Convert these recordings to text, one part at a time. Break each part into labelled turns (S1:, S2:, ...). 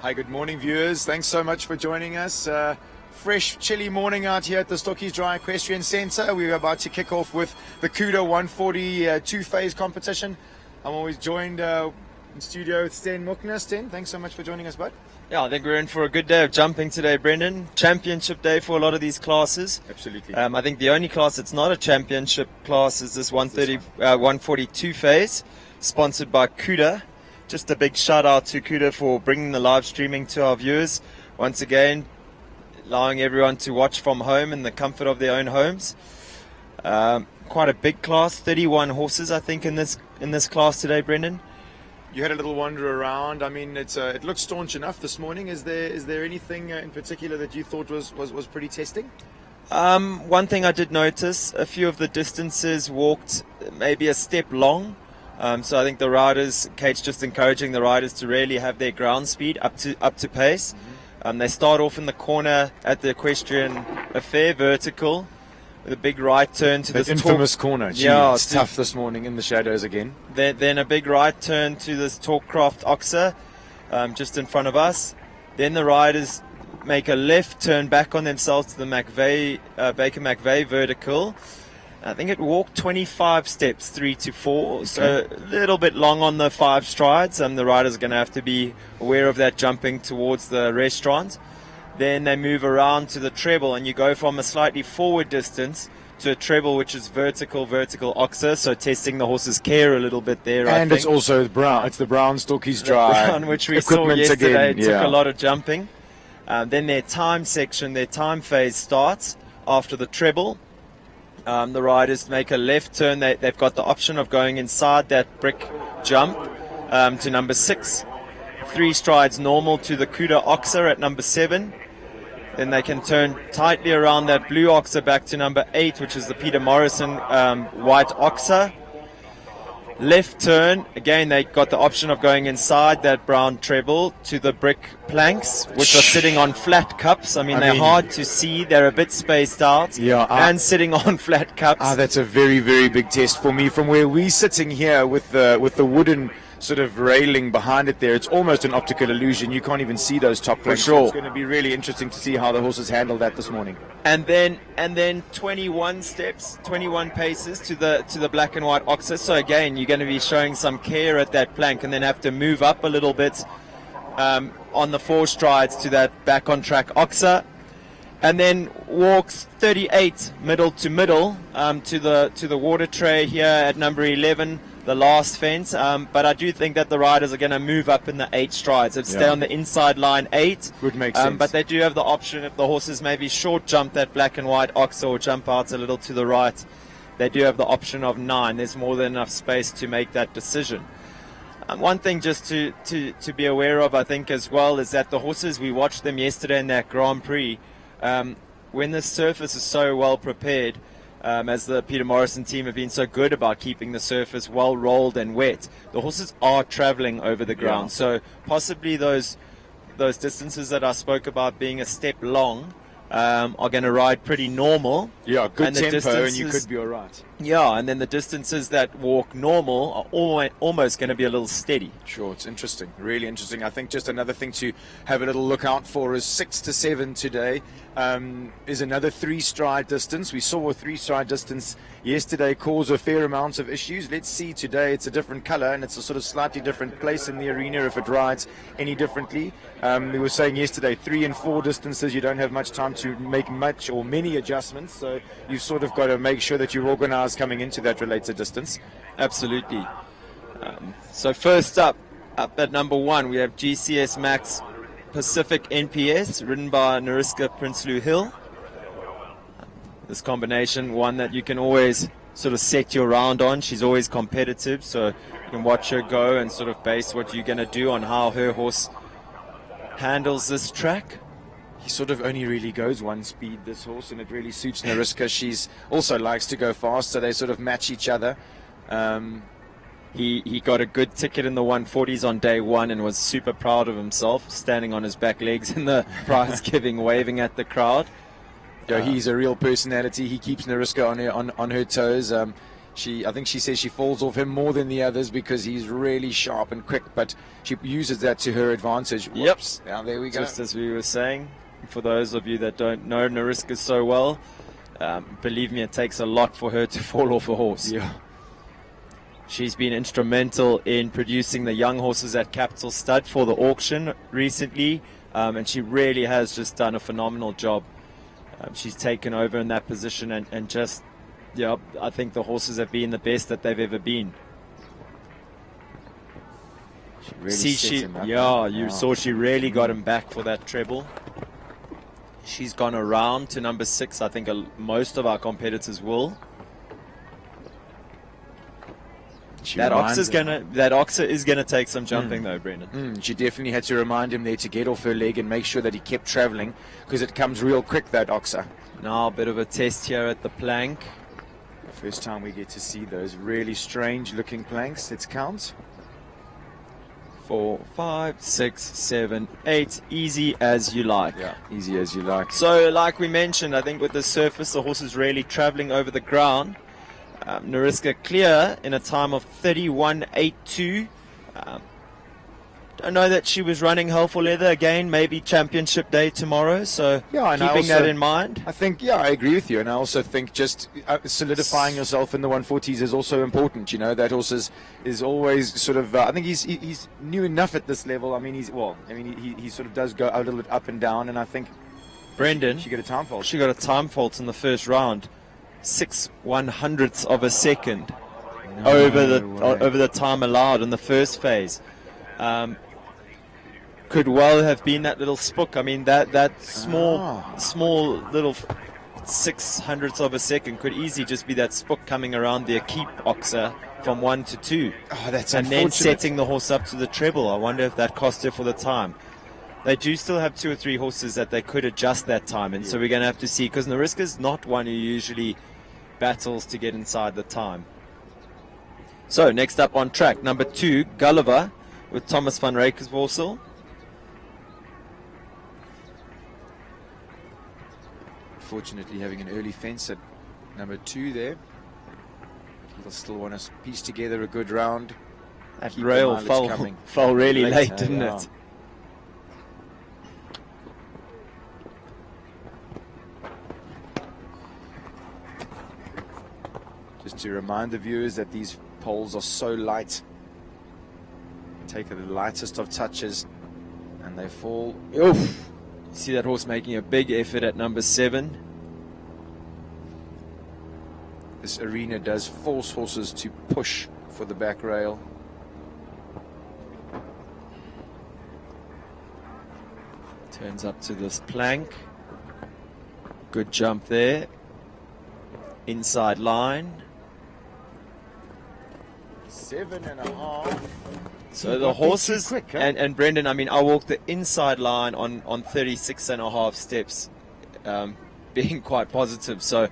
S1: Hi, good morning, viewers. Thanks so much for joining us. Fresh, chilly morning out here at the STOKKIESDRAAI Equestrian Centre. We're about to kick off with the KUDA 140 two-phase competition. I'm always joined in studio with Sten Mukna. Sten, thanks so much for joining us, bud.
S2: Yeah, I think we're in for a good day of jumping today, Brendan. Championship day for a lot of these classes.
S1: Absolutely.
S2: I think the only class that's not a championship class is this 142 phase, sponsored by KUDA. Just a big shout out to KUDA for bringing the live streaming to our viewers. Once again, allowing everyone to watch from home in the comfort of their own homes. Quite a big class, 31 horses I think in this class today, Brendan.
S1: You had a little wander around. I mean, it looks staunch enough this morning. Is there anything in particular that you thought was pretty testing?
S2: One thing I did notice, a few of the distances walked maybe a step long. So I think the riders, Kate's just encouraging the riders to really have their ground speed up to pace. They start off in the corner at the Equestrian Affair, vertical, with a big right turn to this
S1: infamous corner. Gee,
S2: yeah,
S1: it's tough this morning in the shadows again.
S2: Then a big right turn to this Talkcraft Oxer, just in front of us. Then the riders make a left turn back on themselves to the Baker McVeigh vertical. I think it walked 25 steps, 3 to 4, okay. So a little bit long on the 5 strides. The riders are going to have to be aware of that jumping towards the restaurant. Then they move around to the treble, and you go from a slightly forward distance to a treble, which is vertical oxer, so testing the horse's care a little bit there.
S1: And it's also brown. It's the brown STOKKIESDRAAI,
S2: brown, which we saw yesterday.
S1: Again. Yeah.
S2: Took a lot of jumping. Then their time section, their time phase starts after the treble. The riders make a left turn. They've got the option of going inside that brick jump to number 6. 3 strides normal to the KUDA Oxer at number 7. Then they can turn tightly around that blue Oxer back to number 8, which is the Peter Morrison white Oxer. Left turn, again they got the option of going inside that brown treble to the brick planks, which are sitting on flat cups. I mean they're hard to see, they're a bit spaced out, and sitting on flat cups.
S1: That's a very, very big test for me. From where we're sitting here with the wooden sort of railing behind it there, it's almost an optical illusion. You can't even see those top planks.
S2: For sure.
S1: It's going to be really interesting to see how the horses handle that this morning.
S2: And then 21 steps, 21 paces to the black and white Oxer. So again, you're going to be showing some care at that plank, and then have to move up a little bit on the 4 strides to that back on track Oxer. And then walks 38 middle to middle to the water tray here at number 11. The last fence, but I do think that the riders are going to move up in the 8 strides. They'd stay on the inside line 8.
S1: Would make sense.
S2: But they do have the option, if the horses maybe short jump that black and white Oxer or jump out a little to the right, they do have the option of 9. There's more than enough space to make that decision. One thing just to be aware of, I think, as well, is that the horses, we watched them yesterday in that Grand Prix, when the surface is so well prepared, as the Peter Morrison team have been so good about keeping the surface well rolled and wet, the horses are traveling over the ground. So possibly those distances that I spoke about being a step long are going to ride pretty normal.
S1: Yeah, good tempo, and you could be all right.
S2: Yeah, and then the distances that walk normal are almost going to be a little steady.
S1: Sure, it's interesting, really interesting. I think just another thing to have a little look out for is 6 to 7 today. Is another 3-stride distance. We saw a 3-stride distance yesterday cause a fair amount of issues. Let's see today. It's a different color, and it's a sort of slightly different place in the arena if it rides any differently. We were saying yesterday 3 and 4 distances, you don't have much time to make much or many adjustments, so you've sort of got to make sure that you're organized coming into that related distance.
S2: Absolutely. So first up at number 1, we have GCS Max Pacific NPS, ridden by Nariska Prinsloo Hill. This combination, one that you can always sort of set your round on. She's always competitive, so you can watch her go and sort of base what you're going to do on how her horse handles this track.
S1: He sort of only really goes one speed, this horse, and it really suits Nariska. She's also likes to go fast, so they sort of match each other.
S2: He got a good ticket in the 140s on day 1 and was super proud of himself, standing on his back legs in the prize giving, waving at the crowd.
S1: He's a real personality. He keeps Nariska on her toes. I think she says she falls off him more than the others because he's really sharp and quick, but she uses that to her advantage. Whoops.
S2: Yep.
S1: Now there we go.
S2: Just as we were saying, for those of you that don't know Nariska so well, believe me, it takes a lot for her to fall off a horse.
S1: Yeah.
S2: She's been instrumental in producing the young horses at Capital Stud for the auction recently, and she really has just done a phenomenal job. She's taken over in that position and just, yeah, I think the horses have been the best that they've ever been.
S1: She really
S2: you saw she really got him back for that treble. She's gone around to number 6. I think most of our competitors will. That Oxer is gonna take some jumping though, Brendan.
S1: She definitely had to remind him there to get off her leg and make sure that he kept traveling, because it comes real quick, that Oxer.
S2: Now a bit of a test here at the plank.
S1: First time we get to see those really strange looking planks. Let's count.
S2: 4, 5, 6, 7, 8. Easy as you like.
S1: Yeah, easy as you like.
S2: So like we mentioned, I think with the surface, the horse is really traveling over the ground. Nariska clear in a time of 31.82. Don't know that she was running hell for leather again, maybe championship day tomorrow, so
S1: yeah,
S2: keeping that in mind.
S1: I think, yeah, I agree with you, and I also think just solidifying yourself in the 140s is also important. You know, that horse is always sort of, I think he's new enough at this level. I mean, he sort of does go a little bit up and down, and I think
S2: Brendan,
S1: she got a time fault.
S2: She got a time fault in the first round. 6/100ths of a second over the time allowed in the first phase. Could well have been that little spook. I mean, that small little 600ths of a second could easily just be that spook coming around their keep Oxer from 1 to 2.
S1: Oh, that's
S2: and
S1: unfortunate.
S2: Then setting the horse up to the treble. I wonder if that cost her for the time. They do still have 2 or 3 horses that they could adjust that time, and so we're going to have to see, because Nariska's not one who usually battles to get inside the time. So next up on track, number 2, Gulliver with Thomas van Rijkersworsel.
S1: Fortunately, having an early fence at number 2 there. He'll still want to piece together a good round.
S2: That rail fell really late, didn't it?
S1: Just to remind the viewers that these poles are so light. Take the lightest of touches and they fall.
S2: Oof. See that horse making a big effort at number 7.
S1: This arena does force horses to push for the back rail.
S2: Turns up to this plank. Good jump there. Inside line.
S1: 7.5.
S2: So the horses,
S1: quick, huh?
S2: and Brendan, I mean, I walked the inside line on 36.5 steps, being quite positive. So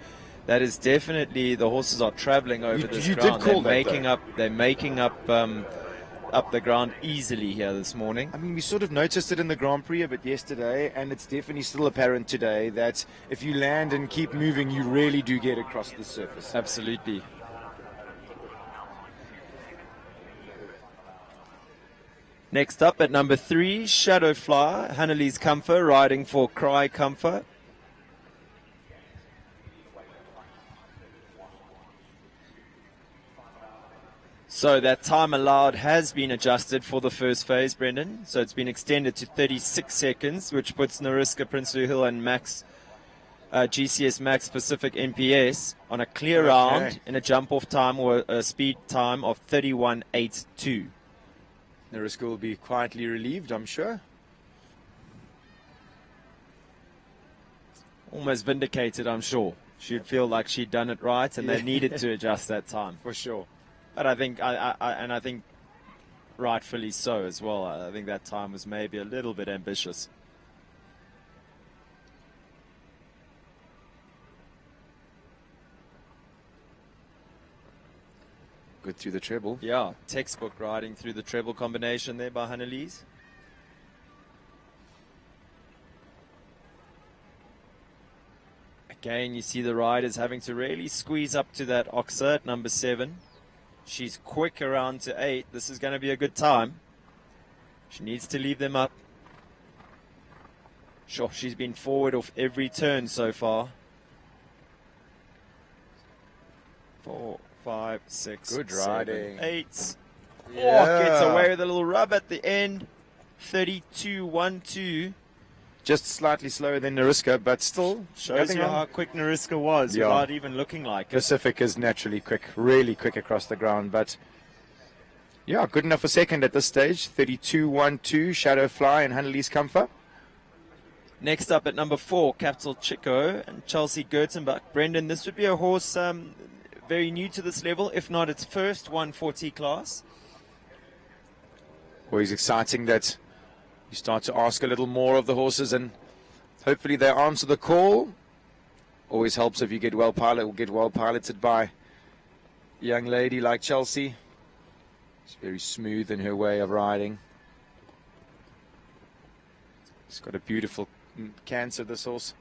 S2: that is definitely, the horses are traveling over this ground. They're making up the ground easily here this morning.
S1: I mean, we sort of noticed it in the Grand Prix a bit yesterday, and it's definitely still apparent today that if you land and keep moving, you really do get across the surface.
S2: Absolutely. Next up at number 3, Shadowfly, Hannelise Comfort, riding for Cry Comfort. So that time allowed has been adjusted for the first phase, Brendan. So it's been extended to 36 seconds, which puts Nariska, Prince Hill and Max, GCS Max Pacific NPS on a clear round in a jump-off time or a speed time of 31.82.
S1: Nariska will be quietly relieved, I'm sure.
S2: Almost vindicated, I'm sure. She'd feel like she'd done it right, and they needed to adjust that time.
S1: For sure.
S2: But I think, I think rightfully so as well. I think that time was maybe a little bit ambitious.
S1: Good through the treble.
S2: Yeah, textbook riding through the treble combination there by Hannelise. Again, you see the riders having to really squeeze up to that oxer at number 7. She's quick around to 8. This is going to be a good time. She needs to leave them up. Sure, she's been forward off every turn so far. 4, 5, 6,
S1: Good
S2: 7,
S1: riding.
S2: 8.
S1: Yeah.
S2: Oh, gets away with a little rub at the end. 32.12.
S1: Just slightly slower than Nariska, but still
S2: Shows
S1: nothing
S2: you
S1: wrong.
S2: how quick Nariska was
S1: Yeah.
S2: without even looking like it.
S1: Pacific is naturally quick, really quick across the ground, but yeah, good enough for second at this stage. 32.12, Shadow Fly and Hannelise Comfort.
S2: Next up at number 4, Capital Chico and Chelsea Gertenbach. Brendan, this would be a horse very new to this level, if not its first 140 class.
S1: Always exciting that you start to ask a little more of the horses, and hopefully they answer the call. Always helps if you get well piloted by a young lady like Chelsea. She's very smooth in her way of riding. She's got a beautiful canter, this horse.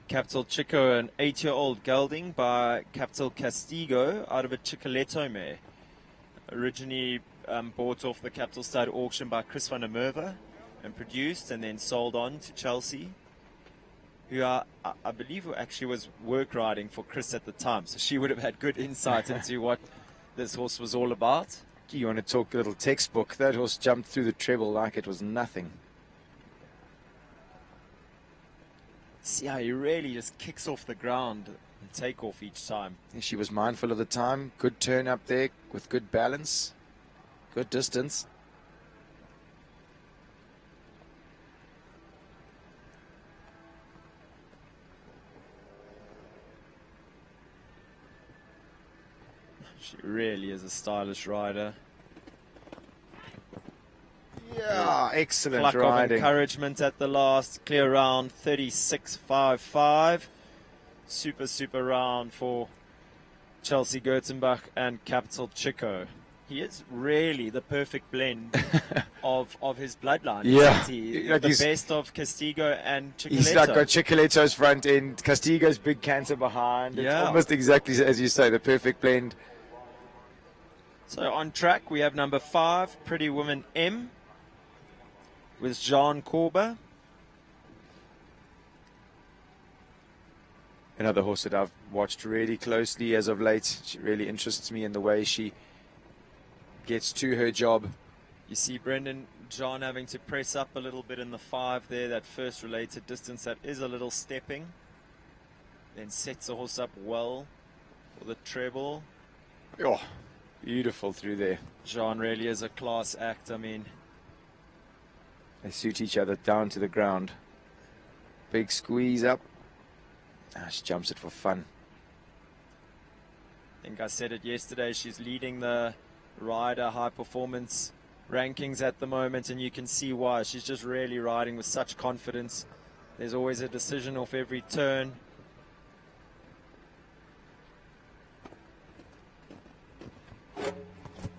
S2: Capital Chico, an 8-year-old gelding by Capital Castigo out of a Chicoletto mare. Originally bought off the Capital Stud auction by Chris van der Merwe and produced and then sold on to Chelsea, who I believe actually was work riding for Chris at the time, so she would have had good insight into what this horse was all about.
S1: You want to talk a little textbook? That horse jumped through the treble like it was nothing.
S2: See how he really just kicks off the ground and take off each time.
S1: She was mindful of the time. Good turn up there with good balance, good distance.
S2: She really is a stylish rider.
S1: Yeah, excellent
S2: Pluck of
S1: riding.
S2: encouragement at the last. Clear round 36.55. Super round for Chelsea Gertenbach and Capital Chico. He is really the perfect blend of his bloodline.
S1: Yeah.
S2: Isn't he?
S1: Like
S2: the
S1: he's-
S2: best of Castigo and Chicoletto.
S1: He's like got Chicoletto's front end, Castigo's big canter behind.
S2: Yeah.
S1: It's almost exactly as you say, the perfect blend.
S2: So on track we have number 5, Pretty Woman M, with Jean Corba.
S1: Another horse that I've watched really closely as of late. She really interests me in the way she gets to her job.
S2: You see Brendan, John having to press up a little bit in the 5 there, that first related distance that is a little stepping. Then sets the horse up well for the treble.
S1: Oh, beautiful through there.
S2: John really is a class act. I mean,
S1: They suit each other down to the ground. Big squeeze up. She jumps it for fun.
S2: I think I said it yesterday, she's leading the rider high performance rankings at the moment, and you can see why. She's just really riding with such confidence. There's always a decision off every turn.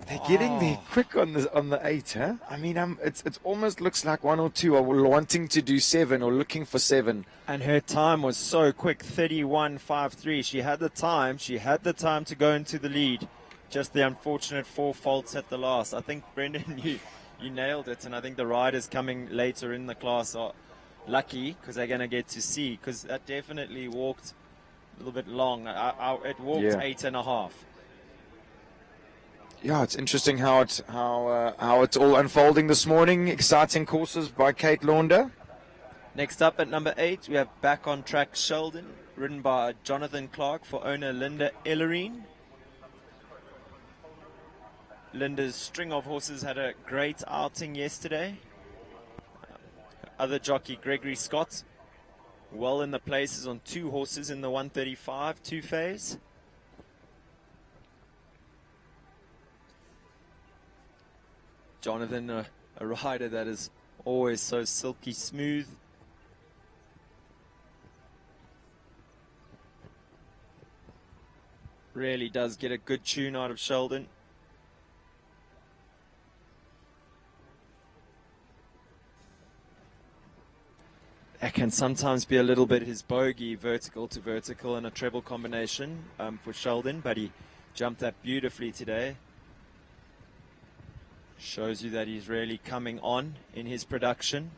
S1: They're getting there quick on the 8, huh? I mean, it's almost looks like 1 or 2 are wanting to do 7 or looking for 7.
S2: And her time was so quick, 31.53. She had the time. She had the time to go into the lead. Just the unfortunate 4 faults at the last. I think, Brendan, you nailed it. And I think the riders coming later in the class are lucky because they're going to get to see. Because that definitely walked a little bit long. It walked 8.5.
S1: Yeah, it's interesting how it's all unfolding this morning. Exciting courses by Kate Launder.
S2: Next up at number 8, we have Back on Track Sheldon, ridden by Jonathan Clark for owner Linda Ellerine. Linda's string of horses had a great outing yesterday. Other jockey Gregory Scott, well in the places on 2 horses in the 135 two-phase. Jonathan, a rider that is always so silky smooth. Really does get a good tune out of Sheldon. It can sometimes be a little bit his bogey, vertical to vertical and a treble combination for Sheldon, but he jumped that beautifully today. Shows you that he's really coming on in his production.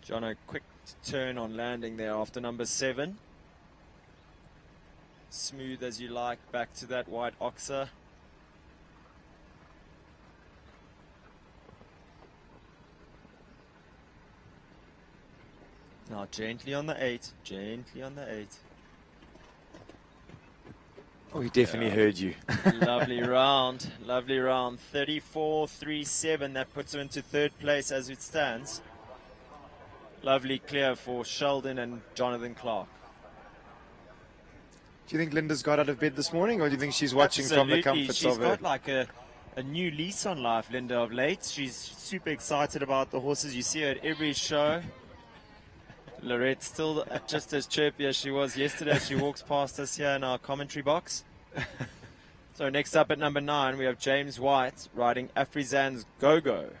S2: John, a quick turn on landing there after number 7. Smooth as you like, back to that white oxer. Now gently on the 8, gently on the 8.
S1: Oh, he definitely heard you.
S2: Lovely round, lovely round. 34.37, that puts him into 3rd place as it stands. Lovely clear for Sheldon and Jonathan Clark.
S1: Do you think Linda's got out of bed this morning, or do you think she's watching from the comforts of her?
S2: She's got like a new lease on life, Linda, of late. She's super excited about the horses. You see her at every show. Lorette's still just as chirpy as she was yesterday as she walks past us here in our commentary box. So next up at number 9, we have James White riding Afrizan's Go-Go.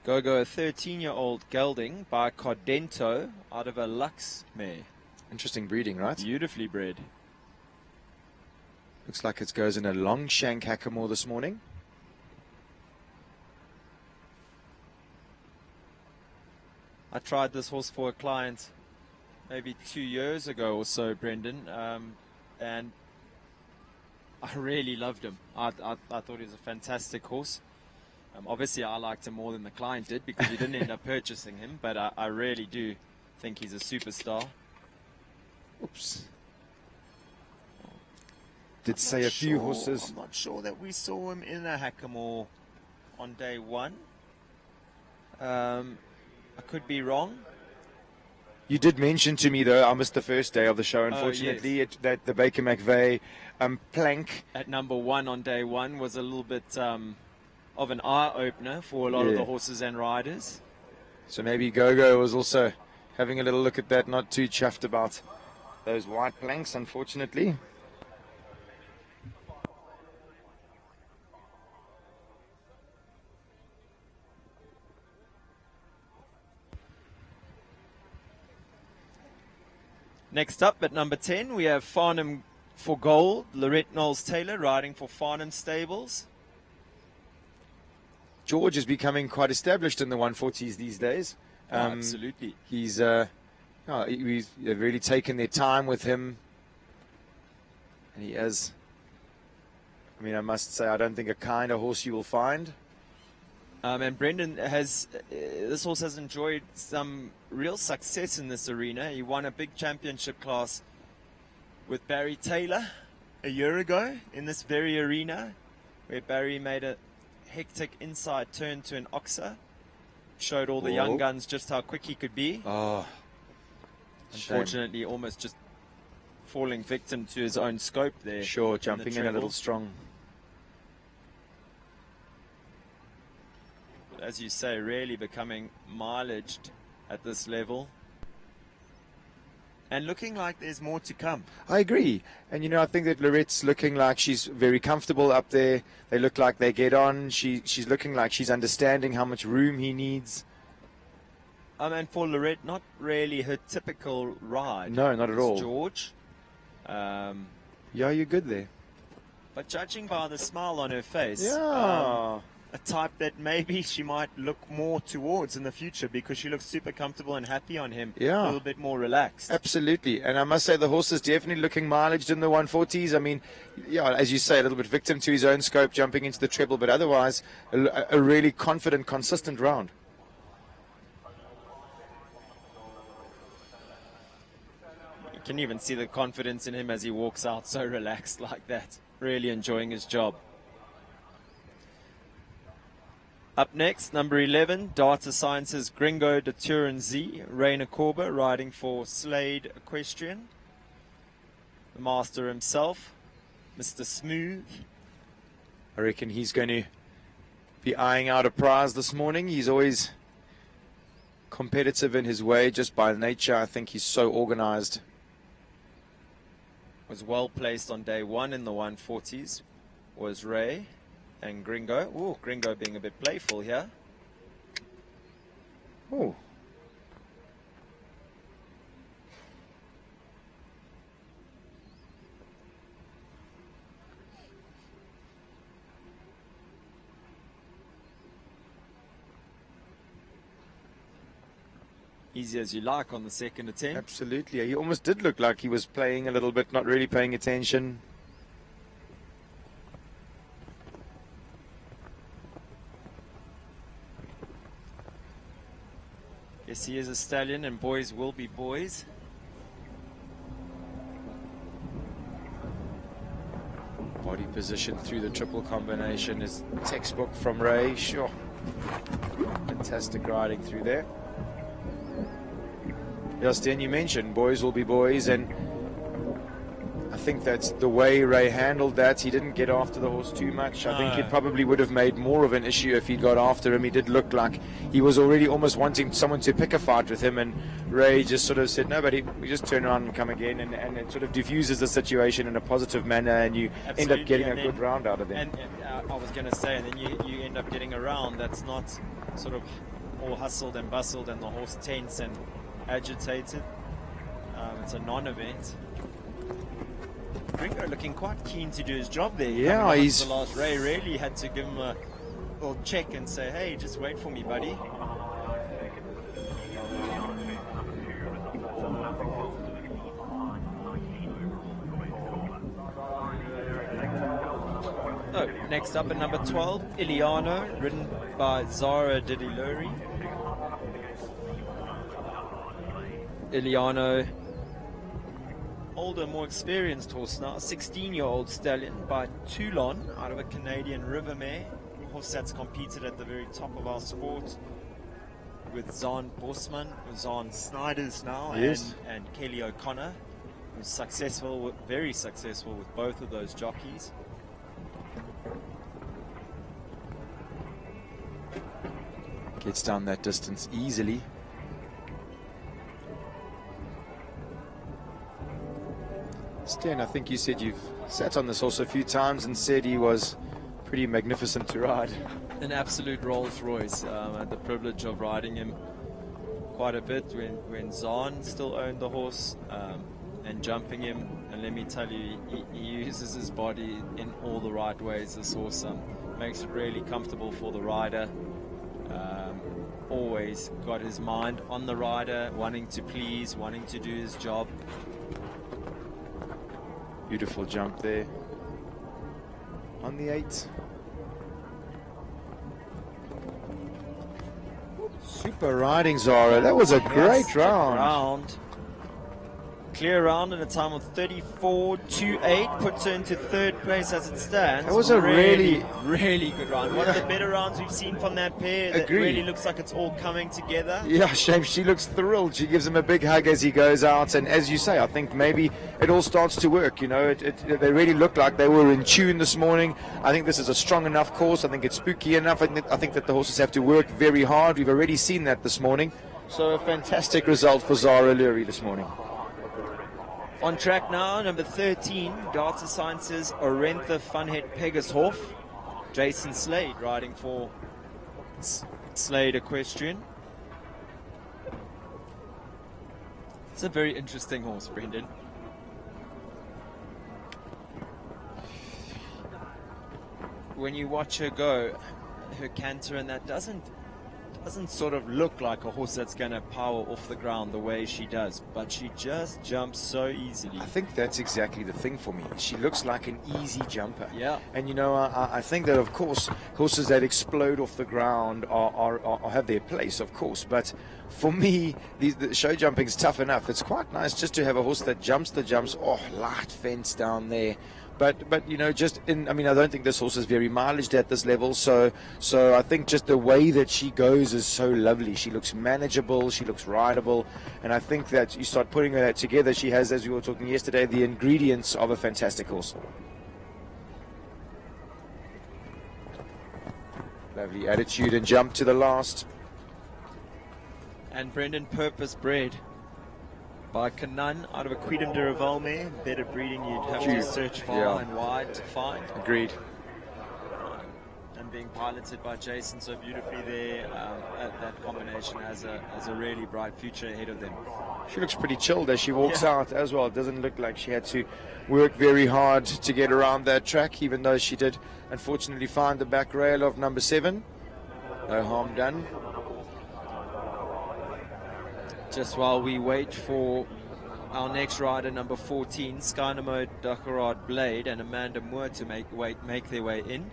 S2: Go-Go, a 13-year-old gelding by Cardento out of a Lux mare.
S1: Interesting breeding, right?
S2: Beautifully bred.
S1: Looks like it goes in a long shank hackamore this morning.
S2: I tried this horse for a client maybe 2 years ago or so, Brendan, and I really loved him. I thought he was a fantastic horse. Obviously, I liked him more than the client did because he didn't end up purchasing him, but I really do think he's a superstar.
S1: Oops. Did say a few horses.
S2: I'm not sure that we saw him in a hackamore on day 1. I could be wrong.
S1: You did mention to me, though, I missed the first day of the show, unfortunately,
S2: yes.
S1: that the Baker McVeigh plank.
S2: At number 1 on day 1 was a little bit of an eye-opener for a lot of the horses and riders.
S1: So maybe Go-Go was also having a little look at that, not too chuffed about those white planks, unfortunately.
S2: Next up at number 10, we have Farnham for Gold, Lorette Knowles-Taylor riding for Farnham Stables.
S1: George is becoming quite established in the 140s these days.
S2: Absolutely.
S1: He's really taken their time with him. And he has, I mean, I must say, I don't think a kinder horse you will find.
S2: And Brendan this horse has enjoyed some real success in this arena. He won a big championship class with Barry Taylor a year ago in this very arena, where Barry made a hectic inside turn to an oxer. Showed all the young guns just how quick he could be.
S1: Oh,
S2: unfortunately,
S1: shame.
S2: almost just falling victim to his own scope there.
S1: Sure, jumping in a little strong.
S2: As you say, really becoming mileaged at this level. And looking like there's more to come.
S1: I agree. And, you know, I think that Lorette's looking like she's very comfortable up there. They look like they get on. She's looking like she's understanding how much room he needs.
S2: And for Lorette, not really her typical ride.
S1: No, not at all.
S2: George.
S1: Yeah, you're good there.
S2: But judging by the smile on her face, a type that maybe she might look more towards in the future, because she looks super comfortable and happy on him.
S1: Yeah.
S2: A little bit more relaxed.
S1: Absolutely. And I must say the horse is definitely looking mileaged in the 140s. I mean, yeah, as you say, a little bit victim to his own scope, jumping into the treble, but otherwise a really confident, consistent round.
S2: You can even see the confidence in him as he walks out so relaxed like that. Really enjoying his job. Up next, number 11, Data Science's Gringo de Turin Z, Rainer Korber riding for Slade Equestrian. The master himself, Mr. Smooth.
S1: I reckon he's going to be eyeing out a prize this morning. He's always competitive in his way just by nature. I think he's so organized.
S2: Was well placed on day 1 in the 140s, was Ray. and Gringo. Ooh, Gringo being a bit playful here.
S1: Oh.
S2: Easy as you like on the second attempt.
S1: Absolutely. He almost did look like he was playing a little bit, not really paying attention.
S2: Yes, he is a stallion, and boys will be boys.
S1: Body position through the triple combination is textbook from Ray. Sure. Fantastic riding through there. Justin, you mentioned boys will be boys, and I think that's the way Ray handled that. He didn't get after the horse too much. I think it probably would have made more of an issue if he got after him. He did look like he was already almost wanting someone to pick a fight with him, and Ray just sort of said, no, buddy, we just turn around and come again, and it sort of diffuses the situation in a positive manner, and you end up getting a good round out of them.
S2: And I was going to say, and then you end up getting a round that's not sort of all hustled and bustled and the horse tense and agitated. It's a non-event. Gringo looking quite keen to do his job there.
S1: Yeah, he's
S2: the last. Ray really had to give him a little check and say, hey, just wait for me, buddy. Oh, next up at number 12, Iliano, ridden by Zara Didiluri. Iliano, older, more experienced horse now, 16-year-old stallion by Toulon out of a Canadian river mare. Horse that's competed at the very top of our sport with Zahn Bosman, Zahn Snyders now,
S1: yes,
S2: and Kelly O'Connor, who's successful, very successful with both of those jockeys.
S1: Gets down that distance easily. Stan, I think you said you've sat on this horse a few times and said he was pretty magnificent to ride.
S2: An absolute Rolls Royce. I had the privilege of riding him quite a bit when Zahn still owned the horse, and jumping him. And let me tell you, he uses his body in all the right ways. This horse makes it really comfortable for the rider. Always got his mind on the rider, wanting to please, wanting to do his job.
S1: Beautiful jump there on the 8. Super riding, Zara. That was a great round.
S2: Clear round in a time of 34.28, puts her into third place as it stands.
S1: That was a really
S2: good round. One of the better rounds we've seen from that pair. That really looks like it's all coming together.
S1: Yeah, shame. She looks thrilled. She gives him a big hug as he goes out. And as you say, I think maybe it all starts to work. You know, they really looked like they were in tune this morning. I think this is a strong enough course. I think it's spooky enough. I think that the horses have to work very hard. We've already seen that this morning. So a fantastic result for Zara Lurie this morning.
S2: On track now, number 13, Data Sciences, Orentha Funhead Pegashoff. Jason Slade riding for Slade Equestrian. It's a very interesting horse, Brendan. When you watch her go, her canter and that doesn't sort of look like a horse that's going to power off the ground the way she does, but she just jumps so easily.
S1: I think that's exactly the thing for me. She looks like an easy jumper.
S2: Yeah.
S1: And you know, I think that of course horses that explode off the ground are have their place, of course. But for me, the show jumping is tough enough. It's quite nice just to have a horse that jumps the jumps. Oh, light fence down there. But you know, I don't think this horse is very mileaged at this level, so I think just the way that she goes is so lovely. She looks manageable, she looks rideable, and I think that you start putting that together, she has, as we were talking yesterday, the ingredients of a fantastic horse. Lovely attitude and jump to the last.
S2: And Brendan, purpose bred by Kanan out of a Quidam de Revalme. Better breeding you'd have to search far and wide to find.
S1: Agreed.
S2: being piloted by Jason so beautifully there. That combination has a really bright future ahead of them.
S1: She looks pretty chilled as she walks out as well. It doesn't look like she had to work very hard to get around that track, even though she did unfortunately find the back rail of number 7. No harm done.
S2: Just while we wait for our next rider, number 14, Skynamo Dakarad Blade and Amanda Moore to make their way in.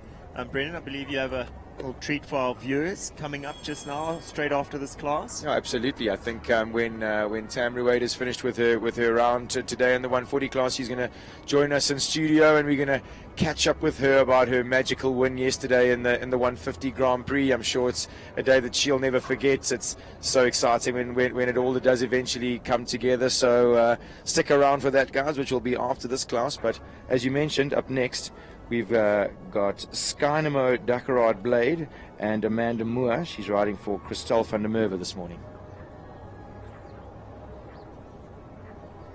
S2: Brendan, I believe you have a little treat for our viewers coming up just now, straight after this class.
S1: Yeah, absolutely. I think when Tamar Wade is finished with her round today in the 140 class, she's going to join us in studio, and we're going to catch up with her about her magical win yesterday in the 150 Grand Prix. I'm sure it's a day that she'll never forget. It's so exciting when it all does eventually come together. So stick around for that, guys, which will be after this class. But as you mentioned, up next, we've got Skynamo Dakarad Blade and Amanda Moore. She's riding for Christelle van der Merwe this morning.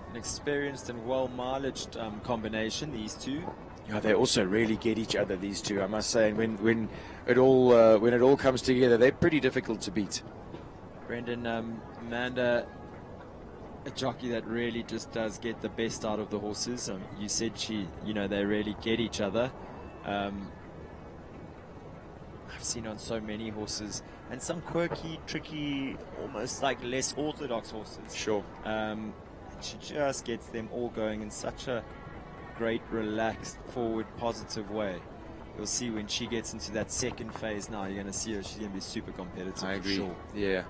S2: An experienced and well-mileaged combination, these two.
S1: Yeah, they also really get each other, these two, I must say. And when it all comes together, they're pretty difficult to beat.
S2: Brendan, Amanda, a jockey that really just does get the best out of the horses. You said they really get each other. I've seen on so many horses, and some quirky, tricky, almost like less orthodox horses.
S1: Sure.
S2: She just gets them all going in such a great, relaxed, forward, positive way. You'll see when she gets into that second phase now, you're going to see her. She's going to be super competitive.
S1: I agree.
S2: For sure.
S1: Yeah.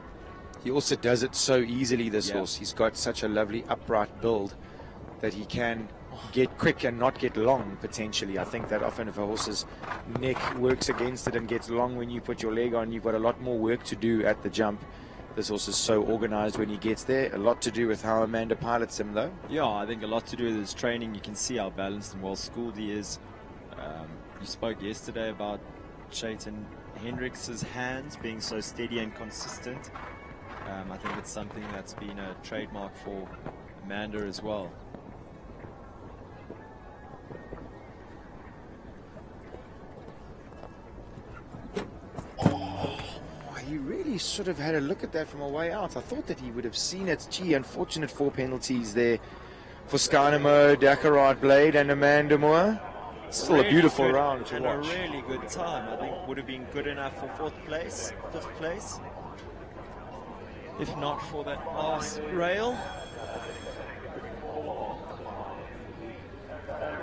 S1: He also does it so easily, this horse. He's got such a lovely upright build that he can get quick and not get long, potentially. I think that often if a horse's neck works against it and gets long when you put your leg on, you've got a lot more work to do at the jump. This horse is so organized when he gets there. A lot to do with how Amanda pilots him, though.
S2: Yeah, I think a lot to do with his training. You can see how balanced and well-schooled he is. You spoke yesterday about Chayton Hendricks' hands being so steady and consistent. I think it's something that's been a trademark for Amanda as well.
S1: He really sort of had a look at that from a way out. I thought that he would have seen it. Gee, unfortunate 4 penalties there for Skynamo Dakarad Blade and Amanda Moore. Still really a beautiful round to watch.
S2: And a really good time. I think would have been good enough for 5th place. If not for that last rail.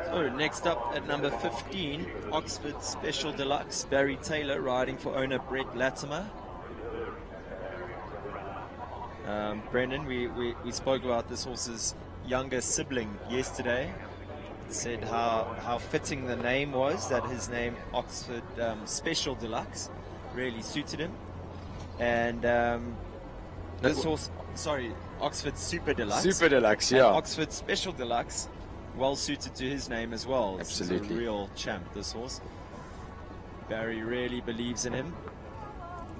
S2: So next up at number 15, Oxford Special Deluxe, Barry Taylor riding for owner Brett Latimer. Brendan, we spoke about this horse's younger sibling yesterday. Said how fitting the name was, that his name Oxford Special Deluxe really suited him. And this horse, Oxford Super Deluxe.
S1: Super Deluxe, yeah.
S2: Oxford Special Deluxe, well suited to his name as well.
S1: Absolutely.
S2: He's a real champ, this horse. Barry really believes in him.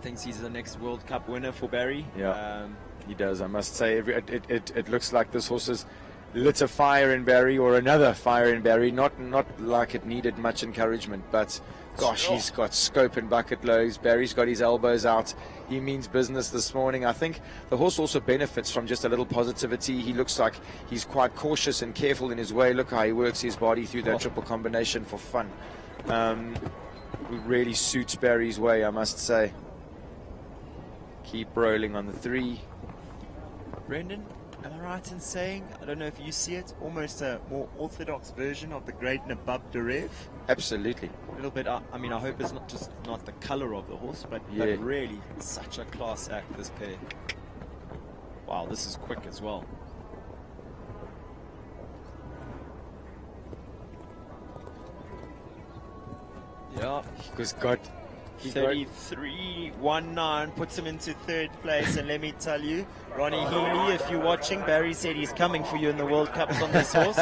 S2: Thinks he's the next World Cup winner for Barry.
S1: Yeah, he does. I must say, it looks like this horse has lit a fire in Barry, or another fire in Barry. Not like it needed much encouragement, but gosh, he's got scope and bucket loads. Barry's got his elbows out. He means business this morning. I think the horse also benefits from just a little positivity. He looks like he's quite cautious and careful in his way. Look how he works his body through that triple combination for fun. Really suits Barry's way, I must say. Keep rolling on the 3.
S2: Brendan, am I right in saying, I don't know if you see it, almost a more orthodox version of the great Nabab Derev?
S1: Absolutely.
S2: A little bit, I mean, I hope it's not the color of the horse, but really such a class act, this pair. Wow, this is quick as well. Yeah,
S1: he's got
S2: 33.19 puts him into 3rd place, and let me tell you, Ronnie Healy, if you're watching, Barry said he's coming for you in the World Cups on this horse.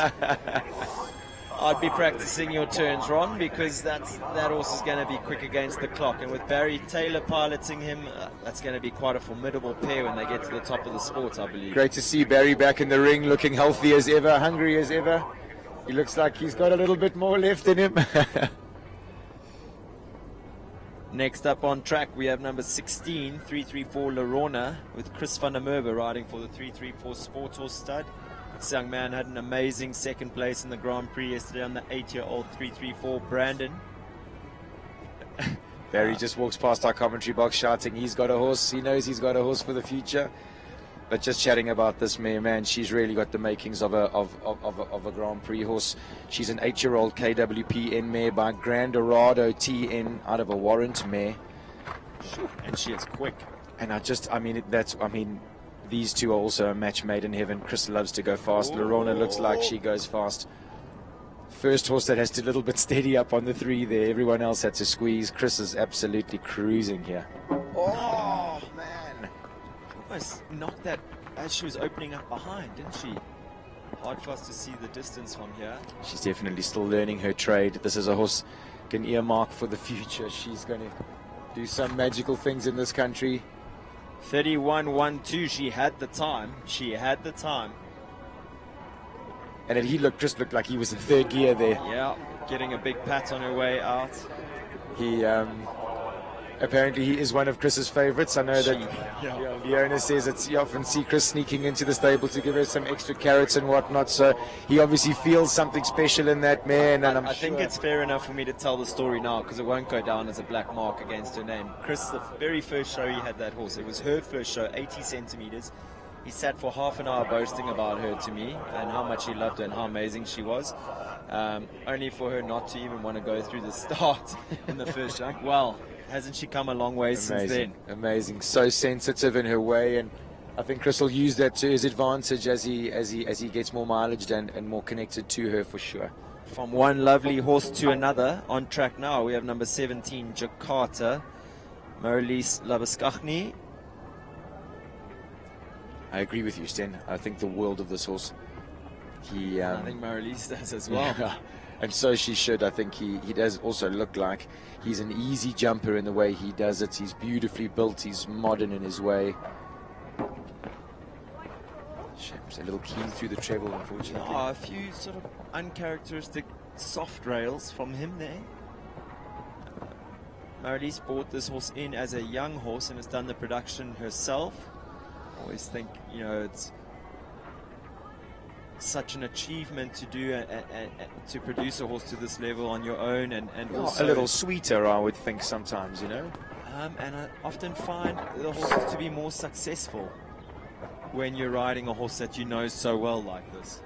S2: I'd be practicing your turns, Ron, because that horse is going to be quick against the clock, and with Barry Taylor piloting him, that's going to be quite a formidable pair when they get to the top of the sport, I believe.
S1: Great to see Barry back in the ring, looking healthy as ever, hungry as ever. He looks like he's got a little bit more left in him.
S2: Next up on track, we have number 16, 334 Lorona, with Chris van der Merwe riding for the 334 Sport Horse stud. This young man had an amazing second place in the Grand Prix yesterday on the 8-year-old 334 Brandon.
S1: Barry just walks past our commentary box shouting he's got a horse. He knows he's got a horse for the future. But just chatting about this mare, man, she's really got the makings of a Grand Prix horse. She's an 8-year-old KWPN mare by Grand Dorado TN out of a warrant mare.
S2: And she is quick.
S1: And these two are also a match made in heaven. Chris loves to go fast. Lorona looks like she goes fast. First horse that has to a little bit steady up on the 3 there. Everyone else had to squeeze. Chris is absolutely cruising here. Oh, man.
S2: Almost knocked that as she was opening up behind, didn't she? Hard for us to see the distance from here.
S1: She's definitely still learning her trade. This is a horse can earmark for the future. She's going to do some magical things in this country.
S2: 31.12. She had the time. She had the time.
S1: And then he just looked like he was in third gear there.
S2: Yeah, getting a big pat on her way out.
S1: He apparently he is one of Chris's favorites. I know that the owner says that you often see Chris sneaking into the stable to give her some extra carrots and whatnot. So he obviously feels something special in that man. And
S2: I think it's fair enough for me to tell the story now because it won't go down as a black mark against her name. Chris, the very first show he had that horse, it was her first show, 80 centimeters. He sat for half an hour boasting about her to me and how much he loved her and how amazing she was. Only for her not to even want to go through the start in the first jump. Well, hasn't she come a long way since then?
S1: Amazing. So sensitive in her way, and I think Chris will use that to his advantage as he gets more mileage and more connected to her for sure.
S2: From one lovely horse to another, on track now, we have number 17, Jakarta, Marlies Labuskaghni.
S1: I agree with you, Sten. I think the world of this horse.
S2: I think Marlies does as well.
S1: Yeah, and so she should. I think he does also look like he's an easy jumper in the way he does it. He's beautifully built. He's modern in his way. It's a little keen through the treble, unfortunately.
S2: Oh, a few sort of uncharacteristic soft rails from him there. Marlies bought this horse in as a young horse and has done the production herself. I always think, you know, it's such an achievement to do to produce a horse to this level on your own, and also
S1: a little sweeter, I would think sometimes, you know.
S2: And I often find the horses to be more successful when you're riding a horse that you know so well like this.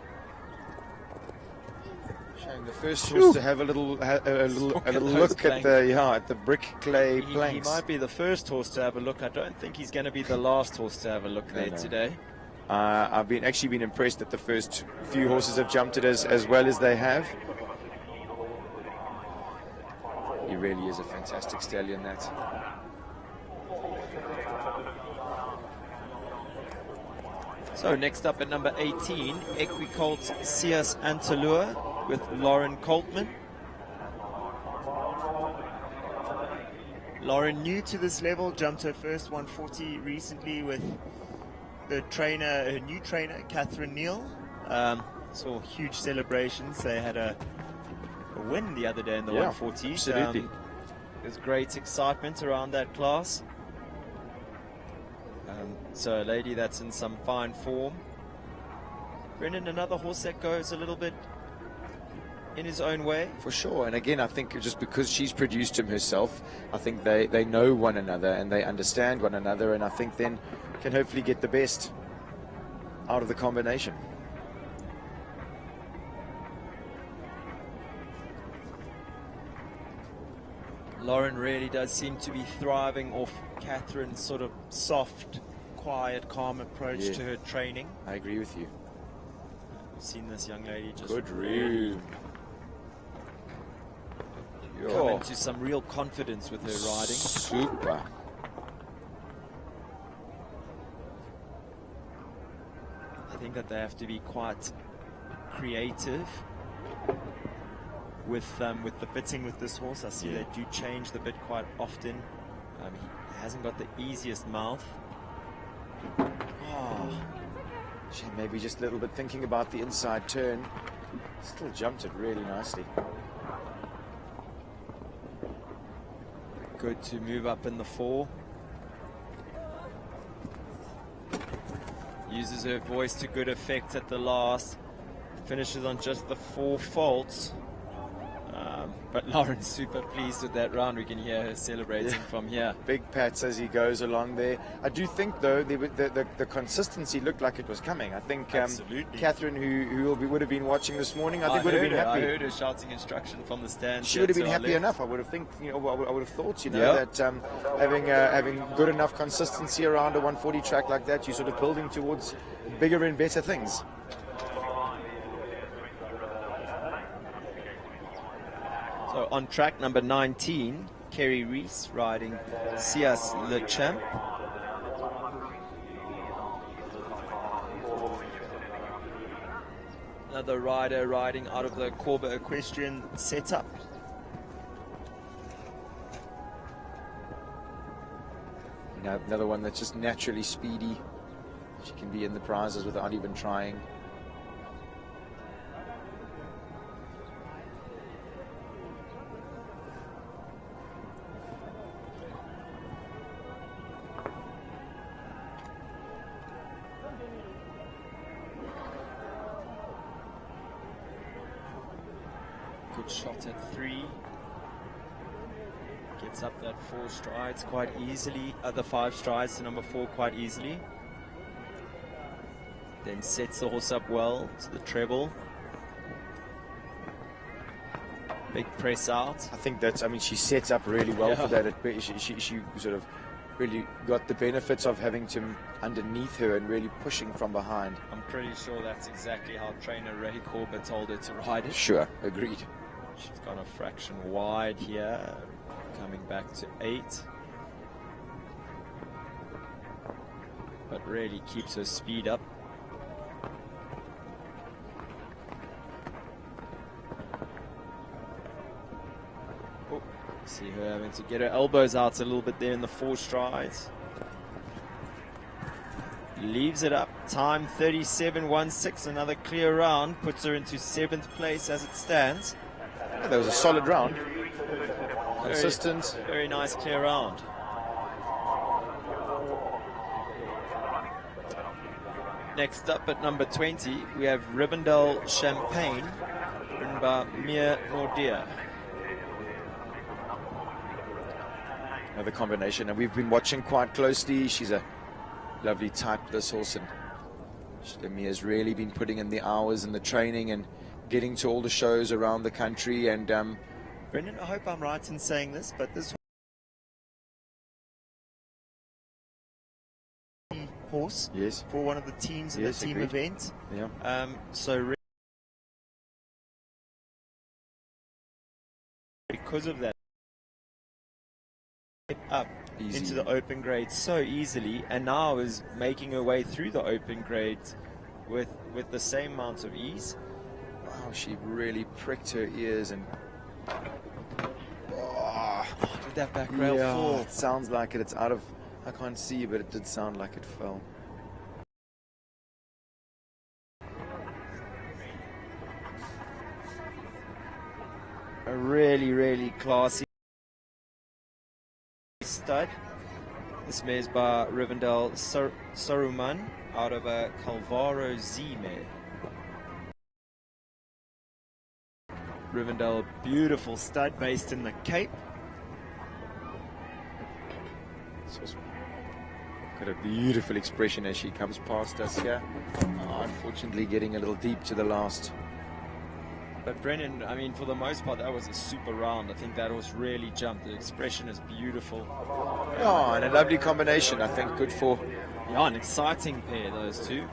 S1: Shame the first horse to have a little look at the brick clay planks.
S2: He might be the first horse to have a look. I don't think he's going to be the last horse to have a look there today.
S1: I've actually been impressed that the first few horses have jumped it as well as they have. He really is a fantastic stallion, that.
S2: So next up at number 18, Equicolt Sias Antalua with Lauren Coltman. Lauren, new to this level, jumped her first 140 recently with her new trainer, Catherine Neal. Saw huge celebrations. They had a win the other day in the 140.
S1: Absolutely.
S2: There's great excitement around that class. So a lady that's in some fine form. Brendan, another horse that goes a little bit in his own way.
S1: For sure. And again, I think just because she's produced him herself, I think they know one another and they understand one another, and I think then can hopefully get the best out of the combination.
S2: Lauren really does seem to be thriving off Catherine's sort of soft, quiet, calm approach to her training.
S1: I agree with you.
S2: We've seen this young lady just
S1: good room.
S2: Come into some real confidence with her riding.
S1: Super.
S2: I think that they have to be quite creative with the bitting with this horse. I see they do change the bit quite often. He hasn't got the easiest mouth.
S1: Maybe just a little bit thinking about the inside turn. Still jumped it really nicely.
S2: good to move up in the 4. Uses her voice to good effect at the last. Finishes on just the 4 faults. But Lauren's super pleased with that round. We can hear her celebrating from here.
S1: Big pats as he goes along there. I do think, though, the consistency looked like it was coming. I think Catherine, who would have been watching this morning, I think would have been happy.
S2: I heard her shouting instruction from the stand.
S1: She would have been happy enough. I would have I would have thought, that having good enough consistency around a 140 track like that, you're sort of building towards bigger and better things.
S2: So on track number 19, Kerry Reese riding Sias Le Champ. Another rider riding out of the Corba equestrian setup.
S1: Another one that's just naturally speedy. She can be in the prizes without even trying.
S2: Good shot at 3. Gets up that 4 strides quite easily, the 5 strides to number 4 quite easily. Then sets the horse up well to the treble. Big press out.
S1: I think that's, she sets up really well for that. She sort of really got the benefits of having to underneath her and really pushing from behind.
S2: I'm pretty sure that's exactly how trainer Ray Corba told her to ride it.
S1: Sure, agreed.
S2: She's gone a fraction wide here, coming back to 8. But really keeps her speed up. Oh, see her having to get her elbows out a little bit there in the 4 strides. Leaves it up. Time 37.16. Another clear round. Puts her into 7th place as it stands.
S1: That was a solid round. Consistent.
S2: Very nice clear round. Next up at number 20, we have Rivendell Champagne, ridden by Mia Nordia.
S1: Another combination, and we've been watching quite closely. She's a lovely type, this horse, and Mia's really been putting in the hours and the training and getting to all the shows around the country. And
S2: Brendan, I hope I'm right in saying this, but this horse for one of the teams in the team event.
S1: Yeah.
S2: So because of that, up into the open grade so easily, and now is making her way through the open grade with the same amount of ease.
S1: Wow, she really pricked her ears and
S2: did that back rail fall?
S1: It sounds like it. It's out of, I can't see, but it did sound like it fell.
S2: A really classy stud. This mare's by Rivendell Saruman out of a Calvaro Z mare. Rivendell, beautiful stud based in the Cape.
S1: Got a beautiful expression as she comes past us here. Unfortunately getting a little deep to the last.
S2: But Brennan, I mean, for the most part, that was a super round. I think that horse really jumped. The expression is beautiful.
S1: Yeah, and a lovely combination, I think. Good for...
S2: Yeah, an exciting pair, those two.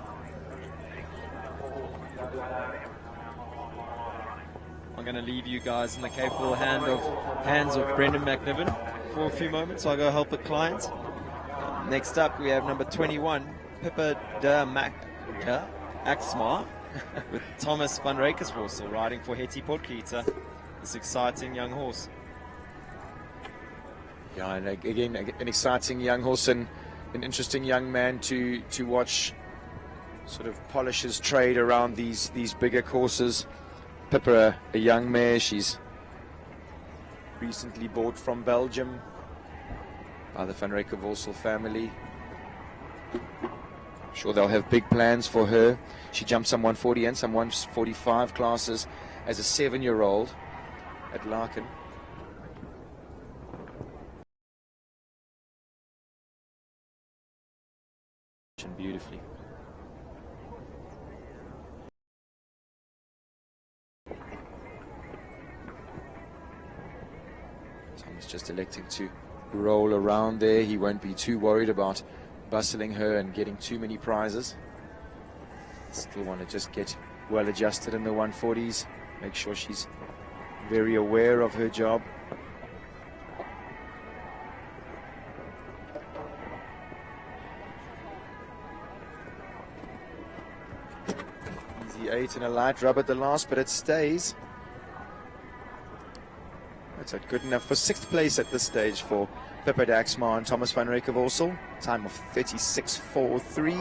S2: I'm going to leave you guys in the capable hands of Brendan McNiven for a few moments. I'll go help a client. Next up, we have number 21, Pippa de Axmar, with Thomas van Rijkersvorsel riding for Hetty Potgieter, this exciting young horse.
S1: Yeah, and again, an exciting young horse and an interesting young man to watch sort of polish his trade around these bigger courses. Pippa, a young mare, she's recently bought from Belgium, by the Van Reyke-Vorsel family. I'm sure they'll have big plans for her. She jumped some 140 and some 145 classes as a 7-year-old at Larkin. Beautifully. Tom's just electing to roll around there. He won't be too worried about bustling her and getting too many prizes. Still want to just get well adjusted in the 140s. Make sure she's very aware of her job. Easy 8 and a light rub at the last, but it stays. That's good enough for 6th place at this stage for Pippa Daxma and Thomas van Reyke-Vorsel. Time of 36.43.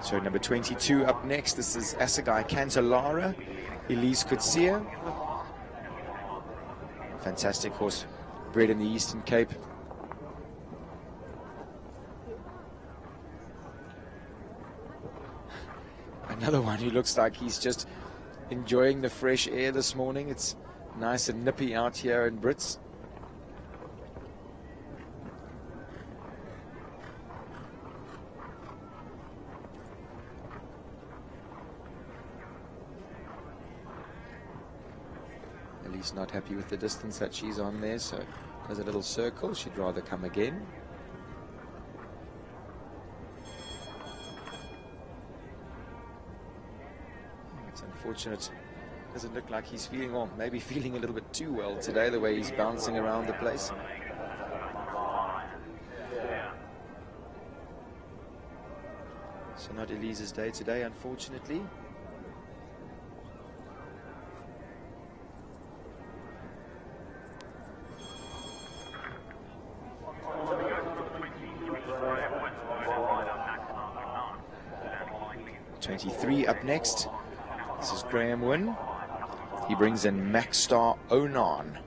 S1: So number 22 up next. This is Assegai Cantalara, Elise Kutsia. Fantastic horse, bred in the Eastern Cape. Another one who looks like he's just enjoying the fresh air this morning. It's nice and nippy out here in Brits. Ellie's not happy with the distance that she's on there, so does a little circle. She'd rather come again. It's unfortunate. Doesn't look like he's feeling, or maybe feeling a little bit too well today, the way he's bouncing around the place. So not Elise's day today, unfortunately. Up next, this is Graham Wynn. He brings in Maxstar Onan.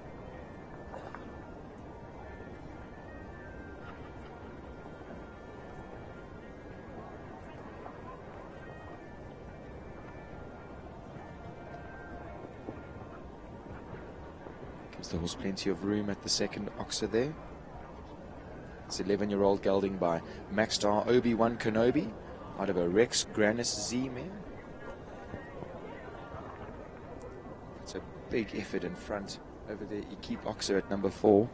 S1: Gives the horse plenty of room at the second oxer there. It's 11-year-old gelding by Maxstar Obi-Wan Kenobi out of a Rex Grannis Z mare. It's a big effort in front over there. You keep Oxer at number 4.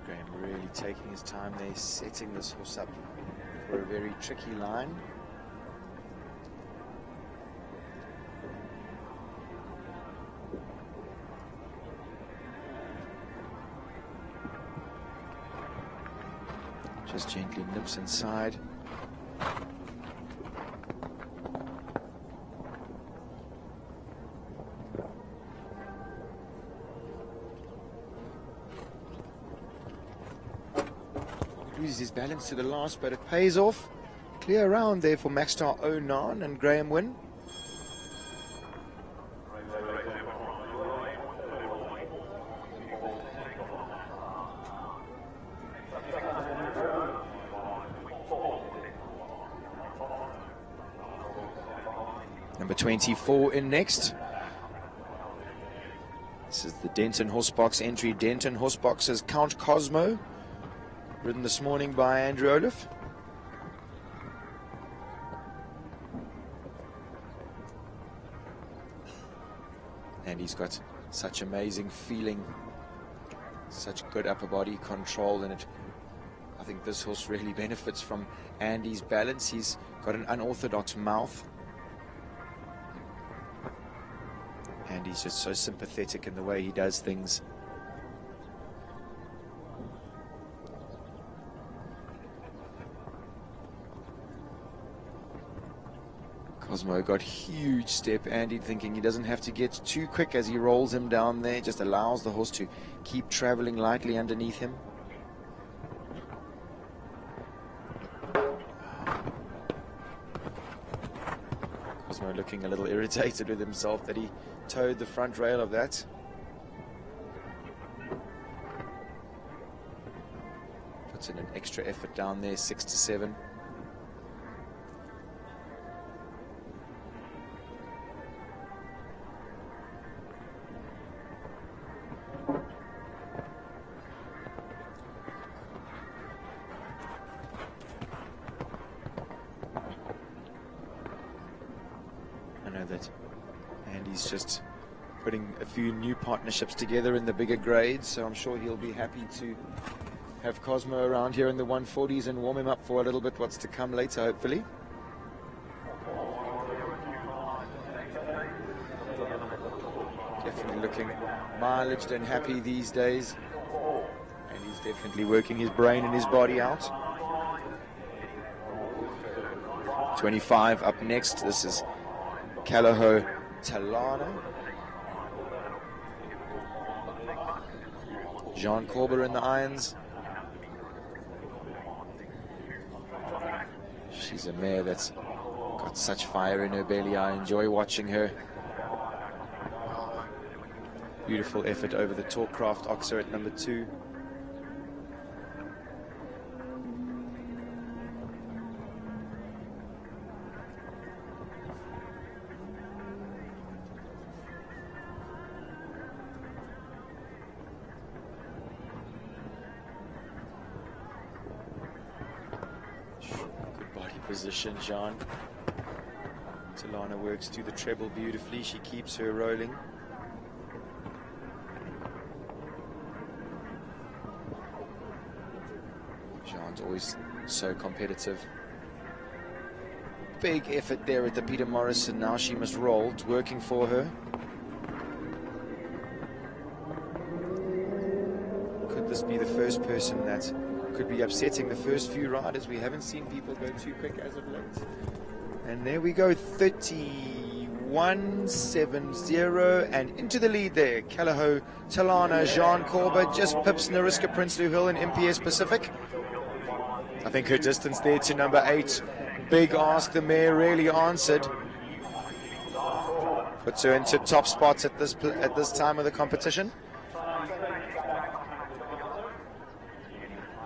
S1: Graham really taking his time there, setting this horse up for a very tricky line. Just gently nips inside. Loses his balance to the last, but it pays off. Clear round there for Maxstar Onan and Graham Wynn. Number 24 in next. This is the Denton Horsebox entry. Denton Horsebox is Count Cosmo, ridden this morning by Andrew Olaf. And he's got such amazing feeling, such good upper body control in it. I think this horse really benefits from Andy's balance. He's got an unorthodox mouth. And he's just so sympathetic in the way he does things. Cosmo got huge step. Andy thinking he doesn't have to get too quick as he rolls him down there, just allows the horse to keep traveling lightly underneath him. Cosmo looking a little irritated with himself that he towed the front rail of that. Puts in an extra effort down there, 6 to 7. Just putting a few new partnerships together in the bigger grades, so I'm sure he'll be happy to have Cosmo around here in the 140s and warm him up for a little bit what's to come later, hopefully. Definitely looking mileaged and happy these days, and he's definitely working his brain and his body out. 25 up next. This is Caliho Talana. Jean Corber in the irons. She's a mare that's got such fire in her belly. I enjoy watching her. Beautiful effort over the Talkcraft Oxer at number 2. Position, Jean. Talana works through the treble beautifully. She keeps her rolling. Jean's always so competitive. Big effort there at the Peter Morrison. Now she must roll. It's working for her. Could this be the first person that could be upsetting the first few riders? We haven't seen people go too quick as of late. And there we go, 31.70, and into the lead there, Caliho Talana. Jean Corber just pips Nariska Prinsloo Hill in MPS Pacific. I think her distance there to number 8, big ask. The mare really answered. Puts her into top spots at this time of the competition.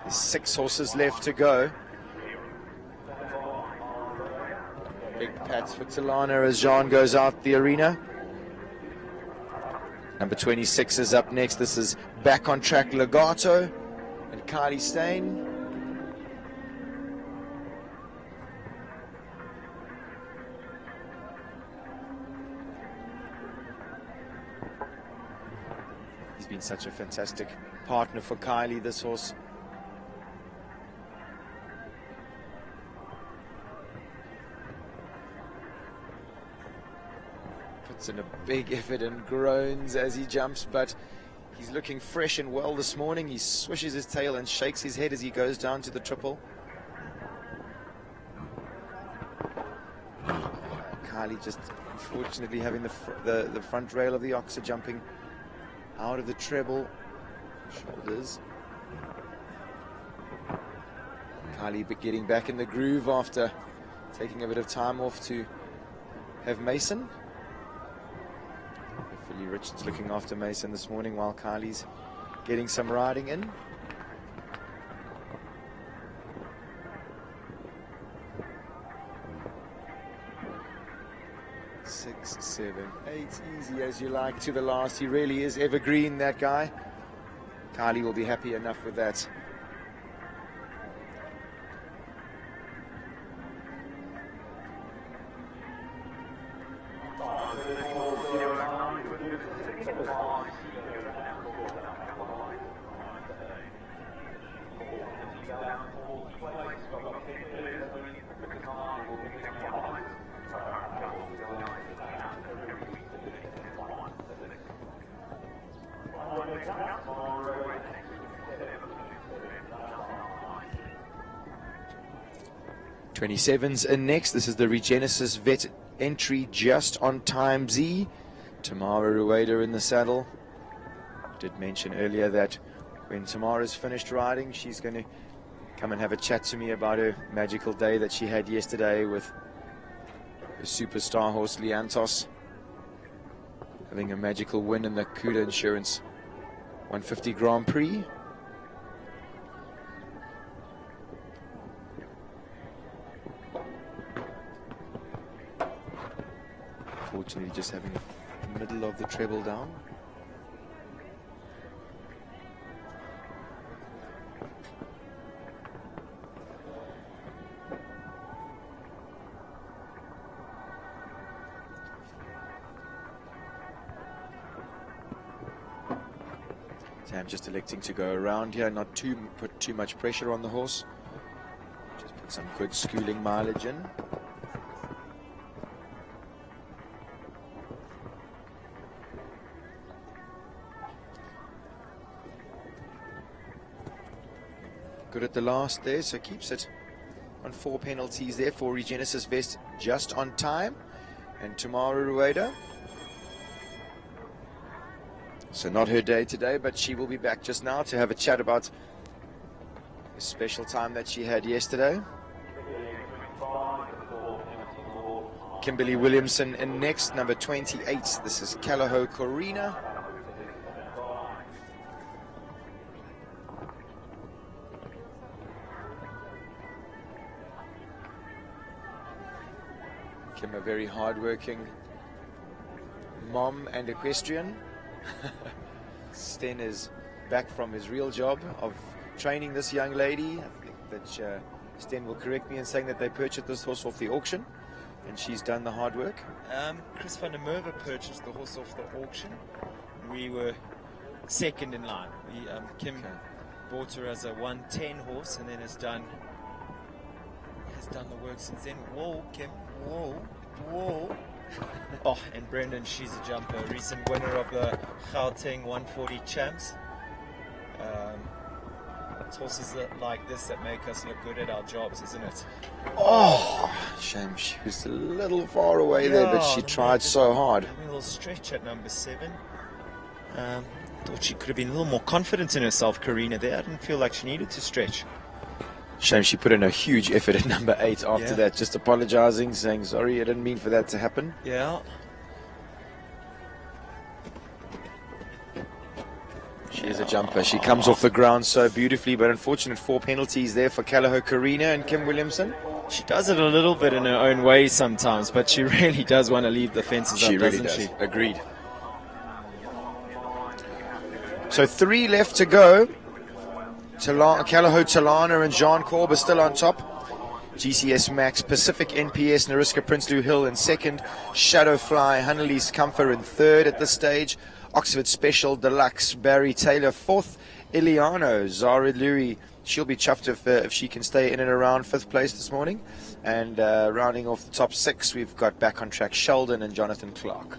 S1: 6 horses left to go. Big pats for Talana as Jean goes out the arena. Number 26 is up next. This is Back on Track Legato and Kylie Stain. He's been such a fantastic partner for Kylie, this horse. In a big effort and groans as he jumps, but he's looking fresh and well this morning. He swishes his tail and shakes his head as he goes down to the triple. Kylie just unfortunately having the front rail of the Oxer jumping out of the treble. Shoulders. Kylie getting back in the groove after taking a bit of time off to have Mason. Richard's looking after Mason this morning while Kylie's getting some riding in. Six, 7, 8, easy as you like to the last. He really is evergreen, that guy. Kylie will be happy enough with that. '27s in next. This is the Regenesis Vet entry just on time Z. Tamar Rueda in the saddle. I did mention earlier that when Tamara's finished riding, she's going to come and have a chat to me about her magical day that she had yesterday with her superstar horse Liantos, having a magical win in the KUDA Insurance 150 Grand Prix. Fortunately, just having the middle of the treble down. I'm just electing to go around here, not put too much pressure on the horse. Just put some good schooling mileage in. Good at the last there, so keeps it on 4 penalties there for Regenesis Vest just on time. And Tamar Rueda. So not her day today, but she will be back just now to have a chat about the special time that she had yesterday. Kimberly Williamson in next, number 28. This is Caliho Corina. Kim, a very hard-working mom and equestrian. Sten is back from his real job of training this young lady. I think that Sten will correct me in saying that they purchased this horse off the auction, and she's done the hard work.
S2: Chris van der Merwe purchased the horse off the auction. We were second in line. Kim bought her as a 110 horse, and then has done the work since then. Whoa, Kim! Whoa, whoa! Oh, and Brendan, she's a jumper. Recent winner of the Gauteng 140 champs. It's horses like this that make us look good at our jobs, isn't it?
S1: Oh, shame she was a little far away there, but she tried so hard.
S2: A little stretch at number 7. Thought she could have been a little more confident in herself, Corina, there. I didn't feel like she needed to stretch.
S1: Shame she put in a huge effort at number 8 after that, just apologizing, saying, sorry, I didn't mean for that to happen.
S2: Yeah.
S1: She is a jumper. She comes off the ground so beautifully, but unfortunate 4 penalties there for Caliho Corina and Kim Williamson.
S2: She does it a little bit in her own way sometimes, but she really does want to leave the fences up, doesn't she?
S1: Agreed. So 3 left to go. Caliho Talana and Jean Corb are still on top. GCS Max, Pacific NPS, Nariska Prinsloo Hill in second. Shadowfly, Hunnelly's Comfort in third at this stage. Oxford Special Deluxe, Barry Taylor fourth. Iliano, Zara Lurie, she'll be chuffed if she can stay in and around 5th place this morning. And rounding off the top 6, we've got back on track Sheldon and Jonathan Clark.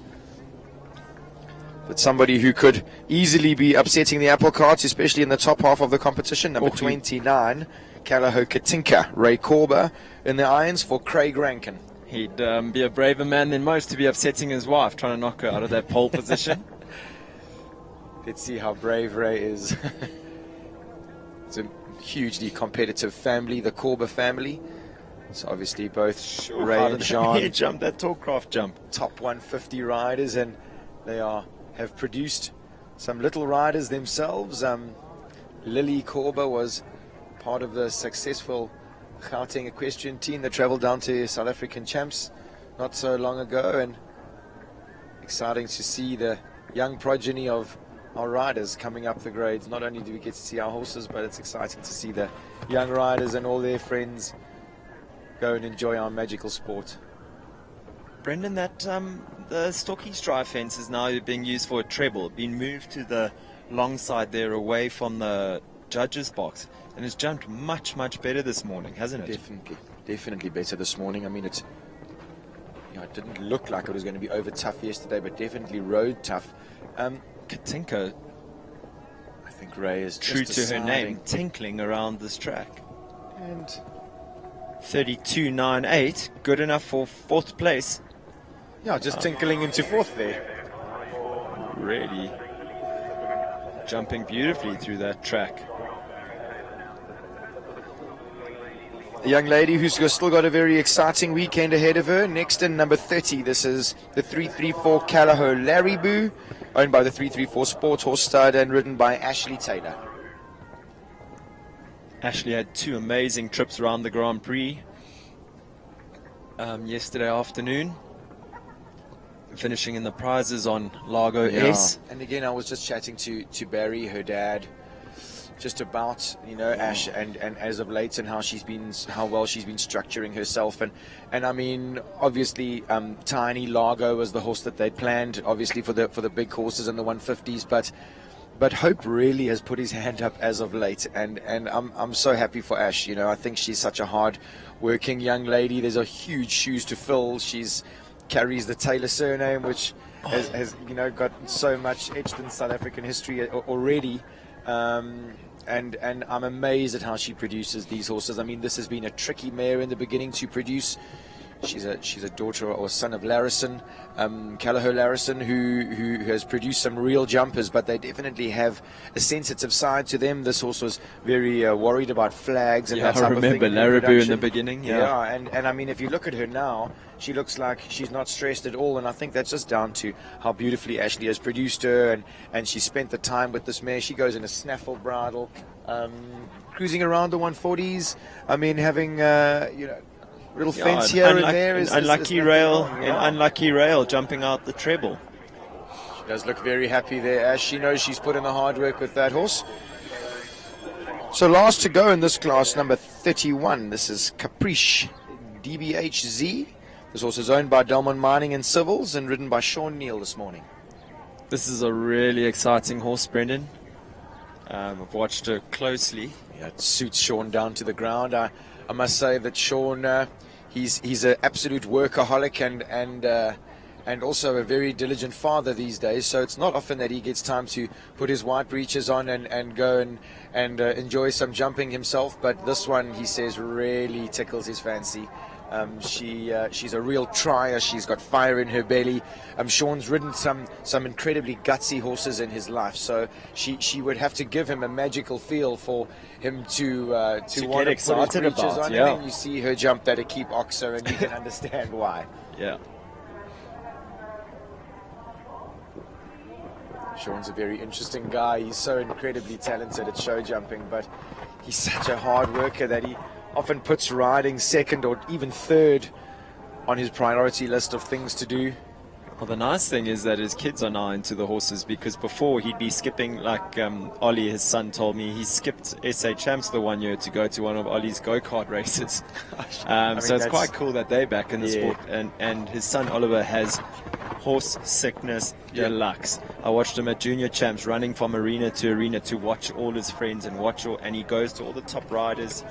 S1: But somebody who could easily be upsetting the apple cart, especially in the top half of the competition, number 29, Caliho Katinka, Ray Korber in the irons for Craig Rankin.
S2: He'd be a braver man than most to be upsetting his wife, trying to knock her out of that pole position.
S1: Let's see how brave Ray is. It's a hugely competitive family, the Korber family. So obviously both Ray and John
S2: jump that Tallcraft jump,
S1: top 150 riders, and they have produced some little riders themselves. Lily Korber was part of the successful Gauteng equestrian team that travelled down to South African champs not so long ago, and exciting to see the young progeny of our riders coming up the grades. Not only do we get to see our horses, but it's exciting to see the young riders and all their friends go and enjoy our magical sport.
S2: Brendan, that the STOKKIESDRAAI fence is now being used for a treble, being moved to the long side there away from the judges box, and it's jumped much better this morning, hasn't it?
S1: Definitely better this morning. I mean, it didn't look like it was going to be over tough yesterday, but definitely road tough.
S2: Katinka,
S1: I think Ray is
S2: true to her name, tinkling around this track.
S1: And
S2: 32.98, good enough for 4th place.
S1: Yeah, just tinkling into fourth there.
S2: Really jumping beautifully through that track.
S1: A young lady who's still got a very exciting weekend ahead of her. Next in number 30, this is the 334 Callao Larriboo, owned by the 334 Sports Horse Stud and ridden by Ashley Taylor.
S2: Ashley had 2 amazing trips around the Grand Prix yesterday afternoon, finishing in the prizes on Largo S.
S1: And again, I was just chatting to Barry, her dad, just about, you know, Ash and as of late and how well she's been structuring herself, and I mean, obviously Tiny Largo was the horse that they'd planned, obviously for the big horses and the 150s, but Hope really has put his hand up as of late, and I'm so happy for Ash. You know, I think she's such a hard working young lady. There's a huge shoes to fill. Carries the Taylor surname, which has you know, got so much etched in South African history already. And I'm amazed at how she produces these horses. I mean, this has been a tricky mare in the beginning to produce. She's a daughter or son of Larrison, Callao Larrison, who has produced some real jumpers, but they definitely have a sensitive side to them. This horse was very worried about flags and that type of thing.
S2: I remember Larriboo in the beginning.
S1: Yeah, and I mean, if you look at her now, she looks like she's not stressed at all, and I think that's just down to how beautifully Ashley has produced her, and she spent the time with this mare. She goes in a snaffle bridle, cruising around the 140s. I mean, having you know, little fence here and there is
S2: unlucky rail jumping out the treble.
S1: She does look very happy there, as she knows she's put in the hard work with that horse. So last to go in this class, number 31. This is Caprice DBHZ. This horse is owned by Delmont Mining and Civils and ridden by Sean Neal this morning.
S2: This is a really exciting horse, Brendan. I've watched her closely.
S1: Yeah, it suits Sean down to the ground. I must say that Sean, he's an absolute workaholic and also a very diligent father these days. So it's not often that he gets time to put his white breeches on and go and enjoy some jumping himself. But this one, he says, really tickles his fancy. She's a real trier. She's got fire in her belly. Sean's ridden some incredibly gutsy horses in his life, so she would have to give him a magical feel for him to want
S2: get
S1: to put
S2: excited
S1: his breeches
S2: about.
S1: on.
S2: Yeah.
S1: And then you see her jump that a keep oxer, and you can understand why.
S2: Yeah.
S1: Sean's a very interesting guy. He's so incredibly talented at show jumping, but he's such a hard worker that he often puts riding second or even third on his priority list of things to do.
S2: Well, the nice thing is that his kids are now into the horses, because before he'd be skipping, like Ollie, his son, told me he skipped SA Champs the 1 year to go to one of Ollie's go-kart races. So it's quite cool that they're back in the sport. And his son Oliver has horse sickness deluxe. I watched him at Junior Champs running from arena to watch all his friends and he goes to all the top riders.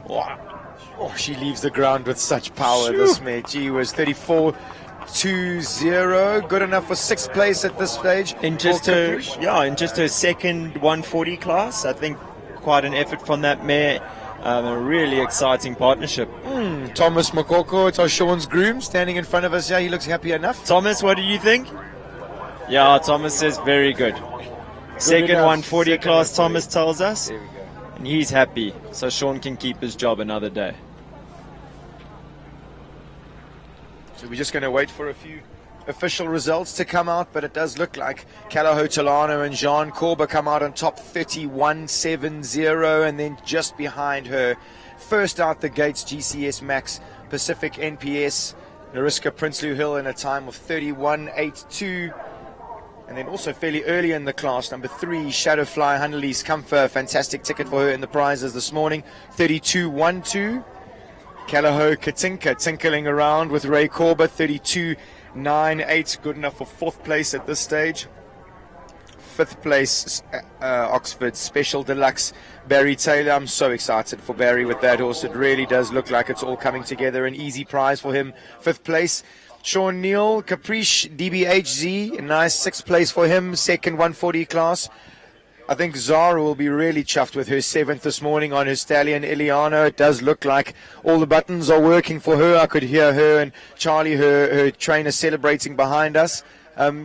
S1: Oh, she leaves the ground with such power. This mare, gee whiz, 34.20, good enough for 6th place at this stage.
S2: In just her second 140 class, I think quite an effort from that mare. A really exciting partnership.
S1: Thomas Makoko, it's our Sean's groom, standing in front of us here. He looks happy enough.
S2: Thomas, what do you think? Yeah, Thomas says very good. Second enough. 140 class, Thomas tells us.
S1: There we go.
S2: And he's happy, so Sean can keep his job another day.
S1: So we're just going to wait for a few official results to come out, but it does look like Callao Tolano and Jean Corba come out on top, 31.70, and then just behind her, first out the gates, GCS Max Pacific NPS, Nariska Prinsloo Hill in a time of 31.82. And then also fairly early in the class, number 3, Shadowfly Hunley's Comfort, fantastic ticket for her in the prizes this morning, 32.12. Callao Katinka tinkling around with Ray Corba, 32.98, good enough for 4th place at this stage. 5th place, Oxford Special Deluxe, Barry Taylor. I'm so excited for Barry with that horse. It really does look like it's all coming together. An easy prize for him, 5th place. Sean Neal, Caprice DBHZ, a nice 6th place for him, second 140 class. I think Zara will be really chuffed with her 7th this morning on her stallion Iliano. It does look like all the buttons are working for her. I could hear her and Charlie, her trainer, celebrating behind us.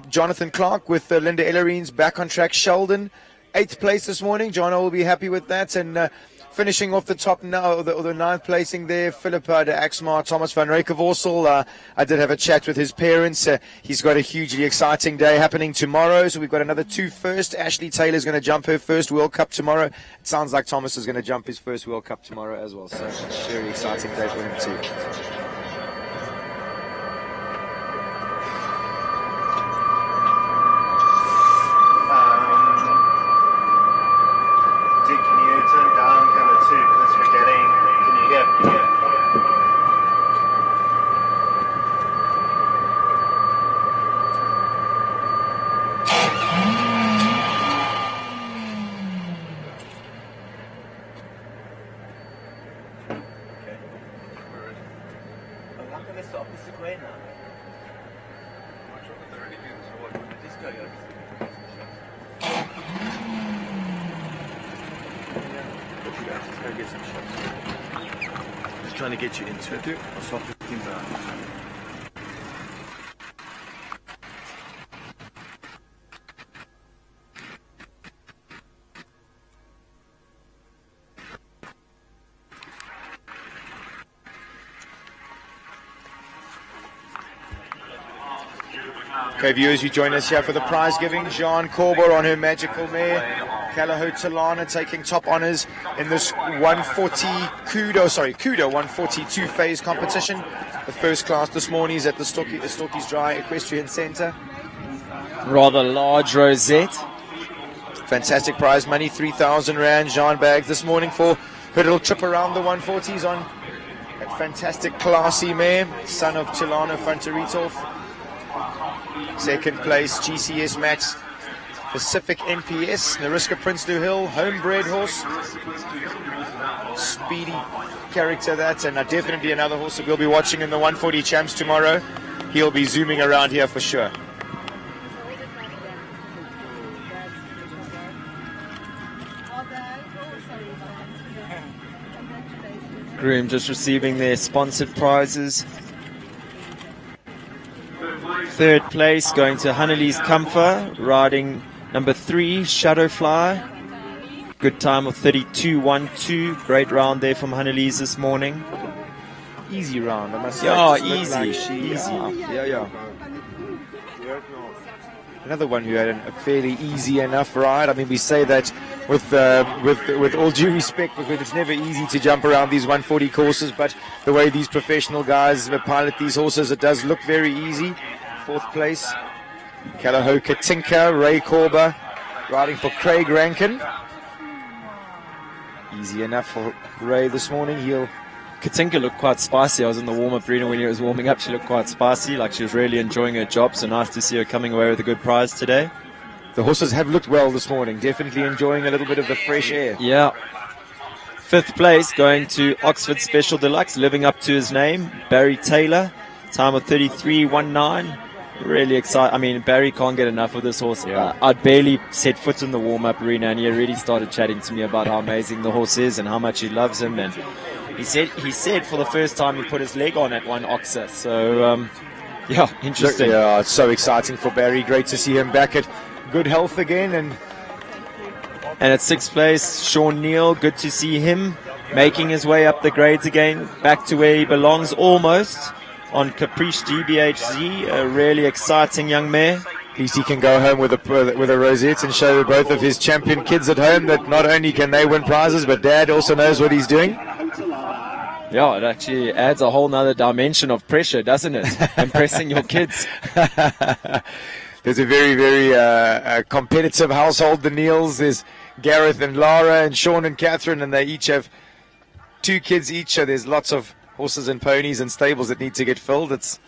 S1: Jonathan Clark with Linda Ellerine's back on track. Sheldon, 8th place this morning. Jono will be happy with that. And finishing off the top now, or the 9th placing there, Philippa de Axmar, Thomas van Reykevorsel. I did have a chat with his parents. He's got a hugely exciting day happening tomorrow. So we've got another 2 first. Ashley Taylor's going to jump her first World Cup tomorrow. It sounds like Thomas is going to jump his first World Cup tomorrow as well. So very exciting day for him too.
S3: Trying to get you into it. I'll swap the things out.
S1: Okay, viewers, you join us here for the prize giving. Jean Corber on her magical mare. Calaho Talana taking top honours in this 140 KUDA 142 phase competition. The first class this morning is at the STOKKIESDRAAI Equestrian Centre.
S2: Rather large rosette.
S1: Fantastic prize money, 3,000 Rand. Jean bags this morning for her little trip around the 140s on that fantastic classy mare, son of Chilano Fantaritov. Second place, GCS Max Pacific NPS, Nariska Prinsloo Hill, homebred horse. Speedy character that, and definitely another horse that we'll be watching in the 140 champs tomorrow. He'll be zooming around here for sure.
S2: Groom just receiving their sponsored prizes. Third place going to Hannelise Comfort, riding number 3, Shadowfly. Good time of 32.12. Great round there from Hannelise this morning.
S1: Easy round, I must say.
S2: Yeah,
S1: Easy. Yeah. Another one who had a fairly easy enough ride. I mean, we say that with all due respect, because it's never easy to jump around these 140 courses, but the way these professional guys pilot these horses, it does look very easy. Fourth place, Calaho Katinka, Ray Corber, riding for Craig Rankin. Easy enough for Ray this morning.
S2: Katinka looked quite spicy. I was in the warm-up arena when he was warming up. She looked quite spicy, like she was really enjoying her job. So nice to see her coming away with a good prize today.
S1: The horses have looked well this morning. Definitely enjoying a little bit of the fresh air.
S2: Yeah. Fifth place going to Oxford Special Deluxe, living up to his name, Barry Taylor. Time of 33.19. Really excited. I mean, Barry can't get enough of this horse.
S1: Yeah.
S2: I'd barely set foot in the warm-up arena, and he already started chatting to me about how amazing the horse is and how much he loves him. And he said for the first time he put his leg on at one Oxa. So, yeah, interesting.
S1: Yeah, it's so exciting for Barry. Great to see him back at good health again. And
S2: at sixth place, Sean Neal. Good to see him making his way up the grades again, back to where he belongs almost. On Caprice GBHZ, a really exciting young mare.
S1: At least he can go home with a rosette and show both of his champion kids at home that not only can they win prizes, but Dad also knows what he's doing.
S2: Yeah, it actually adds a whole nother dimension of pressure, doesn't it? Impressing your kids.
S1: There's a very, very competitive household, the Neils. There's Gareth and Lara and Sean and Catherine, and they each have 2 kids each, so there's lots of horses and ponies and stables that need to get filled. It's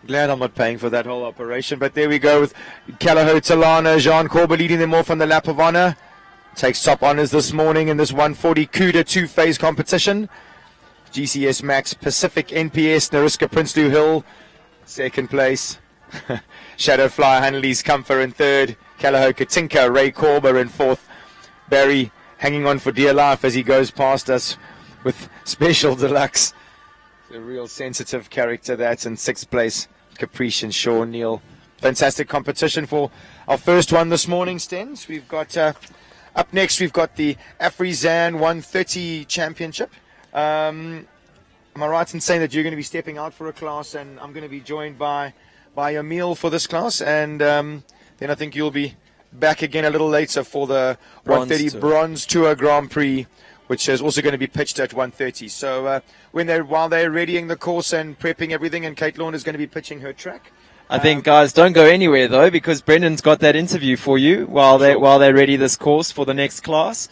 S1: glad I'm not paying for that whole operation. But there we go with Calaho Talana, Jean Corber leading them off on the lap of honour. Takes top honours this morning in this 140 KUDA 2-phase competition. GCS Max Pacific NPS, Nariska Prinsloo Hill, second place. Shadowfly, Hannelise Comfort in third. Calaho Katinka, Ray Corber in fourth. Barry hanging on for dear life as he goes past us with Special Deluxe. A real sensitive character, that in 6th place, Caprice and Sean Neal. Fantastic competition for our first one this morning, Stens. We've got up next, we've got the Afrizan 130 Championship. Am I right in saying that you're going to be stepping out for a class, and I'm going to be joined by Emil for this class, and then I think you'll be back again a little later for the 130 Bronze Tour Grand Prix, which is also going to be pitched at 1:30. So while they're readying the course and prepping everything, and Kate Lorne is going to be pitching her track.
S2: I think, guys, don't go anywhere though, because Brendan's got that interview for you while they ready this course for the next class.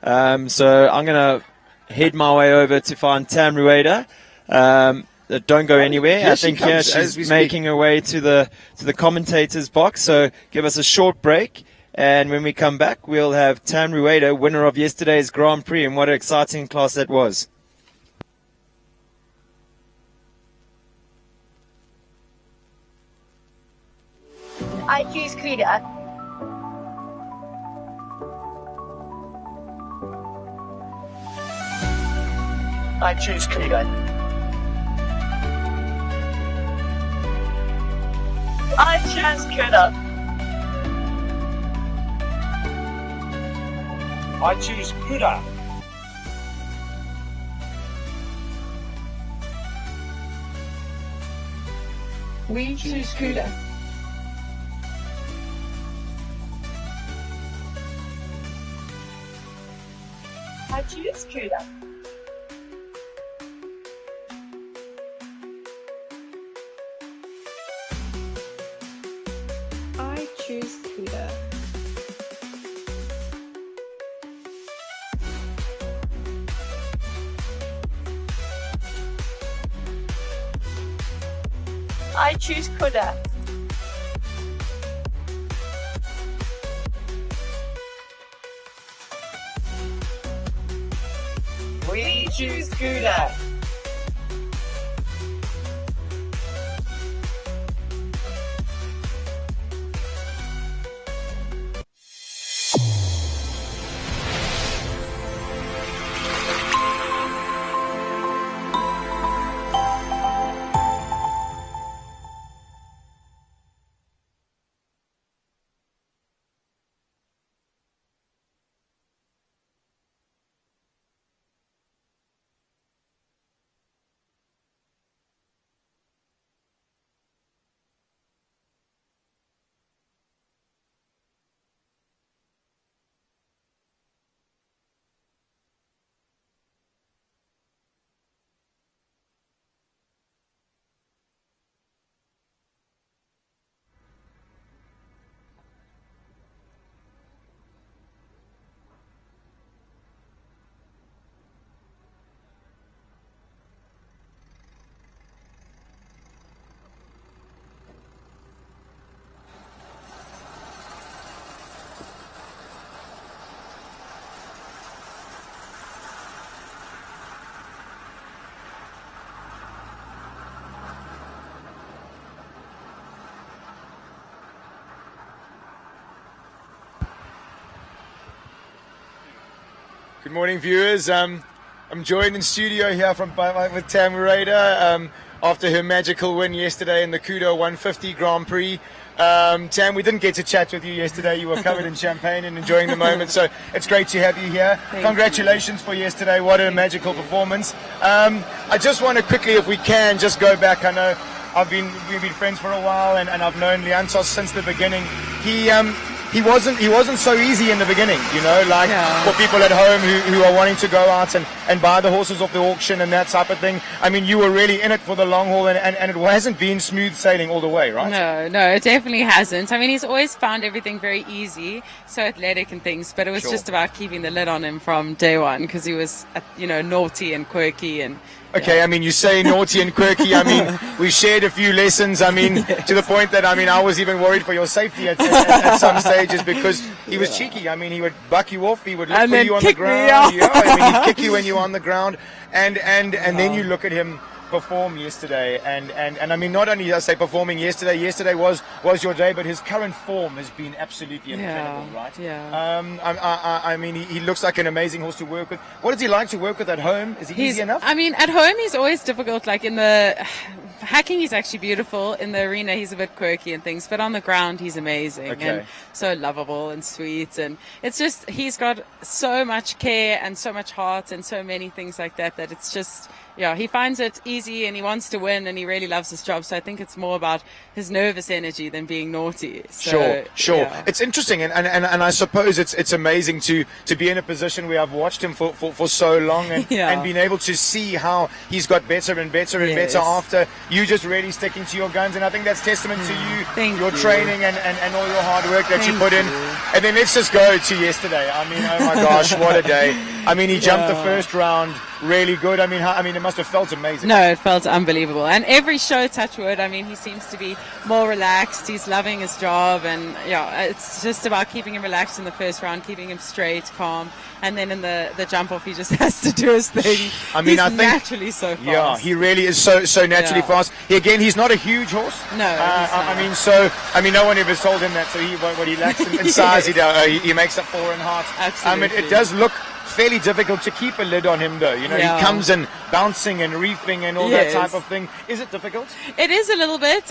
S2: So I'm going to head my way over to find Tam Rueda. Don't go anywhere.
S1: Here
S2: I think
S1: she comes,
S2: she's making her way to the commentators box. So give us a short break. And when we come back, we'll have Tam Rueda, winner of yesterday's Grand Prix, and what an exciting class that was.
S4: I choose KUDA.
S5: I choose KUDA.
S4: I choose KUDA.
S5: I choose KUDA.
S4: We choose KUDA. I choose KUDA. I choose KUDA. I choose KUDA. We choose KUDA.
S1: Good morning, viewers. I'm joined in studio here with Tam Rueda after her magical win yesterday in the KUDA 150 Grand Prix. Tam, we didn't get to chat with you yesterday. You were covered in champagne and enjoying the moment, so it's great to have you here. Congratulations for yesterday. What a magical performance. I just want to quickly, if we can, just go back. I know we've been friends for a while, and I've known Leantos since the beginning. He wasn't so easy in the beginning, for people at home who are wanting to go out and buy the horses off the auction and that type of thing. I mean, you were really in it for the long haul, and it hasn't been smooth sailing all the way, right?
S6: No, it definitely hasn't. I mean, he's always found everything very easy, so athletic and things, but it was just about keeping the lid on him from day one, because he was, naughty and quirky and...
S1: Okay, I mean, you say naughty and quirky. I mean, we shared a few lessons. I mean, to the point that, I was even worried for your safety at some stages, because he was cheeky. I mean, he would buck you off. He would look for you on the ground. He'd kick you when you were on the ground. And then you look at him perform yesterday, and I mean, not only did I say performing yesterday was your day, but his current form has been absolutely incredible, right?
S6: Yeah.
S1: I mean, he looks like an amazing horse to work with. What does he like to work with at home? Is he easy enough?
S6: I mean, at home he's always difficult. Like in the hacking, he's actually beautiful. In the arena, he's a bit quirky and things, but on the ground, he's amazing and so lovable and sweet. And it's just, he's got so much care and so much heart and so many things like that, that it's just, yeah, he finds it easy and he wants to win and he really loves his job. So I think it's more about his nervous energy than being naughty. So,
S1: Sure.
S6: yeah.
S1: It's interesting, and I suppose it's amazing to be in a position where I've watched him for so long and been able to see how he's got better and better and better after you just really sticking to your guns. And I think that's testament to you, your training and all your hard work that you put in. And then let's just go to yesterday. I mean, oh my gosh, what a day. I mean, he jumped the first round really good. I mean, it must have felt amazing.
S6: No, it felt unbelievable. And every show, touch wood, I mean, he seems to be more relaxed. He's loving his job. And yeah, it's just about keeping him relaxed in the first round, keeping him straight, calm. And then in the jump off, he just has to do his thing. I mean, I think naturally so fast.
S1: Yeah, he really is so naturally fast. He's not a huge horse.
S6: No.
S1: I mean, no one ever told him that. So he lacks in size. He makes up for in heart.
S6: Absolutely.
S1: It does look fairly difficult to keep a lid on him, though. You know, he comes in bouncing and reefing and all that type of thing. Is it difficult?
S6: It is a little bit.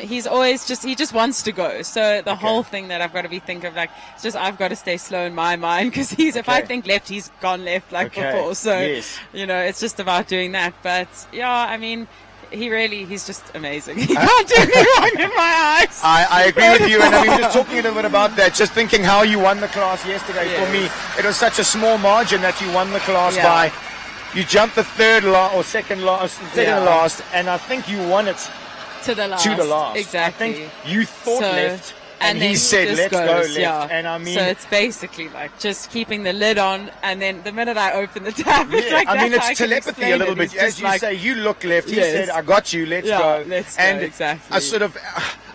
S6: He's always he just wants to go. So the whole thing that I've got to be thinking of, like, it's just I've got to stay slow in my mind, because if I think left, he's gone left before. So, you know, it's just about doing that. But yeah, I mean, he's just amazing. He can't do me wrong in my eyes.
S1: I agree with you, and I mean, just talking a little bit about that, just thinking how you won the class yesterday, for me, it was such a small margin that you won the class by. You jumped the second to last, and I think you won it
S6: to the last. Exactly.
S1: I think you thought left. And
S6: then
S1: he said, let's go left.
S6: Yeah.
S1: And I mean,
S6: so it's basically like just keeping the lid on, and then the minute I open the tab, it's like
S1: I mean,
S6: it's
S1: telepathy a little bit. As you say, you look left. He said, I got you, let's go.
S6: Let's go, exactly.
S1: I sort of,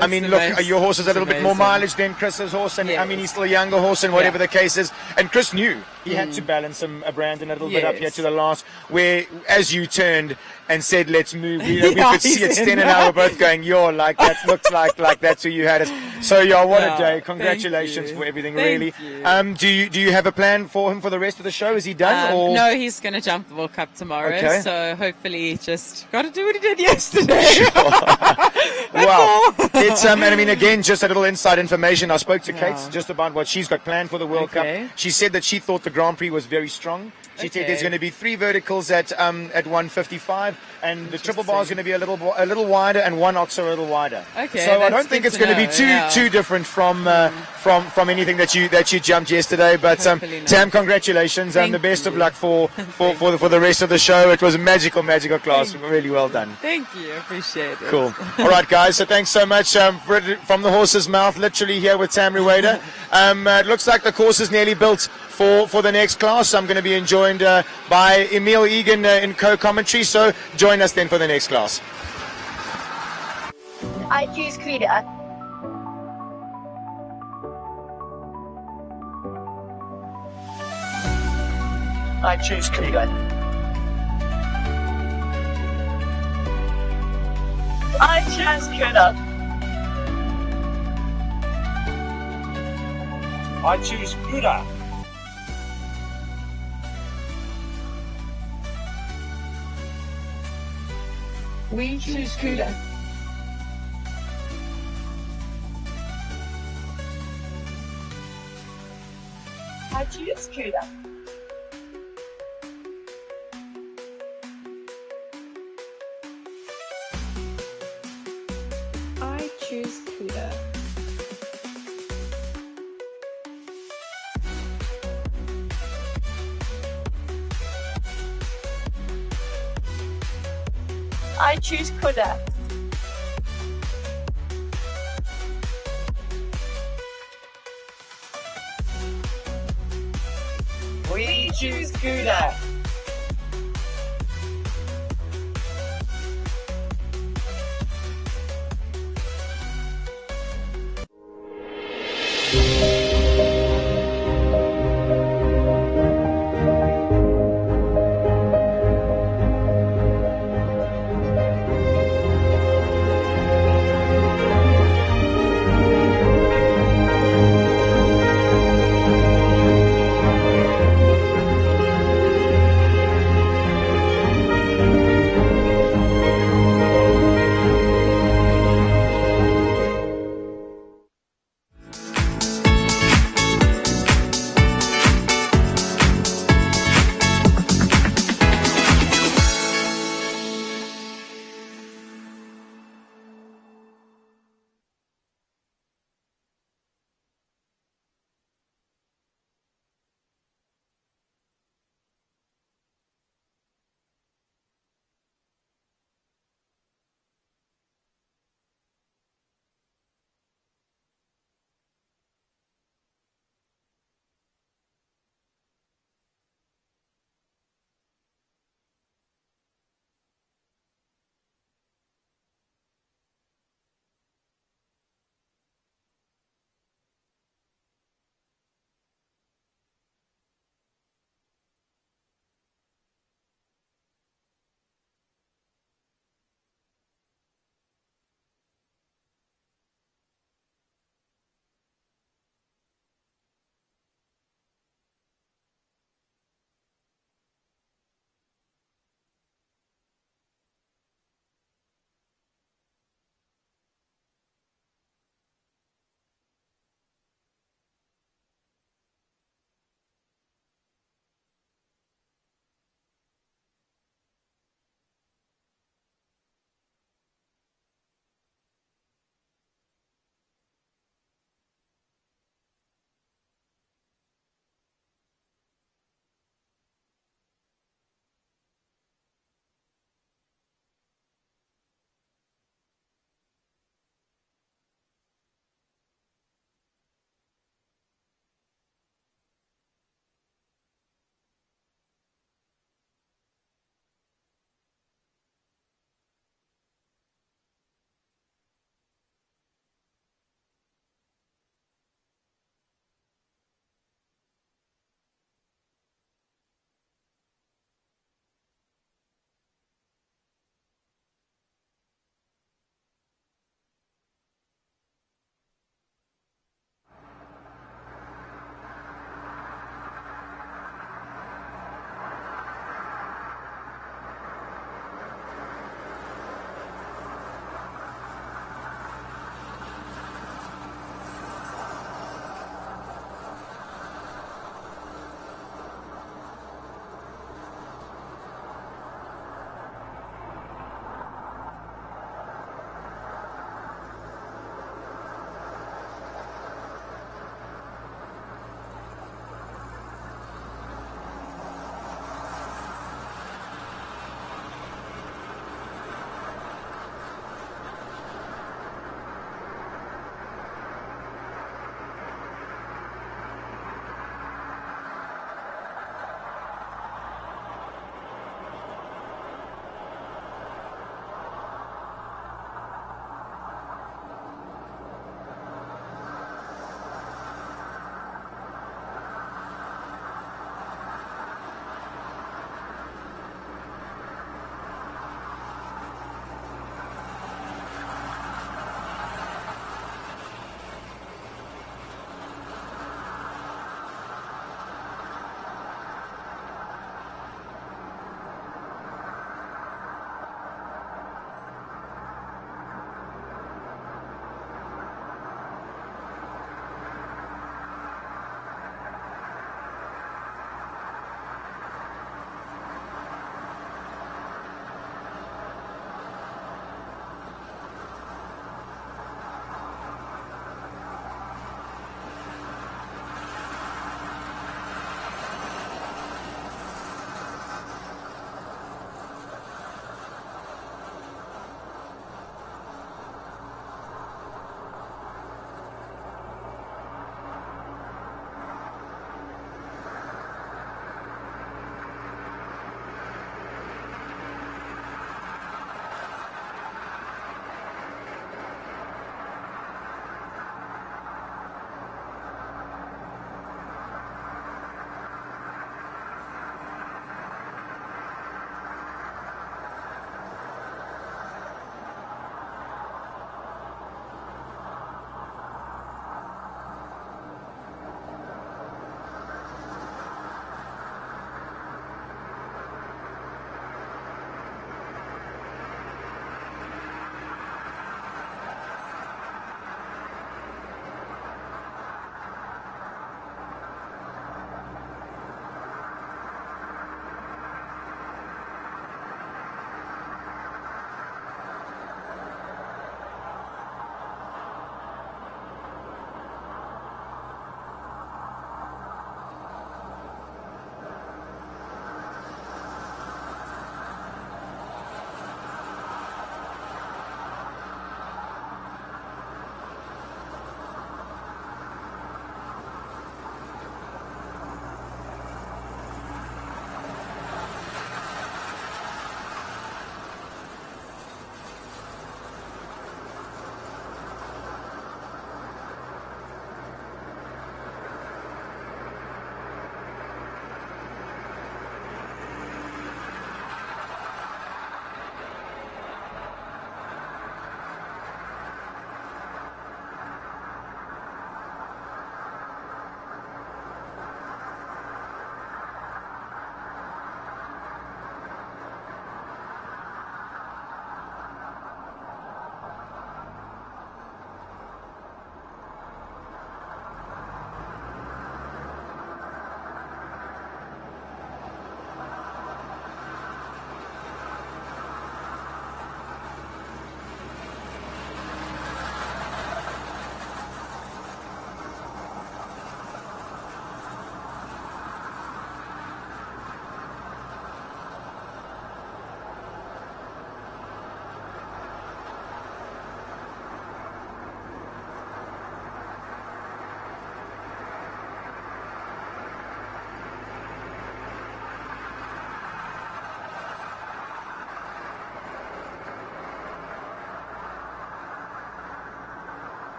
S1: I mean, look, your horse has a little bit more mileage than Chris's horse, and I mean, he's still a younger horse, and whatever the case is. And Chris knew he had to balance Brandon a little bit up here to the last, where as you turned and said, let's move, we could see it. Sten and I were both going, like that looks like that's who you had us. So what a day. Congratulations for everything, really. Do you have a plan for him for the rest of the show? Is he done? Or?
S6: No, he's going to jump the World Cup tomorrow. So hopefully just got to do what he did yesterday.
S1: Wow. It's and I mean, again, just a little inside information. I spoke to Kate just about what she's got planned for the World Cup. She said that she thought the Grand Prix was very strong. She said there's going to be 3 verticals at 155, and the triple bar is going to be a little wider, and 1 ox a little wider. So I don't think it's going to be too different from anything that you jumped yesterday. But Tam, congratulations, and the best of luck for the rest of the show. It was a magical class. Really well done.
S6: Thank you, appreciate it.
S1: Cool. All right, guys. So thanks so much from the horse's mouth, literally here with Tam Rueda. It looks like the course is nearly built for the next class. I'm going to be joined by Emil Egan in co-commentary. So join us then for the next class.
S4: I choose KUDA.
S5: I choose KUDA.
S4: I choose KUDA.
S5: I choose KUDA.
S4: We choose KUDA. I choose KUDA. I choose KUDA. I choose KUDA.
S5: We choose KUDA.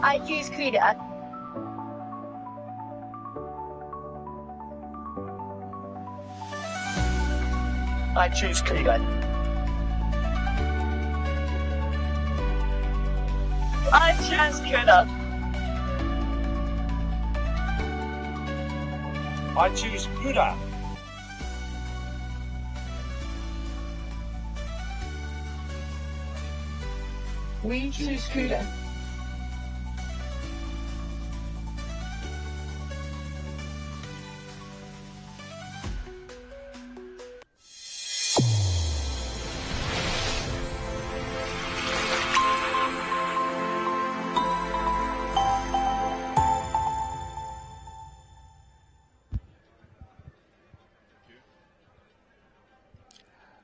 S4: I choose KUDA.
S5: I choose KUDA.
S4: I choose KUDA.
S5: I choose KUDA.
S4: We choose KUDA.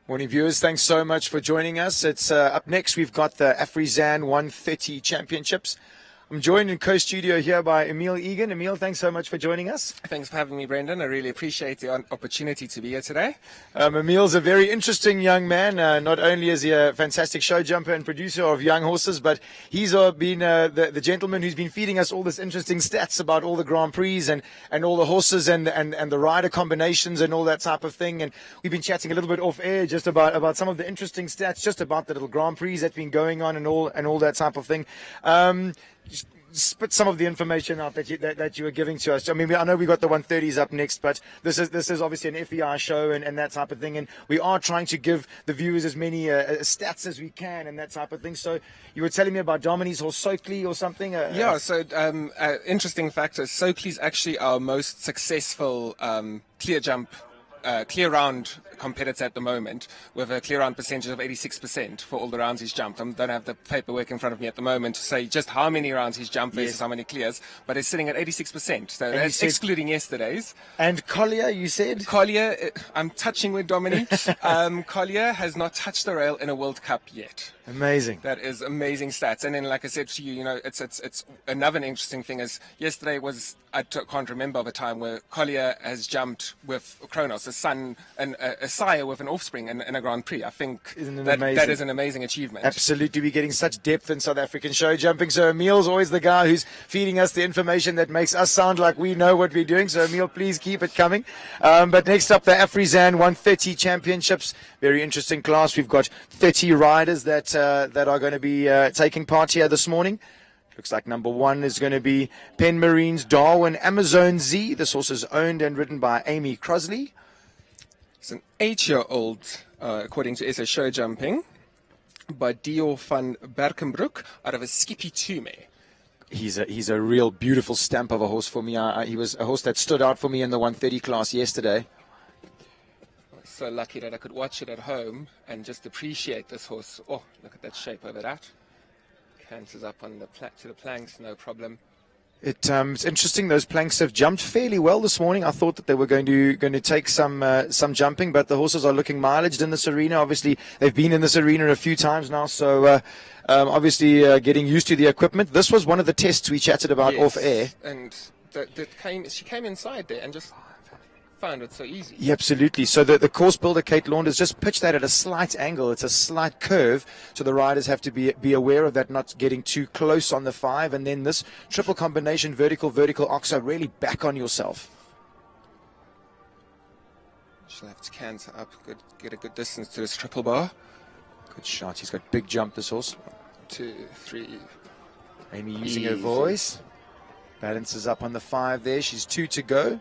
S1: Morning viewers, thanks so much for joining us. It's up next, we've got the Afrizan 130 Championships. I'm joined in co-studio here by Emil Egan. Emil, thanks so much for joining us.
S7: Thanks for having me, Brendan. I really appreciate the opportunity to be here today.
S1: Emil's a very interesting young man. Not only is he a fantastic show jumper and producer of young horses, but he's been the gentleman who's been feeding us all this interesting stats about all the Grand Prix and all the horses and the rider combinations and all that type of thing. And we've been chatting a little bit off air just about some of the interesting stats, just about the little Grand Prix that's been going on and all that type of thing. Just spit some of the information out that you were giving to us. I mean, I know we got the 130s up next, but this is obviously an FEI show and that type of thing, and we are trying to give the viewers as many stats as we can and that type of thing. So you were telling me about Domini's horse Soakley or something?
S7: Interesting fact is Soakley's actually our most successful clear round competitor at the moment, with a clear round percentage of 86% for all the rounds he's jumped. I don't have the paperwork in front of me at the moment to say just how many rounds he's jumped versus how many clears, but it's sitting at 86%. So that's excluding yesterday's.
S1: And Collier, you said?
S7: Collier, I'm touching with Dominic. Collier has not touched the rail in a World Cup yet.
S1: Amazing.
S7: That is amazing stats. And then, like I said to you, it's another interesting thing is yesterday was, I can't remember of a time where Collier has jumped with Kronos, a son and a sire with an offspring in a Grand Prix. I think that is an amazing achievement.
S1: Absolutely. We're getting such depth in South African show jumping. So Emil's always the guy who's feeding us the information that makes us sound like we know what we're doing. So Emil, please keep it coming. But next up, the Afrizan 130 Championships. Very interesting class. We've got 30 riders that are going to be taking part here this morning. Looks like number one is going to be Penn Marine's Darwin Amazon Z. This horse is owned and ridden by Amy Crosley.
S7: It's an 8-year-old, according to SA Show Jumping, by Dio van Berkenbroek out of a Skippy Tume.
S1: He's a real beautiful stamp of a horse for me. He was a horse that stood out for me in the 130 class yesterday.
S7: So lucky that I could watch it at home and just appreciate this horse. Oh, look at that shape over that. Canters up on to the planks, no problem.
S1: It's interesting. Those planks have jumped fairly well this morning. I thought that they were going to take some jumping, but the horses are looking mileaged in this arena. Obviously, they've been in this arena a few times now, so obviously getting used to the equipment. This was one of the tests we chatted about off air.
S7: And she came inside there and just found it so easy.
S1: Yeah, absolutely. So the course builder, Kate Launders, just pitched that at a slight angle. It's a slight curve, so the riders have to be aware of that, not getting too close on the 5. And then this triple combination, vertical, oxo, really back on yourself.
S7: She'll have to canter up, get a good distance to this triple bar.
S1: Good shot. He's got big jump, this horse.
S7: 2, 3.
S1: Amy using her voice. Balances up on the 5 there. She's 2 to go.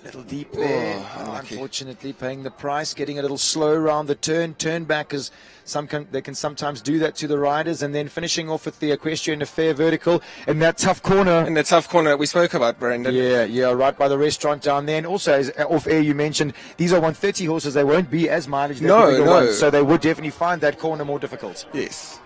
S1: A little deep there, unfortunately paying the price, getting a little slow around the turn back, as they can sometimes do that to the riders, and then finishing off with the equestrian, a fair vertical in that tough corner.
S7: In the tough corner that we spoke about, Brendan.
S1: Yeah, right by the restaurant down there. And also, as off air you mentioned, these are 130 horses, they won't be as mileage. No. So they would definitely find that corner more difficult.
S7: Yes.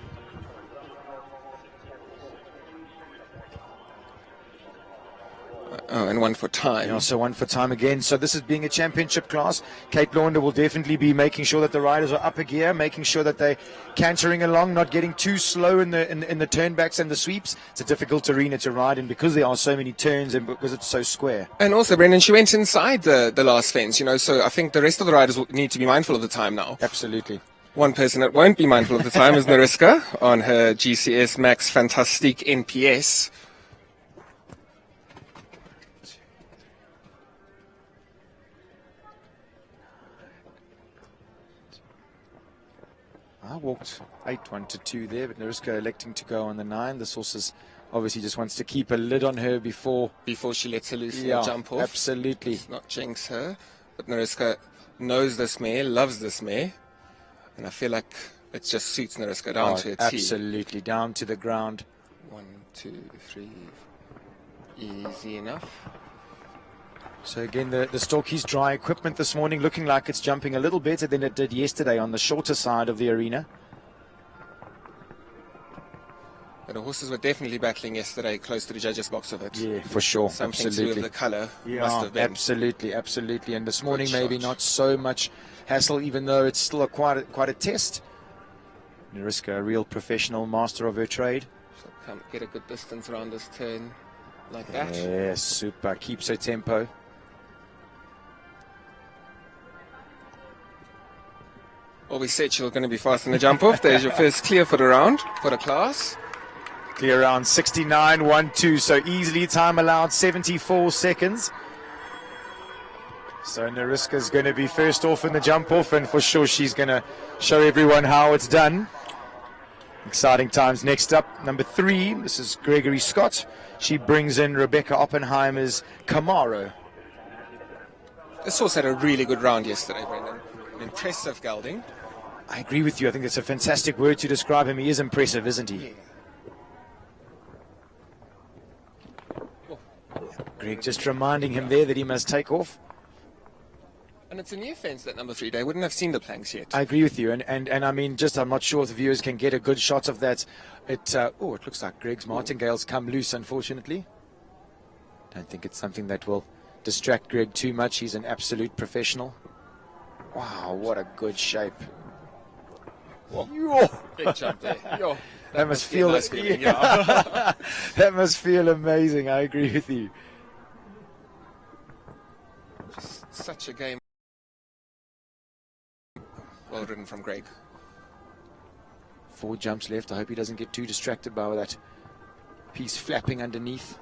S7: Oh, and one for time.
S1: And also one for time again. So this is being a championship class. Kate Launder will definitely be making sure that the riders are up a gear, making sure that they're cantering along, not getting too slow in the turnbacks and the sweeps. It's a difficult arena to ride in because there are so many turns and because it's so square.
S7: And also, Brendan, she went inside the last fence, so I think the rest of the riders will need to be mindful of the time now.
S1: Absolutely.
S7: One person that won't be mindful of the time is Nariska on her GCS Max Fantastique NPS.
S1: I walked 8-1 to 2 there, but Nariska electing to go on the 9. This horse is obviously just wants to keep a lid on her before
S7: she lets her loose and jump off.
S1: Absolutely.
S7: Let's not jinx her. But Nariska knows this mare, loves this mare. And I feel like it just suits Nariska down to a T.
S1: Absolutely, down to the ground.
S7: 1, 2, 3. Easy enough.
S1: So again, the STOKKIESDRAAI equipment this morning looking like it's jumping a little better than it did yesterday on the shorter side of the arena.
S7: But the horses were definitely battling yesterday close to the judges' box of it.
S1: Yeah, for sure.
S7: Something
S1: absolutely.
S7: to do with the colour must have been.
S1: Absolutely, absolutely. And this morning maybe not so much hassle, even though it's still quite a test. Nariska, a real professional, master of her trade.
S7: So come get a good distance around this turn like that.
S1: Yeah, super. Keeps her tempo.
S7: Well, we said she was going to be fast in the jump off. There's your first clear for the round, for the class.
S1: Clear around 69.12, so easily time allowed 74 seconds. So Nariska's going to be first off in the jump off, and for sure she's going to show everyone how it's done. Exciting times. Next up, number 3, this is Gregory Scott. She brings in Rebecca Oppenheimer's Camaro.
S7: This horse had a really good round yesterday, Brendan. An impressive gelding.
S1: I agree with you. I think it's a fantastic word to describe him. He is impressive, isn't he?
S7: Yeah.
S1: Greg just reminding him there that he must take off.
S7: And it's a new fence, that number 3. They wouldn't have seen the planks yet.
S1: I agree with you. And I mean, just I'm not sure if the viewers can get a good shot of that. It looks like Greg's martingale's come loose, unfortunately. Don't think it's something that will distract Greg too much. He's an absolute professional. Wow, what a good shape.
S7: Yo. Big jump there. Yo.
S1: That must feel
S7: nice feeling, yeah.
S1: That must feel amazing. I agree with you.
S7: Just such a game. Well ridden from Greg.
S1: 4 jumps left. I hope he doesn't get too distracted by that piece flapping underneath.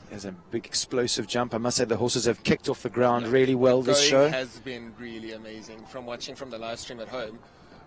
S1: There's a big explosive jump. I must say the horses have kicked off the ground really well this show.
S7: It has been really amazing. From watching from the live stream at home,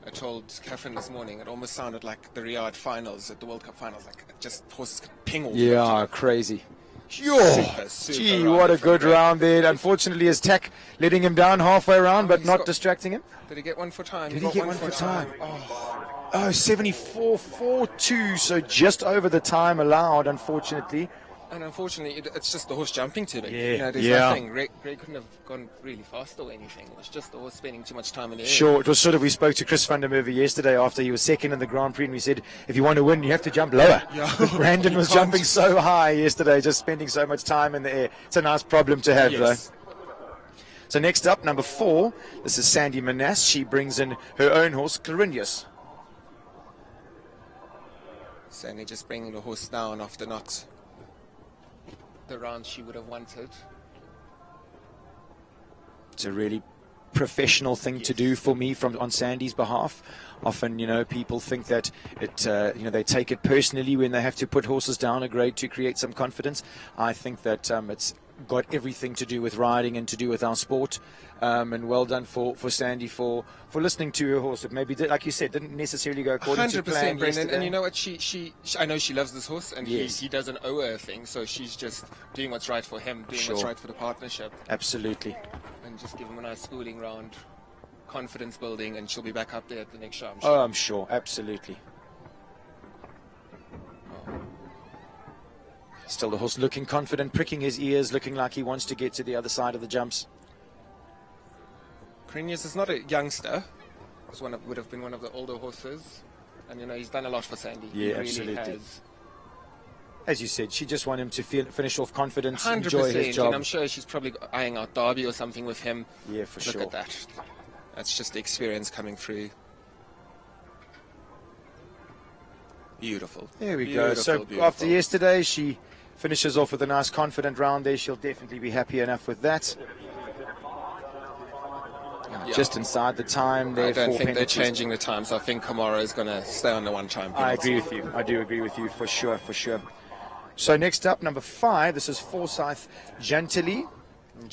S7: I told Catherine this morning, it almost sounded like the Riyadh finals at the World Cup finals. Like just horses could ping off.
S1: Yeah, crazy.
S7: Super
S1: Gee, what a good round there. Unfortunately, his tack letting him down halfway around, but not distracting him.
S7: Did he get one for time?
S1: Did he get one for time? Oh, 74.42, so just over the time allowed, unfortunately.
S7: And unfortunately, it's just the horse jumping too big.
S1: Yeah,
S7: you know, there's nothing. Greg couldn't have gone really fast or anything. It was just the horse spending too much time in the air.
S1: Sure, it was sort of, we spoke to Chris van der Merwe yesterday after he was second in the Grand Prix, and we said, if you want to win, you have to jump lower.
S7: Yeah.
S1: Brandon was jumping so high yesterday, just spending so much time in the air. It's a nice problem to have, though. So next up, number 4, this is Sandy Manas. She brings in her own horse, Clarinius.
S7: Sandy just bringing the horse down after not the round she would have wanted.
S1: It's a really professional thing to do for me on Sandy's behalf. Often, you know, people think that they take it personally when they have to put horses down a grade to create some confidence. I think that it's got everything to do with riding and to do with our sport. And well done for Sandy for listening to her horse. It maybe did, like you said, didn't necessarily go according to plan.
S7: 100%, Brendan. And you know what? She I know she loves this horse, and he doesn't owe her a thing. So she's just doing what's right for him, doing what's right for the partnership.
S1: Absolutely.
S7: And just give him a nice schooling round, confidence building, and she'll be back up there at the next show, I'm sure.
S1: Oh, I'm sure. Absolutely. Still the horse looking confident, pricking his ears, looking like he wants to get to the other side of the jumps.
S7: Clarinius is not a youngster. He's would have been one of the older horses. And, you know, he's done a lot for Sandy.
S1: Yeah,
S7: he really
S1: absolutely.
S7: has.
S1: As you said, she just wanted him to finish off confident,
S7: 100%,
S1: enjoy his job.
S7: And I'm sure she's probably eyeing out Derby or something with him.
S1: Yeah, for sure.
S7: Look at that. That's just the experience coming through. Beautiful.
S1: There we go. So after yesterday, she finishes off with a nice confident round there. She'll definitely be happy enough with that. just inside the time there.
S7: I don't
S1: for
S7: think
S1: penalties.
S7: they're changing the times. I think Kamara is going to stay on the one-time penalty.
S1: I agree with you. I do agree with you for sure, for sure. So next up, number 5, this is Forsyth Gentili,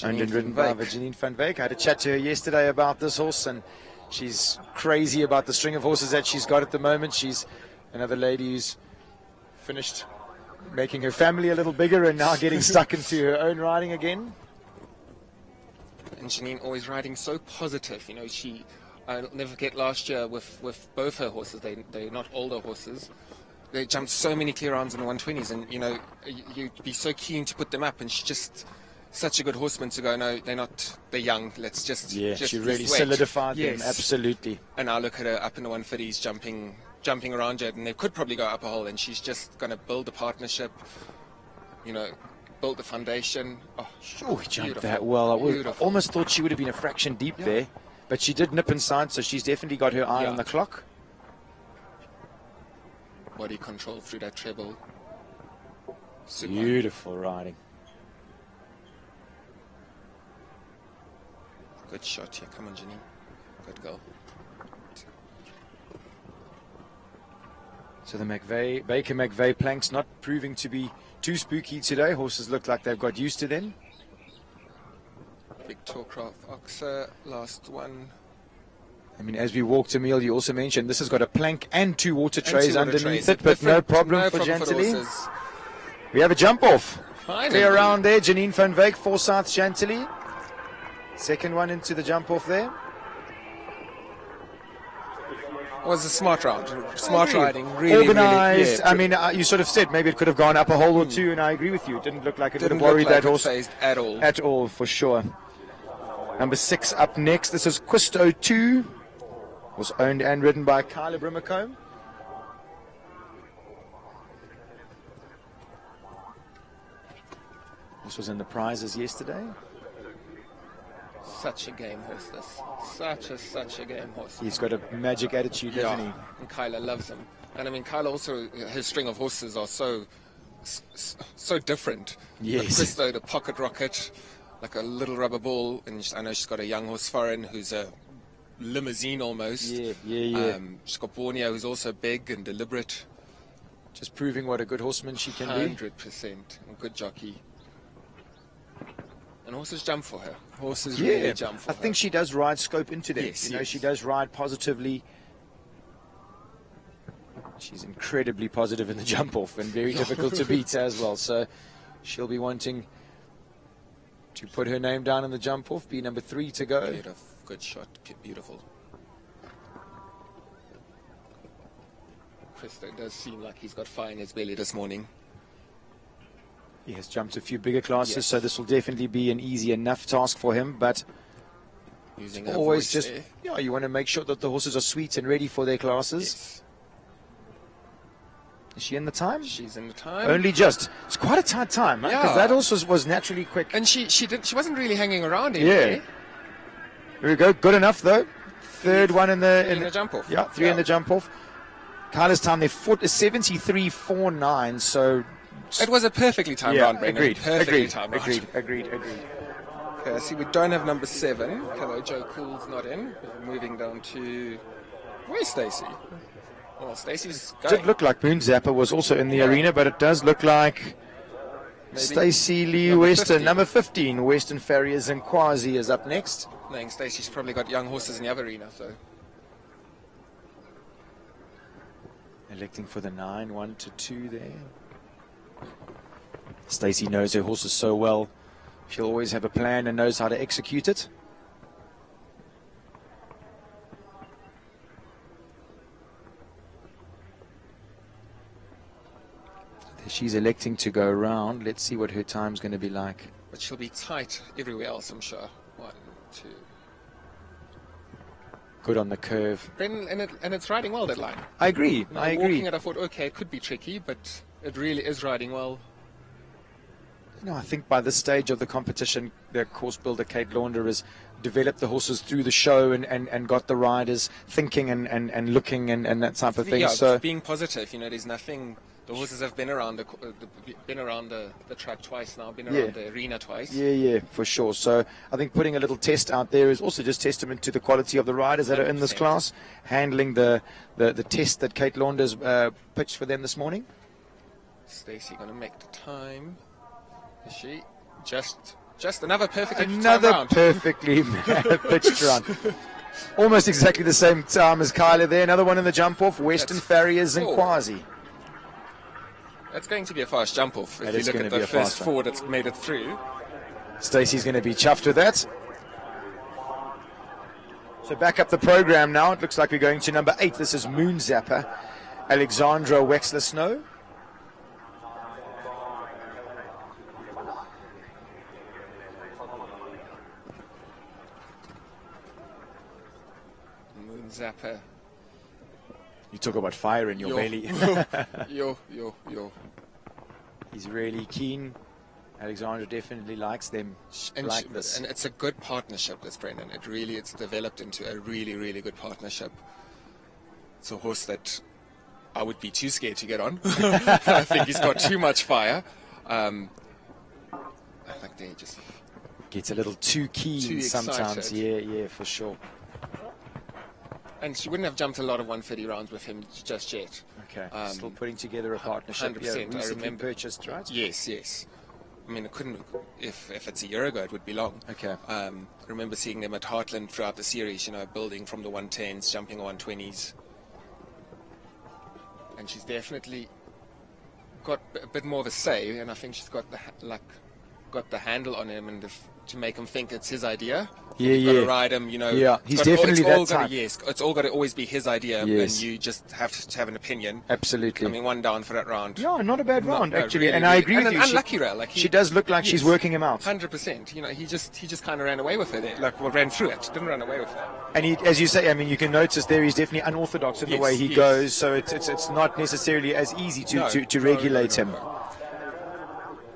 S1: owned and ridden by Janine van Wyk. I had a chat to her yesterday about this horse, and she's crazy about the string of horses that she's got at the moment. She's another lady who's finished making her family a little bigger and now getting stuck into her own riding again.
S7: And Janine always riding so positive. You know, I'll never forget last year with both her horses. They're not older horses. They jumped so many clear arms in the 120s, and you know, you'd be so keen to put them up, and she's just such a good horseman to go, no, they're young, let's just
S1: she really
S7: wait.
S1: solidified them, absolutely.
S7: And I look at her up in the 130s jumping around it, and they could probably go up a hole, and she's just going to build a partnership, you know, build the foundation. Oh,
S1: sure, he jumped that well. I almost thought she would have been a fraction deep there, but she did nip inside, so she's definitely got her eye on the clock.
S7: Body control through that treble. Super.
S1: Beautiful riding.
S7: Good shot here. Come on, Janine. Good goal.
S1: So the Baker McVeigh planks not proving to be too spooky today. Horses look like they've got used to them.
S7: Victor Craft Oxer, last one.
S1: I mean, as we walked, Emil, you also mentioned this has got a plank and 2 water trays underneath it, but no problem for Gentili. We have a jump off. Clear around there, Janine van Wyk, Forsyth Gentili. Second one into the jump off there.
S7: It was a smart round. Smart riding. Really,
S1: organised.
S7: Really,
S1: I mean, you sort of said maybe it could have gone up a hole or two, and I agree with you. It didn't look like it would have worried that horse
S7: at all.
S1: At all, for sure. Number 6 up next. This is Quisto 2. Was owned and ridden by Kyla Brimacombe. This was in the prizes yesterday.
S7: Such a game horse, this. Such a game horse.
S1: He's got a magic attitude, doesn't he?
S7: And Kyla loves him. And I mean, Kyla also, his string of horses are so different.
S1: Yes.
S7: The Quisto, the pocket rocket, like a little rubber ball. And I know she's got a young horse foreign who's a limousine almost.
S1: Yeah.
S7: She's got Borneo, who's also big and deliberate.
S1: Just proving what a good horseman she can be.
S7: 100%. A good jockey. And horses jump for her. Horses really jump for her.
S1: I think she does ride scope into them.
S7: Yes,
S1: you know, she does ride positively. She's incredibly positive in the jump off and very difficult to beat as well. So she'll be wanting to put her name down in the jump off. Be number 3 to go.
S7: Beautiful. Good shot. Beautiful. Quisto does seem like he's got fire in his belly this morning.
S1: He has jumped a few bigger classes, so this will definitely be an easy enough task for him. But
S7: using
S1: always just, you want to make sure that the horses are sweet and ready for their classes.
S7: Yes.
S1: Is she in the time?
S7: She's in the time.
S1: Only just. It's quite a tight time, because that also was naturally quick.
S7: And she wasn't really hanging around anyway.
S1: Here we go. Good enough though. Third one in the
S7: jump off.
S1: Yeah, 3 in the jump off. Kyla's time there, 73.49. So.
S7: It was a perfectly timed round, Brendan.
S1: Agreed.
S7: Okay, see, we don't have number 7. Hello, Joe Cool's not in. We're moving down to... Where's Stacy? Well, Stacy's going.
S1: It did look like Moon Zapper was also in the arena, but it does look like Stacy Lee Western, number 15. Western Farriers and Quasi is up next.
S7: I think Stacy's probably got young horses in the other arena, so...
S1: Electing for the 9, 1 to 2 there. Stacy knows her horses so well. She'll always have a plan and knows how to execute it. She's electing to go around. Let's see what her time's going to be like.
S7: But she'll be tight everywhere else, I'm sure. 1, 2.
S1: Good on the curve.
S7: And it's riding well, that line.
S1: I agree.
S7: Now, walking it, I thought, okay, it could be tricky, but it really is riding well.
S1: No, I think by this stage of the competition, the course builder Kate Launder has developed the horses through the show and got the riders thinking and looking and that type of thing.
S7: Yeah,
S1: so
S7: being positive, you know, there's nothing The horses have been around the track twice now, been around the arena twice.
S1: Yeah, for sure. So I think putting a little test out there is also just testament to the quality of the riders that are in this
S7: 100%.
S1: class, handling the test that Kate Launders pitched for them this morning.
S7: Stacy going to make the time. Is she? Just another perfectly timed
S1: Another
S7: round.
S1: perfectly pitched run. Almost exactly the same time as Kyla there. Another one in the jump off. Western
S7: That's
S1: Farriers and
S7: four.
S1: Quasi.
S7: That's going to be a fast jump off.
S1: That
S7: If you
S1: is
S7: look
S1: gonna
S7: at
S1: be
S7: the
S1: a
S7: first
S1: fast
S7: four that's made it through.
S1: Stacey's going to be chuffed with that. So back up the program now. It looks like we're going to number 8. This is Moon Zapper, Alexandra Wexler Snow.
S7: Moon Zapper.
S1: You talk about fire in your
S7: Yo.
S1: belly.
S7: Yo.
S1: He's really keen. Alexandra definitely likes them like this.
S7: And it's a good partnership, this Brendan. It's developed into a really, really good partnership. It's a horse that I would be too scared to get on. I think he's got too much fire. I think they just
S1: Gets a little too keen
S7: Too
S1: sometimes.
S7: excited.
S1: Yeah, for sure.
S7: And she wouldn't have jumped a lot of 130 rounds with him just yet.
S1: Okay. Still putting together a partnership.
S7: 100%,
S1: Yeah,
S7: I
S1: recently
S7: remember.
S1: purchased, right?
S7: Yes. I mean, it couldn't. If it's a year ago, it would be long.
S1: Okay.
S7: I remember seeing them at Heartland throughout the series. Building from the 110s, jumping 120s, and she's definitely got a bit more of a say. And I think she's got the handle on him, and to make him think it's his idea. You've got to ride him,
S1: Yeah, he's
S7: it's
S1: definitely
S7: all
S1: that
S7: got
S1: type.
S7: it's all got to always be his idea,
S1: Yes.
S7: and you just have to have an opinion.
S1: Absolutely.
S7: I mean, one down for that round.
S1: Yeah, not a bad round,
S7: No,
S1: actually.
S7: really,
S1: and I
S7: really.
S1: agree
S7: And
S1: with
S7: an
S1: you.
S7: unlucky rail. Like
S1: She does look like she's
S7: Yes.
S1: working him out.
S7: 100%. He just kind of ran away with it. Ran through it. Didn't run away with it.
S1: And he, as you say, I mean, you can notice there he's definitely unorthodox in the
S7: Yes,
S1: way he
S7: yes.
S1: goes, so it's not necessarily as easy to
S7: No,
S1: regulate him.
S7: no.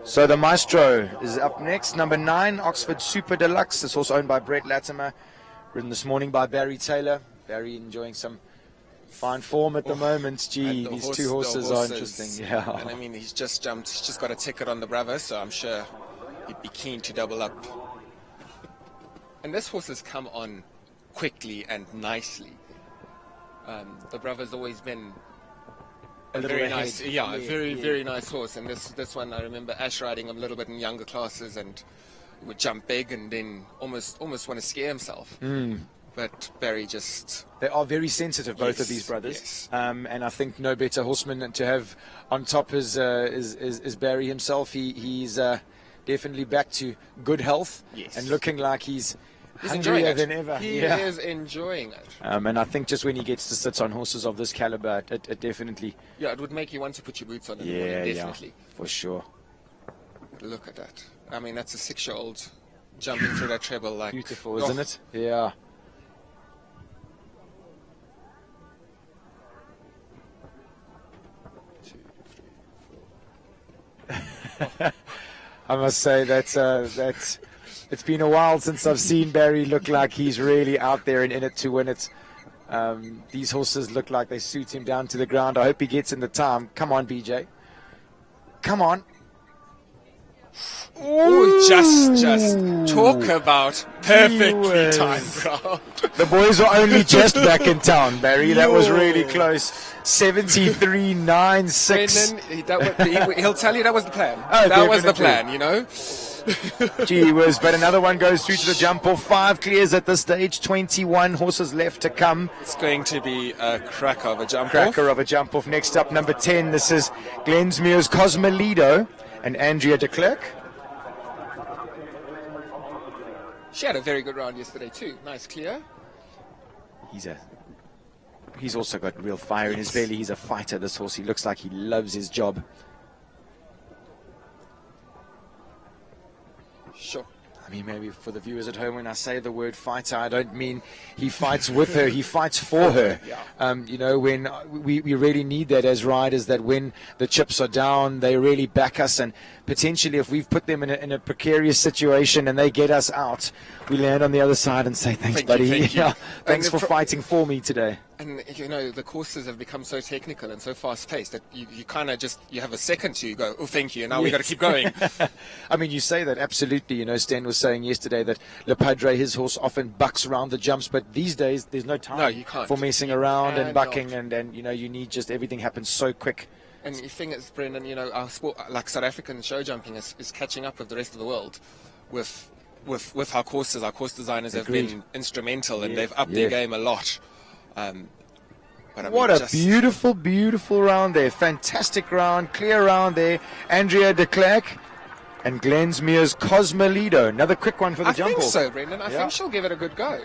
S1: So the Maestro is up next. Number 9, Oxford Super Deluxe. It's also owned by Brett Latimer. Ridden this morning by Barry Taylor. Barry enjoying some fine form at the moment. Gee,
S7: And
S1: these two horses are interesting. Yeah.
S7: And I mean, he's just jumped. He's just got a ticket on the Bravo, so I'm sure he'd be keen to double up. And this horse has come on quickly and nicely. The Bravo's always been
S1: A little
S7: very
S1: ahead.
S7: nice, a very nice horse. And this one, I remember Ash riding him a little bit in younger classes, and he would jump big and then almost want to scare himself. But Barry just
S1: They are very sensitive, both of
S7: Yes,
S1: these brothers.
S7: yes.
S1: And I think no better horseman to have on top is Barry himself. He's definitely back to good health
S7: Yes.
S1: and looking like he's
S7: enjoying
S1: hungrier
S7: it.
S1: than ever.
S7: He
S1: Yeah.
S7: is enjoying it.
S1: And I think just when he gets to sit on horses of this caliber, it definitely,
S7: Yeah, it would make you want to put your boots on in the morning, definitely.
S1: for sure.
S7: Look at that. I mean, that's a 6-year-old jumping through that treble like
S1: Beautiful, isn't it? Yeah. I must say that's it's been a while since I've seen Barry look like he's really out there and in it to win it. These horses look like they suit him down to the ground. I hope he gets in the time. Come on, BJ. Come on.
S7: Oh, just talk about perfectly timed round.
S1: The boys are only just back in town, Barry. That was really close. 73.96.
S7: He'll tell you that was the plan.
S1: Oh,
S7: that was the
S1: definitely.
S7: plan,
S1: Gee whiz, but another one goes through to the jump off. 5 clears at this stage. 21 horses left to come.
S7: It's going to be a cracker of a jump
S1: Cracker
S7: off.
S1: of a jump off. Next up, number 10. This is Glensmuir's Cosmolido and Andrea de Klerk.
S7: She had a very good round yesterday too. Nice clear.
S1: He's also got real fire in his belly. He's a fighter, this horse. He looks like he loves his job.
S7: Sure.
S1: I mean, maybe for the viewers at home, when I say the word fighter, I don't mean he fights with her, he fights for her. When we really need that as riders, that when the chips are down, they really back us, and potentially if we've put them in a precarious situation and they get us out, we land on the other side and say, thanks,
S7: Thank you,
S1: buddy.
S7: thank you.
S1: Thanks
S7: And
S1: for fighting for me today.
S7: And you know, the courses have become so technical and so fast-paced that you kind of just, you have a second to go, oh, thank you, and now we've got to keep going.
S1: I mean, you say that absolutely. You know, Stan was saying yesterday that Le Padre, his horse, often bucks around the jumps, but these days there's no time
S7: you can't.
S1: for messing around and bucking, and you know, you need just everything happens so quick.
S7: And the thing is, Brendan, you know, our sport, like South African show jumping, is catching up with the rest of the world with our courses. Our course designers have been instrumental, and they've upped their game a lot. But I mean,
S1: what a beautiful, beautiful round there. Fantastic round, clear round there. Andrea de Klerk and Glensmere's Cosmolido. Another quick one for the jump off.
S7: I think so, Brendan. I think she'll give it a good go.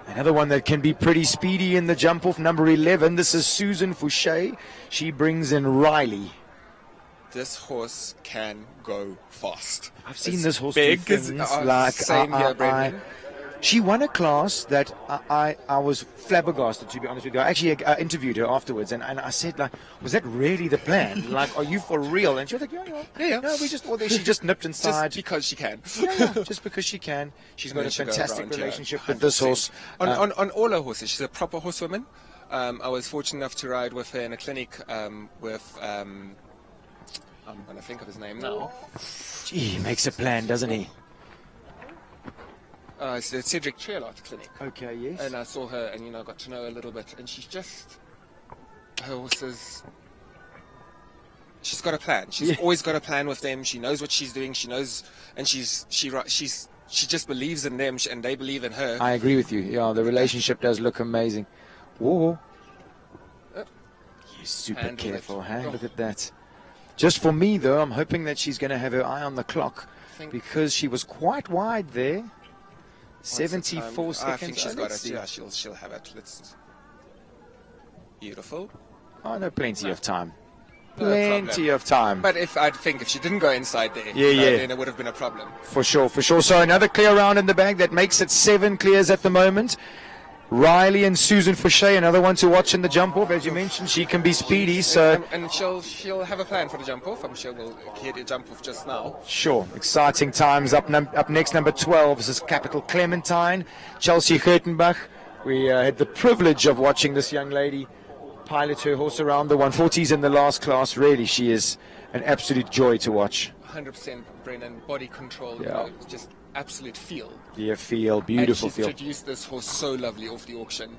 S1: Another one that can be pretty speedy in the jump off, number 11. This is Susan Fouché. She brings in Riley.
S7: This horse can go fast.
S1: I've seen this horse
S7: big.
S1: do things like
S7: Same here, Brendan.
S1: She won a class that I was flabbergasted, to be honest with you. I actually interviewed her afterwards, and I said, like, was that really the plan? Like, are you for real? And she was like, yeah. No, she just nipped inside.
S7: Just because she can.
S1: Just because she can. She's got a fantastic relationship with this horse.
S7: On all her horses, she's a proper horsewoman. I was fortunate enough to ride with her in a clinic with, I'm going to think of his name now.
S1: Gee, he makes a plan, doesn't he?
S7: It's the Cedric Trierlaat clinic.
S1: Okay, yes.
S7: And I saw her and, you know, got to know her a little bit. And she's just, her horses, she's got a plan. She's always got a plan with them. She knows what she's doing. She knows, and she just believes in them, and they believe in her.
S1: I agree with you. Yeah, the relationship does look amazing. Whoa. You're super careful, huh? Look at that. Just for me, though, I'm hoping that she's going to have her eye on the clock, because she was quite wide there. 74 seconds.
S7: I think she's got it. Yeah, she'll have it. Beautiful.
S1: Oh, no, plenty of time. Plenty of time.
S7: But I think if she didn't go inside there, then it would have been a problem.
S1: For sure. So another clear round in the bag. That makes it 7 clears at the moment. Riley and Susan Fouché, another one to watch in the jump off. As you mentioned, she can be speedy. So
S7: and she'll have a plan for the jump off. I'm sure we'll hear the jump off just now.
S1: Sure. Exciting times. Up next, number 12. This is Capital Clementine, Chelsea Gertenbach. We had the privilege of watching this young lady pilot her horse around the 140s in the last class. Really, she is an absolute joy to watch.
S7: 100%, Brennan. Body control. You know, just absolute feel.
S1: Yeah, beautiful feel.
S7: And she's produced this horse so lovely off the auction.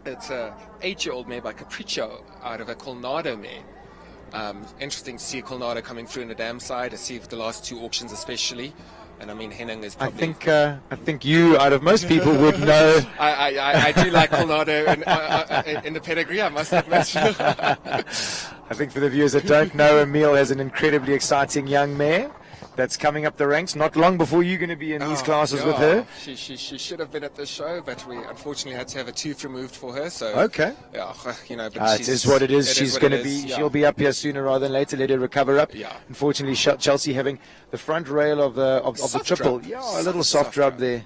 S7: It's a 8-year-old mare by Capriccio out of a Colnado mare. Interesting to see Colnado coming through in the dam side. I see the last 2 auctions especially. And I mean, Henning is probably...
S1: I think you, out of most people, would know.
S7: I do like Colnado in the pedigree, I must admit.
S1: I think for the viewers that don't know, Emile has an incredibly exciting young mare that's coming up the ranks. Not long before you're going to be in these classes with her.
S7: She should have been at this show, but we unfortunately had to have a tooth removed for her. So
S1: okay.
S7: Yeah, you know, but
S1: it is what it is. She's going to be. She'll be up here sooner rather than later. Let her recover up.
S7: Yeah.
S1: Unfortunately, Chelsea having the front rail of the triple.
S7: Drub.
S1: Yeah, a little soft rub there.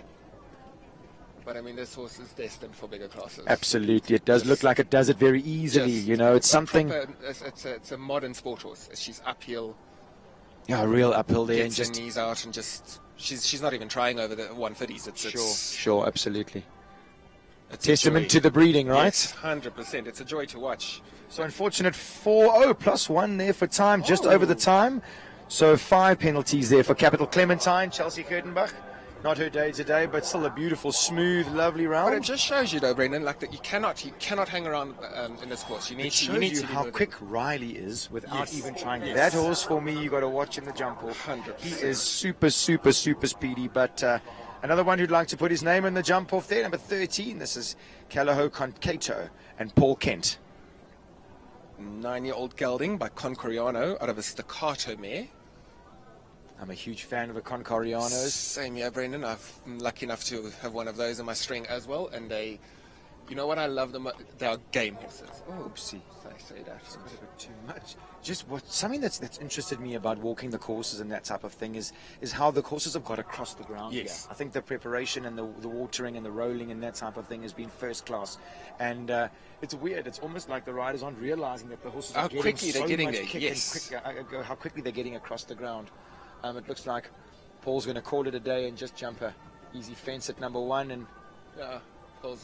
S7: But I mean, this horse is destined for bigger classes.
S1: Absolutely, it does look like it does it very easily. You know, it's something.
S7: It's a modern sport horse. She's uphill.
S1: Yeah, real uphill there,
S7: and just knees out, and just she's not even trying over the 130s.
S1: Sure, absolutely. A testament to the breeding, right?
S7: Yes, 100%. It's a joy to watch.
S1: So unfortunate 4-0 plus 1 there for time, just over the time. So 5 penalties there for Capital Clementine, Chelsea Gertenbach. Not her day today, but still a beautiful, smooth, lovely round.
S7: But it just shows you, though, Brendan, like that you cannot hang around in this course. You need to
S1: how quick Riley is without even trying. That horse, for me, you got to watch in the jump off.
S7: 100%.
S1: He is super, super, super speedy. But another one who'd like to put his name in the jump off there, number 13. This is Calaho Concato and Paul Kent.
S7: 9-year-old gelding by Concoriano out of a staccato mare.
S1: I'm a huge fan of the Concorianos.
S7: Same here, Brendan. I'm lucky enough to have one of those in my string as well. And they, you know what I love them? They are game horses.
S1: Oh, oopsie.
S7: I say that.
S1: It's a bit too much. Just something that's interested me about walking the courses and that type of thing is how the courses have got across the ground.
S7: Yes.
S1: Here. I think the preparation and the watering and the rolling and that type of thing has been first class. And it's weird. It's almost like the riders aren't realizing that the horses are getting so much kick and quick, how quickly they're getting across the ground. It looks like Paul's going to call it a day and just jump her. Easy fence at number 1, and
S7: Paul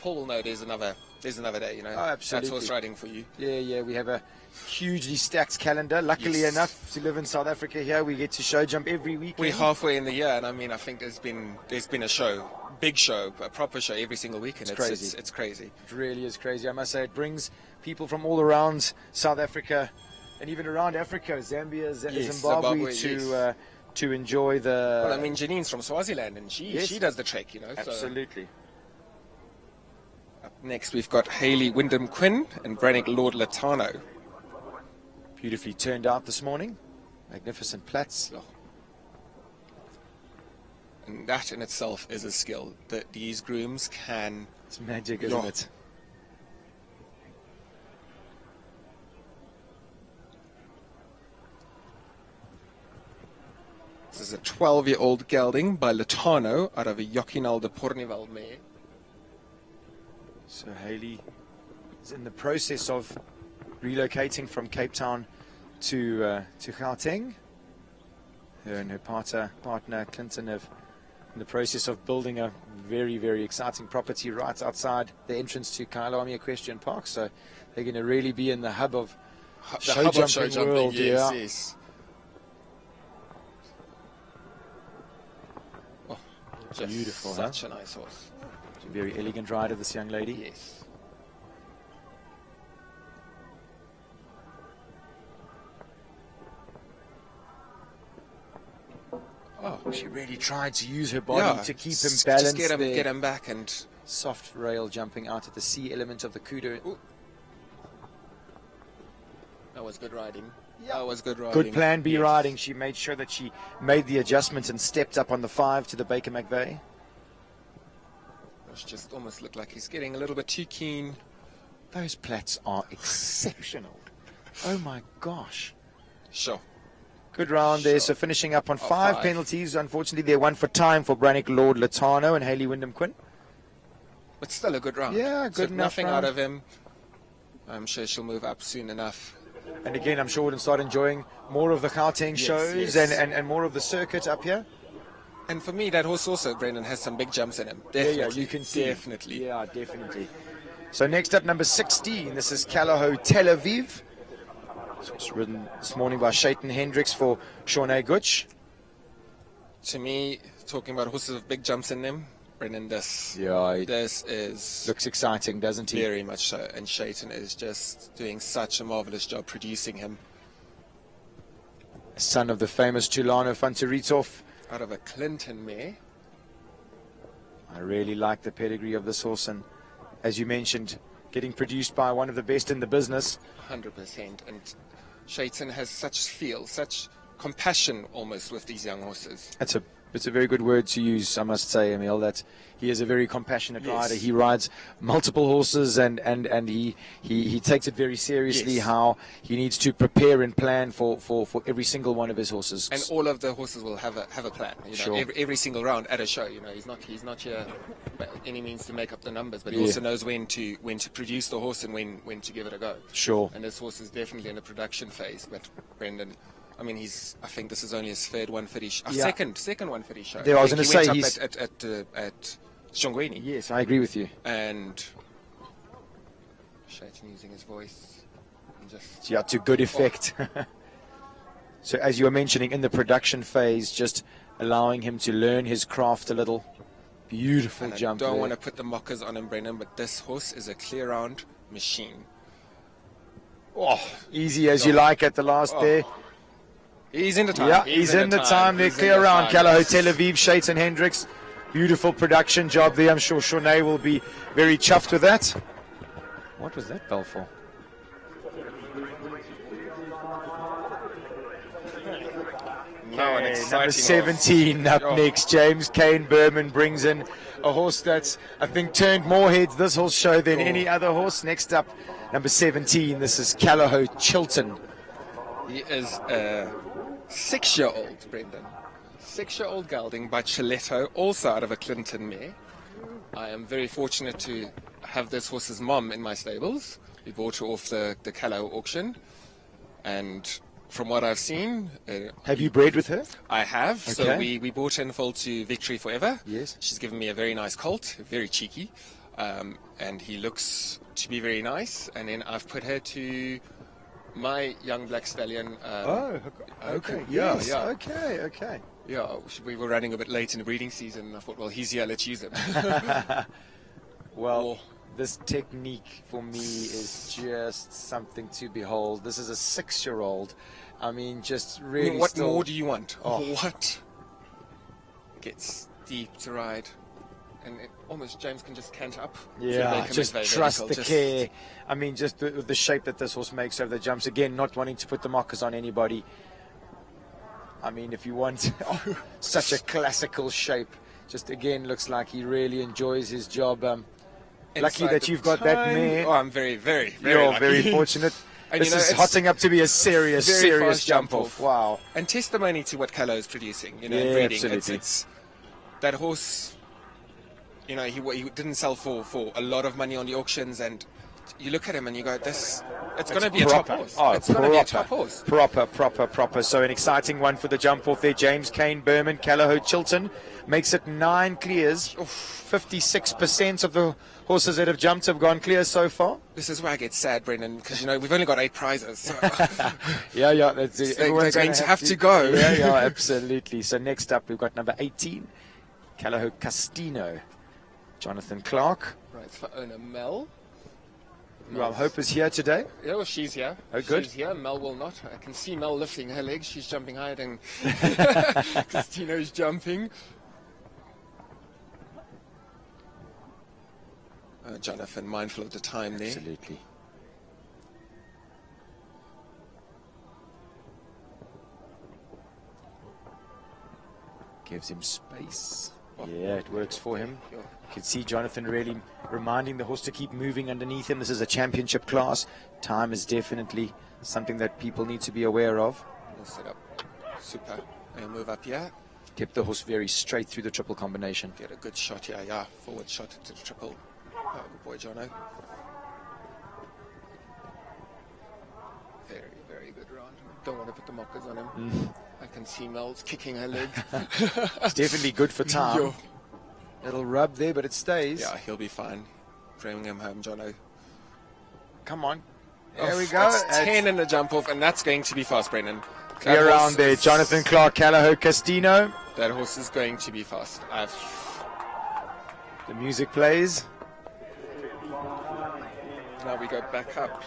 S7: will know there's another day, you know.
S1: Oh, absolutely.
S7: That's horse riding for you.
S1: yeah, we have a hugely stacked calendar. Luckily enough, to live in South Africa here, we get to show jump every weekend.
S7: We're halfway in the year, and I mean, I think there's been a show, big show, a proper show every single weekend.
S1: It's crazy.
S7: It's crazy.
S1: It really is crazy. I must say, it brings people from all around South Africa and even around Africa, Zambia, Zimbabwe, to enjoy the...
S7: Well, I mean, Janine's from Swaziland, and she does the trek, you know.
S1: Absolutely.
S7: So. Up next, we've got Hayley Wyndham Quinn and Brannick Lord Latano.
S1: Beautifully turned out this morning. Magnificent plats.
S7: Oh. And that in itself is a skill that these grooms can...
S1: It's magic, isn't it?
S7: This is a 12-year-old gelding by Latano out of a Jokinal de Pornival mare.
S1: So Hayley is in the process of relocating from Cape Town to Gauteng. Her and her partner Clinton have in the process of building a very, very exciting property right outside the entrance to Kyalami Equestrian Park. So they're going to really be in the hub of show jumping world.
S7: Yes. Oh, just
S1: beautiful,
S7: such a nice horse.
S1: A very elegant rider, this young lady.
S7: Yes.
S1: Oh, she really tried to use her body to keep him balanced.
S7: Just get him back, and
S1: soft rail jumping out at the C element of the KUDA.
S7: Ooh. That was good riding. Yeah. That was good riding.
S1: Good plan B riding. She made sure that she made the adjustment and stepped up on the 5 to the Baker McVeigh.
S7: Just almost looked like he's getting a little bit too keen.
S1: Those plats are exceptional. Oh my gosh.
S7: Sure.
S1: Good round there. So finishing up on 5 penalties. Unfortunately, they're 1 for time for Brannick Lord Latano and Hayley Wyndham Quinn.
S7: But still a good round.
S1: Yeah, good enough
S7: nothing
S1: round.
S7: Out of him. I'm sure she'll move up soon enough.
S1: And again, I'm sure we'll start enjoying more of the Gauteng shows and more of the circuit up here.
S7: And for me, that horse also, Brendan, has some big jumps in him. Definitely.
S1: Yeah, you can see.
S7: Definitely.
S1: Yeah, definitely. So next up, number 16. This is Calaho Tel Aviv. It's ridden this morning by Shaitan Hendricks for Shawnee Gutsch.
S7: To me, talking about horses with big jumps in them, Brendan, this is...
S1: Looks exciting, doesn't he?
S7: Very much so. And Shaitan is just doing such a marvelous job producing him.
S1: Son of the famous Tulano Fantaritov.
S7: Out of a Clinton mare.
S1: I really like the pedigree of this horse, and as you mentioned, getting produced by one of the best in the business.
S7: 100%. And Shaitan has such feel, such compassion almost with these young horses.
S1: It's a very good word to use, I must say, Emil, that he is a very compassionate rider. He rides multiple horses and he takes it very seriously how he needs to prepare and plan for every single one of his horses.
S7: And all of the horses will have a plan. You know,
S1: sure.
S7: every single round at a show. You know, he's not here by any means to make up the numbers, but he also knows when to produce the horse and when to give it a go.
S1: Sure.
S7: And this horse is definitely in the production phase. But Brendan, I mean, I think this is only his third 150 second 150 show.
S1: I was going to say
S7: he went up at Shongweni.
S1: Yes, I agree with you.
S7: And Shaitan using his voice and just
S1: to good effect. So as you were mentioning, in the production phase, just allowing him to learn his craft a little. Beautiful
S7: and
S1: jump.
S7: I don't
S1: there.
S7: want to put the mockers on him, Brendan, but this horse is a clear round machine.
S1: Oh, easy as you like at the last there.
S7: He's in the time.
S1: Yeah, he's in the time. They're clear around. Calaho Tel Aviv, Shaitan Hendricks. Beautiful production job there. I'm sure Shawnee will be very chuffed with that. What was that bell for? Number 17 up next. James Kane Berman brings in a horse that's, I think, turned more heads this horse show than any other horse. Next up, number 17. This is Calaho Chilton.
S7: He is a 6-year-old, Brendan. 6-year-old gelding by Chiletto, also out of a Clinton mare. I am very fortunate to have this horse's mom in my stables. We bought her off the Calaho auction. And from what I've seen,
S1: Have you bred with her?
S7: I have. So
S1: Okay.
S7: we bought her in full to Victory Forever.
S1: Yes.
S7: She's given me a very nice colt, very cheeky, and he looks to be very nice. And then I've put her to my young black stallion.
S1: Okay.
S7: Yeah,
S1: Yes.
S7: yeah.
S1: Okay.
S7: Yeah, we were running a bit late in the breeding season. I thought, well, he's here, let's use him.
S1: Well, this technique for me is just something to behold. This is a 6-year-old. I mean, just really.
S7: What
S1: still,
S7: more do you want?
S1: Oh.
S7: What? Gets deep to ride. And almost James can just canter up.
S1: Yeah, just trust the
S7: Just-
S1: care. I mean, just the shape that this horse makes over the jumps. Again, not wanting to put the markers on anybody. I mean, if you want such a classical shape, just again looks like he really enjoys his job. Lucky
S7: Inside
S1: that
S7: the
S1: you've got that
S7: time.
S1: mare.
S7: Oh, I'm very, very, very
S1: You're
S7: lucky.
S1: very fortunate.
S7: And
S1: This
S7: you know,
S1: is
S7: it's
S1: hotting up to be a serious
S7: very fast
S1: jump
S7: jump
S1: off.
S7: off.
S1: Wow.
S7: And testimony to what Callow is producing, you know,
S1: Yeah,
S7: in breeding.
S1: absolutely.
S7: It's that horse, you know, he didn't sell for a lot of money on the auctions, and you look at him and you go, it's going to be a top horse.
S1: Oh,
S7: It's going to be a top horse.
S1: Proper. So an exciting one for the jump off there. James Kane, Berman, Callagho, Chilton makes it 9 clears. 56% of the horses that have jumped have gone clear so far.
S7: This is where I get sad, Brendan, because, you know, we've only got 8 prizes. So
S1: Yeah. That's it.
S7: They're
S1: Everyone's
S7: going
S1: gonna
S7: to have to go.
S1: Yeah, absolutely. So next up, we've got number 18, Callagho Castino. Jonathan Clark,
S7: right, it's for owner Mel.
S1: who I hope is here today.
S7: Yeah, well, she's here.
S1: Oh, good.
S7: She's here. Mel will not. I can see Mel lifting her legs. She's jumping higher than Christina's jumping. Jonathan, mindful of the time there.
S1: Absolutely. Gives him space. Yeah, it works for him. You can see Jonathan really reminding the horse to keep moving underneath him. This is a championship class. Time is definitely something that people need to be aware of.
S7: We'll set up. Super. And move up here.
S1: Kept the horse very straight through the triple combination.
S7: Get a good shot here. Yeah, forward shot to the triple. Oh, good boy, Jono. Very, very good round. Don't want to put the mockers on him. I can see Mel's kicking her leg.
S1: It's definitely good for time.
S7: Yo.
S1: It'll rub there, but it stays.
S7: Yeah, he'll be fine. Bring him home, Jono.
S1: Come on. There we go.
S7: That's 10 in the jump off, and that's going to be fast, Brendan.
S1: Clear
S7: That
S1: around
S7: horse
S1: there.
S7: is-
S1: Jonathan Clark, Callagho, Castino.
S7: That horse is going to be fast.
S1: The music plays.
S7: Now we go back up.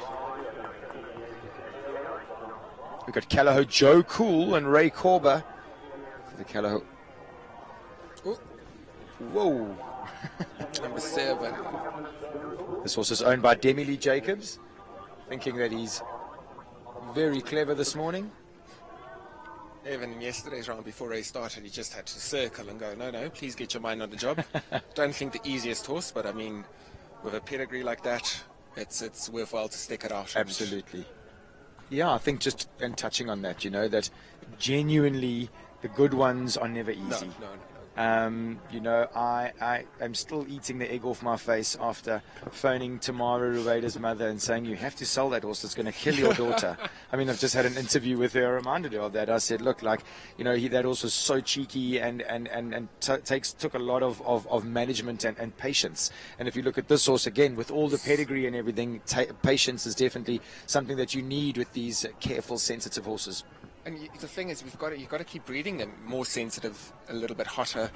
S1: We've got Callagho, Joe Cool, and Ray Corber. For the Callagho.
S7: Ooh.
S1: Whoa.
S7: Number 7.
S1: This horse is owned by Demi Lee Jacobs. Thinking that he's very clever this morning.
S7: Even yesterday's round before race started, he just had to circle and go, no, please get your mind on the job. Don't think the easiest horse, but I mean, with a pedigree like that, it's worthwhile to stick it out.
S1: Absolutely. Yeah, I think just and touching on that, you know, that genuinely the good ones are never easy.
S7: No.
S1: You know, I am still eating the egg off my face after phoning Tamar Rueda's mother and saying, you have to sell that horse, it's going to kill your daughter. I mean, I've just had an interview with her, I reminded her of that. I said, look, like, you know, that horse is so cheeky and took a lot of management and patience. And if you look at this horse, again, with all the pedigree and everything, patience is definitely something that you need with these careful, sensitive horses.
S7: And the thing is, you've got to keep breeding them more sensitive, a little bit hotter,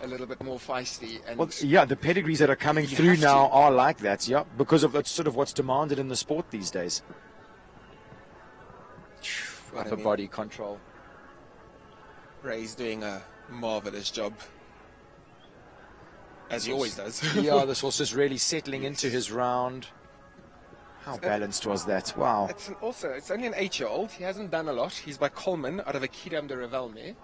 S7: a little bit more feisty. And
S1: Well, yeah, the pedigrees that are coming
S7: You
S1: through
S7: have to.
S1: now are like that, yeah, because of that's sort of what's demanded in the sport these days.
S7: What I
S1: Upper
S7: mean.
S1: body control.
S7: Ray's doing a marvelous job, as he always does.
S1: Yeah, this horse is really settling into his round. How balanced was that? Wow.
S7: It's only an 8-year-old. He hasn't done a lot. He's by Coleman out of a Kidam de Revelme.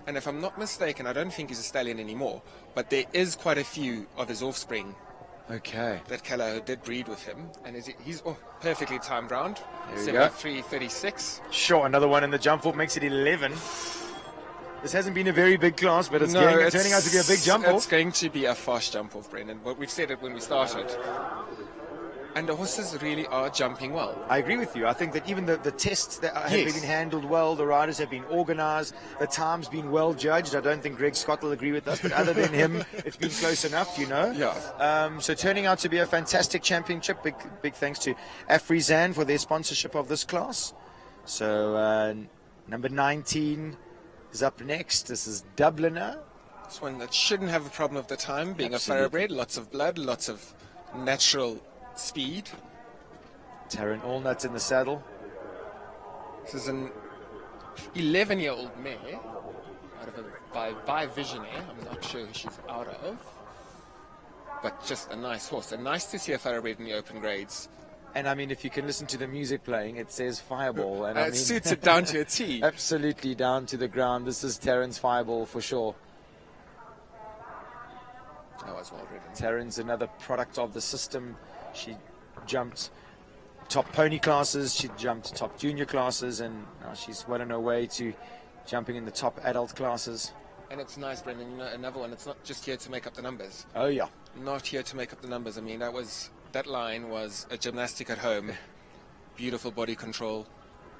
S7: And if I'm not mistaken, I don't think he's a stallion anymore, but there is quite a few of his offspring
S1: Okay.
S7: that Callagho did breed with him. And he's perfectly timed round.
S1: There we go.
S7: 73.36.
S1: Sure, another one in the jump off makes it 11. This hasn't been a very big class, but it's turning out to be a big jump
S7: It's
S1: off.
S7: going to be a fast jump off, Brendan. But we've said it when we started. And the horses really are jumping well.
S1: I agree with you. I think that even the tests that have
S7: Yes.
S1: been handled well, the riders have been organised, the time's been well judged. I don't think Greg Scott will agree with us, but other than him, it's been close enough, you know.
S7: Yeah.
S1: So turning out to be a fantastic championship. Big thanks to Afrizan for their sponsorship of this class. So number 19 is up next. This is Dubliner.
S7: It's one that shouldn't have a problem of the time, being
S1: Absolutely.
S7: a thoroughbred, lots of blood, lots of natural speed.
S1: Taryn Allnuts in the saddle.
S7: This is an 11-year-old mare out of by Visionaire. I'm not sure who she's out of, but just a nice horse. And nice to see a thoroughbred in the open grades.
S1: And I mean, if you can listen to the music playing, it says Fireball. And I
S7: It
S1: mean,
S7: suits it down to a T.
S1: absolutely down to the ground. This is Taryn's Fireball for sure.
S7: That was well ridden.
S1: Taryn's another product of the system. She jumped top pony classes, she jumped top junior classes, and now she's well on her way to jumping in the top adult classes.
S7: And it's nice, Brendan, you know, another one, it's not just here to make up the numbers.
S1: Oh yeah.
S7: Not here to make up the numbers. I mean, that line was a gymnastic at home. Beautiful body control.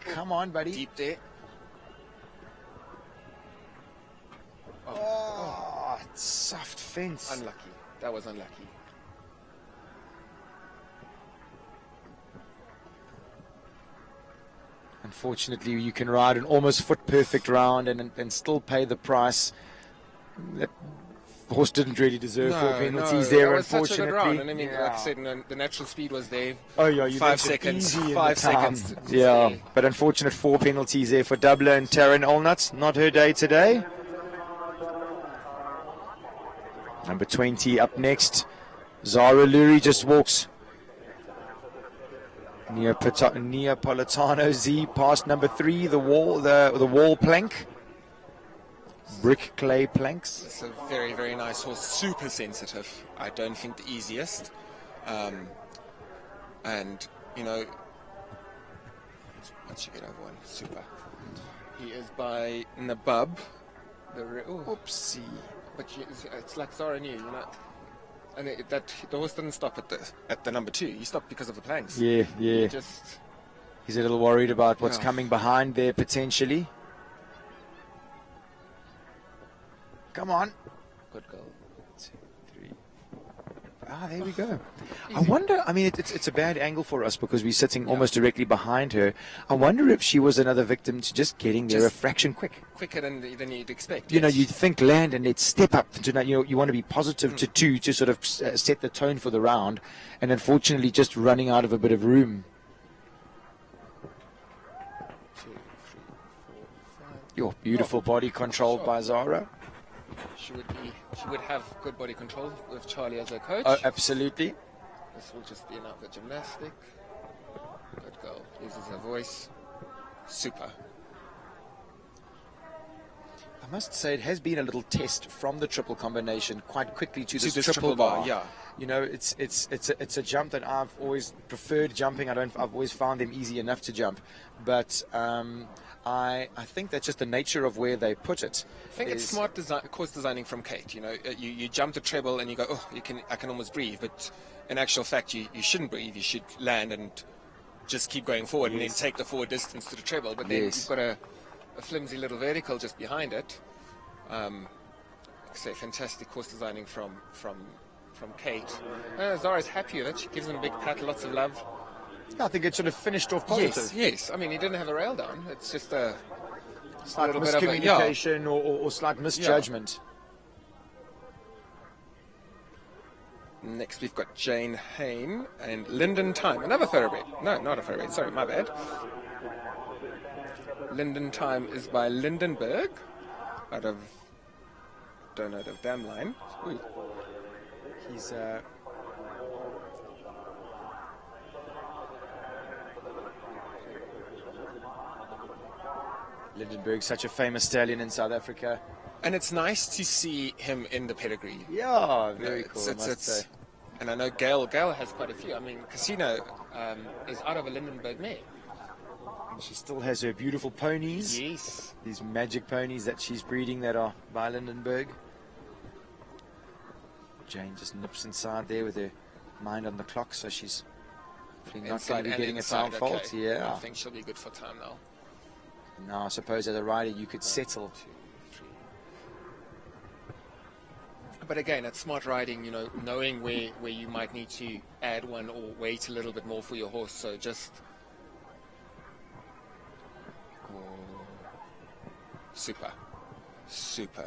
S1: Come on, buddy.
S7: Deep there.
S1: Oh, it's soft fence.
S7: Unlucky. That was unlucky.
S1: Unfortunately, you can ride an almost foot perfect round and still pay the price. That horse didn't really deserve 4 penalties there,
S7: that was such a
S1: unfortunately.
S7: good round. And I mean,
S1: Yeah.
S7: like I said, the natural speed was there.
S1: Oh yeah, you
S7: 5
S1: mentioned
S7: seconds.
S1: easy in
S7: 5
S1: the time.
S7: seconds.
S1: Yeah, but unfortunate 4 penalties there for Dublin and Taryn Allnuts. Not her day today. Number 20 up next. Zara Lurie just walks Neapolitano Z past number 3, the wall plank. Brick clay planks.
S7: It's a very, very nice horse. Super sensitive. I don't think the easiest. And, you know, once you get over one, super. He is by Nabub.
S1: Oopsie.
S7: But it's like Zara knew, you know. And the horse didn't stop at the number 2. He stopped because of the planks.
S1: Yeah.
S7: He just...
S1: He's a little worried about what's
S7: Yeah.
S1: coming behind there potentially. Come on.
S7: Good goal.
S1: 2, 3. Ah, there we go. I wonder, I mean, it's a bad angle for us because we're sitting almost directly behind her. I wonder if she was another victim to just getting there a fraction
S7: Quicker than you'd expect.
S1: You know,
S7: yes.
S1: you'd think land and let's step up to, you want to be positive to 2 to sort of set the tone for the round, and unfortunately just running out of a bit of room.
S7: 2, 3, 4, 5.
S1: Your beautiful body controlled by Zara.
S7: She would have good body control with Charlie as her coach.
S1: Oh, absolutely.
S7: This will just be another gymnastic. Good goal. Uses her voice. Super.
S1: I must say it has been a little test from the triple combination quite quickly to this
S7: this
S1: triple
S7: triple bar,
S1: bar.
S7: yeah.
S1: You know, it's a jump that I've always preferred jumping. I've always found them easy enough to jump, but I think that's just the nature of where they put it.
S7: I think it's smart course designing from Kate. You know, you jump the treble and you go, oh, I can almost breathe. But in actual fact, you shouldn't breathe. You should land and just keep going forward and then take the forward distance to the treble. But then you've got a flimsy little vertical just behind it. Like I say, fantastic course designing from Kate. Zara's happy with it. She gives him a big pat, lots of love.
S1: I think it sort of finished off positive.
S7: Yes. I mean, he didn't have a rail down. It's just a
S1: Slight
S7: little bit of a
S1: miscommunication or slight misjudgment.
S7: Next, we've got Jane Hain and Linden Time. Another thoroughbred. No, not a thoroughbred. Sorry, my bad. Linden Time is by Lindenberg out of, don't know the damn line. Ooh.
S1: He's Lindenberg, such a famous stallion in South Africa.
S7: And it's nice to see him in the pedigree.
S1: Yeah, very cool. I must say.
S7: And I know Gail has quite a few. I mean, Casino is out of a Lindenberg mare.
S1: And she still has her beautiful ponies.
S7: Yes.
S1: These magic ponies that she's breeding that are by Lindenberg. Jane just nips inside there with her mind on the clock, so she's Hopefully not going to be getting a time fault.
S7: Okay.
S1: Yeah.
S7: I think she'll be good for time now.
S1: Now, I suppose as a rider, you could settle.
S7: 2, 3. But again, it's smart riding, you know, knowing where you might need to add one or wait a little bit more for your horse. So just super.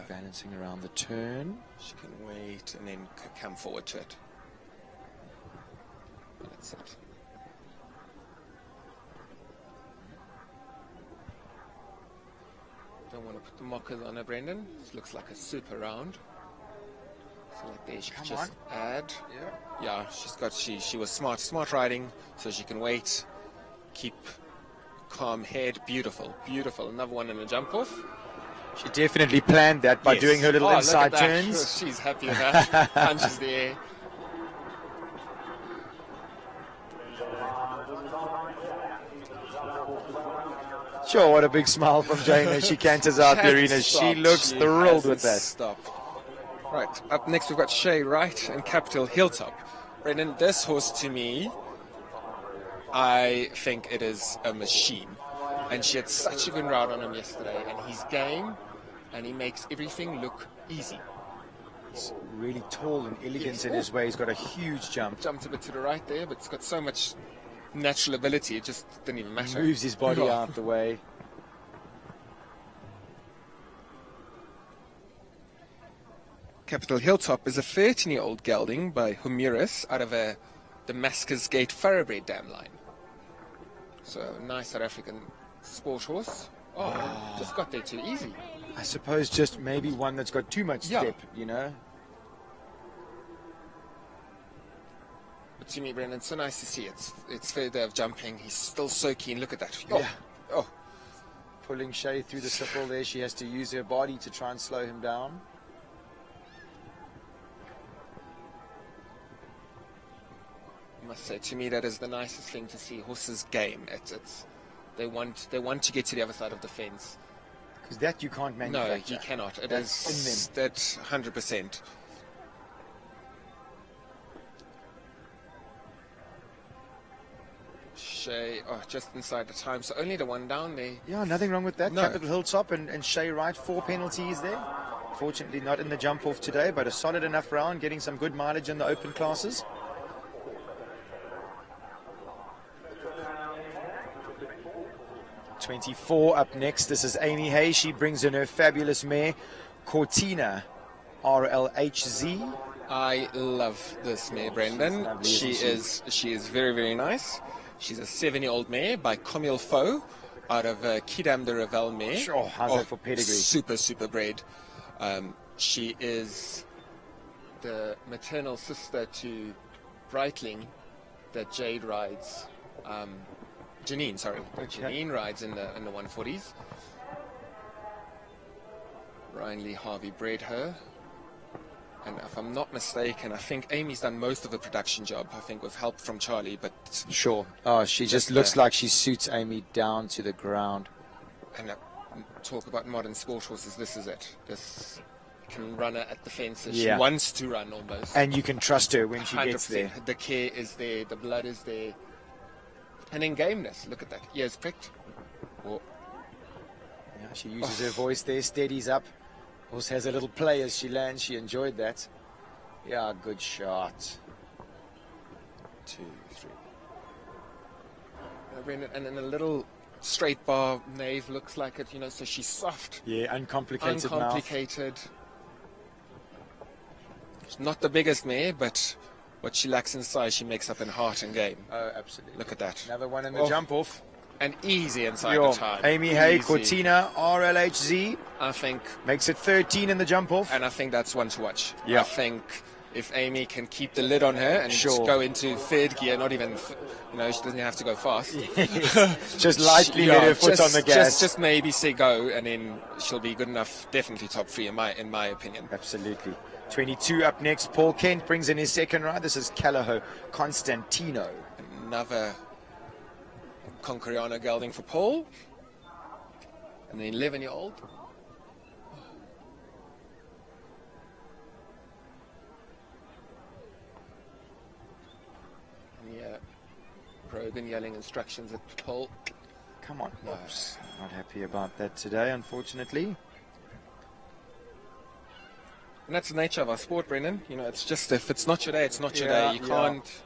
S1: Balancing around the turn.
S7: She can wait and then come forward to it. That's it. Don't want to put the mockers on her, Brendan. This looks like a super round. So like there, she can just add. Yeah, she was smart riding, so she can wait, keep calm head. Beautiful. Another one in the jump off.
S1: She definitely planned that by doing her little inside
S7: look at that.
S1: turns.
S7: She's happy with that. Punches the air.
S1: Sure, what a big smile from Jane as she canters out the arena. She looks thrilled with that.
S7: Stop. Right, up next we've got Shay Wright and Capital Hilltop. Brendan, this horse to me, I think it is a machine. And she had such a good round on him yesterday, and he's game, and he makes everything look easy.
S1: He's really tall and elegant in his way. He's got a huge jump.
S7: Jumped a bit to the right there, but it's got so much natural ability, it just didn't even matter.
S1: Moves his body out the way.
S7: Capital Hilltop is a 13-year-old gelding by Humiris out of a Damascus Gate thoroughbred dam line. So nice South African sport horse. Oh, just got there too easy.
S1: I suppose just maybe one that's got too much step, you know.
S7: But to me, Brendan, so nice to see. It's fair day of jumping. He's still so keen. Look at that.
S1: Pulling Shay through the stipple there. She has to use her body to try and slow him down.
S7: I must say, to me, that is the nicest thing to see. Horses game. They want to get to the other side of the fence.
S1: Because that you can't manufacture.
S7: No, you cannot.
S1: That's in them.
S7: That's 100%. Shay, just inside the time, so only the one down there.
S1: Yeah, nothing wrong with that.
S7: No.
S1: Capital Hilltop and Shay Wright, 4 penalties there. Fortunately not in the jump off today, but a solid enough round, getting some good mileage in the open classes. .24 up next. This is Amy Hay. She brings in her fabulous mare, Cortina, RLHZ.
S7: I love this mare, Brendan. She is very, very nice. She's a 7-year-old mare by Comil Faux out of Kidam de Revel mare.
S1: Sure, how's that for pedigree?
S7: Super bred. She is the maternal sister to Breitling that Jade rides. Janine, sorry.
S1: Okay.
S7: Janine rides in the 140s. Ryan Lee Harvey bred her. And if I'm not mistaken, I think Amy's done most of the production job, I think with help from Charlie, but...
S1: Sure. Oh, she just looks like she suits Amy down to the ground.
S7: And talk about modern sport horses, this is it. This can run her at the fences.
S1: Yeah.
S7: She wants to run almost.
S1: And you can trust her when she
S7: 100%.
S1: gets there.
S7: The care is there, the blood is there. And then gameness, look at that. Ears pricked. Oh.
S1: Yeah, she uses her voice there, steadies up. Also has a little play as she lands. She enjoyed that. Yeah, good shot.
S7: 2, 3. And then a little straight bar nave looks like it, you know, so she's soft.
S1: Yeah, uncomplicated mouth.
S7: Uncomplicated. She's not the biggest mare, but what she lacks in size, she makes up in heart and game.
S1: Oh, absolutely.
S7: Look at that.
S1: Another one in the jump off.
S7: And easy inside the time.
S1: Amy Hay,
S7: Easy.
S1: Cortina, RLHZ.
S7: I think.
S1: Makes it 13 in the jump off.
S7: And I think that's one to watch.
S1: Yeah.
S7: I think if Amy can keep the lid on her and just go into third gear, not even, you know, she doesn't have to go fast.
S1: Just lightly let her foot on the gas.
S7: Just maybe say go, and then she'll be good enough, definitely top 3 in my opinion.
S1: Absolutely. 22 up next. Paul Kent brings in his second ride. This is Calaho Constantino.
S7: Another Conqueriano gelding for Paul. And the 11-year-old. Yeah. Brogan yelling instructions at pole.
S1: Come on. Oops. Not happy about that today, unfortunately.
S7: And that's the nature of our sport, Brendan. You know, it's just if it's not your day, it's not your day. You can't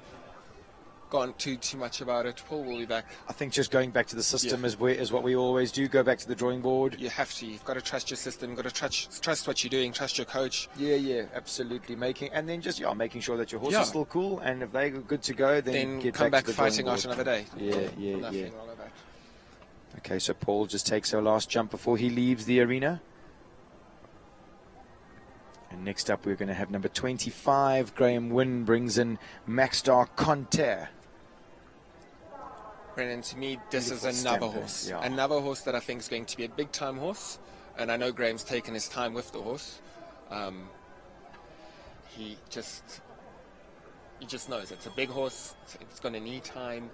S7: go on too much about it. Paul will be back.
S1: I think just going back to the system is what we always do. Go back to the drawing board.
S7: You have to. You've got to trust your system. You've got to trust what you're doing. Trust your coach.
S1: Yeah, absolutely. Making sure that your horse is still cool, and if they're good to go, then get
S7: come back
S1: to the
S7: fighting
S1: drawing
S7: out
S1: board.
S7: another day.
S1: Yeah.
S7: Wrong with that.
S1: Okay, so Paul just takes her last jump before he leaves the arena. And next up, we're going to have number 25, Graham Wynn, brings in Maxstar Conter.
S7: Brendan, to me, this
S1: Beautiful
S7: is another
S1: stamper,
S7: horse.
S1: yeah.
S7: Another horse that I think is going to be a big-time horse. And I know Graham's taken his time with the horse. He just knows it's a big horse. It's going to need time.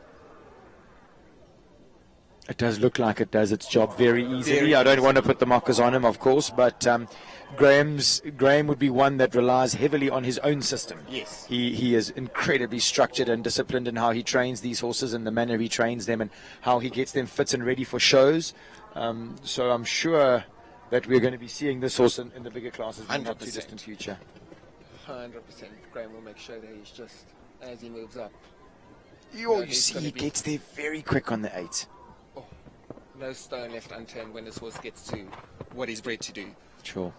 S1: It does look like it does its job very easily. I don't want to put the markers on him, of course, but Graham would be one that relies heavily on his own system.
S7: Yes.
S1: He is incredibly structured and disciplined in how he trains these horses and the manner he trains them and how he gets them fit and ready for shows. So I'm sure that we're going to be seeing this horse in the bigger classes in the not too distant future.
S7: 100%. Graham will make sure that he's just, as he moves up.
S1: You see he gets there very quick on the 8.
S7: No stone left unturned when this horse gets to what he's bred to do.
S1: Sure.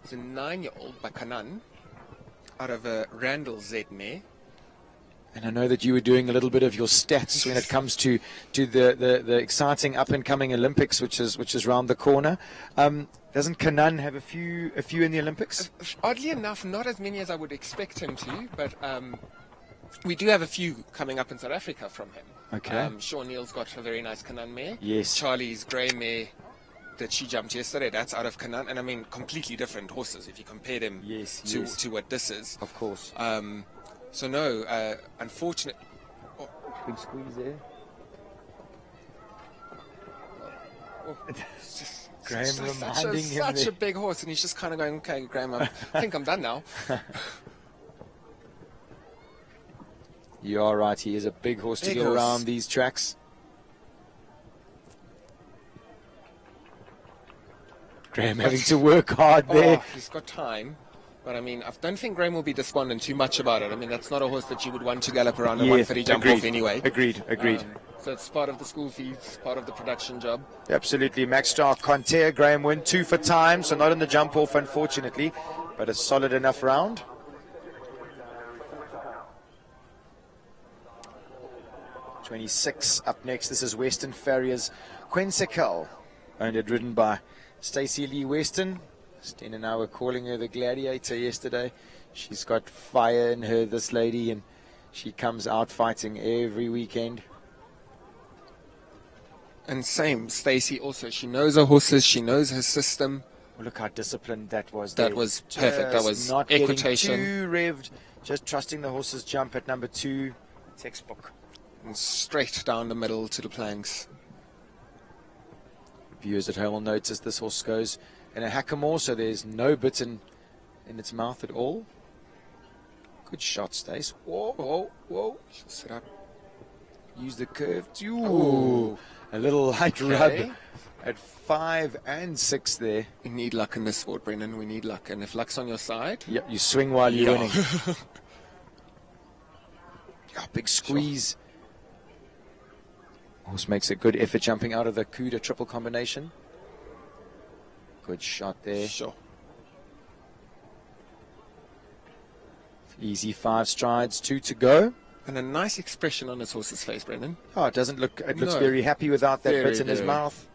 S7: He's a 9-year-old by Kanan out of a Randall Z mare.
S1: And I know that you were doing a little bit of your stats when it comes to the exciting up and coming Olympics, which is round the corner. Doesn't Kanan have a few in the Olympics?
S7: Oddly enough, not as many as I would expect him to, but we do have a few coming up in South Africa from him.
S1: Okay.
S7: Sean Neal's got a very nice Kanan mare.
S1: Yes.
S7: Charlie's grey mare that she jumped yesterday, that's out of Kanan. And I mean, completely different horses if you compare them to what this is.
S1: Of course.
S7: So no, unfortunate. Oh.
S1: Big squeeze there.
S7: It's just,
S1: Graham reminding him
S7: such
S1: there.
S7: a big horse, and he's just kind of going, okay, Graham, I think I'm done now.
S1: You are right, he is a big horse to get around these tracks. Graham having to work hard there.
S7: He's got time. But I mean, I don't think Graham will be despondent too much about it. I mean, that's not a horse that you would want to gallop around a 130 jump off anyway.
S1: Agreed.
S7: So it's part of the school fees, part of the production job.
S1: Absolutely. Maxstar Conter, Graham Wynn, 2 for time, so not in the jump off, unfortunately, but a solid enough round. '26 up next. This is Western Farriers Quensical, owned and ridden by Stacy Lee Weston. Sten and I were calling her the gladiator yesterday. She's got fire in her, this lady, and she comes out fighting every weekend.
S7: And same, Stacy also. She knows her horses. She knows her system.
S1: Well, look how disciplined that was.
S7: That was perfect. That was
S1: not
S7: equitation.
S1: Getting too revved, just trusting the horse's jump at number 2. Textbook.
S7: And straight down the middle to the planks.
S1: Viewers at home will notice this horse goes in a hackamore, so there's no bit in its mouth at all. Good shot, Stace. Whoa.
S7: Sit up.
S1: Use the curve. Ooh. A little light rub at 5 and 6 there.
S7: We need luck in this sport, Brendan. We need luck. And if luck's on your side...
S1: Yep, you swing while you're winning. Big squeeze. Horse makes a good effort jumping out of the KUDA triple combination. Good shot there.
S7: Sure.
S1: Easy 5 strides, 2 to go.
S7: And a nice expression on his horse's face, Brendan.
S1: Oh, it doesn't look. It looks very happy without that bit in his mouth.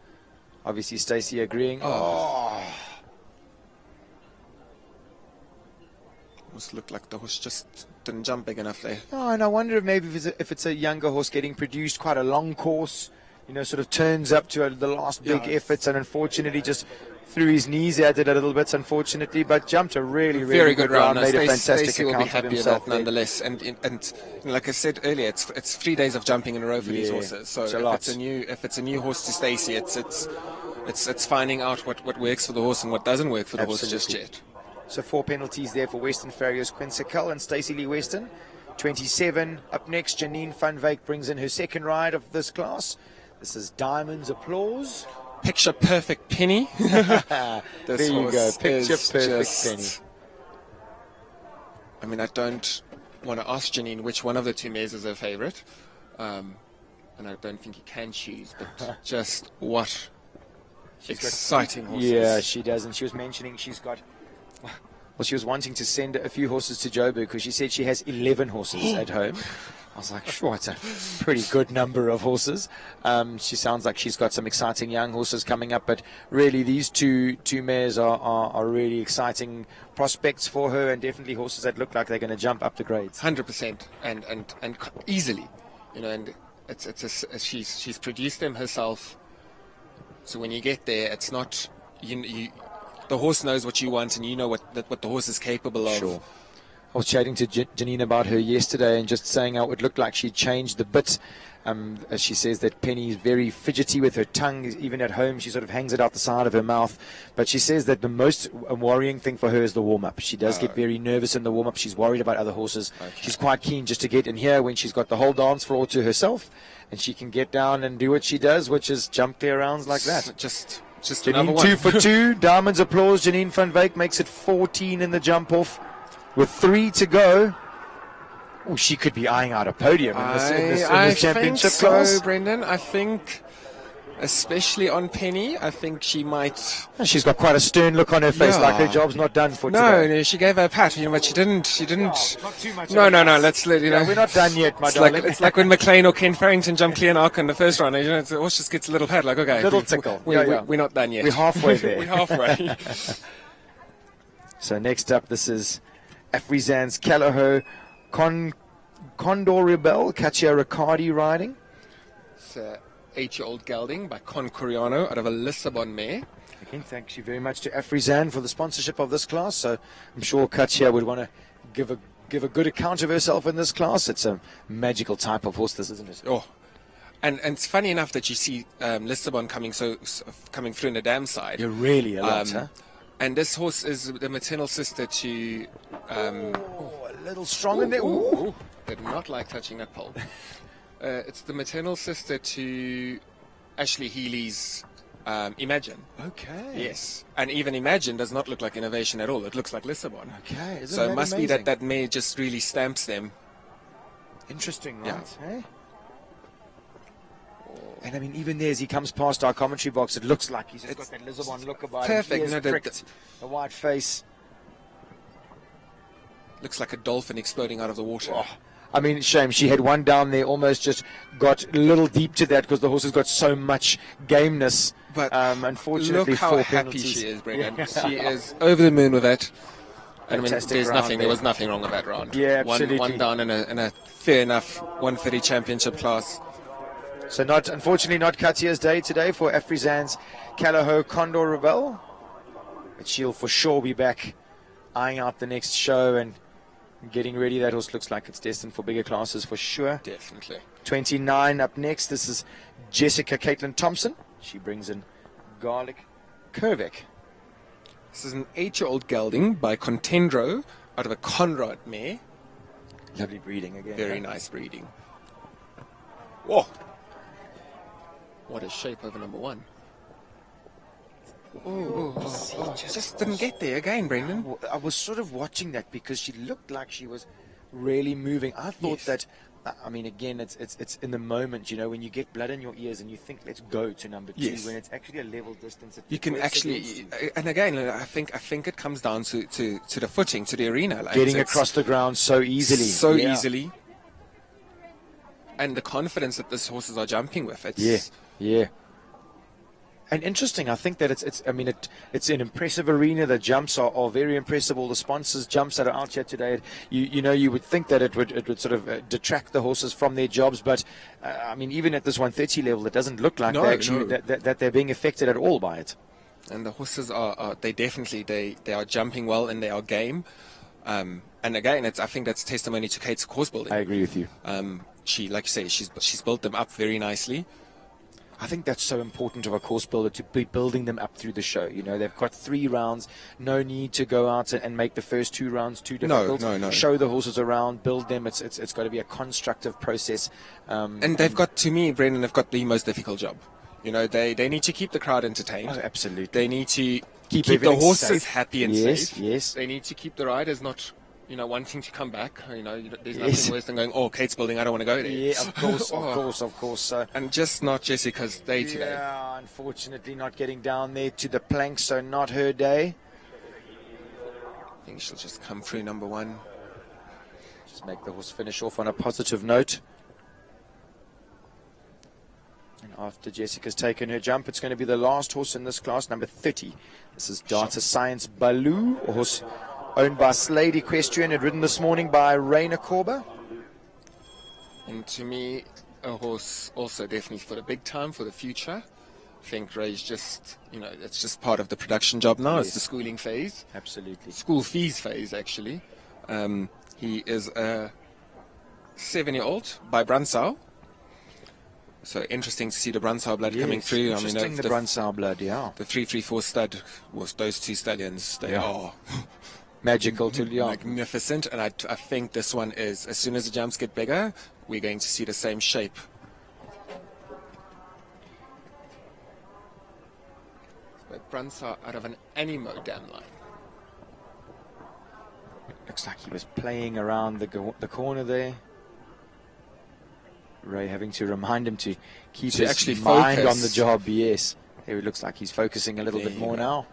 S1: Obviously, Stacy agreeing.
S7: Almost looked like the horse just didn't jump big enough there.
S1: Oh, and I wonder if maybe if it's a younger horse getting produced, quite a long course, sort of turns up to the last big efforts, and unfortunately just threw his knees at it a little bit, unfortunately, but jumped a really very good round, made a fantastic
S7: Stacey will
S1: account
S7: be happy
S1: of himself
S7: with that nonetheless. And like I said earlier, it's 3 days of jumping in a row for these horses. So if it's a new horse to Stacey, it's finding out what works for the horse and what doesn't work for the horse just yet.
S1: So 4 penalties there for Western Farriers, Quincy and Stacy Lee Weston. 27 up next. Janine van Wyk brings in her second ride of this class. This is Diamond's Applause.
S7: Picture perfect Penny.
S1: There you go, picture perfect Penny.
S7: I mean, I don't want to ask Janine which one of the 2 mares is her favourite. And I don't think you can choose, but just what exciting horses.
S1: Yeah, she does. And she was mentioning she's got... Well, she was wanting to send a few horses to Joburg because she said she has 11 horses at home. I was like, sure, it's a pretty good number of horses. She sounds like she's got some exciting young horses coming up, but really these two mares are really exciting prospects for her, and definitely horses that look like they're going to jump up the grades.
S7: 100% and easily, you know, and she's produced them herself. So when you get there, it's not the horse knows what you want, and you know what the horse is capable of.
S1: Sure. I was chatting to Janine about her yesterday and just saying how it looked like she changed the bit. As she says that Penny is very fidgety with her tongue. Even at home, she sort of hangs it out the side of her mouth. But she says that the most worrying thing for her is the warm-up. She does get very nervous in the warm-up. She's worried about other horses. Okay. She's quite keen just to get in here when she's got the whole dance floor to herself, and she can get down and do what she does, which is jump clear rounds like that.
S7: Just
S1: Janine,
S7: another one.
S1: 2 for 2. Diamond's Applause. Janine van Wyk makes it 14 in the jump-off. With 3 to go, she could be eyeing out a podium in this championship class.
S7: So, Brendan. I think, especially on Penny, I think she might.
S1: She's got quite a stern look on her face, like her job's not done for today.
S7: No, she gave her a pat, but she didn't.
S1: Not too much.
S7: No. Let's let you know.
S1: We're not done yet, my darling.
S7: It's like when McLean or Ken Farrington jump clear and arc in the first round. You know, the horse just gets a little pat, like okay,
S1: little tickle.
S7: We're not done yet.
S1: We're halfway there.
S7: We're halfway.
S1: So next up, this is Afrizan's Callahoo, Condor Rebel, Katia Riccardi riding.
S7: It's 8-year-old gelding by Con Coriano out of a Lissabon mare.
S1: Again, thank you very much to Afrizan for the sponsorship of this class. So I'm sure Katia would want to give a good account of herself in this class. It's a magical type of horse, this, isn't it?
S7: Oh, and it's funny enough that you see Lissabon coming through in the dam side.
S1: You're really a lot, huh?
S7: And this horse is the maternal sister to...
S1: a little strong in there. Ooh.
S7: Did not like touching that pole. It's the maternal sister to Ashley Healy's Imagine.
S1: Okay.
S7: Yes. And even Imagine does not look like Innovation at all. It looks like Lissabon.
S1: Okay.
S7: So it must be that mare just really stamps them.
S1: Interesting,
S7: Yeah.
S1: right? Hey? And I mean, even there, as he comes past our commentary box, it looks like he's just got that Lissabon look about him.
S7: Perfect. No,
S1: the white face.
S7: Looks like a dolphin exploding out of the water.
S1: Oh, I mean, shame. She had one down there, almost just got a little deep to that because the horse has got so much gameness.
S7: But
S1: unfortunately,
S7: look how
S1: 4
S7: happy
S1: penalties.
S7: she is, Brendan. Yeah. She is over the moon with that. And I mean, there was nothing wrong with that round.
S1: Yeah, absolutely.
S7: One down in a fair enough 130 championship class.
S1: So unfortunately not Katia's day today for Afrizan's Callahoo Condor Rebel. But she'll for sure be back eyeing out the next show and getting ready. That horse looks like it's destined for bigger classes for sure.
S7: Definitely.
S1: 29 up next. This is Jessica Caitlin Thompson. She brings in Garlic Kervick.
S7: This is an 8-year-old gelding by Contendro out of a Conrad mare.
S1: Lovely breeding again.
S7: Very nice breeding. Whoa. What a shape over number 1. Just didn't get there again, Brendan.
S1: I was sort of watching that because she looked like she was really moving. I thought that, I mean, again, it's in the moment, you know, when you get blood in your ears and you think, let's go to number 2, when it's actually a level distance.
S7: You can actually, and again, I think it comes down to the footing, to the arena. Like
S1: getting across the ground so easily.
S7: So easily. And the confidence that these horses are jumping with.
S1: Yeah. And interesting, I think that it's an impressive arena. The jumps are very impressive. All the sponsors' jumps that are out here today, you would think that it would sort of detract the horses from their jobs, but I mean, even at this 130 level, it doesn't look like that they're being affected at all by it.
S7: And the horses they are jumping well and they are game. And again, I think that's testimony to Kate's course building.
S1: I agree with you.
S7: She, like you say, she's built them up very nicely.
S1: I think that's so important of a course builder to be building them up through the show. You know, they've got 3 rounds. No need to go out and make the first 2 rounds too difficult.
S7: No.
S1: Show the horses around, build them. It's got to be a constructive process.
S7: And they've got, to me, Brendan, they've got the most difficult job. You know, they need to keep the crowd entertained.
S1: Oh, absolutely.
S7: They need to keep the
S1: everything
S7: horses
S1: safe.
S7: happy and
S1: Yes,
S7: safe.
S1: yes.
S7: They need to keep the riders not, you know, wanting to come back. You know, there's
S1: Yes.
S7: nothing worse than going, oh, Kate's building, I don't want to go there.
S1: Yeah, of course. So,
S7: And just not Jessica's day today.
S1: yeah, unfortunately not getting down there to the plank, so not her day.
S7: I think she'll just come through number 1.
S1: Just make the horse finish off on a positive note. And after Jessica's taken her jump, it's going to be the last horse in this class, number 30. This is Data Science Baloo, a horse owned by Slade Equestrian and ridden this morning by Rainer Korber.
S7: And to me, a horse also definitely for the big time, for the future. I think Ray's just, you know, it's just part of the production job now.
S1: Yes.
S7: It's the schooling phase.
S1: Absolutely.
S7: School fees phase, actually. He is a 7-year-old by Brunsau. So interesting to see the Brunsau blood coming through. I mean,
S1: Interesting, the Brunsau blood, yeah.
S7: The 334 stud was those 2 stallions. They are
S1: Magical to young.
S7: magnificent, and I think this one is. As soon as the jumps get bigger, we're going to see the same shape. But Brunsau out of an Animo dam line.
S1: Looks like he was playing around the corner there. Ray having to remind him to keep
S7: To
S1: his
S7: actually
S1: mind
S7: focus.
S1: on the job. Yes, here it looks like he's focusing a little
S7: There
S1: bit
S7: you
S1: more
S7: go.
S1: now.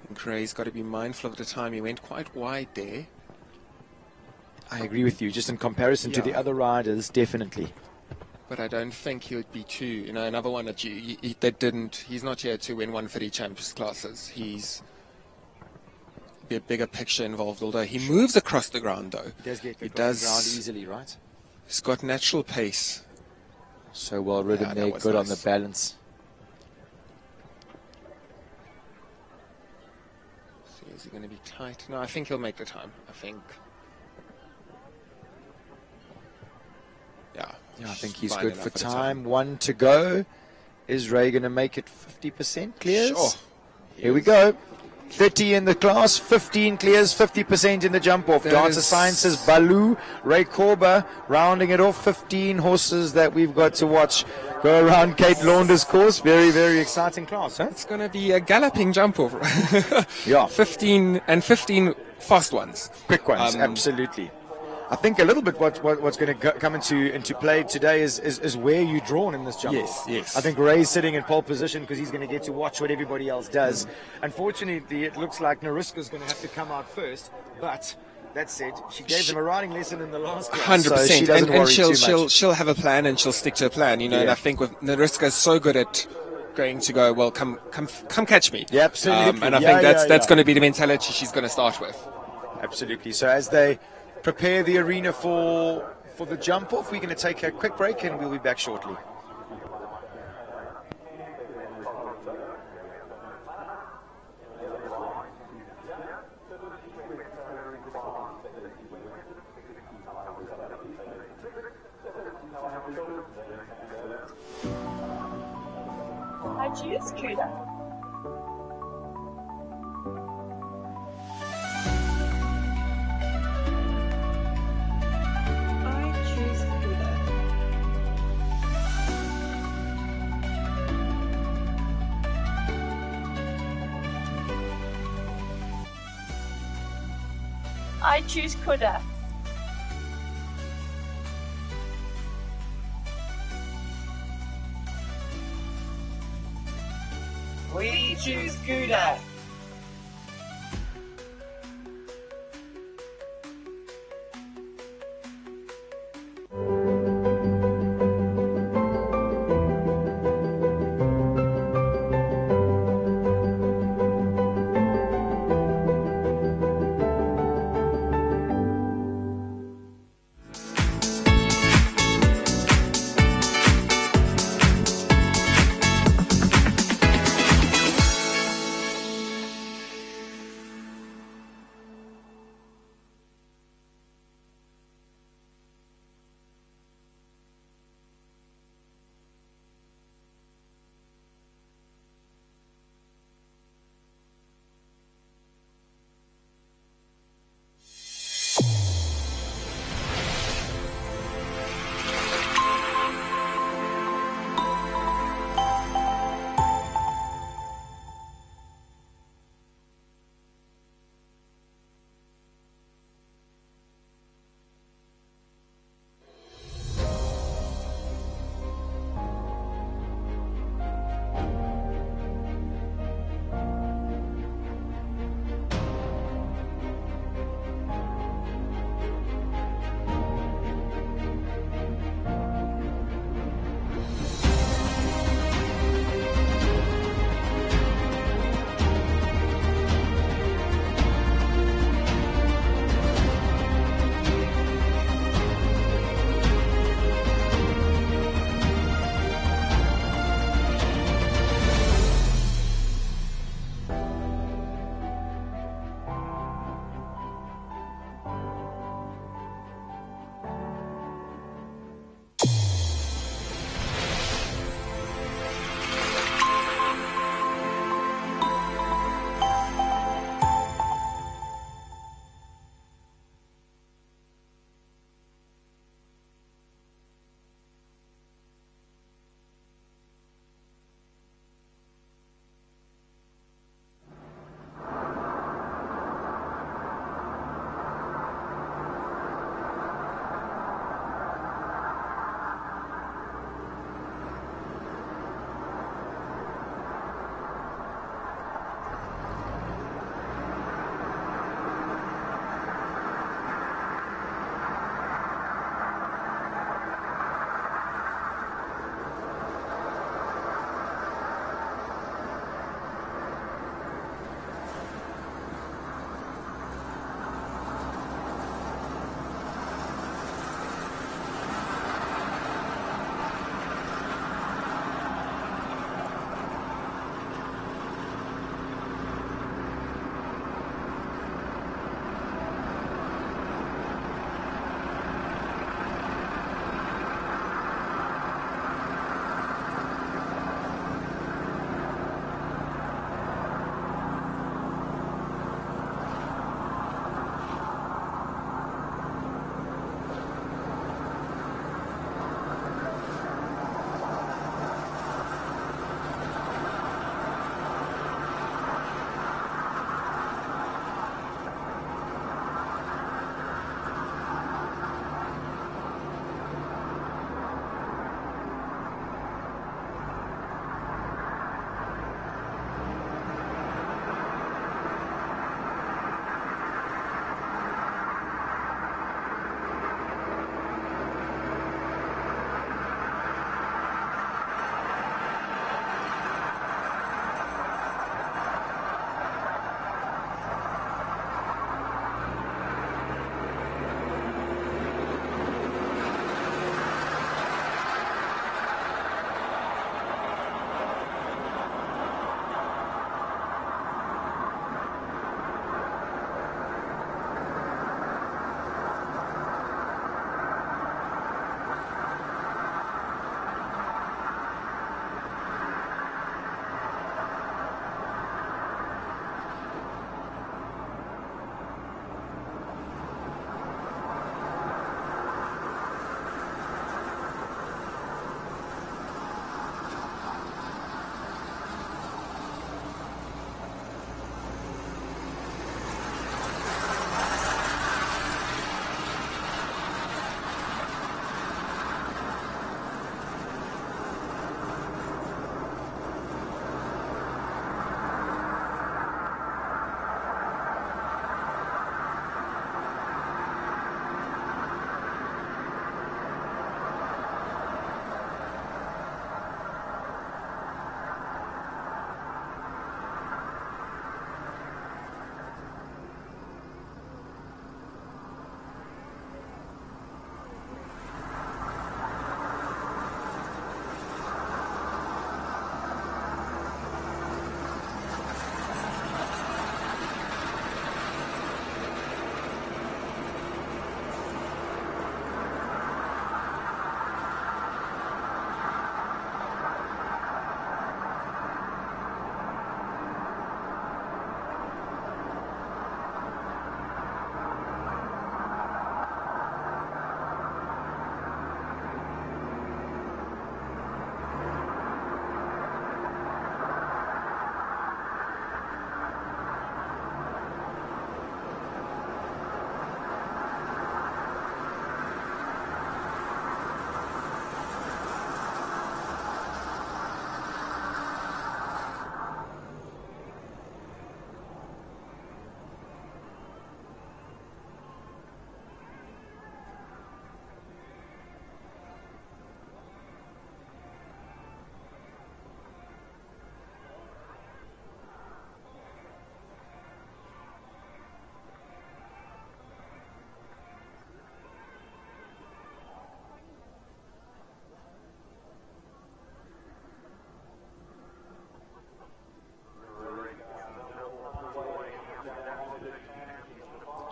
S7: And Gray's got to be mindful of the time. He went quite wide there.
S1: I agree with you. Just in comparison to the
S7: Yeah.
S1: other riders, definitely.
S7: But I don't think he would be too, you know, another one that he's not here to win 130 Champions classes. He's be a bigger picture involved, although he moves across the ground, though.
S1: He does get
S7: He
S1: ground
S7: does.
S1: easily, right?
S7: He's got natural pace.
S1: So well ridden
S7: Yeah, that
S1: there,
S7: was
S1: good on
S7: nice.
S1: the balance.
S7: So is he going to be tight? No, I think he'll make the time. I think.
S1: Yeah, I think he's
S7: fine
S1: good
S7: enough
S1: for
S7: the
S1: time. 1 to go. Is Ray going to make it 50% clears?
S7: Sure.
S1: Here we go. 30 in the class, 15 clears, 50% in the jump off.
S7: That
S1: Data
S7: is-
S1: Sciences, Baloo, Ray Korber, rounding it off. 15 horses that we've got to watch go around Kate Launder's course. Very, very exciting class, huh?
S7: It's going to be a galloping jump over.
S1: Yeah.
S7: 15 and fast ones.
S1: Quick ones, absolutely. I think a little bit what's going to come into play today is where you're drawn in this jump.
S7: Yes.
S1: I think Ray's sitting in pole position because he's going to get to watch what everybody else does. Unfortunately, it looks like Nariska's going to have to come out first, but that said, she gave them a riding lesson in the last class,
S7: 100%.
S1: so she doesn't
S7: and
S1: worry too much.
S7: she'll have a plan and she'll stick to a plan, you know. And
S1: Yeah.
S7: I think with Nariska is so good at going to go, well, come catch me.
S1: Yeah, absolutely.
S7: And I
S1: Yeah,
S7: think that's
S1: yeah.
S7: going to be the mentality she's going to start with.
S1: Absolutely. So as they prepare the arena for the jump off, we're going to take a quick break and we'll be back shortly.
S4: I choose KUDA. I choose KUDA. I choose KUDA. We choose KUDA.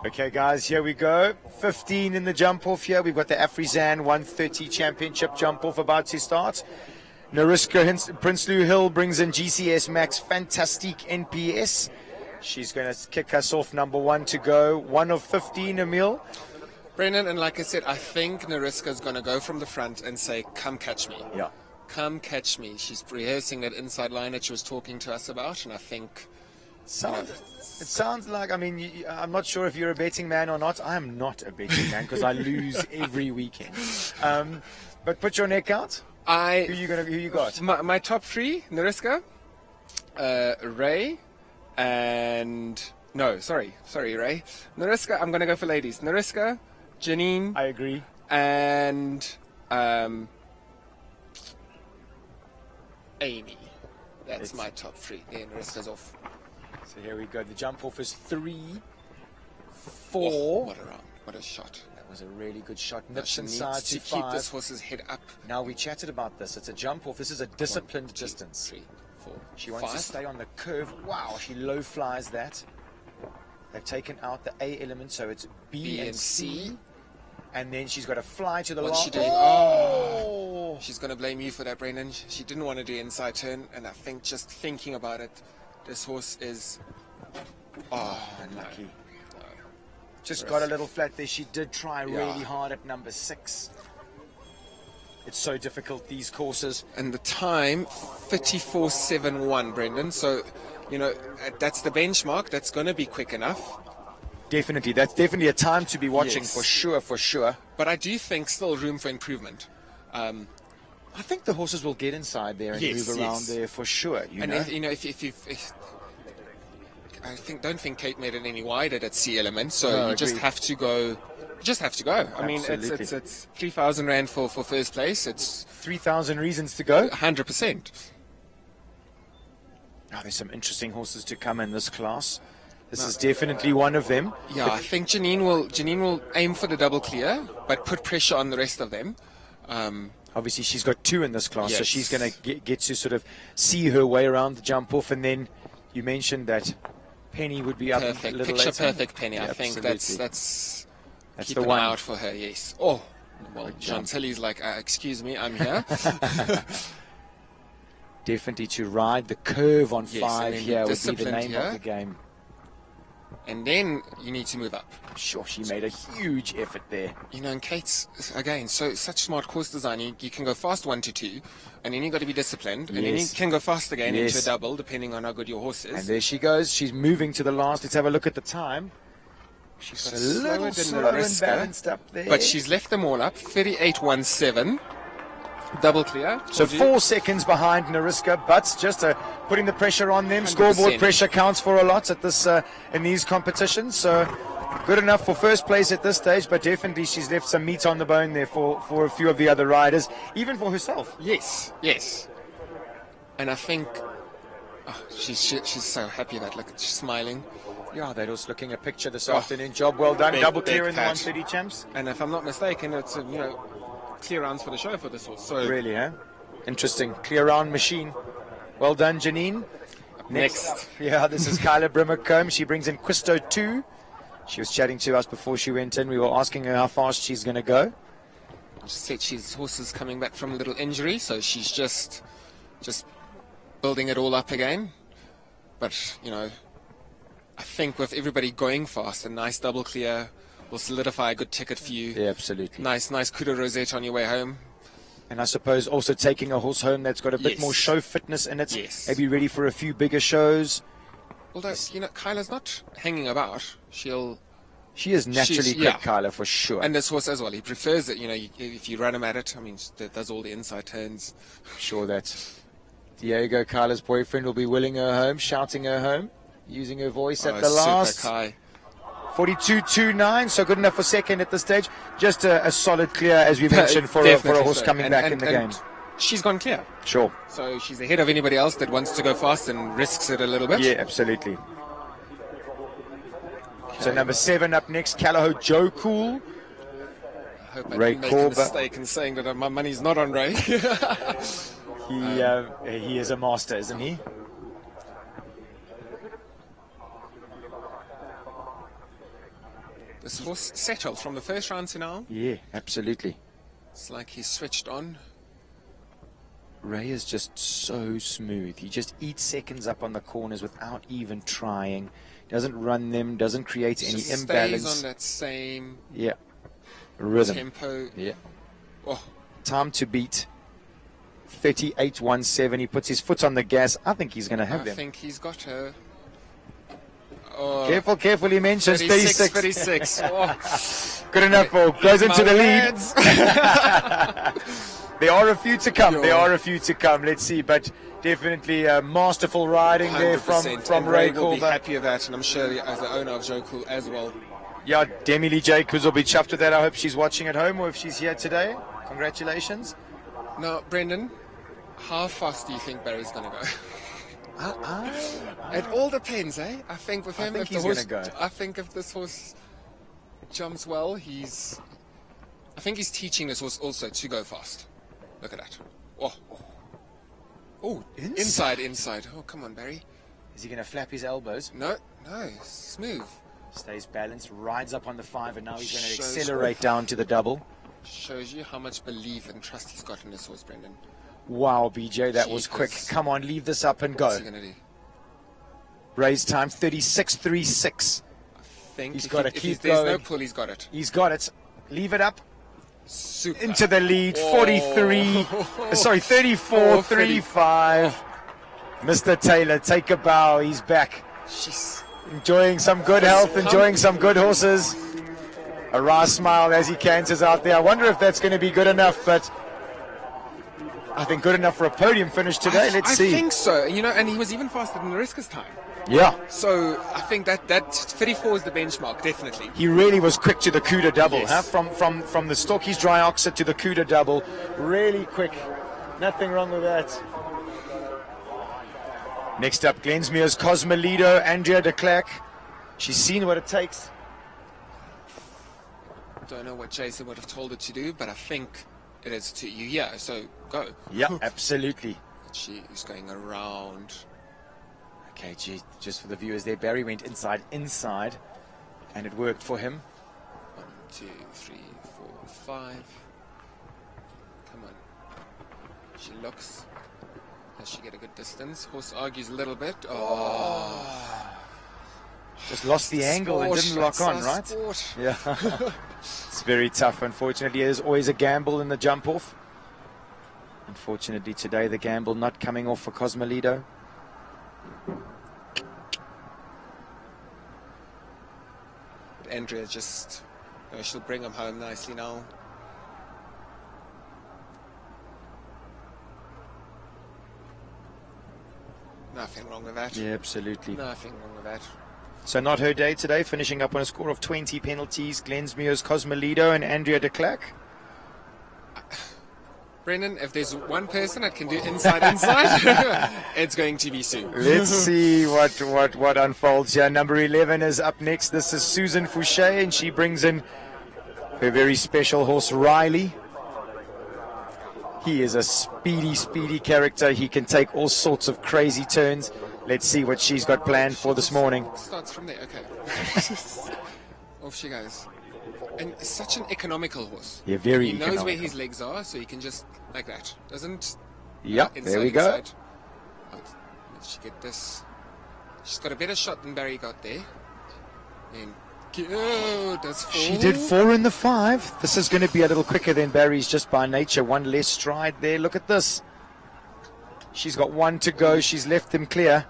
S1: Okay, guys, here we go. 15 in the jump off here. We've got the Afrizan 130 Championship jump off about to start. Nariska Prinsloo Hill brings in GCS Max Fantastique NPS. She's going to kick us off number 1 to go. 1 of 15, Emil.
S7: Brendan, and like I said, I think Nariska's going to go from the front and say, come catch me.
S1: Yeah.
S7: Come catch me. She's rehearsing that inside line that she was talking to us about, and I think...
S1: It sounds like, I mean, I'm not sure if you're a betting man or not. I am not a betting man because I lose every weekend. But put your neck out. Who you got?
S7: My top 3, Nariska, Ray, and... No, sorry, Ray. Nariska, I'm going to go for ladies. Nariska, Janine.
S1: I agree.
S7: And Amy. That's my top 3. There, Nariska's off.
S1: So here we go. The jump off is 3, 4.
S7: Oh, what a round. What a shot.
S1: That was a really good shot.
S7: Nips
S1: inside to
S7: keep
S1: 5.
S7: this horse's head up.
S1: Now, we chatted about this. It's a jump off. This is a disciplined distance.
S7: 3, 4,
S1: She wants
S7: 5.
S1: to stay on the curve. Wow, she low flies that. They've taken out the A element, so it's B and C. And then she's got to fly to the
S7: What's
S1: last.
S7: she doing? Oh! She's going to blame you for that, Brendan. She didn't want to do inside turn, and I think just thinking about it, this horse is...
S1: Unlucky. Just got a little flat there. She did try really hard at number 6. It's so difficult, these courses.
S7: And the time, 54.71, Brendan. So, you know, that's the benchmark. That's going to be quick enough.
S1: Definitely. That's definitely a time to be watching,
S7: Yes.
S1: for sure.
S7: But I do think still room for improvement.
S1: I think the horses will get inside there and move around there for sure.
S7: If don't think Kate made it any wider at C element, so you just have to go. I mean, it's 3,000 rand for first place. It's
S1: 3,000 reasons to go.
S7: 100%.
S1: Now there's some interesting horses to come in this class. This is definitely one of them.
S7: Yeah, I think Janine will aim for the double clear, but put pressure on the rest of them.
S1: Obviously, she's got 2 in this class, so
S7: Yes.
S1: she's going to get to sort of see her way around the jump off. And then you mentioned that Penny would be up a little
S7: Picture
S1: later.
S7: perfect Penny.
S1: Yeah,
S7: I think
S1: absolutely.
S7: that's keep
S1: the
S7: an
S1: one.
S7: eye out for her. Yes. Oh, well, John Tilly's like, excuse me, I'm here.
S1: Definitely to ride the curve on
S7: Yes,
S1: 5
S7: and then
S1: here would be the
S7: disciplined
S1: name
S7: here.
S1: of the game.
S7: And then you need to move up.
S1: I'm sure she made a huge effort there.
S7: You know, and Kate's, again, such smart course design. You can go fast 1 to 2, and then you've got to be disciplined, and then you
S1: Yes.
S7: can go fast again
S1: Yes.
S7: into a double, depending on how good your horse is.
S1: And there she goes. She's moving to the last. Let's have a look at the time. She's got a little slow and balanced up there.
S7: But she's left them all up. 38.17. Double clear.
S1: So
S7: Told you.
S1: 4 seconds behind Nariska, but just putting the pressure on them.
S7: 100%.
S1: Scoreboard pressure counts for a lot at this in these competitions. So good enough for first place at this stage, but definitely she's left some meat on the bone there for a few of the other riders, even for herself.
S7: Yes. And I think she's so happy that look, she's smiling.
S1: Yeah, they're just looking a picture this afternoon. Job well done. Double clear in the
S7: pat.
S1: 130 champs.
S7: And if I'm not mistaken, it's clear rounds for the show for this horse. So
S1: Really, huh? Interesting. Clear round machine. Well done, Janine.
S7: next.
S1: Yeah, this is Kyla Brimmer-Combe. She brings in Quisto 2. She was chatting to us before she went in. We were asking her how fast she's going to go.
S7: She said she's horse is coming back from a little injury, so she's just building it all up again. But I think with everybody going fast, a nice double clear will solidify a good ticket for you.
S1: Yeah, absolutely.
S7: Nice KUDA rosette on your way home.
S1: And I suppose also taking a horse home that's got a bit
S7: Yes.
S1: more show fitness in it.
S7: Yes.
S1: Maybe ready for a few bigger shows.
S7: Although Kyla's not hanging about.
S1: She is naturally quick,
S7: yeah.
S1: Kyla, for sure.
S7: And this horse as well. He prefers it. If you run him at it, I mean, that does all the inside turns.
S1: Sure that Diego, Kyla's boyfriend, will be willing her home, shouting her home, using her voice at the last.
S7: Super Kai.
S1: 42.29, so good enough for second at this stage. Just a solid clear, as we mentioned, for a horse
S7: so.
S1: coming back in the game.
S7: She's gone clear.
S1: Sure.
S7: So she's ahead of anybody else that wants to go fast and risks it a little bit.
S1: Yeah, absolutely. So number 7 up next, Callao Joe Cool.
S7: I hope I
S1: Ray
S7: didn't make a
S1: Corba.
S7: mistake in saying that my money's not on Ray.
S1: He is a master, isn't he?
S7: This horse settled from the first round to now.
S1: Yeah, absolutely.
S7: It's like he's switched on.
S1: Ray is just so smooth. He just eats seconds up on the corners without even trying. Doesn't run them, doesn't create any
S7: Just
S1: imbalance.
S7: stays on that same
S1: Rhythm.
S7: tempo.
S1: Yeah.
S7: Oh,
S1: Time to beat. 38.17. He puts his foot on the gas. I think he's going to have
S7: I
S1: them.
S7: think he's got her. Oh,
S1: Careful, careful. He mentions 36.
S7: 36. Oh.
S1: Good enough, Paul. Goes into the lead.
S7: lads.
S1: There are a few to come.
S7: Yo.
S1: There are a few to come. Let's see. But definitely masterful riding there from
S7: 100%.
S1: Ray
S7: And will be
S1: Calder.
S7: happy with that, and I'm sure as the owner of Joe Cool as well.
S1: Yeah, Demi Lee Jacobs will be chuffed with that. I hope she's watching at home or if she's here today. Congratulations.
S7: Now, Brendan, how fast do you think Barry's going to go? It all depends, eh? I think with him,
S1: think
S7: if the
S1: he's
S7: horse,
S1: gonna go.
S7: I think if this horse jumps well, I think he's teaching this horse also to go fast. Look at that. Oh, inside. Oh, come on, Barry.
S1: Is he going to flap his elbows?
S7: No, smooth.
S1: Stays balanced, rides up on the 5, and now he's going to
S7: Shows
S1: accelerate down to the double.
S7: Shows you how much belief and trust he's got in this horse, Brendan.
S1: Wow, BJ, that was quick.
S7: Jeepers.
S1: Come on, leave this up and
S7: What's
S1: go.
S7: he going to do?
S1: Raise time 36.36.
S7: I think
S1: He's
S7: if
S1: gotta
S7: he- if
S1: keep
S7: there's no
S1: going.
S7: pull, he's got it.
S1: He's got it. Leave it up.
S7: Super.
S1: Into the lead.
S7: Oh.
S1: 34.35. Mr. Taylor, take a bow. He's back.
S7: Jeez.
S1: Enjoying some good health, enjoying some good horses. A wry smile as he canters out there. I wonder if that's going to be good enough, but I think good enough for a podium finish today. Let's see.
S7: I think so. And he was even faster than the Risker's time.
S1: Yeah,
S7: So I think that 34 is the benchmark, definitely.
S1: he really was quick to the KUDA double.
S7: Yes.
S1: Huh? From the STOKKIESDRAAI Oxford to the KUDA double. Really quick. Nothing wrong with that. Next up, Glensmere's Cosmolido, Andrea de Klerk. She's seen what it takes.
S7: Don't know what Jason would have told her to do, but I think it is to you. Yeah, so go.
S1: Yeah, absolutely.
S7: She is going around.
S1: Okay, gee, just for the viewers there, Barry went inside, and it worked for him.
S7: 1, 2, 3, 4, 5. Come on. She looks. Does she get a good distance? Horse argues a little bit. Oh.
S1: Just lost the angle and didn't lock on, right?
S7: Sport.
S1: Yeah. It's very tough, unfortunately. There's always a gamble in the jump off. Unfortunately, today the gamble not coming off for Cosmolido.
S7: Andrea just, she'll bring him home nicely now. Nothing wrong with that.
S1: Yeah, absolutely.
S7: Nothing wrong with that.
S1: So not her day today, finishing up on a score of 20 penalties. Glensmere's Cosmolido and Andrea de Klerk.
S7: Brendan, if there's one person that can do inside, it's going to be Sue.
S1: Let's see what unfolds here. Number 11 is up next. This is Susan Fouché, and she brings in her very special horse, Riley. He is a speedy character. He can take all sorts of crazy turns. Let's see what she's got planned for this morning.
S7: Starts from there, okay. Off she goes. And such an economical horse.
S1: Yeah, very
S7: He knows
S1: economical.
S7: where his legs are, so he can just, like that. Doesn't...
S1: Yeah, there we go.
S7: Inside. Did she get this? She's got a better shot than Barry got there. And... Oh, does 4.
S1: She did 4 in the 5. This is going to be a little quicker than Barry's just by nature. One less stride there. Look at this. She's got 1 to go. She's left them clear.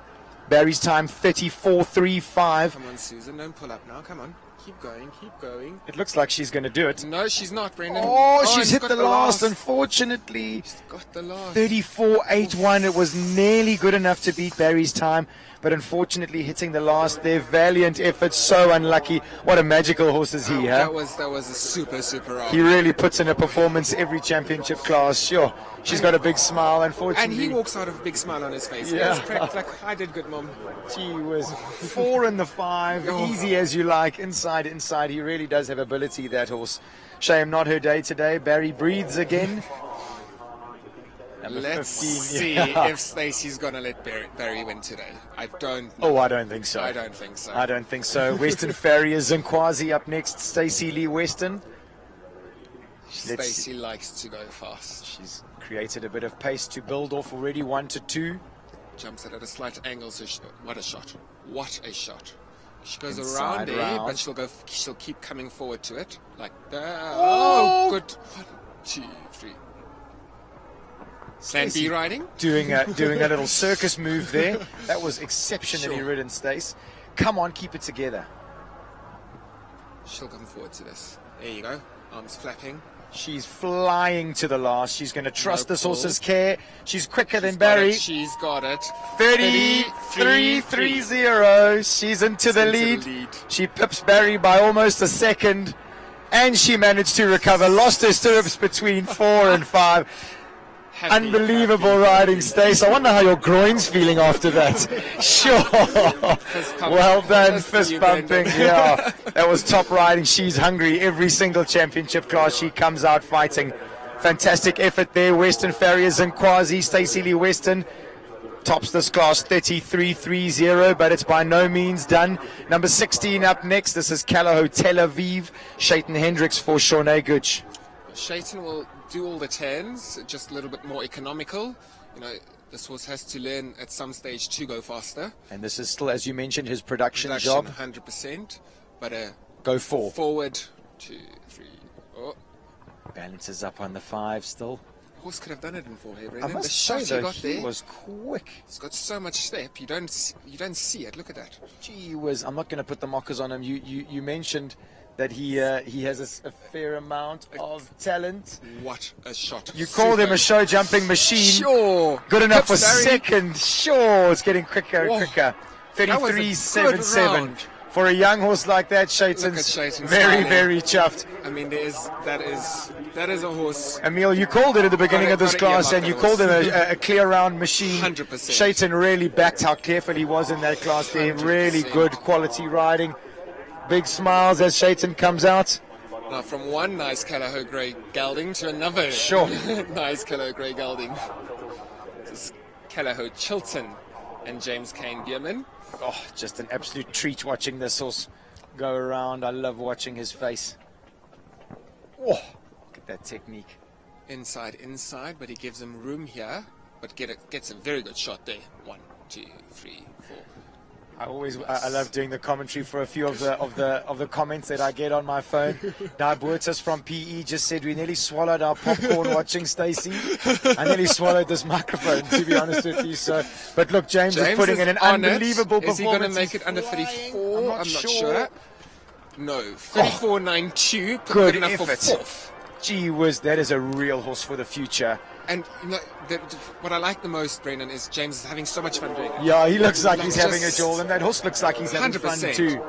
S1: Barry's time 34.35.
S7: Come on, Susan, don't pull up now. Come on. Keep going, keep going.
S1: It looks like she's going to do it.
S7: No, she's not, Brendan.
S1: Oh, she's
S7: he's
S1: hit
S7: got
S1: the last, unfortunately.
S7: She's got the last.
S1: 34.81. It was nearly good enough to beat Barry's time, but unfortunately hitting the last there. Valiant effort, so unlucky. What a magical horse is he, huh?
S7: That was a super ride.
S1: He really puts in a performance every championship class. Sure, she's got a big smile,
S7: And
S1: unfortunately.
S7: he walks out with a big smile on his face.
S1: Yeah.
S7: He was like, I did good, Mom.
S1: Gee whiz. 4 in the 5, easy as you like. Inside. He really does have ability, that horse. Shame not her day today. Barry breathes again. Number
S7: Let's
S1: 15,
S7: see
S1: yeah.
S7: if Stacy's going to let Barry win today. I don't know.
S1: Oh, I don't think so.
S7: I don't think so.
S1: I don't think so. Western Farriers and Quasi up next. Stacey Lee Weston.
S7: Stacy likes to go fast.
S1: She's created a bit of pace to build off already. 1 to 2.
S7: Jumps it at a slight angle. So what a shot! What a shot! She goes
S1: Inside
S7: around there,
S1: round.
S7: but she'll keep coming forward to it like that.
S1: Oh!
S7: Oh, good. 1, 2, 3. Plan B riding.
S1: Doing a little circus move there. That was exceptionally
S7: Sure.
S1: ridden, Stace. Come on, keep it together.
S7: She'll come forward to this. There you go. Arms flapping.
S1: She's flying to the last. She's going to trust
S7: No
S1: this
S7: pull.
S1: horse's care. She's quicker than
S7: She's got
S1: Barry.
S7: it. She's got it.
S1: 33-30. She's into the lead. She pips Barry by almost a second. And she managed to recover. Lost her stirrups between 4 and 5.
S7: Happy,
S1: Unbelievable
S7: happy.
S1: riding, Stace. I wonder how your groin's feeling after that. Sure. Well done,
S7: Just for
S1: fist
S7: you,
S1: bumping.
S7: Brendan.
S1: Yeah, that was top riding. She's hungry. Every single championship class she comes out fighting. Fantastic effort there. Western Farriers and Quasi. Stacey Lee Weston tops this class 33-30, but it's by no means done. Number 16 up next. This is Calaho Tel Aviv. Shaitan Hendricks for Shaunae Gooch.
S7: Shaitan will do all the turns, just a little bit more economical. You know, this horse has to learn at some stage to go faster.
S1: And this is still, as you mentioned, his production job.
S7: 100%, but
S1: Go 4.
S7: forward, 2, 3. Oh,
S1: Balances up on the 5 still.
S7: horse could have done it in 4 here,
S1: I
S7: Brendan.
S1: must
S7: The
S1: say,
S7: shot he
S1: though,
S7: got
S1: he
S7: there,
S1: was quick.
S7: it's got so much step. You don't see it. Look at that.
S1: Gee whiz, I'm not going to put the mockers on him. You mentioned that he has a fair amount of talent.
S7: What a shot.
S1: You called him a show jumping machine.
S7: Sure.
S1: Good enough for
S7: Pips Barry.
S1: second. Sure, it's getting quicker and
S7: Whoa.
S1: quicker.
S7: That was a good
S1: 33-7-7.
S7: round.
S1: For a young horse like that,
S7: Look at
S1: Shaitan's
S7: Shaitan
S1: very,
S7: smiling.
S1: very chuffed.
S7: I mean, that is a horse.
S1: Emil, you called it at the beginning of this
S7: Got it,
S1: class,
S7: yeah,
S1: and you
S7: mark it
S1: called it
S7: was.
S1: a clear round machine.
S7: 100%.
S1: Shaitan really backed how careful he was in that class there. Really
S7: 100%.
S1: good quality riding. Big smiles as Shaitan comes out.
S7: Now, from one nice Calaho Grey gelding to another
S1: Sure.
S7: nice Calaho Grey gelding. This is Calaho Chilton and James Kane Bierman.
S1: Oh, just an absolute treat watching this horse go around. I love watching his face. Oh, look at that technique.
S7: Inside, but he gives him room here, but gets a very good shot there. 1, 2, 3, 4.
S1: I love doing the commentary for a few of the comments that I get on my phone. Diabuertas from PE just said we nearly swallowed our popcorn watching Stacy. I nearly swallowed this microphone, to be honest with you. So, but look, James is putting in an
S7: on it.
S1: unbelievable
S7: Is he
S1: performance.
S7: going to make
S1: He's
S7: it under
S1: flying.
S7: 34?
S1: I'm not
S7: sure. No, 34.92.
S1: Good
S7: enough
S1: effort.
S7: for 4th.
S1: Gee whiz, that is a real horse for the future.
S7: And you know, what I like the most, Brendan, is James is having so much fun doing it.
S1: Yeah, he looks like he's
S7: Just
S1: having a jaw, and that horse looks like he's having fun
S7: 100%.
S1: too.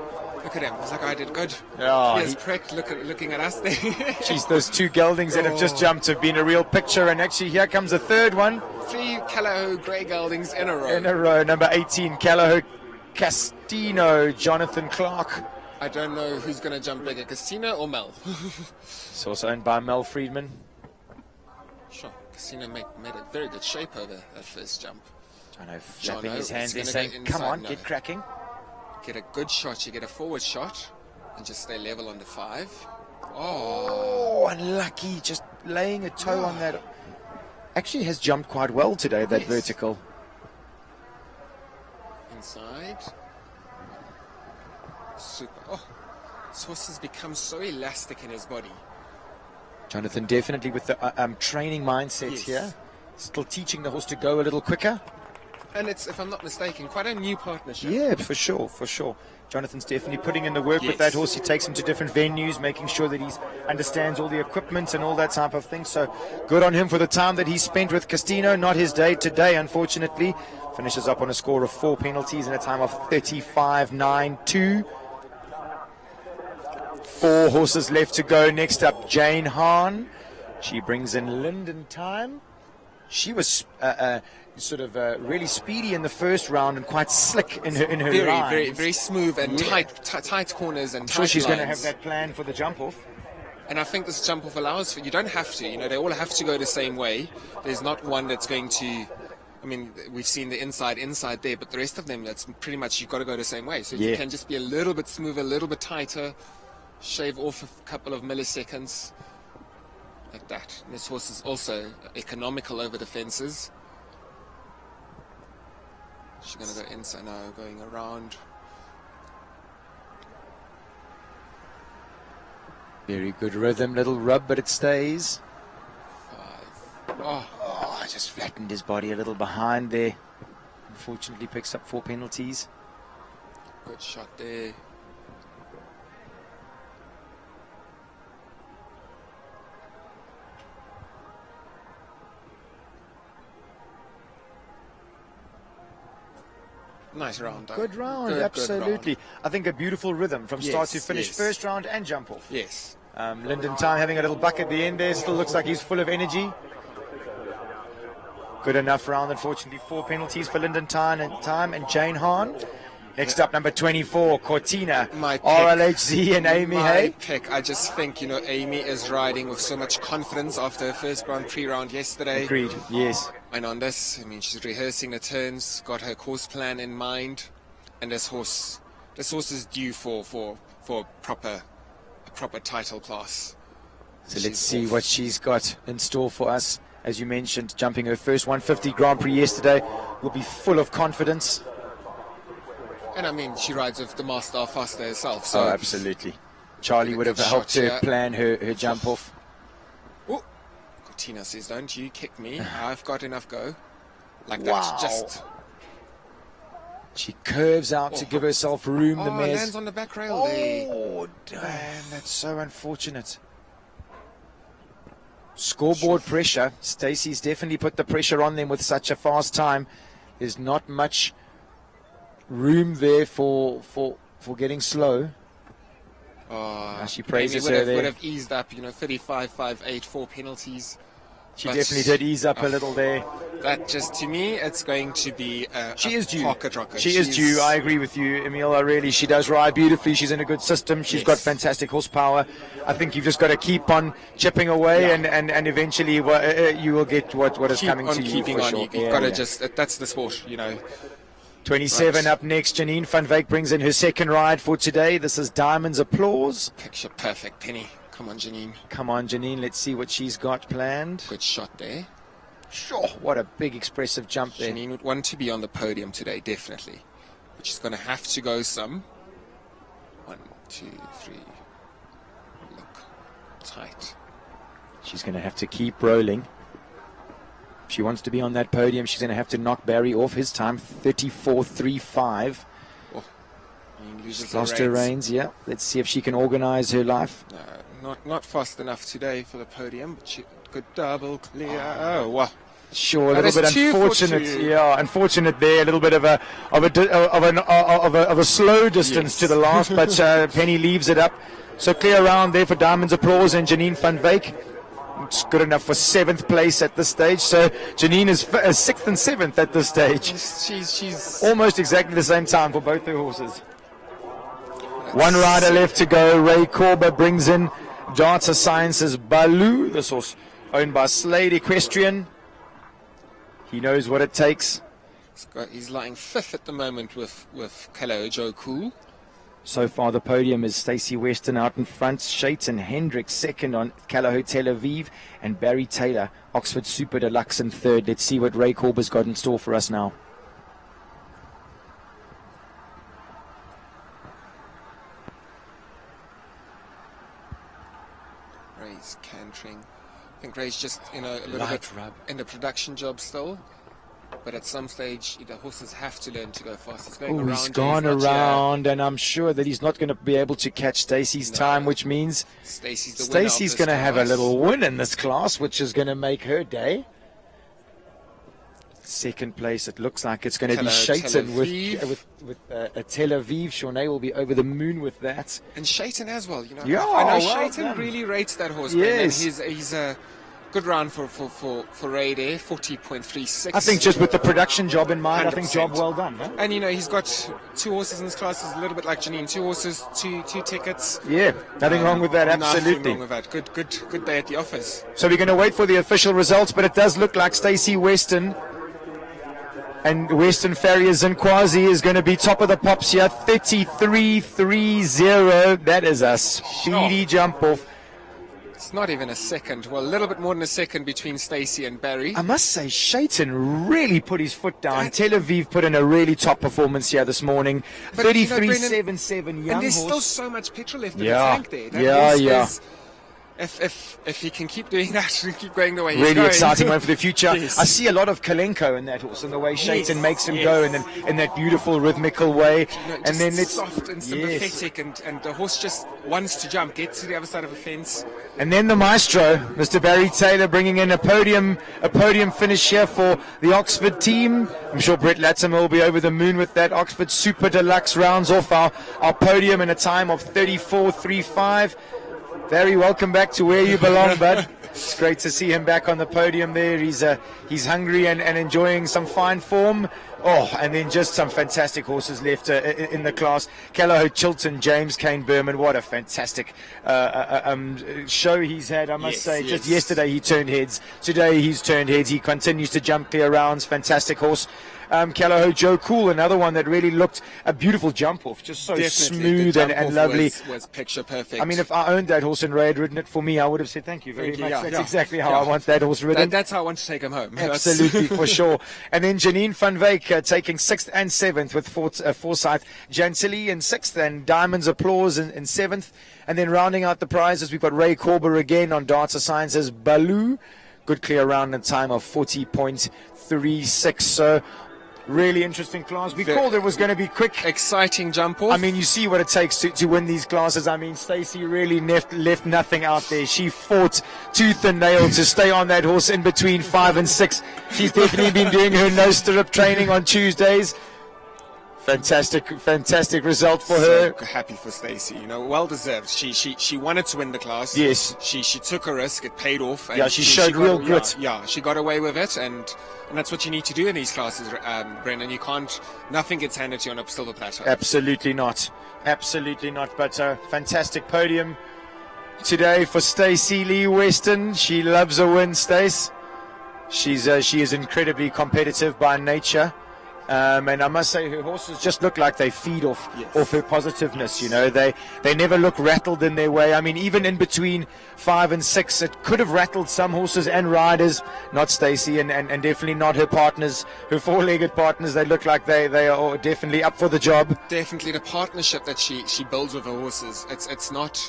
S7: Look at him. He's like, I did good.
S1: Yeah,
S7: He is pricked looking at us there.
S1: Geez, those 2 geldings that have just jumped have been a real picture, and actually here comes a third one
S7: 3 Calaho Grey geldings in a row.
S1: in a row. Number 18, Calaho Castino, Jonathan Clark.
S7: I don't know who's going to jump bigger, Casino or Mel.
S1: It's also owned by Mel Friedman.
S7: Sure. Casino made a very good shape over that first jump.
S1: Jono flapping
S7: Jono
S1: his hands
S7: is
S1: there
S7: gonna
S1: saying,
S7: go
S1: come on,
S7: inside
S1: get
S7: now."
S1: cracking.
S7: Get a good shot. You get a forward shot and just stay level on the 5.
S1: Oh, unlucky, just laying a toe on that. Actually has jumped quite well today, that
S7: Yes.
S1: vertical.
S7: Inside. Super. Oh, this horse has become so elastic in his body.
S1: Jonathan definitely with the training mindset
S7: Yes.
S1: here. Still teaching the horse to go a little quicker.
S7: And it's, if I'm not mistaken, quite a new partnership.
S1: Yeah, for sure, for sure. Jonathan's definitely putting in the work with
S7: Yes.
S1: that horse. He takes him to different venues, making sure that he understands all the equipment and all that type of thing. So good on him for the time that he spent with Castino. Not his day today, unfortunately. Finishes up on a score of 4 penalties and a time of 35.92. 4 horses left to go. Next up, Jane Hahn. She brings in Linden Time. She was really speedy in the first round and quite slick in her
S7: Very
S1: lines.
S7: smooth and
S1: Yeah.
S7: tight corners and
S1: I'm
S7: tight
S1: sure she's going to have
S7: lines.
S1: that plan for the jump off.
S7: And I think this jump off allows for, you don't have to, they all have to go the same way. There's not one that's going to, we've seen the inside there, but the rest of them, that's pretty much, you've got to go the same way. So you can just be a little bit smoother, a little bit tighter, shave off a couple of milliseconds, like that. And this horse is also economical over the fences. She's going to go inside now, going around.
S1: Very good rhythm, little rub, but it stays.
S7: 5. Oh,
S1: I just flattened his body a little behind there. Unfortunately picks up 4 penalties.
S7: Good shot there. Nice round.
S1: Good round, absolutely.
S7: Good round.
S1: I think a beautiful rhythm from start to finish. First round and jump off.
S7: Yes.
S1: Lyndon Time having a little buck at the end there. Still looks like he's full of energy. Good enough round, unfortunately. 4 penalties for Lyndon Time and Jane Hahn. Next up, number 24, Cortina, RLHZ and Amy Hay.
S7: Pick. I just think, Amy is riding with so much confidence after her first Grand Prix round yesterday.
S1: Agreed, yes.
S7: And on this, she's rehearsing the turns, got her course plan in mind, and this horse is due for a proper title class.
S1: So let's see what she's got in store for us. As you mentioned, jumping her first 150 Grand Prix yesterday, will be full of confidence.
S7: And she rides with the master faster herself. So
S1: absolutely. Charlie would have helped her plan her jump off.
S7: Oh, Cortina says, don't you kick me. I've got enough go. Like that, just...
S1: She curves out to give herself room. The mare's
S7: lands on the back rail there.
S1: Oh, damn, that's so unfortunate. Scoreboard pressure. Stacy's definitely put the pressure on them with such a fast time. There's not much room there for getting slow. She praises her there.
S7: Would have eased up, 35, 5, 8, 4 penalties.
S1: She definitely did ease up a little there.
S7: That just, to me, it's going to be a pocket rocket.
S1: She is due. I agree with you, Emil. She does ride beautifully. She's in a good system. She's got fantastic horsepower. I think you've just got to keep on chipping away, and eventually you will get what is coming to you.
S7: Keeping on. You've got to just, that's the sport,
S1: 27 up next. Janine van Wyk brings in her second ride for today. This is Diamond's Applause.
S7: Picture perfect, Penny. Come on, Janine.
S1: Come on, Janine. Let's see what she's got planned.
S7: Good shot there.
S1: Sure. What a big, expressive jump there.
S7: Janine would want to be on the podium today, definitely. But she's going to have to go some. 1, 2, 3. Look. Tight.
S1: She's going to have to keep rolling. If she wants to be on that podium, she's going to have to knock Barry off his time, 34.35. She's lost her reins, yeah. Let's see if she can organize her life.
S7: No, not fast enough today for the podium, but she could double clear. Oh, wow.
S1: Sure, a little bit unfortunate. Yeah, unfortunate there. A little bit of a slow distance to the last, but Penny leaves it up. So clear round there for Diamond's Applause and Janine van Wyk. It's good enough for 7th place at this stage. So Janine is 6th and 7th at this stage.
S7: She's
S1: almost exactly the same time for both their horses. One rider left to go. Ray Korber brings in Data Sciences Baloo. This horse owned by Slade Equestrian. He knows what it takes.
S7: He's lying 5th at the moment with Kalo Joe Cool.
S1: So far the podium is Stacey Weston out in front, Shaitan Hendricks second on Calaho Tel Aviv, and Barry Taylor, Oxford Super Deluxe in third. Let's see what Ray Korber's got in store for us now.
S7: Ray's cantering. I think Ray's just a little bit in the production job still. But at some stage, the horses have to learn to go fast. He's going around.
S1: He's gone around, and I'm sure that he's not going to be able to catch Stacey's time, which means Stacey's going to have a little win in this class, which is going to make her day. Second place, it looks like it's going to be Shaitan with Tel Aviv. Shaunae will be over the moon with that.
S7: And Shaitan as well,
S1: Yeah,
S7: I know Shaitan really rates that horse.
S1: Yes.
S7: And he's good round for Ray there, 40.36.
S1: I think just with the production job in mind, I think
S7: 100%.
S1: job well done. Huh?
S7: And, you know, he's got 2 horses in this class. It's a little bit like Janine. 2 horses, two tickets.
S1: Yeah, nothing wrong with that, absolutely.
S7: Nothing wrong with that. Good day at the office.
S1: So we're going to wait for the official results, but it does look like Stacy Weston and Western Farriers and Quasi is going to be top of the pops here, 33.30. That is a speedy jump off.
S7: It's not even a second. Well, a little bit more than a second between Stacy and Barry.
S1: I must say, Shaitan really put his foot down. Tel Aviv put in a really top performance here this morning. 33.77 young
S7: and there's
S1: horse.
S7: still so much petrol left in the tank there. That horse is, if he can keep doing that and keep going the way he's
S1: really
S7: going.
S1: exciting one for the future.
S7: Yes.
S1: I see a lot of Kalenko in that horse and the way Shaitan makes him
S7: yes.
S1: go and then in that beautiful rhythmical way.
S7: You know,
S1: and then it's
S7: soft and sympathetic, and the horse just wants to jump, get to the other side of the fence.
S1: And then the maestro, Mr. Barry Taylor, bringing in a podium finish here for the Oxford team. I'm sure Brett Latimer will be over the moon with that. Oxford Super Deluxe rounds off our podium in a time of 34.35. Barry, welcome back to where you belong, bud. It's great to see him back on the podium there. He's hungry and enjoying some fine form. Oh, and then just some fantastic horses left in the class. Callagho Chilton, James Kane Berman. What a fantastic show he's had, I must say. Just yesterday he turned heads. Today he's turned heads. He continues to jump clear rounds. Fantastic horse. Callagho Joe Cool, another one that really looked a beautiful jump off, just so smooth and lovely.
S7: Was picture perfect.
S1: I mean, if I owned that horse and Ray had ridden it for me, I would have said thank you very much. That's exactly how I want that horse ridden.
S7: That's how I want to take him home.
S1: Absolutely, for sure. And then Janine van Wyk taking 6th and 7th with Forsyth Jantilly in 6th and Diamond's Applause in 7th. And then rounding out the prizes, we've got Ray Korber again on Data Sciences Baloo. Good clear round in time of 40.36. So really interesting class. We called it was going to be quick.
S7: Exciting jump off.
S1: I mean, you see what it takes to win these classes. I mean, Stacy really left nothing out there. She fought tooth and nail to stay on that horse in between 5 and 6. She's definitely been doing her no stirrup training on Tuesdays. Fantastic result for her.
S7: So happy for Stacy, you know, well deserved. She wanted to win the class.
S1: Yes.
S7: She took a risk. It paid off. And
S1: yeah, she showed real grit.
S7: Yeah, she got away with it, and that's what you need to do in these classes, Brendan. Nothing gets handed to you on a silver platter.
S1: Absolutely not. But fantastic podium today for Stacy Lee Weston. She loves a win, Stace. She is incredibly competitive by nature. And I must say, her horses just look like they feed off her positiveness. You know, they never look rattled in their way. I mean, even in between 5 and 6, it could have rattled some horses and riders. Not Stacy, and definitely not her partners, her four-legged partners. They look like they are definitely up for the job.
S7: Definitely the partnership that she builds with her horses. It's not.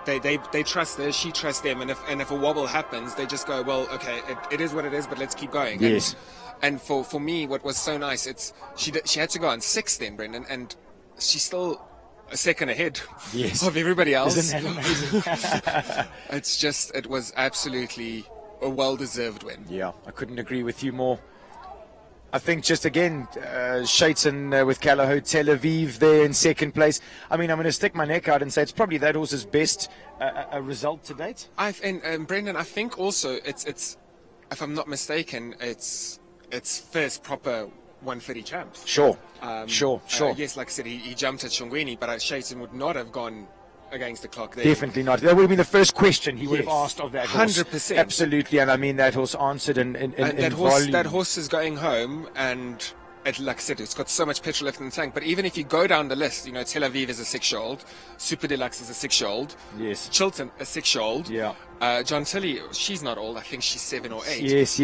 S7: They trust her, she trusts them, and if a wobble happens, they just go, well, okay, it is what it is, but let's keep going.
S1: Yes.
S7: And for me, what was so nice, she had to go on 6th then, Brendan, and she's still a second ahead of everybody else.
S1: Isn't that amazing?
S7: It was absolutely a well-deserved win.
S1: Yeah, I couldn't agree with you more. I think just again, Shaitan with Callagho Tel Aviv there in 2nd place. I mean, I'm going to stick my neck out and say it's probably that horse's best result to date.
S7: And Brendan, I think also it's if I'm not mistaken, it's first proper 130 champs.
S1: Sure.
S7: Yes, like I said, he jumped at Shongweni, but Shaitan would not have gone against the clock there.
S1: Definitely not. That would have been the first question he would have asked of that horse.
S7: 100%.
S1: Absolutely, and I mean that horse answered in volume.
S7: That horse is going home, and like I said, it's got so much petrol left in the tank. But even if you go down the list, you know, Tel Aviv is a 6-year-old, Super Deluxe is a 6-year-old,
S1: yes,
S7: Chilton a 6-year-old,
S1: yeah.
S7: John Tilly, she's not old. I think she's 7 or 8.
S1: Yes.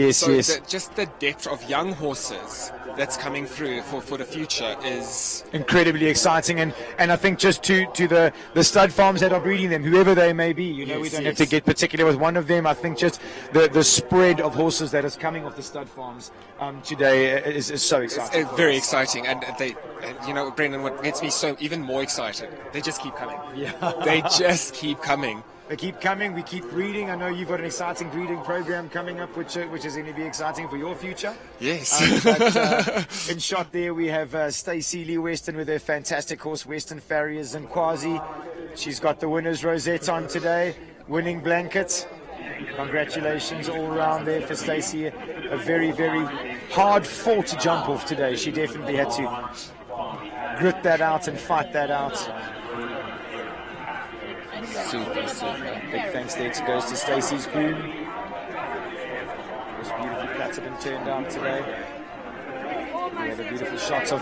S7: Just the depth of young horses that's coming through for the future is
S1: incredibly exciting, and I think just to the stud farms that are breeding them, whoever they may be, you know, we don't have to get particular with one of them. I think just the spread of horses that is coming off the stud farms today is so exciting.
S7: It's very exciting, and you know, Brendan, what gets me so even more excited, they just keep coming.
S1: Yeah,
S7: they just keep coming.
S1: They keep coming. We keep breeding. I know you've got an exciting breeding program coming up, which is going to be exciting for your future.
S7: Yes.
S1: In shot there, we have Stacy Lee Weston with her fantastic horse, Western Farriers and Quasi. She's got the winner's rosette on today, winning blanket. Congratulations all around there for Stacy. A very, very hard-fought jump off today. She definitely had to grit that out and fight that out.
S2: Super, super.
S1: Big thanks there goes to Stacy's groom. This beautiful platinum turned out today. We had a beautiful shot of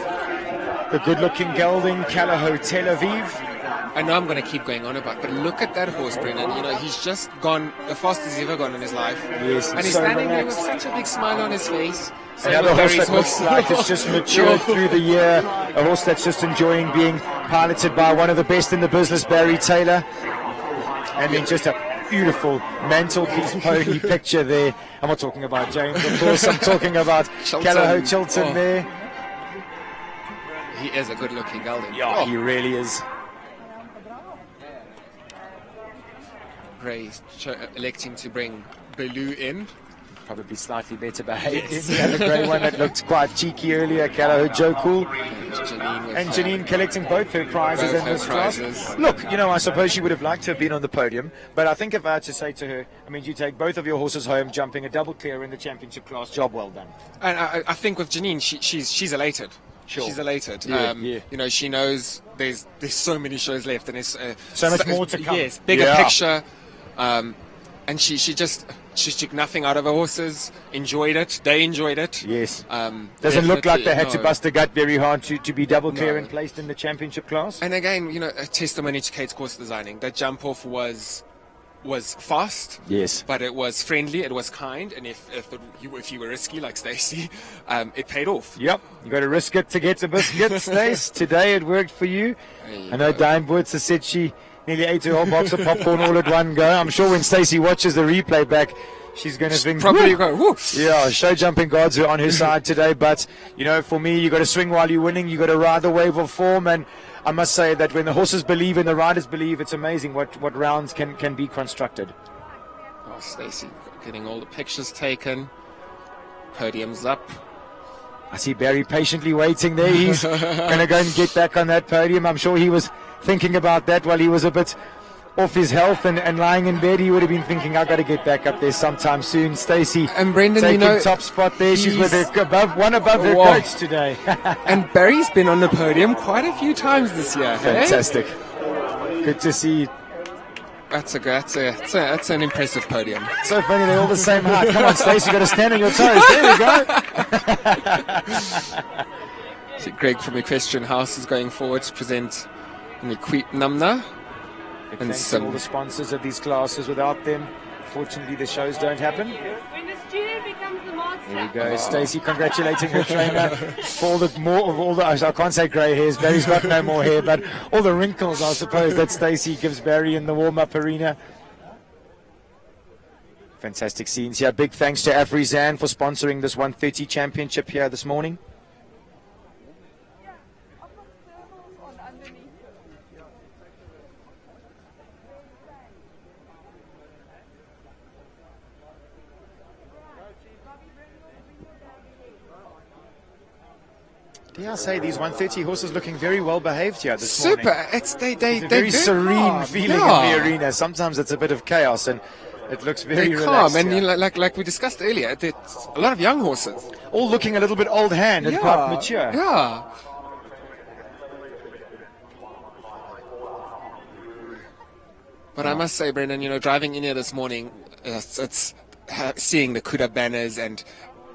S1: the good-looking gelding, Calaho Tel Aviv.
S7: I know I'm going to keep going on about, but look at that horse, Brennan. You know, he's just gone the fastest he's ever gone in his life.
S1: Yes,
S7: and he's
S1: so
S7: standing there
S1: relaxed.
S7: with such a big smile on his face.
S1: Another horse that looks like it's just matured through the year. A horse that's just enjoying being piloted by one of the best in the business, Barry Taylor. And then just a beautiful mantelpiece pony picture there. I'm not talking about James, of course. I'm talking about Calaho Chilton there.
S7: He is a good-looking gelding.
S1: Yeah, he really is.
S7: Gray electing to bring Bellew in.
S1: Probably slightly better behaved. Yes. The other grey one that looked quite cheeky earlier, Calaho Joe Cool. And Janine collecting both her prizes in this class. Look, you know, I suppose she would have liked to have been on the podium, but I think if I had to say to her, I mean, you take both of your horses home, jumping a double clear in the championship class, job well done.
S7: And I think with Janine, she's elated.
S1: Sure.
S7: She's elated.
S1: Yeah.
S7: You know, she knows there's so many shows left, and there's
S1: so much more to come.
S7: Yes, bigger picture. And she took nothing out of her horses, enjoyed it, they enjoyed it.
S1: Yes. Doesn't look like they had to bust the gut very hard to be double clear and placed in the championship class.
S7: And again, you know, a testimony to Kate's course designing. That jump off was fast,
S1: yes,
S7: but it was friendly, it was kind, and if you were risky like Stacy, it paid off.
S1: Yep, you got to risk it to get a biscuit, Stace. Today it worked for you. I know Diane Boortz has said she nearly ate her whole box of popcorn all at one go. I'm sure when Stacy watches the replay back, she's going to think,
S7: probably go, woof.
S1: Yeah, show jumping gods were on her side today. But, you know, for me, you got to swing while you're winning. You got to ride the wave of form. And I must say that when the horses believe and the riders believe, it's amazing what rounds can be constructed.
S7: Oh, Stacy getting all the pictures taken. Podium's up.
S1: I see Barry patiently waiting there. He's going to go and get back on that podium. I'm sure he was thinking about that while he was a bit off his health and lying in bed. He would have been thinking, I've got to get back up there sometime soon. Stacy
S7: and Brendan,
S1: taking
S7: you know,
S1: top spot there. She's with her above her coach today.
S7: And Barry's been on the podium quite a few times this year.
S1: Fantastic.
S7: Hey?
S1: Good to see.
S7: That's an impressive podium.
S1: So funny, they're all the same height. Come on, Stacy, you got to stand on your toes. There we go.
S7: See, Greg from Equestrian House is going forward to present an Equip Namna.
S1: And thanks to all the sponsors of these classes. Without them, fortunately, the shows don't happen.
S4: When the student becomes the master.
S1: There we go. Stacy congratulating her trainer for all the I can't say grey hairs. Barry's got no more hair, but all the wrinkles, I suppose, that Stacy gives Barry in the warm-up arena. Fantastic scenes here. Big thanks to Afrizan for sponsoring this 130 championship here this morning. Yeah, I say these 130 horses looking very well behaved here this morning.
S7: Super. It's a
S1: very serene feeling in the arena. Sometimes it's a bit of chaos, and it looks very
S7: calm.
S1: relaxed.
S7: And you know, like we discussed earlier, it's a lot of young horses,
S1: all looking a little bit old hand and quite mature.
S7: Yeah. But I must say, Brendan, you know, driving in here this morning, it's seeing the KUDA banners, and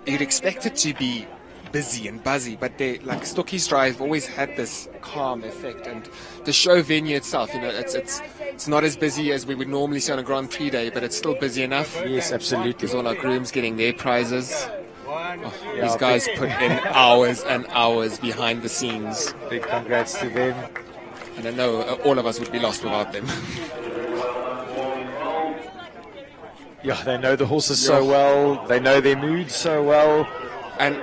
S7: you'd expect it to be busy and buzzy, but they, like STOKKIESDRAAI, have always had this calm effect, and the show venue itself, you know, it's not as busy as we would normally see on a Grand Prix day, but it's still busy enough.
S1: Yes, absolutely.
S7: There's all our grooms getting their prizes. These guys put in hours and hours behind the scenes.
S1: Big congrats to them.
S7: And I know all of us would be lost without them.
S1: Yeah, they know the horses so well. They know their moods so well.
S7: And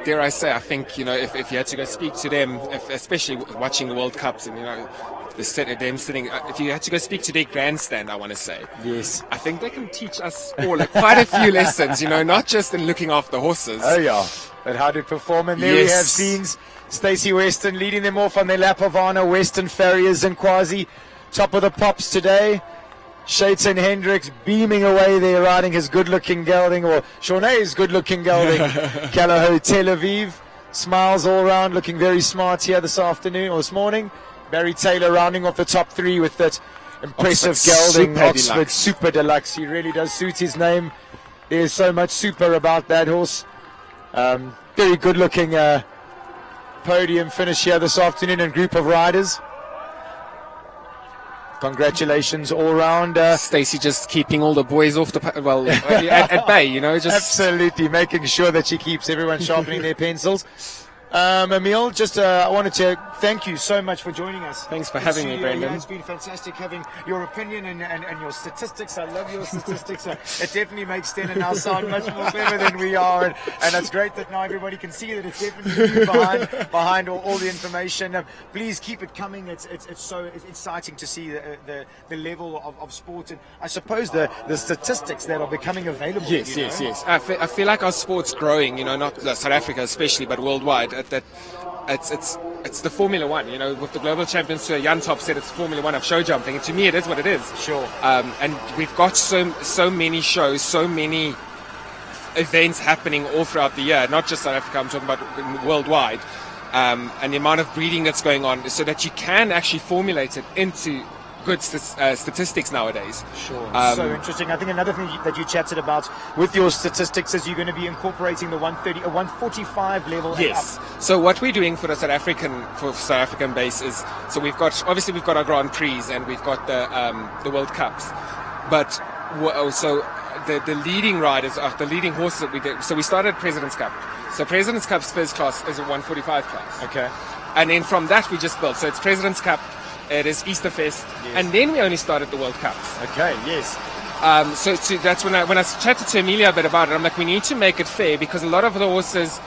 S7: dare I say, I think, you know, if you had to go speak to them, especially watching the World Cups, and, you know, them sitting, if you had to go speak to their grandstand, I want to say.
S1: Yes.
S7: I think they can teach us all quite a few lessons, you know, not just in looking after horses.
S1: Oh, yeah. But how to perform. And there we have scenes. Stacey Weston leading them off on their lap of honor. Western Farriers and Quasi top of the pops today. Shaitan Hendricks beaming away there, riding his good-looking gelding, or Shaunae's good-looking gelding, Calaho Tel Aviv. Smiles all round, looking very smart here this afternoon, or this morning. Barry Taylor rounding off the top three with that impressive gelding, Oxford Super Deluxe. He really does suit his name. There's so much super about that horse. Very good-looking podium finish here this afternoon and group of riders. Congratulations all round.
S7: Stacy just keeping all the boys off the at bay, you know, just
S1: absolutely making sure that she keeps everyone sharpening their pencils. Emil, just I wanted to thank you so much for joining us.
S7: Thanks for having me, Brendan.
S1: It's been fantastic having your opinion and your statistics. I love your statistics. It definitely makes Sten and us sound much more clever than we are, and it's great that now everybody can see that it's definitely you behind all the information. Please keep it coming. It's so exciting to see the level of sport, and I suppose the statistics that are becoming available.
S7: Yes. I feel like our sport's growing. You know, not South Africa especially, but worldwide. That it's the Formula One, you know, with the Global Champions Tour. Jan Top said it's Formula One of show jumping, and to me it is what it is.
S1: Sure.
S7: And we've got so many shows, so many events happening all throughout the year, not just South Africa, I'm talking about worldwide, and the amount of breeding that's going on, so that you can actually formulate it into good statistics nowadays.
S1: Sure. So interesting. I think another thing that you chatted about with your statistics is you're going to be incorporating the 145 level.
S7: Yes. So what we're doing for South African base is, so we've got our Grand Prix and we've got the World Cups, but also the leading riders are the leading horses that we did. So we started President's Cup. So President's Cup's first class is a 145 class.
S1: Okay.
S7: And then from that we just built. So it's President's Cup. It is Easterfest, and then we only started the World Cups.
S1: Okay, yes.
S7: So that's when I chatted to Amelia a bit about it. I'm like, we need to make it fair because a lot of the horses,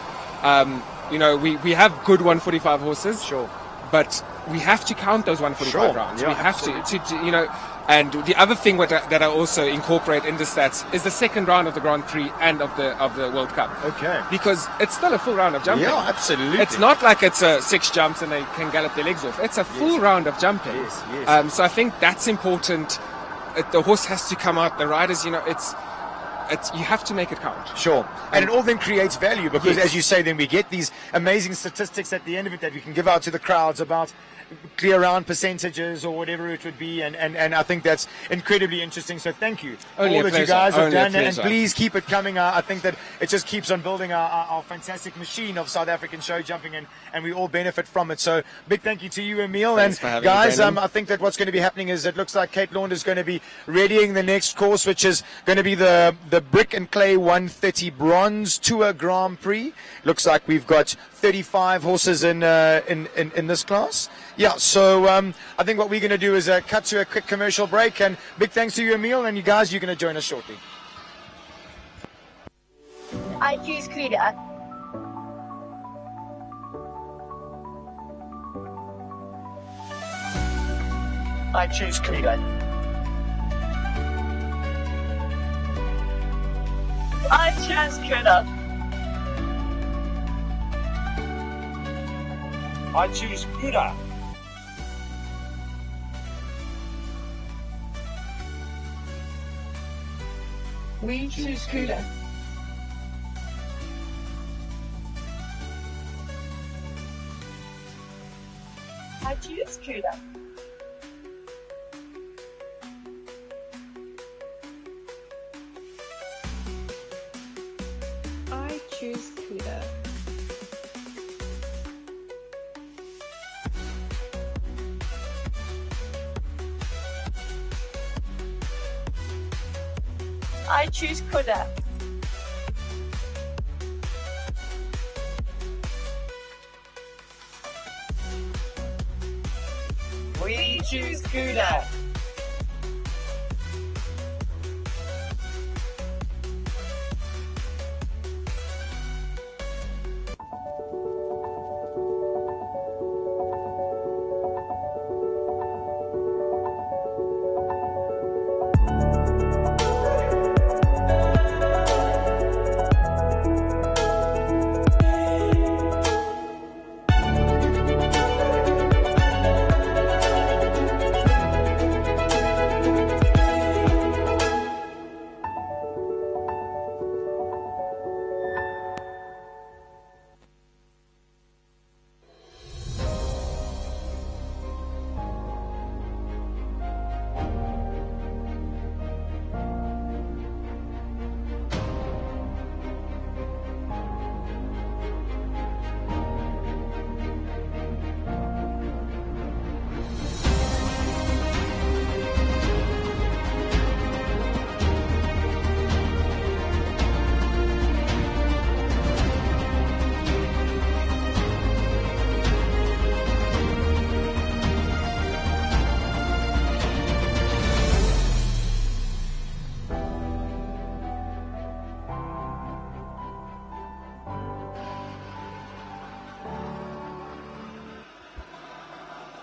S7: you know, we have good 145 horses.
S1: Sure.
S7: But we have to count those 145 rounds.
S1: Yeah,
S7: we have to, you know. And the other thing that I also incorporate in the stats is the second round of the Grand Prix and of the World Cup.
S1: Okay.
S7: Because it's still a full round of jumping.
S1: Yeah, absolutely.
S7: It's not like it's 6 jumps and they can gallop their legs off. It's a full round of jumping.
S1: Yes.
S7: So I think that's important. The horse has to come out. The riders, you know, it's you have to make it count.
S1: Sure. And it all then creates value because, as you say, then we get these amazing statistics at the end of it that we can give out to the crowds about clear round percentages or whatever it would be, and I think that's incredibly interesting. So thank you for all that you guys have done, and please keep it coming. I think that it just keeps on building our fantastic machine of South African show jumping, and we all benefit from it. So big thank you to you, Emil.
S7: Thanks
S1: and
S7: for
S1: guys,
S7: me,
S1: I think that what's going to be happening is it looks like Kate Laund is going to be readying the next course, which is going to be the Brick and Clay 130 Bronze Tour Grand Prix. Looks like we've got 35 horses in this class. Yeah, so I think what we're going to do is cut to a quick commercial break, and big thanks to you, Emil, and you guys, you're going to join us shortly.
S8: I choose KUDA.
S5: I choose KUDA.
S8: I choose KUDA.
S5: I choose KUDA.
S8: We choose KUDA. I choose KUDA.
S4: I choose KUDA.
S8: I choose KUDA. We choose KUDA.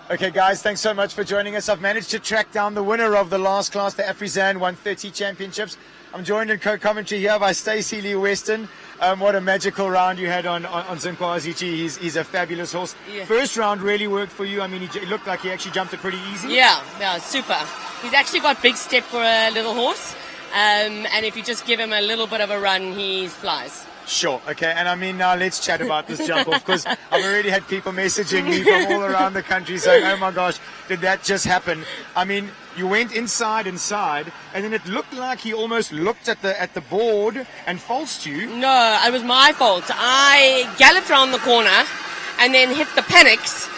S1: Okay, guys, thanks so much for joining us. I've managed to track down the winner of the last class, the Afrizan 130 Championships. I'm joined in co-commentary here by Stacy Lee Weston. What a magical round you had on Zinkwazi. He's a fabulous horse.
S9: Yeah.
S1: First round really worked for you. I mean, he looked like he actually jumped it pretty easy.
S9: Yeah, super. He's actually got big step for a little horse. And if you just give him a little bit of a run, he flies.
S1: Sure, okay, and I mean, now let's chat about this jump off, because I've already had people messaging me from all around the country saying, oh my gosh, did that just happen? I mean, you went inside, and then it looked like he almost looked at the board and falsed you.
S9: No, it was my fault. I galloped around the corner and then hit the panics.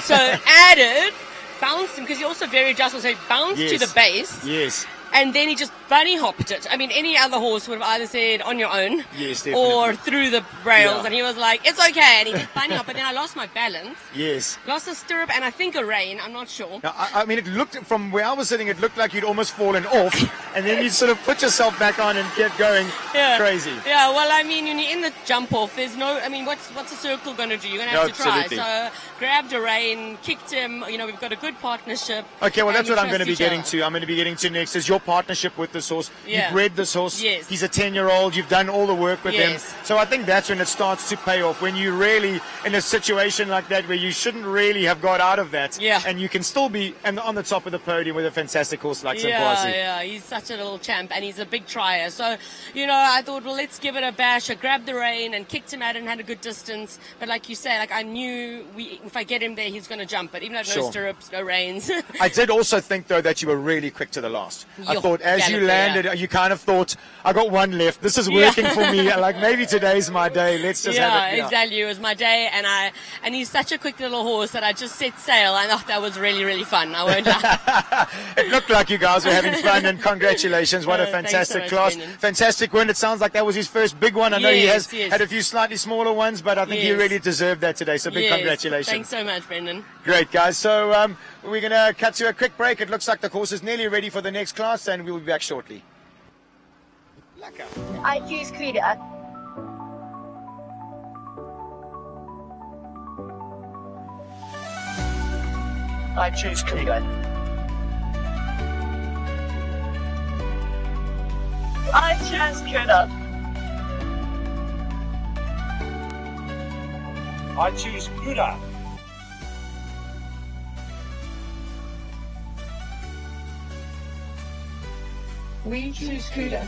S9: So added, bounced him, because he's also very adjustable, so he bounced to the base.
S1: Yes.
S9: And then he just bunny hopped it. I mean, any other horse would have either said on your own,
S1: yes, definitely,
S9: or through the rails.
S1: Yeah.
S9: And he was like, it's okay. And he did bunny hop, but then I lost my balance.
S1: Yes.
S9: Lost a stirrup and I think a rein. I'm not sure.
S1: Now, I mean, it looked, from where I was sitting, it looked like you'd almost fallen off, and then you sort of put yourself back on and kept going.
S9: Yeah.
S1: Crazy.
S9: Yeah, well, I mean, when you're in the jump off, there's no, I mean, what's a circle going to do? You're going to have to try. So grabbed a rein, kicked him. You know, we've got a good partnership.
S1: Okay, well, that's what I'm going to be getting to. I'm going to be getting to next is your partnership with this horse.
S9: Yeah.
S1: You've bred this horse.
S9: Yes.
S1: He's a 10-year-old. You've done all the work with him.
S9: Yes.
S1: So I think that's when it starts to pay off, when you really, in a situation like that where you shouldn't really have got out of that.
S9: Yeah.
S1: And you can still be on the top of the podium with a fantastic horse like Zinkwazi.
S9: Yeah, he's such a little champ, and he's a big trier. So, you know, I thought, well, let's give it a bash. I grabbed the rein and kicked him out and had a good distance. But like you say, like I knew if I get him there, he's going to jump it, even though no stirrups, no reins.
S1: I did also think, though, that you were really quick to the last. I thought as you landed, you kind of thought, I got one left. This is working for me. Like, maybe today's my day. Let's just have it.
S9: Yeah, exactly. It was my day, and he's such a quick little horse that I just set sail. I thought that was really, really fun. I won't lie.
S1: It looked like you guys were having fun, and congratulations. What a fantastic class.
S9: Brendan.
S1: Fantastic win. It sounds like that was his first big one. I know he has
S9: Yes.
S1: had a few slightly smaller ones, but I think he really deserved that today. So big congratulations.
S9: Thanks so much, Brendan.
S1: Great, guys. So we're going to cut to a quick break. It looks like the course is nearly ready for the next class, and we'll be back shortly.
S8: I choose KUDA.
S5: I choose KUDA.
S8: I choose KUDA.
S5: I choose KUDA.
S8: We choose KUDA.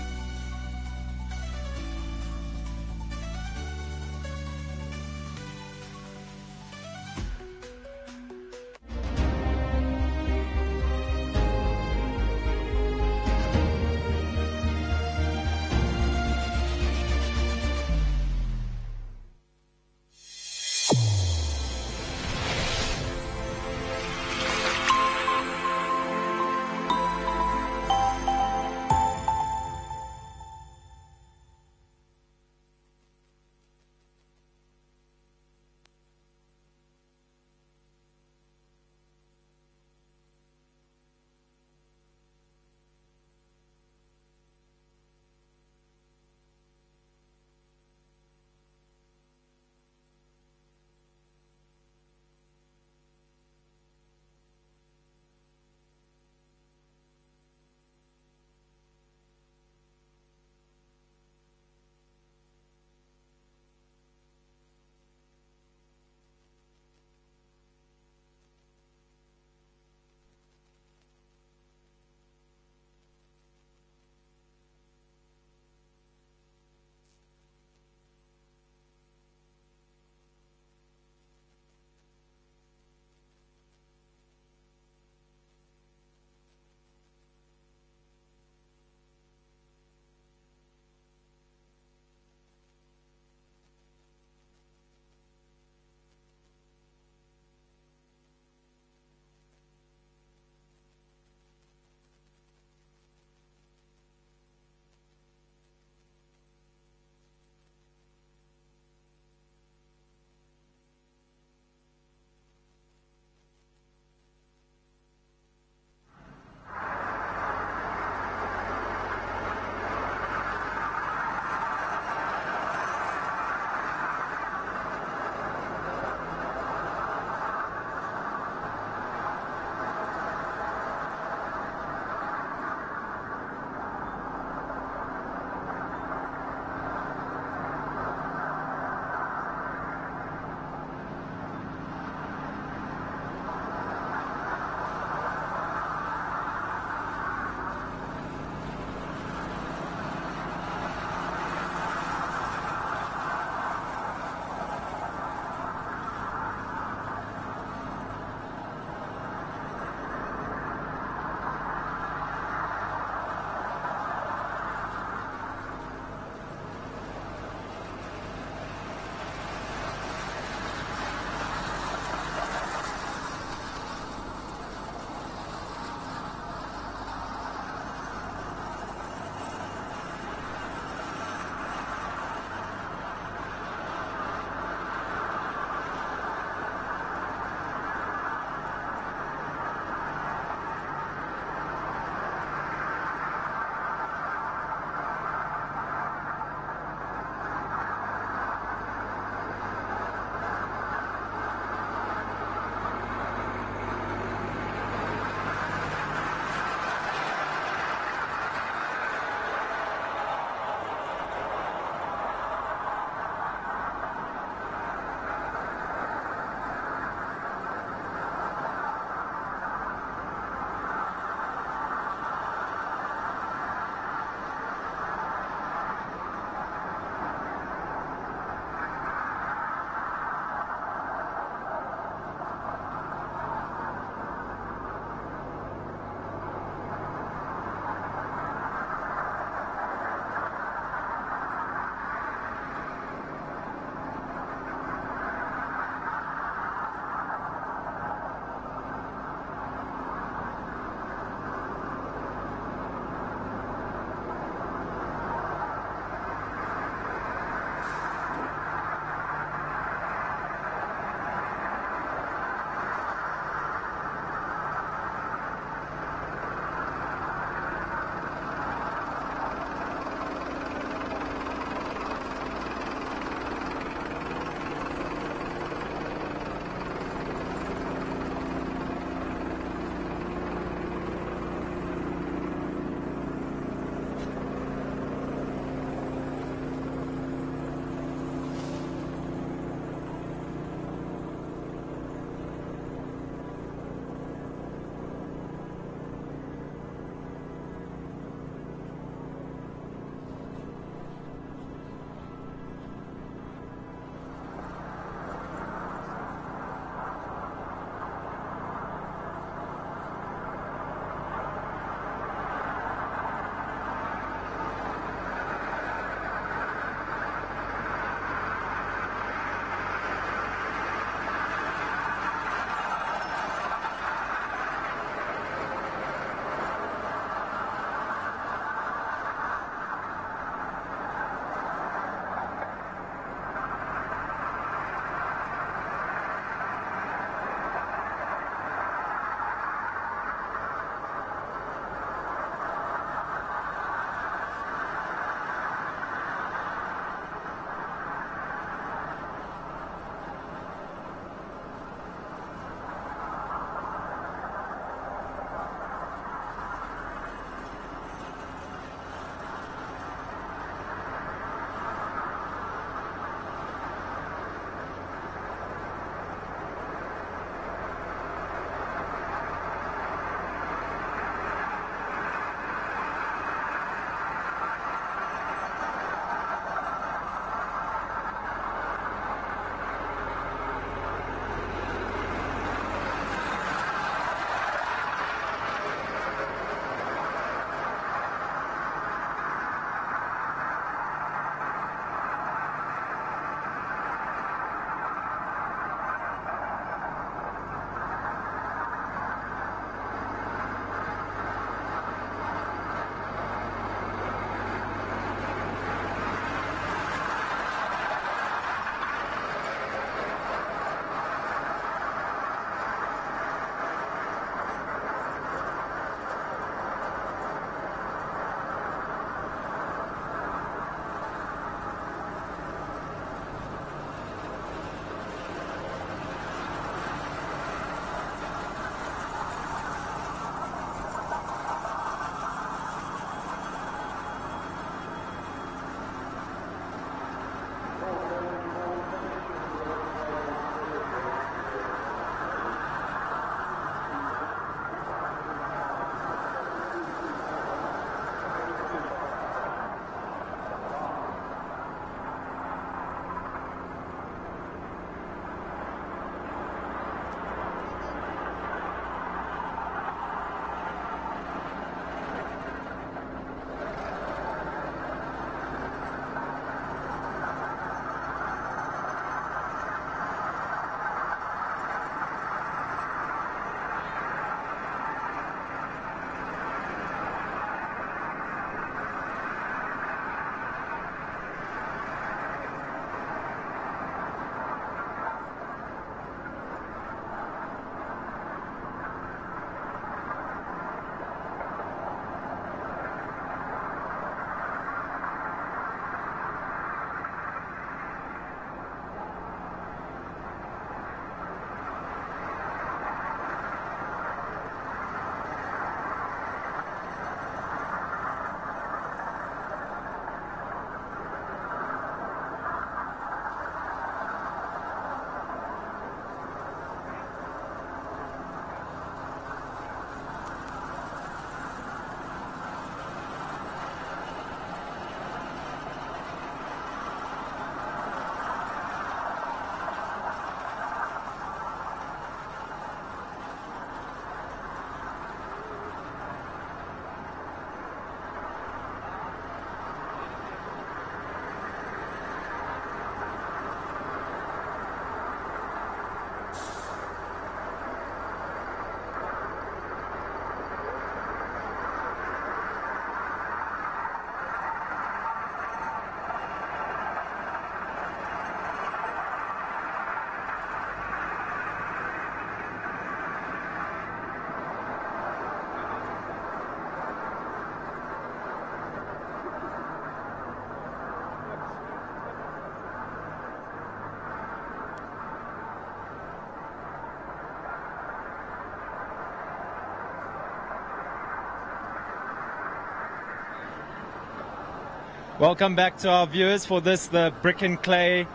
S2: Welcome back to our viewers for this, the Brick and Clay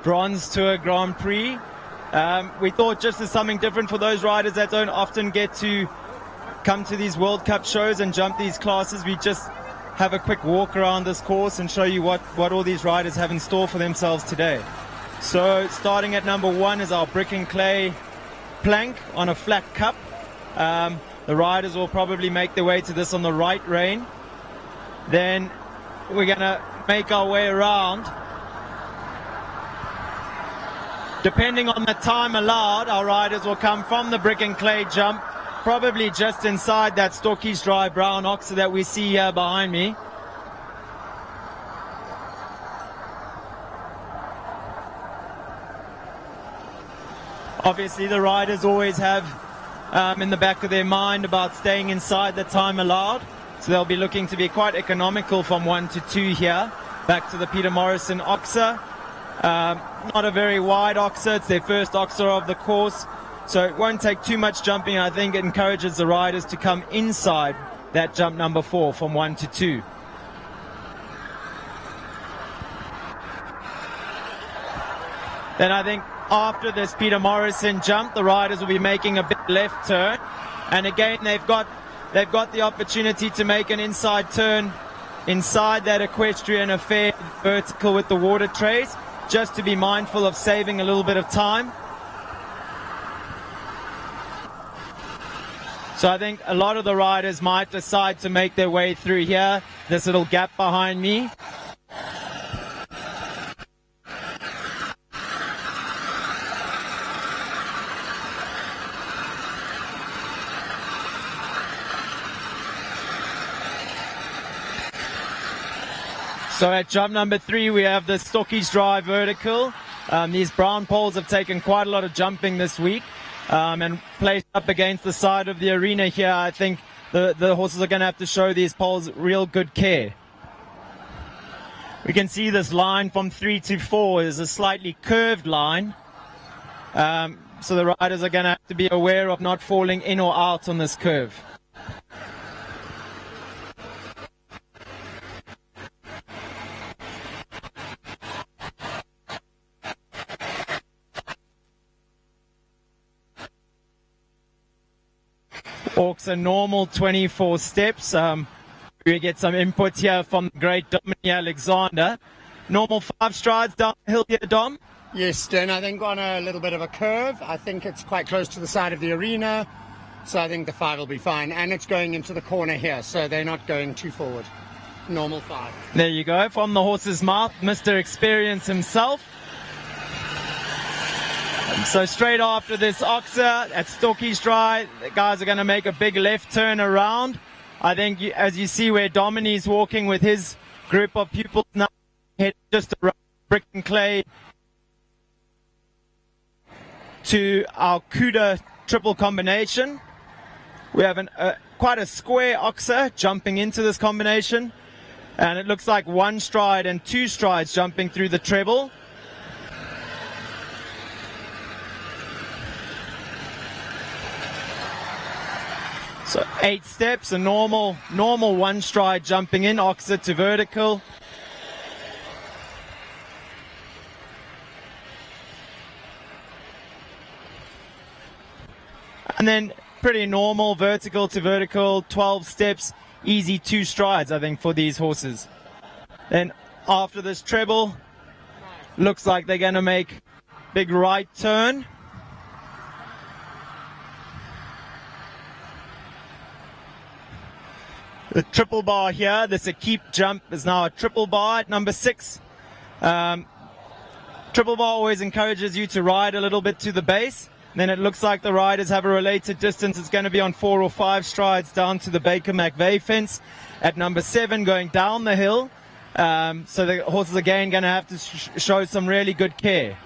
S2: Bronze Tour Grand Prix. We thought just as something different for those riders that don't often get to come to these World Cup shows and jump these classes, we just have a quick walk around this course and show you what all these riders have in store for themselves today. So starting at number 1 is our Brick and Clay plank on a flat cup. The riders will probably make their way to this on the right rein. Then we're going to make our way around. Depending on the time allowed, our riders will come from the Brick and Clay jump, probably just inside that STOKKIESDRAAI brown oxer that we see here behind me. Obviously the riders always have in the back of their mind about staying inside the time allowed, so they'll be looking to be quite economical from 1 to 2 here. Back to the Peter Morrison oxer. Not a very wide oxer, it's their first oxer of the course, so it won't take too much jumping. I think it encourages the riders to come inside that jump number 4 from 1 to 2. Then I think after this Peter Morrison jump, the riders will be making a big left turn, and again they've got the opportunity to make an inside turn inside that equestrian affair vertical with the water trays, just to be mindful of saving a little bit of time. So I think a lot of the riders might decide to make their way through here, this little gap behind me. So at jump number 3 we have the STOKKIESDRAAI vertical. These brown poles have taken quite a lot of jumping this week, and placed up against the side of the arena here. I think the horses are going to have to show these poles real good care. We can see this line from 3 to 4 is a slightly curved line, so the riders are going to have to be aware of not falling in or out on this curve. Walks a normal 24 steps. We get some input here from the great Dominic Alexander. Normal 5 strides downhill here, Dom?
S10: Yes, Dan, I think on a little bit of a curve. I think it's quite close to the side of the arena, so I think the 5 will be fine. And it's going into the corner here, so they're not going too forward. Normal 5.
S2: There you go, from the horse's mouth, Mr. Experience himself. So straight after this oxer at STOKKIESDRAAI, the guys are going to make a big left turn around. I think as you see where Domini's walking with his group of pupils now, head just around Brick and Clay to our KUDA triple combination. We have quite a square oxer jumping into this combination, and it looks like 1 stride and 2 strides jumping through the treble. So 8 steps, a normal 1 stride jumping in, oxer to vertical. And then pretty normal vertical to vertical, 12 steps, easy 2 strides, I think, for these horses. Then after this treble, looks like they're going to make big right turn. The triple bar here, this a keep jump, is now a triple bar at number 6. Triple bar always encourages you to ride a little bit to the base. Then it looks like the riders have a related distance. It's going to be on 4 or 5 strides down to the Baker McVeigh fence at number 7 going down the hill. So the horses again going to have to show some really good care.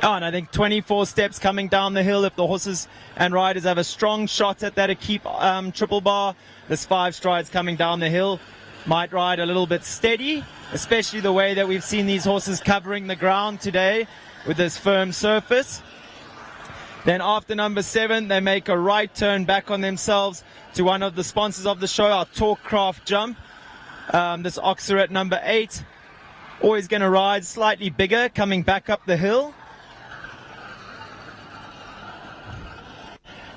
S2: Oh, and I think 24 steps coming down the hill if the horses and riders have a strong shot at that keep triple bar. This 5 strides coming down the hill might ride a little bit steady, especially the way that we've seen these horses covering the ground today with this firm surface. Then after number 7, they make a right turn back on themselves to one of the sponsors of the show, our Talkcraft jump. This oxer at number 8, always going to ride slightly bigger, coming back up the hill.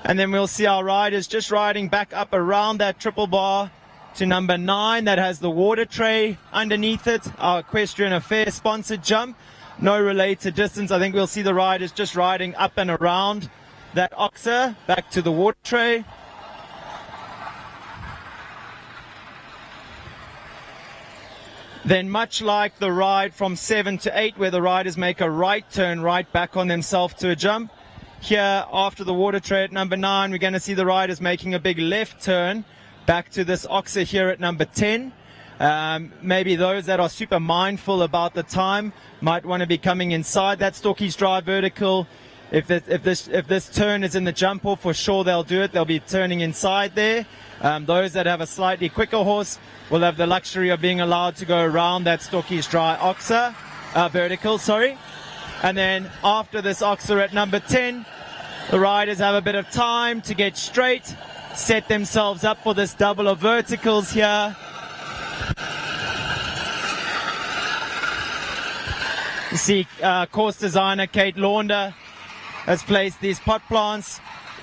S2: And then we'll see our riders just riding back up around that triple bar to number 9 that has the water tray underneath it, our Equestrian Affair sponsored jump. No related distance. I think we'll see the riders just riding up and around that oxer back to the water tray. Then much like the ride from 7 to 8 where the riders make a right turn right back on themselves to a jump, here after the water tray at number 9 we're going to see the riders making a big left turn back to this oxer here at number 10. Maybe those that are super mindful about the time might want to be coming inside that STOKKIESDRAAI vertical. If this turn is in the jump off, for sure they'll do it. They'll be turning inside there. Those that have a slightly quicker horse will have the luxury of being allowed to go around that STOKKIESDRAAI oxer vertical. And then after this oxer at number 10, the riders have a bit of time to get straight, set themselves up for this double of verticals here. You see course designer Kate Launder has placed these pot plants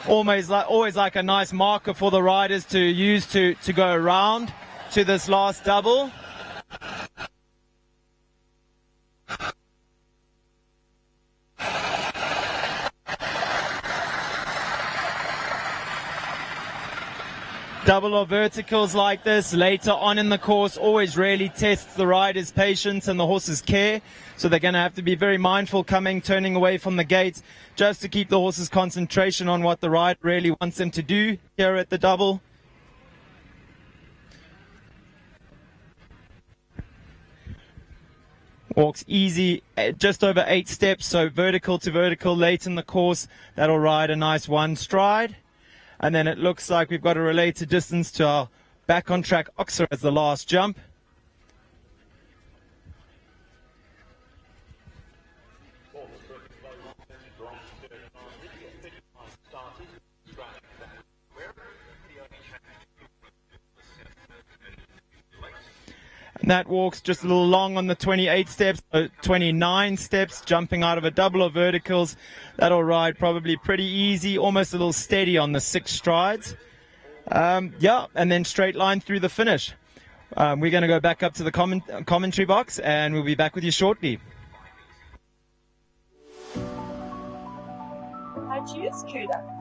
S2: always like a nice marker for the riders to use to go around to this last double. Double or verticals like this later on in the course always really tests the rider's patience and the horse's care. So they're going to have to be very mindful turning away from the gate just to keep the horse's concentration on what the rider really wants them to do here at the double. Walks easy, just over 8 steps, so vertical to vertical late in the course. That'll ride a nice 1 stride. And then it looks like we've got a related distance to our back on track oxer as the last jump. And that walks just a little long on the 28 steps, 29 steps, jumping out of a double of verticals. That'll ride probably pretty easy, almost a little steady on the 6 strides. And then straight line through the finish. We're going to go back up to the commentary box, and we'll be back with you shortly.
S8: I choose KUDA.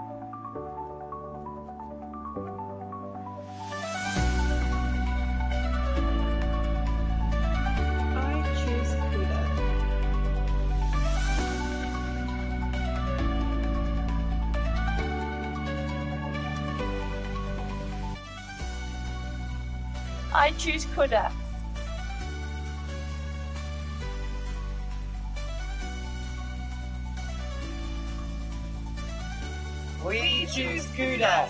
S8: I choose KUDA. We choose KUDA.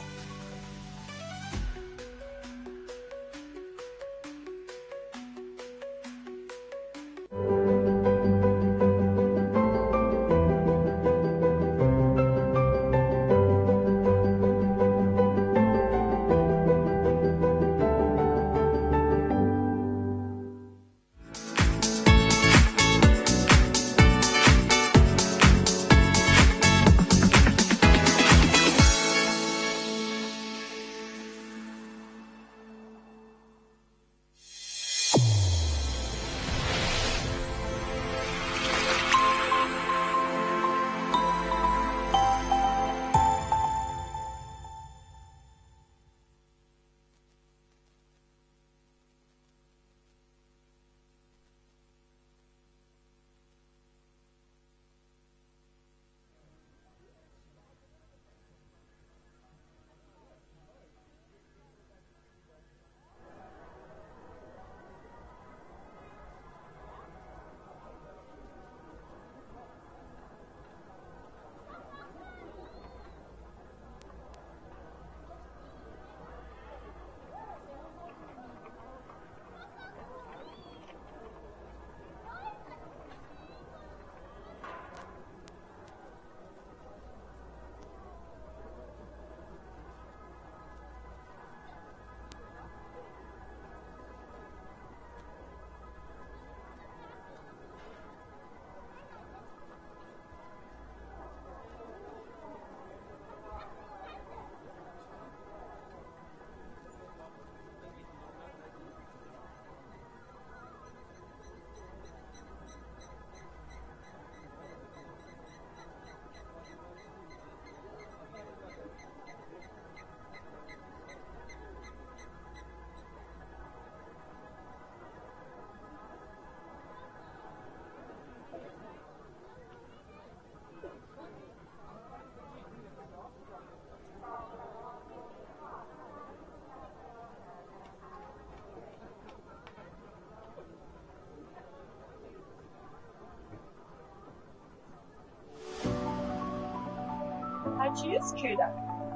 S8: I choose KUDA.
S4: I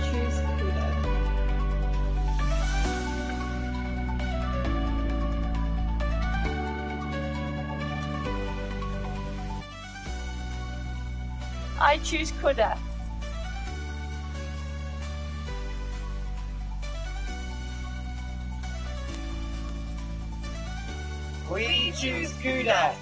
S4: choose KUDA.
S8: I choose KUDA. We choose KUDA.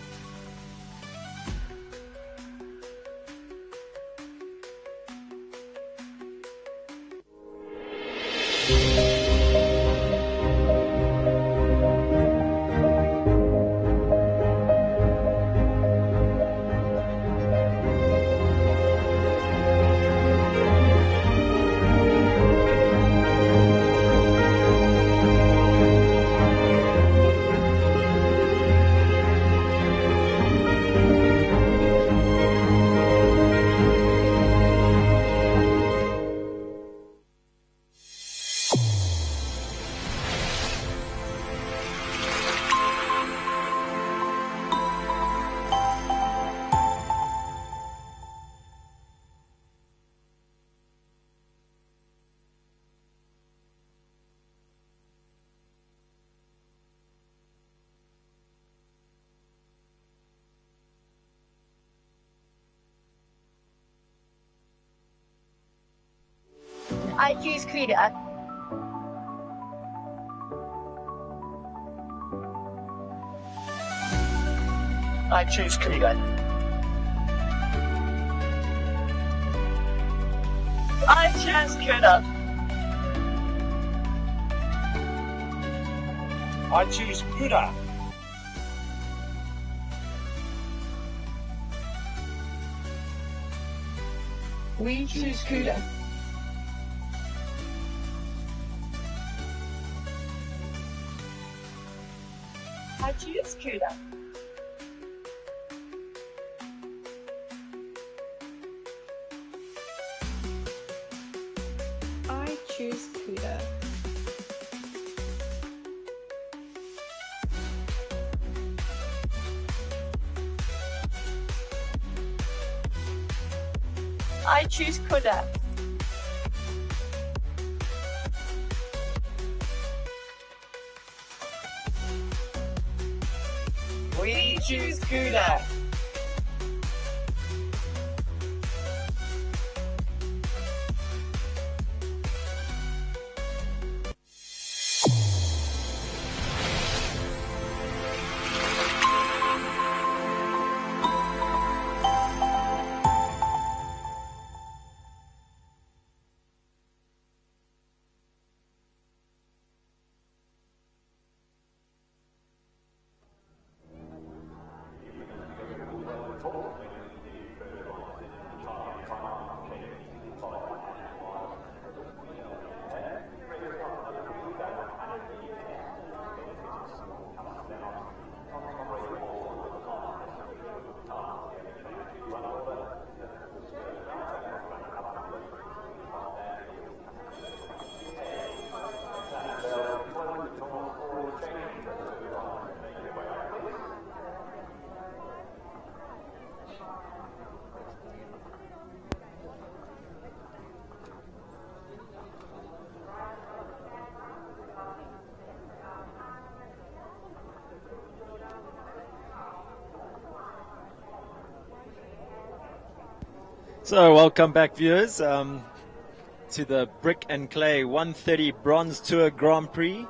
S8: I choose KUDA.
S5: I choose KUDA.
S8: I choose KUDA.
S5: I choose KUDA.
S4: We choose KUDA.
S8: I choose KUDA.
S4: I choose KUDA.
S8: I choose KUDA. We choose KUDA.
S2: So welcome back, viewers, to the Brick and Clay 130 Bronze Tour Grand Prix.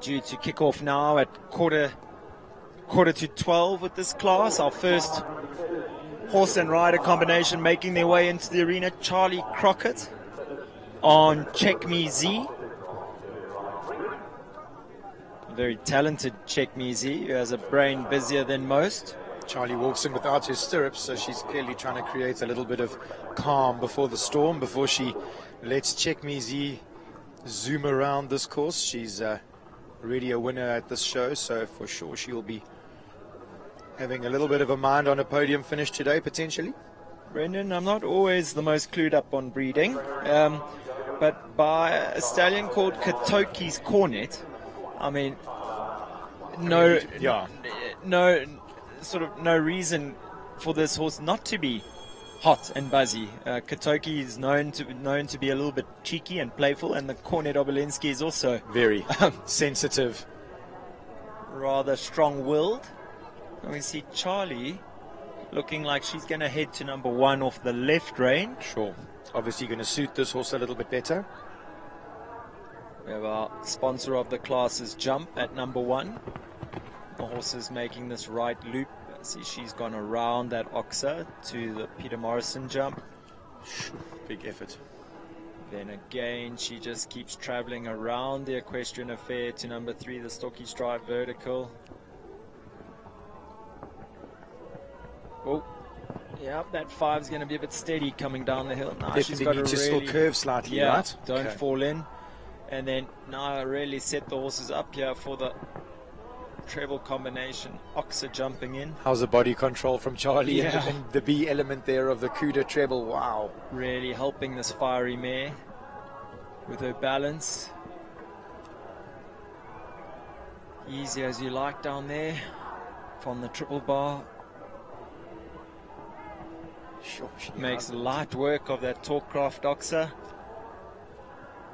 S2: Due to kick off now at quarter to 12 with this class. Our first horse and rider combination making their way into the arena. Charlie Crockett on Check Me Z. Very talented Check Me Z, who has a brain busier than most.
S1: Charlie walks in without his stirrups, so she's clearly trying to create a little bit of calm before the storm, before she lets Check Me Z zoom around this course. She's already a winner at this show, so for sure she'll be having a little bit of a mind on a podium finish today, potentially.
S2: Brendan, I'm not always the most clued up on breeding, but by a stallion called Katoki's Cornet, I mean, no,
S1: Yeah.
S2: no, sort of no reason for this horse not to be hot and buzzy. Katoki is known to be a little bit cheeky and playful, and the Cornet Obolensky is also
S1: Very sensitive.
S2: rather strong-willed. And we see Charlie looking like she's going to head to number 1 off the left rein.
S1: Sure. Obviously going to suit this horse a little bit better.
S2: We have our sponsor of the class's jump at number 1. The horse is making this right loop. See, she's gone around that oxa to the Peter Morrison jump.
S1: Big effort.
S2: Then again, she just keeps traveling around the equestrian affair to number 3, the STOKKIESDRAAI vertical. Oh, yeah, that 5 is going to be a bit steady coming down the hill. Now she's got
S1: Definitely need to
S2: really,
S1: still curve slightly,
S2: yeah,
S1: right?
S2: don't
S1: Okay.
S2: fall in. And then now really set the horses up here for the treble combination. Oxa jumping in.
S1: How's the body control from Charlie
S2: Yeah.
S1: and the B element there of the KUDA treble? Wow.
S2: Really helping this fiery mare with her balance. Easy as you like down there from the triple bar.
S1: Sure, she
S2: Makes light work of that Talkcraft Oxa.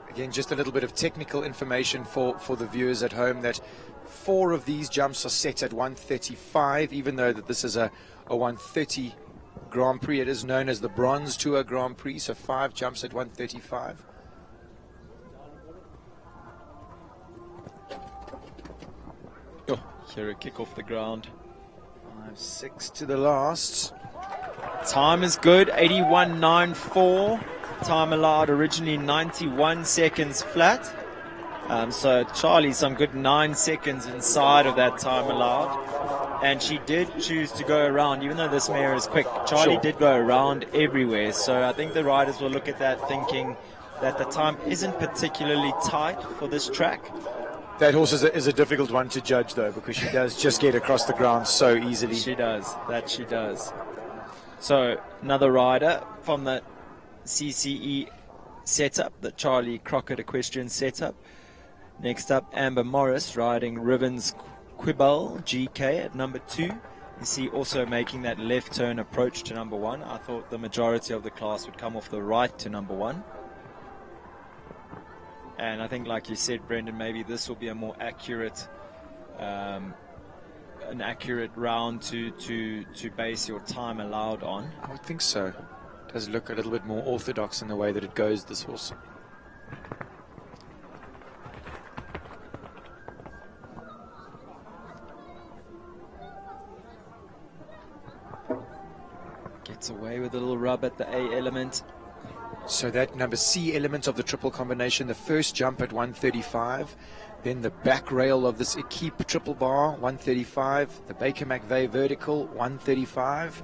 S1: Again, just a little bit of technical information for the viewers at home, that 4 of these jumps are set at 135, even though that this is a 130 Grand Prix. It is known as the Bronze Tour Grand Prix, so 5 jumps at 135.
S2: Oh, here a kick off the ground.
S1: 5-6 to the last.
S2: Time is good, 81.94. Time allowed originally 91 seconds flat. So Charlie, some good 9 seconds inside of that time allowed. And she did choose to go around, even though this mare is quick. Charlie
S1: Sure.
S2: did go around everywhere. So I think the riders will look at that thinking that the time isn't particularly tight for this track.
S1: That horse is a difficult one to judge, though, because she does just get across the ground so easily.
S2: She does, that she does. So another rider from the CCE setup, the Charlie Crockett Equestrian setup. Next up, Amber Morris riding Ribbons Quibble GK at number 2. You see also making that left turn approach to number 1. I thought the majority of the class would come off the right to number 1. And I think, like you said, Brendan, maybe this will be a more accurate an accurate round to base your time allowed on.
S1: I would think so. It does look a little bit more orthodox in the way that it goes, this horse.
S2: Gets away with a little rub at the A element.
S1: So that number C element of the triple combination, the first jump at 135, then the back rail of this Equipe triple bar, 135, the Baker McVeigh vertical, 135.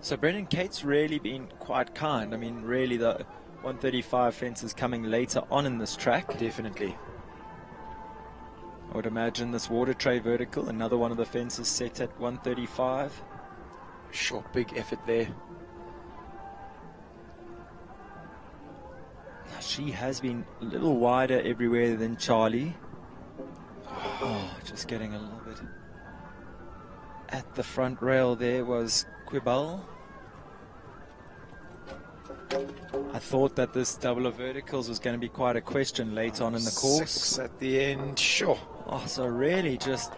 S2: So Brendan, Kate's really been quite kind. I mean, really the 135 fence is coming later on in this track.
S1: Definitely.
S2: I would imagine this water tray vertical, another one of the fences set at 135.
S1: Sure, big effort there.
S2: She has been a little wider everywhere than Charlie. Oh, just getting a little bit at the front rail there was Quibble. I thought that this double of verticals was going to be quite a question late on in the course.
S1: 6 at the end, sure.
S2: Oh, so really just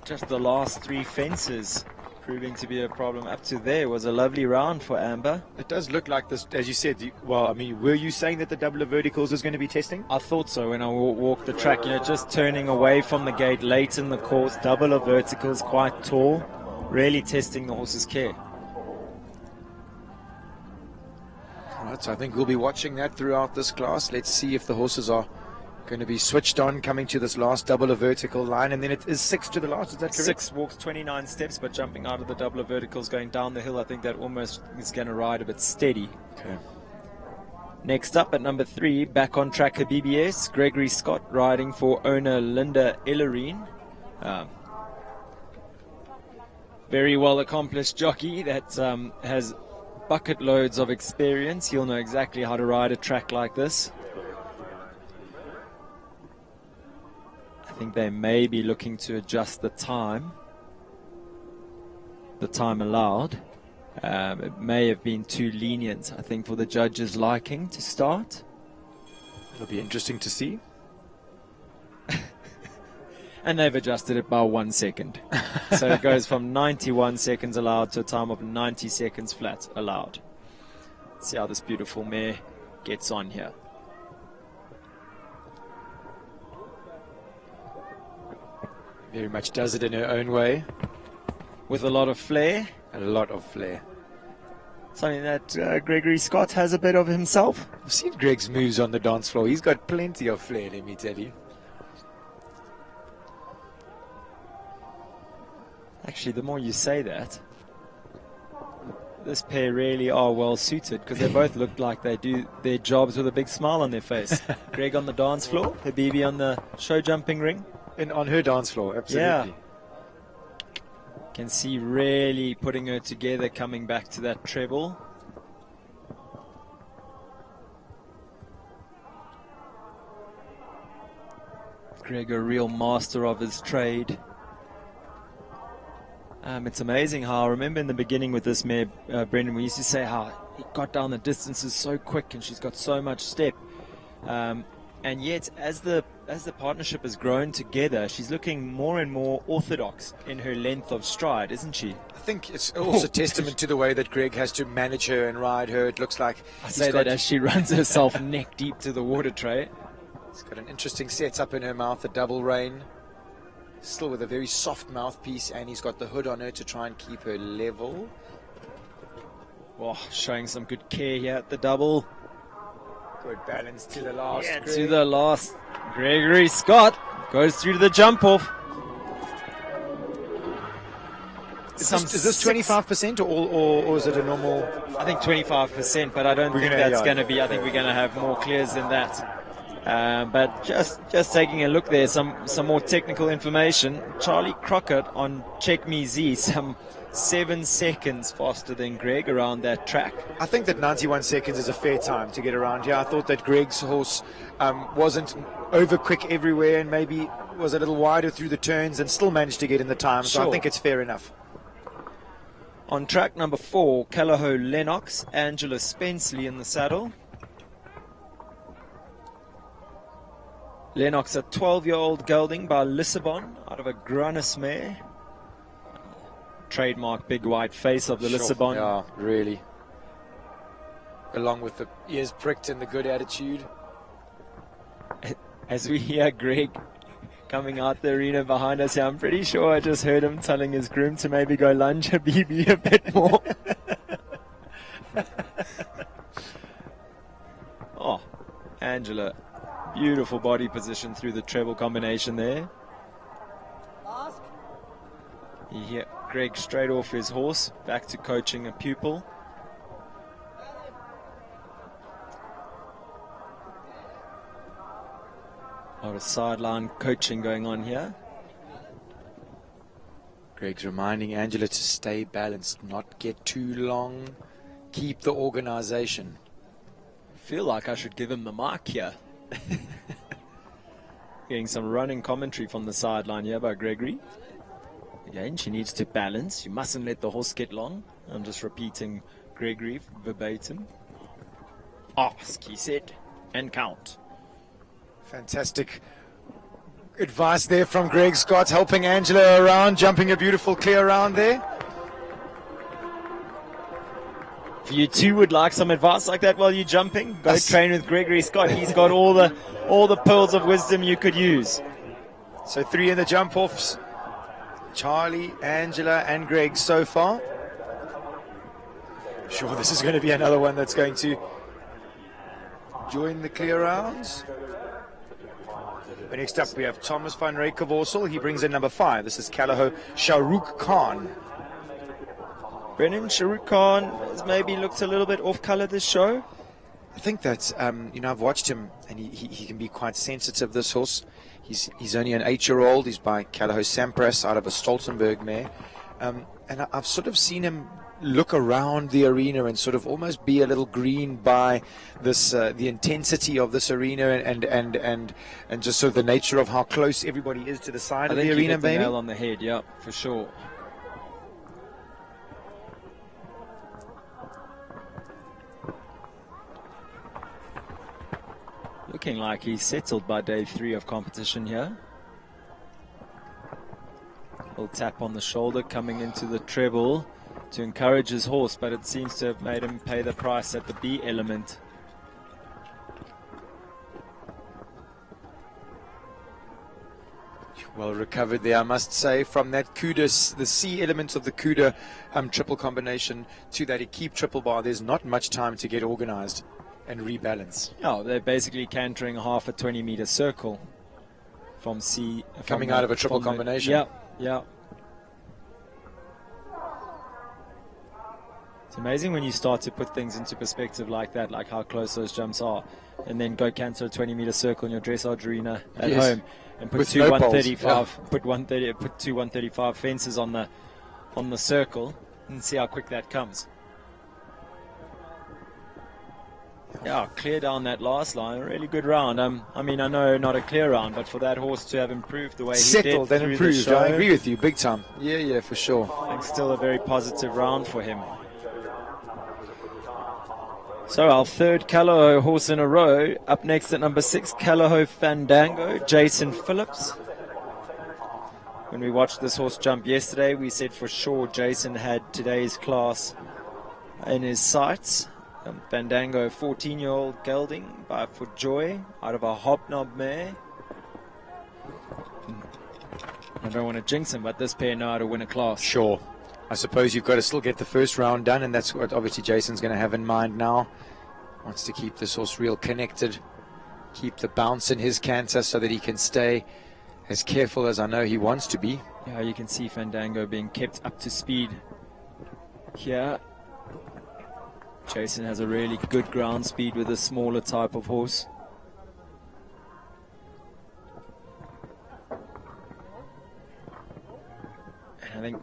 S2: the last 3 fences proving to be a problem. Up to there was a lovely round for Amber.
S1: It does look like this, as you said. Well, I mean, were you saying that the double of verticals is going to be testing?
S2: I thought so when I walked the track, just turning away from the gate late in the course. Double of verticals, quite tall, really testing the horse's care.
S1: All right, so I think we'll be watching that throughout this class. Let's see if the horses are going to be switched on coming to this last double of vertical line, and then it is 6 to the last. Is that correct?
S2: 6 walks 29 steps, but jumping out of the double of verticals going down the hill, I think that almost is going to ride a bit steady.
S1: Okay.
S2: Next up at number 3, back on track at BBS, Gregory Scott riding for owner Linda Ellerine. Very well accomplished jockey that has bucket loads of experience. He'll know exactly how to ride a track like this. I I think they may be looking to adjust the time allowed. It may have been too lenient, I think, for the judges' liking to start.
S1: It'll be interesting to see.
S2: And they've adjusted it by 1 second. So it goes from 91 seconds allowed to a time of 90 seconds flat allowed. Let's see how this beautiful mare gets on here.
S1: Very much does it in her own way.
S2: With a lot of flair.
S1: A lot of flair.
S2: Something that Gregory Scott has a bit of himself.
S1: I've seen Greg's moves on the dance floor. He's got plenty of flair, let me tell you.
S2: Actually, the more you say that, this pair really are well suited, because they both look like they do their jobs with a big smile on their face. Greg on the dance floor, Habibi on the show jumping ring.
S1: And on her dance floor, absolutely.
S2: Yeah. Can see really putting her together, coming back to that treble. Greg, a real master of his trade. It's amazing how, I remember in the beginning with this mare, Brendan, we used to say how he got down the distances so quick and she's got so much step. And yet, as the partnership has grown together, she's looking more and more orthodox in her length of stride, isn't she?
S1: I think it's also testament to the way that Greg has to manage her and ride her. It looks like
S2: I say that as she runs herself neck deep to the water tray.
S1: She's got an interesting setup in her mouth, a double rein. Still with a very soft mouthpiece, and he's got the hood on her to try and keep her level.
S2: Oh, showing some good care here at the double.
S1: Good balance to the last.
S2: Yeah, to the last. Gregory Scott goes through to the jump off.
S1: Is this 25% or is it a normal?
S2: I think 25%, but I don't think that's going to be. I think we're going to have more clears than that. But just taking a look there, some more technical information. Charlie Crockett on Check Me Z, some 7 seconds faster than Greg around that track.
S1: I think that 91 seconds is a fair time to get around here. I thought that Greg's horse wasn't over quick everywhere and maybe was a little wider through the turns and still managed to get in the time. So
S2: Sure.
S1: I think it's fair enough.
S2: On track number 4, Callagho Lennox, Angela Spenceley in the saddle. Lennox, a 12-year-old gelding by Lissabon out of a Grunnis mare. Trademark big white face of the Lissabon.
S1: Yeah, really. Along with the ears pricked and the good attitude.
S2: As we hear Greg coming out the arena behind us here, I'm pretty sure I just heard him telling his groom to maybe go lunge Habibi a bit more. Oh, Angela. Beautiful body position through the treble combination there. You hear Greg straight off his horse, back to coaching a pupil. A lot of sideline coaching going on here.
S1: Greg's reminding Angela to stay balanced, not get too long, keep the organization.
S2: I feel like I should give him the mic here. Getting some running commentary from the sideline here by Gregory. Again, she needs to balance. You mustn't let the horse get long. I'm just repeating Gregory verbatim. Ask, he said, and count.
S1: Fantastic advice there from Greg Scott, helping Angela around, jumping a beautiful clear round there.
S2: If you too would like some advice like that while you're jumping, go train with Gregory Scott. He's got all the pearls of wisdom you could use.
S1: So 3 in the jump offs. Charlie, Angela, and Greg so far. I'm sure this is going to be another one that's going to join the clear rounds. But next up we have Thomas van Rekevorsel. He brings in number 5. This is Callagho Shahrukh Khan.
S2: Brennan, Shahrukh Khan has maybe looked a little bit off-color this show.
S1: I think that, I've watched him and he can be quite sensitive, this horse. He's only an 8-year-old. He's by Callagho Sampras out of a Stoltenberg mare. And I've sort of seen him look around the arena and sort of almost be a little green by this the intensity of this arena and just sort of the nature of how close everybody is to the side of the arena,
S2: you hit the
S1: baby.
S2: nail on the head, yeah, for sure. Looking like he's settled by day 3 of competition here. Little tap on the shoulder coming into the treble to encourage his horse, but it seems to have made him pay the price at the B element.
S1: Well recovered there, I must say, from that KUDA, the C element of the KUDA triple combination to that Equipe triple bar. There's not much time to get organized and rebalance.
S2: Oh, they're basically cantering half a 20-meter circle from C.
S1: Coming out of a triple combination.
S2: Yeah, yeah. It's amazing when you start to put things into perspective like that, like how close those jumps are, and then go canter a 20-meter circle in your dressage arena at home and put two 135, put two 135 fences on the circle and see how quick that comes. Yeah, clear down that last line. A really good round. I mean, I know not a clear round, but for that horse to have improved the way he did
S1: settled and improved.
S2: Show,
S1: I agree with you, big time. Yeah, for sure.
S2: I think still a very positive round for him. So our third Callao horse in a row. Up next at number 6, Callao Fandango, Jason Phillips. When we watched this horse jump yesterday, we said for sure Jason had today's class in his sights. Fandango, 14-year-old gelding by Foot Joy out of a hobnob mare. I don't want to jinx him, but this pair know how to win a class.
S1: Sure. I suppose you've got to still get the first round done, and that's what obviously Jason's going to have in mind now. Wants to keep this horse real connected, keep the bounce in his canter so that he can stay as careful as I know he wants to be.
S2: Yeah, you can see Fandango being kept up to speed here. Jason has a really good ground speed with a smaller type of horse. And I think,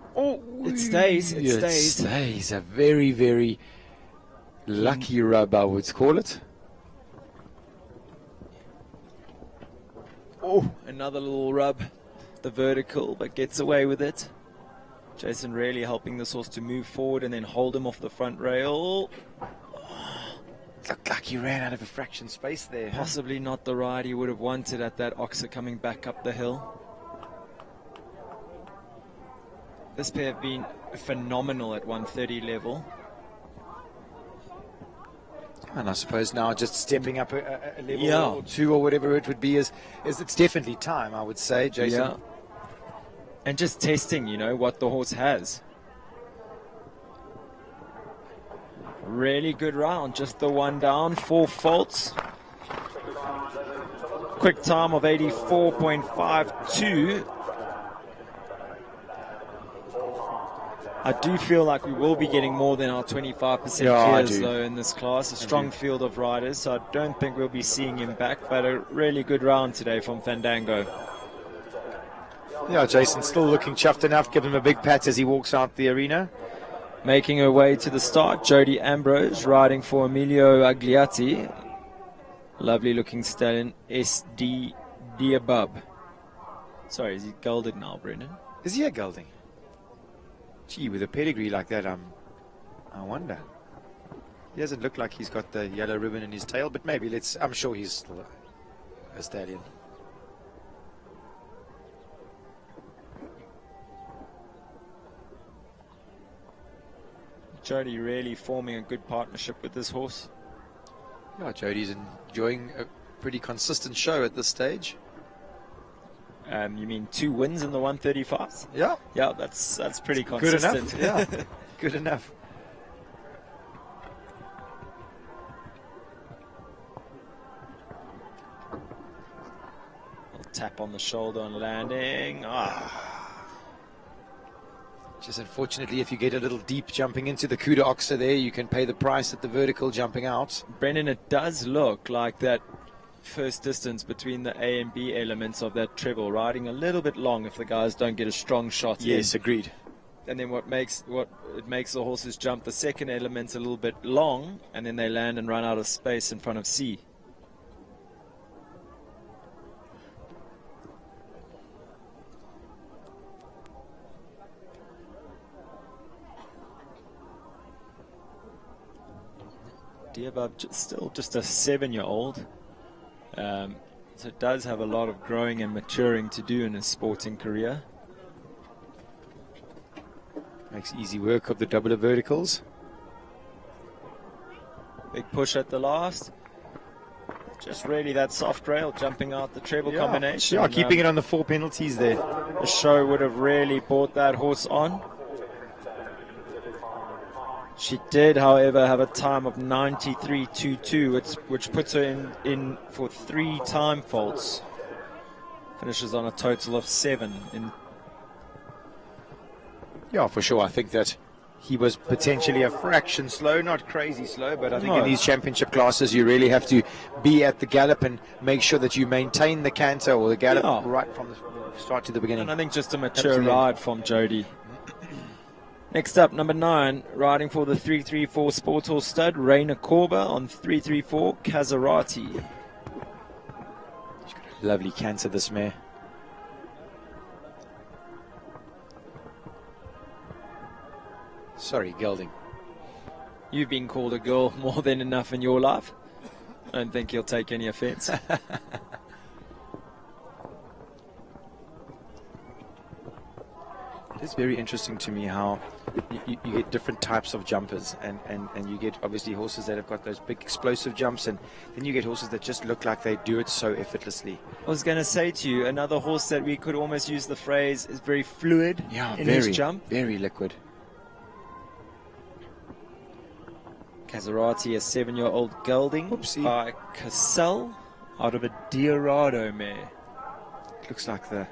S2: it stays.
S1: It stays. A very, very lucky rub, I would call it.
S2: Oh, another little rub. The vertical, but gets away with it. Jason really helping this horse to move forward and then hold him off the front rail.
S1: Looked like he ran out of a fraction space there.
S2: Possibly not the ride he would have wanted at that oxer coming back up the hill. This pair have been phenomenal at 130 level.
S1: And I suppose now just stepping up a level or two or whatever it would be is it's definitely time, I would say, Jason.
S2: Yeah. And just testing, you know, what the horse has. Really good round, just the one down, 4 faults. Quick time of 84.52. I do feel like we will be getting more than our 25% clears though in this class. A strong field of riders, so I don't think we'll be seeing him back, but a really good round today from Fandango.
S1: Yeah, Jason's still looking chuffed enough. Give him a big pat as he walks out the arena.
S2: Making her way to the start, Jody Ambrose riding for Emilio Agliati. Lovely looking stallion, SD Diabub. Sorry, is he gelded now, Brendan?
S1: Is he a gelding? Gee, with a pedigree like that, I wonder. He doesn't look like he's got the yellow ribbon in his tail, but maybe I'm sure he's still a stallion.
S2: Jody really forming a good partnership with this horse.
S1: Yeah, Jody's enjoying a pretty consistent show at this stage.
S2: You mean 2 wins in the 135s?
S1: Yeah.
S2: Yeah, that's pretty consistent.
S1: Good enough. Yeah, good enough.
S2: Tap on the shoulder on landing.
S1: Just unfortunately, if you get a little deep jumping into the KUDA oxer there, you can pay the price at the vertical jumping out.
S2: Brendan, it does look like that first distance between the A and B elements of that treble riding a little bit long if the guys don't get a strong shot.
S1: Yes, agreed.
S2: and then what makes the horses jump the second element a little bit long, and then they land and run out of space in front of C. Dearbub still just a 7-year-old, so it does have a lot of growing and maturing to do in his sporting career.
S1: Makes easy work of the doubler verticals.
S2: Big push at the last. Just really that soft rail jumping out the treble combination.
S1: Yeah, keeping it on the 4 penalties there.
S2: The show would have really brought that horse on. She did, however, have a time of 93.22, which puts her in for 3 time faults. Finishes on a total of 7.
S1: Yeah, for sure. I think that he was potentially a fraction slow, not crazy slow, but I think in these championship classes you really have to be at the gallop and make sure that you maintain the canter or the gallop right from the start to the beginning.
S2: And I think just a mature ride from Jody. Next up, number 9, riding for the 334 Sport Horse stud, Raina Korba on 334 Kazarati.
S1: She's got a lovely canter, this mare. Sorry, gelding.
S2: You've been called a girl more than enough in your life. I don't think you'll take any offense.
S1: It's very interesting to me how you get different types of jumpers, and you get obviously horses that have got those big explosive jumps, and then you get horses that just look like they do it so effortlessly.
S2: I was going to say to you, another horse that we could almost use the phrase is very fluid in his jump.
S1: Very liquid.
S2: Kazarati, a 7-year-old gelding by Cassell out of a Diorado mare.
S1: Looks like the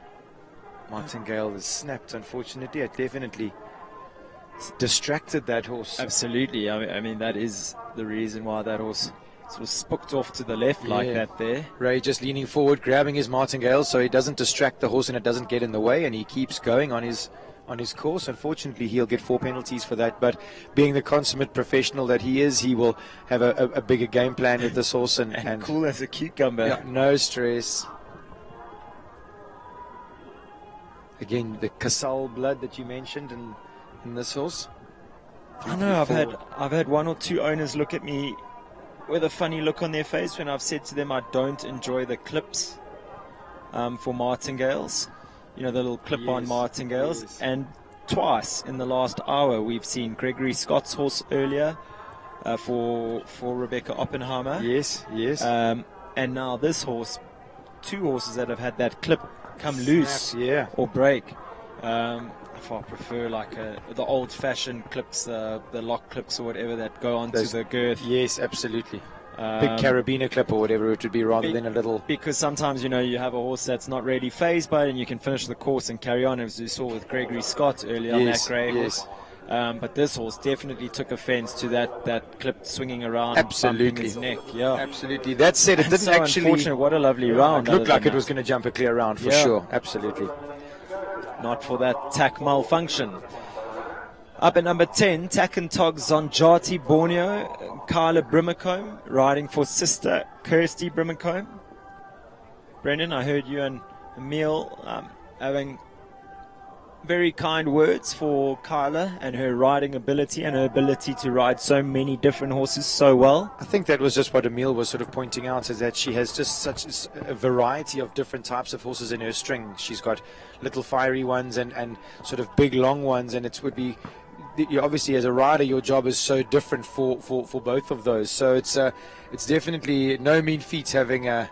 S1: Martingale is snapped, unfortunately. It definitely distracted that horse.
S2: Absolutely. I mean, that is the reason why that horse sort of spooked off to the left like that there.
S1: Ray just leaning forward, grabbing his Martingale so he doesn't distract the horse and it doesn't get in the way, and he keeps going on his course. Unfortunately, he'll get 4 penalties for that, but being the consummate professional that he is, he will have a bigger game plan with this horse and
S2: cool as a cucumber.
S1: Yeah, no stress. Again, the Cassell blood that you mentioned in this horse.
S2: I know I've had 1 or 2 owners look at me with a funny look on their face when I've said to them I don't enjoy the clips for martingales. You know, the little clip-on martingales. Yes. And twice in the last hour we've seen Gregory Scott's horse earlier for Rebecca Oppenheimer.
S1: Yes.
S2: And now this horse, 2 horses that have had that clip come loose or break. If I prefer like the old-fashioned clips, the lock clips or whatever that go onto the girth.
S1: Yes, absolutely. Big carabiner clip or whatever it would be, rather than a little.
S2: Because sometimes, you know, you have a horse that's not really phased by it and you can finish the course and carry on, as we saw with Gregory Scott earlier on that grey horse. But this horse definitely took offense to that clip swinging around, bumping his neck. Yeah,
S1: absolutely. That said, it didn't
S2: so
S1: actually.
S2: Unfortunate. What a lovely round!
S1: It looked like it was going to jump a clear round for sure. Absolutely.
S2: Not for that tack malfunction. Up at number 10, Takentog Zonjati Borneo, Kyla Brimacombe, riding for sister Kirsty Brimacombe. Brendan, I heard you and Emil having very kind words for Kyla and her riding ability and her ability to ride so many different horses so well.
S1: I think that was just what Emil was sort of pointing out, is that she has just such a variety of different types of horses in her string. She's got little fiery ones and sort of big long ones, and it would be, obviously as a rider your job is so different for both of those. So it's definitely no mean feat having a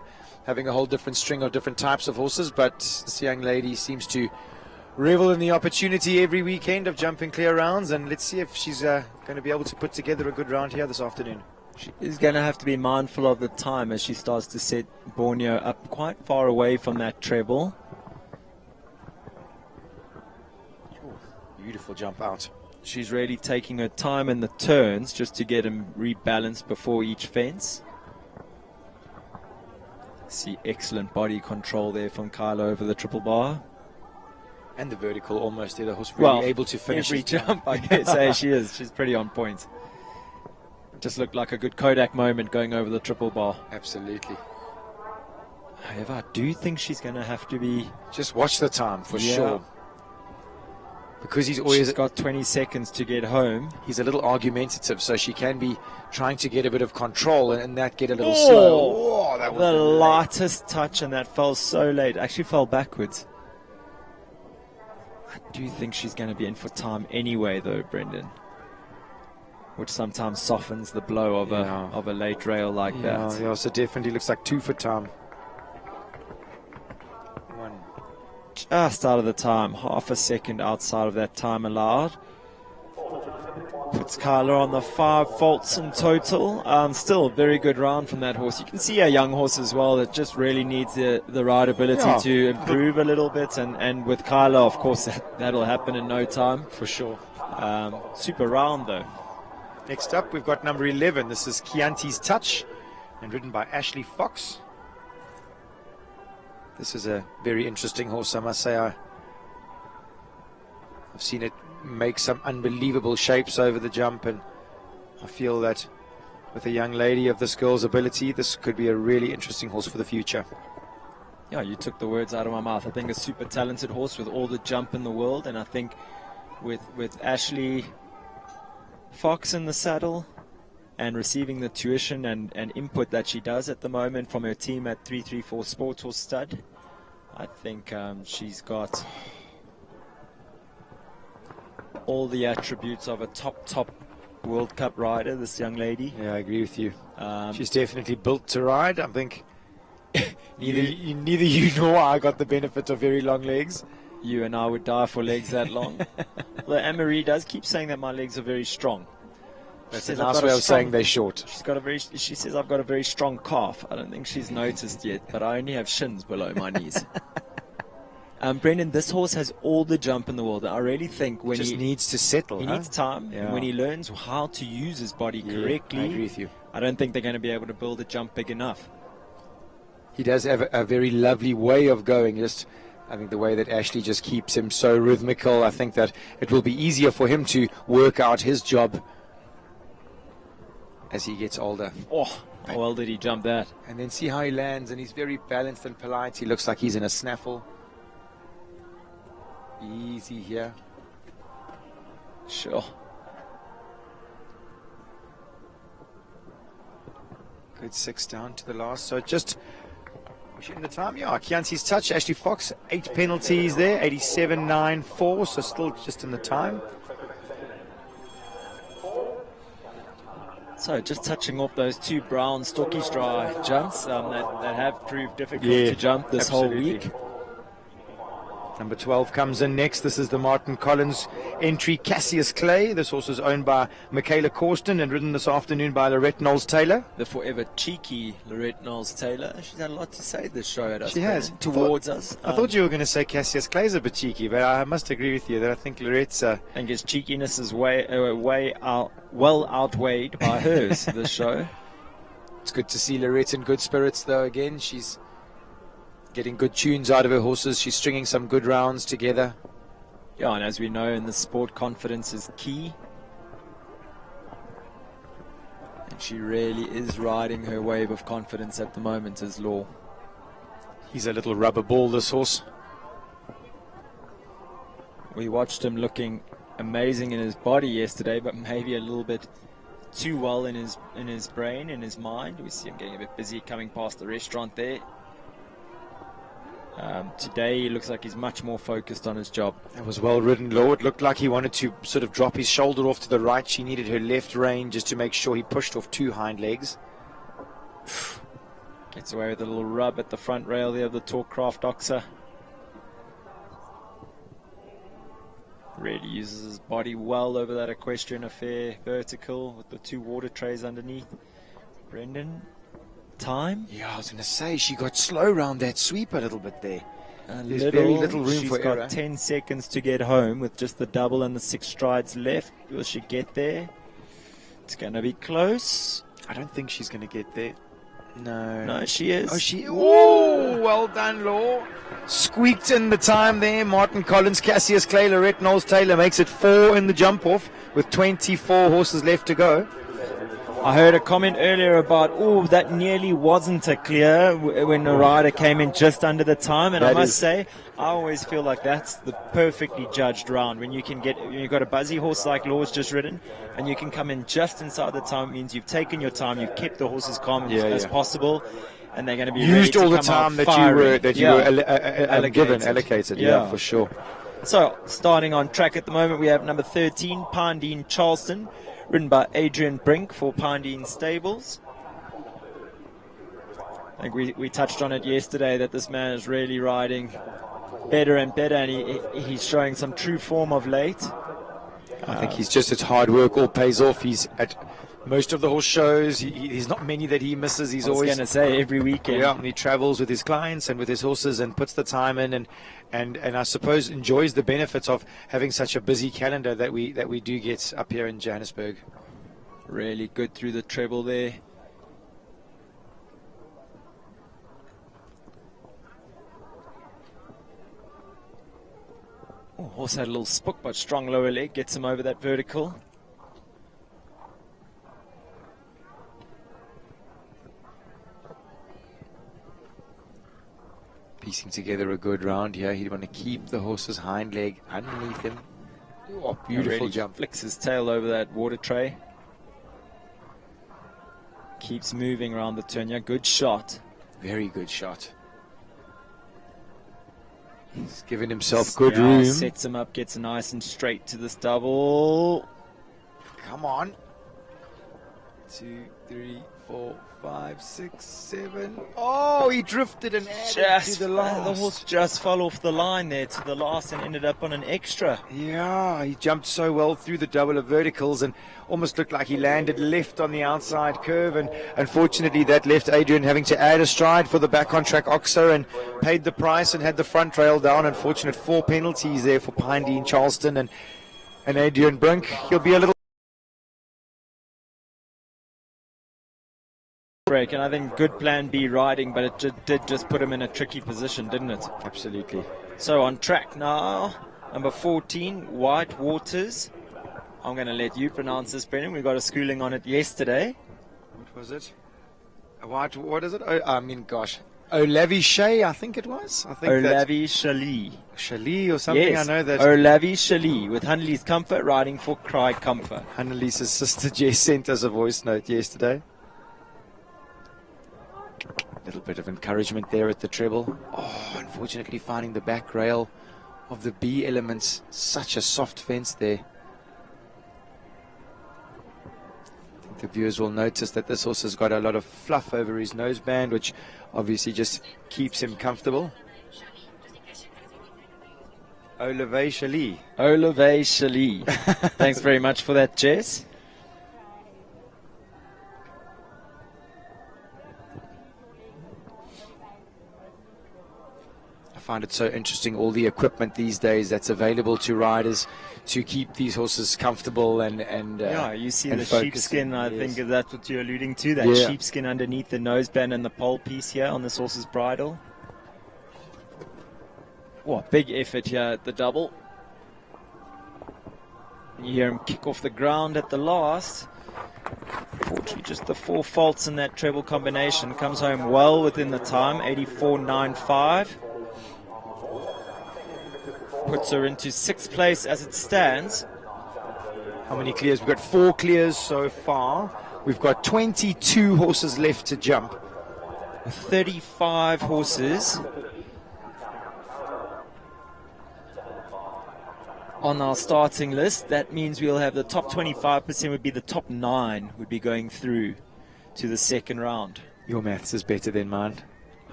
S1: whole different string of different types of horses, but this young lady seems to revel in the opportunity every weekend of jumping clear rounds, and let's see if she's going to be able to put together a good round here this afternoon.
S2: She is going to have to be mindful of the time as she starts to set Borneo up quite far away from that treble.
S1: Beautiful jump out.
S2: She's really taking her time in the turns just to get him rebalanced before each fence. See excellent body control there from Kyla over the triple bar.
S1: And the vertical almost there. The horse really able to finish
S2: every
S1: his
S2: jump. I guess say she is. She's pretty on point. Just looked like a good Kodak moment going over the triple bar.
S1: Absolutely.
S2: However, I do think she's going to have to be...
S1: Just watch the time for sure. Because she's
S2: got 20 seconds to get home.
S1: He's a little argumentative, so she can be trying to get a bit of control and that get a little slow. Oh, that was
S2: the lightest touch, and that fell so late. Actually fell backwards. I do think she's going to be in for time anyway, though, Brendan. Which sometimes softens the blow of a late rail like that.
S1: Yeah, so definitely looks like 2 for time.
S2: Just out of the time, half a second outside of that time allowed. Puts Kyla on the 5 faults in total. Still a very good round from that horse. You can see a young horse as well that just really needs the rideability to improve a little bit. And with Kyla, of course, that'll happen in no time.
S1: For sure.
S2: Super round, though.
S1: Next up, we've got number 11. This is Chianti's Touch, and ridden by Ashley Fox. This is a very interesting horse, I must say. I've seen it make some unbelievable shapes over the jump, and I feel that with a young lady of this girl's ability, this could be a really interesting horse for the future.
S2: Yeah, you took the words out of my mouth. I think a super talented horse with all the jump in the world, and I think with Ashley Fox in the saddle and receiving the tuition and input that she does at the moment from her team at 334 Sports Horse Stud, I think she's got all the attributes of a top World Cup rider, this young lady.
S1: Yeah, I agree with you. She's definitely built to ride. I think neither you nor I got the benefit of very long legs.
S2: You and I would die for legs that long. Well, Anne-Marie does keep saying that my legs are very strong.
S1: That's a nice way of saying they're short.
S2: She says I've got a very strong calf. I don't think she's noticed yet, but I only have shins below my knees. Brendan, this horse has all the jump in the world. I really think when
S1: he needs to settle.
S2: He needs time. Yeah. When he learns how to use his body correctly,
S1: I agree with you.
S2: I don't think they're going to be able to build a jump big enough.
S1: He does have a very lovely way of going. I think the way that Ashley just keeps him so rhythmical, I think that it will be easier for him to work out his job as he gets older.
S2: Oh, how well did he jump that?
S1: And then see how he lands, and he's very balanced and polite. He looks like he's in a snaffle. Easy here.
S2: Sure.
S1: Good 6 down to the last. So just pushing the time. Yeah, Chianti's Touch, Ashley Fox, 8 penalties there, 87.94, so still just in the time.
S2: So just touching off those 2 brown STOKKIESDRAAI jumps that have proved difficult to jump this whole week.
S1: Number 12 comes in next. This is the Martin Collins entry, Cassius Clay. This horse is owned by Michaela Corsten and ridden this afternoon by Lorette Knowles-Taylor.
S2: The forever cheeky Lorette Knowles-Taylor. She's had a lot to say this show at us.
S1: She has.
S2: Towards us.
S1: I thought you were going to say Cassius Clay's a bit cheeky, but I must agree with you that I think Lorette's...
S2: I think his cheekiness is well outweighed by hers this show.
S1: It's good to see Lorette in good spirits, though, again. She's getting good tunes out of her horses. She's stringing some good rounds together.
S2: Yeah, and as we know in the sport, confidence is key. And she really is riding her wave of confidence at the moment as Law.
S1: He's a little rubber ball, this horse.
S2: We watched him looking amazing in his body yesterday, but maybe a little bit too well in his brain, in his mind. We see him getting a bit busy coming past the restaurant there. Today he looks like he's much more focused on his job.
S1: That was well ridden, Law. It looked like he wanted to sort of drop his shoulder off to the right. She needed her left rein just to make sure he pushed off 2 hind legs.
S2: Gets away with a little rub at the front rail there of the Talkcraft Oxer. Really uses his body well over that equestrian affair vertical with the 2 water trays underneath. Brendan, time?
S1: Yeah, I was going to say, she got slow round that sweep a little bit there.
S2: There's very little room for error. She's got 10 seconds to get home with just the double and the 6 strides left. Will she get there? It's going to be close.
S1: I don't think she's going to get there. No.
S2: No, she is.
S1: Oh, well done, Law. squeaked in the time there. Martin Collins, Cassius Clay, Lorette Knowles Taylor makes it 4 in the jump off with 24 horses left to go.
S2: I heard a comment earlier about, oh, that nearly wasn't a clear when the rider came in just under the time. And I must say, I always feel like that's the perfectly judged round. When you've got a buzzy horse like Law's just ridden, and you can come in just inside the time, it means you've taken your time, you've kept the horses calm as possible, and they're going to be
S1: used
S2: ready
S1: all
S2: to
S1: the
S2: come
S1: time
S2: out
S1: that you were allocated. Yeah, for sure.
S2: So, starting on track at the moment, we have number 13, Pandine Charleston, ridden by Adrian Brink for Pandine Stables. I think we touched on it yesterday that this man is really riding better and better, and he's showing some true form of late.
S1: I think he's just, it's hard work, all pays off. He's at most of the horse shows. He's not many that he misses. He's always
S2: going to say every weekend.
S1: Yeah, and he travels with his clients and with his horses and puts the time in, and I suppose enjoys the benefits of having such a busy calendar that we do get up here in Johannesburg.
S2: Really good through the treble there. Oh, horse had a little spook, but strong lower leg gets him over that vertical.
S1: Piecing together a good round here. He'd want to keep the horse's hind leg underneath him. Oh, beautiful
S2: really
S1: jump.
S2: Flicks his tail over that water tray. Keeps moving around the turn. Yeah, good shot.
S1: Very good shot. He's given himself good room.
S2: Sets him up, gets nice and straight to this double.
S1: Come on. 2, 3, 4, 5, 6, 7. Oh, he drifted and added to the last.
S2: The horse just fell off the line there to the last and ended up on an extra.
S1: Yeah, he jumped so well through the double of verticals and almost looked like he landed left on the outside curve, and unfortunately that left Adrian having to add a stride for the back on track Oxo and paid the price and had the front rail down. Unfortunate 4 penalties there for Pandine Charleston and Adrian Brink. He'll be a little
S2: break, and I think good plan B riding, but it did just put him in a tricky position, didn't it?
S1: Absolutely.
S2: So on track now, number 14, White Waters. I'm going to let you pronounce this, Brendan. We got a schooling on it yesterday.
S1: What was it? What is it? Oh, I mean, gosh. Olavi Shea, I think it was. I think
S2: Olavi Shali.
S1: Shali or something,
S2: yes,
S1: I know that.
S2: Olavi Shali with Hunley's Comfort riding for Cry Comfort.
S1: Annalise's sister Jess sent us a voice note yesterday. A little bit of encouragement there at the treble. Oh, unfortunately finding the back rail of the B elements. Such a soft fence there. I think the viewers will notice that this horse has got a lot of fluff over his noseband, which obviously just keeps him comfortable. Olivier Chaly.
S2: Olivier Chaly. Thanks very much for that, Jess.
S1: I find it so interesting, all the equipment these days that's available to riders to keep these horses comfortable and
S2: yeah, you see
S1: and
S2: the
S1: focusing.
S2: sheepskin. I think that's what you're alluding to, that sheepskin underneath the noseband and the pole piece here on this horse's bridle. What big effort here at the double. You hear him kick off the ground at the last. Unfortunately, just the 4 faults in that treble combination. Comes home well within the time, 84.95. Puts her into 6th place as it stands.
S1: How many clears? We've got 4 clears so far. We've got 22 horses left to jump.
S2: 35 horses on our starting list. That means we'll have the top 25% would be the top 9 would be going through to the second round.
S1: Your maths is better than mine.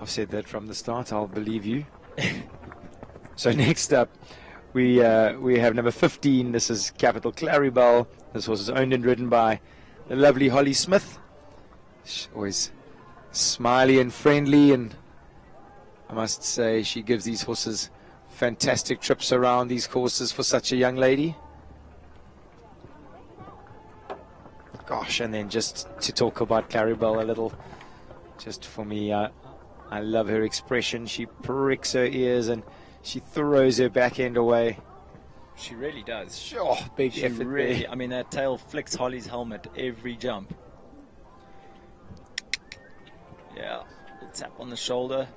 S1: I've said that from the start. I'll believe you. So next up, we have number 15. This is Capital Claribel. This horse is owned and ridden by the lovely Holly Smith. She's always smiley and friendly, and I must say she gives these horses fantastic trips around these courses for such a young lady. Gosh, and then just to talk about Claribel a little, just for me, I love her expression. She pricks her ears and she throws her back end away.
S2: She really does.
S1: Sure, big
S2: She
S1: effort
S2: really,
S1: there.
S2: I mean, that tail flicks Holly's helmet every jump. Yeah, little tap on the shoulder.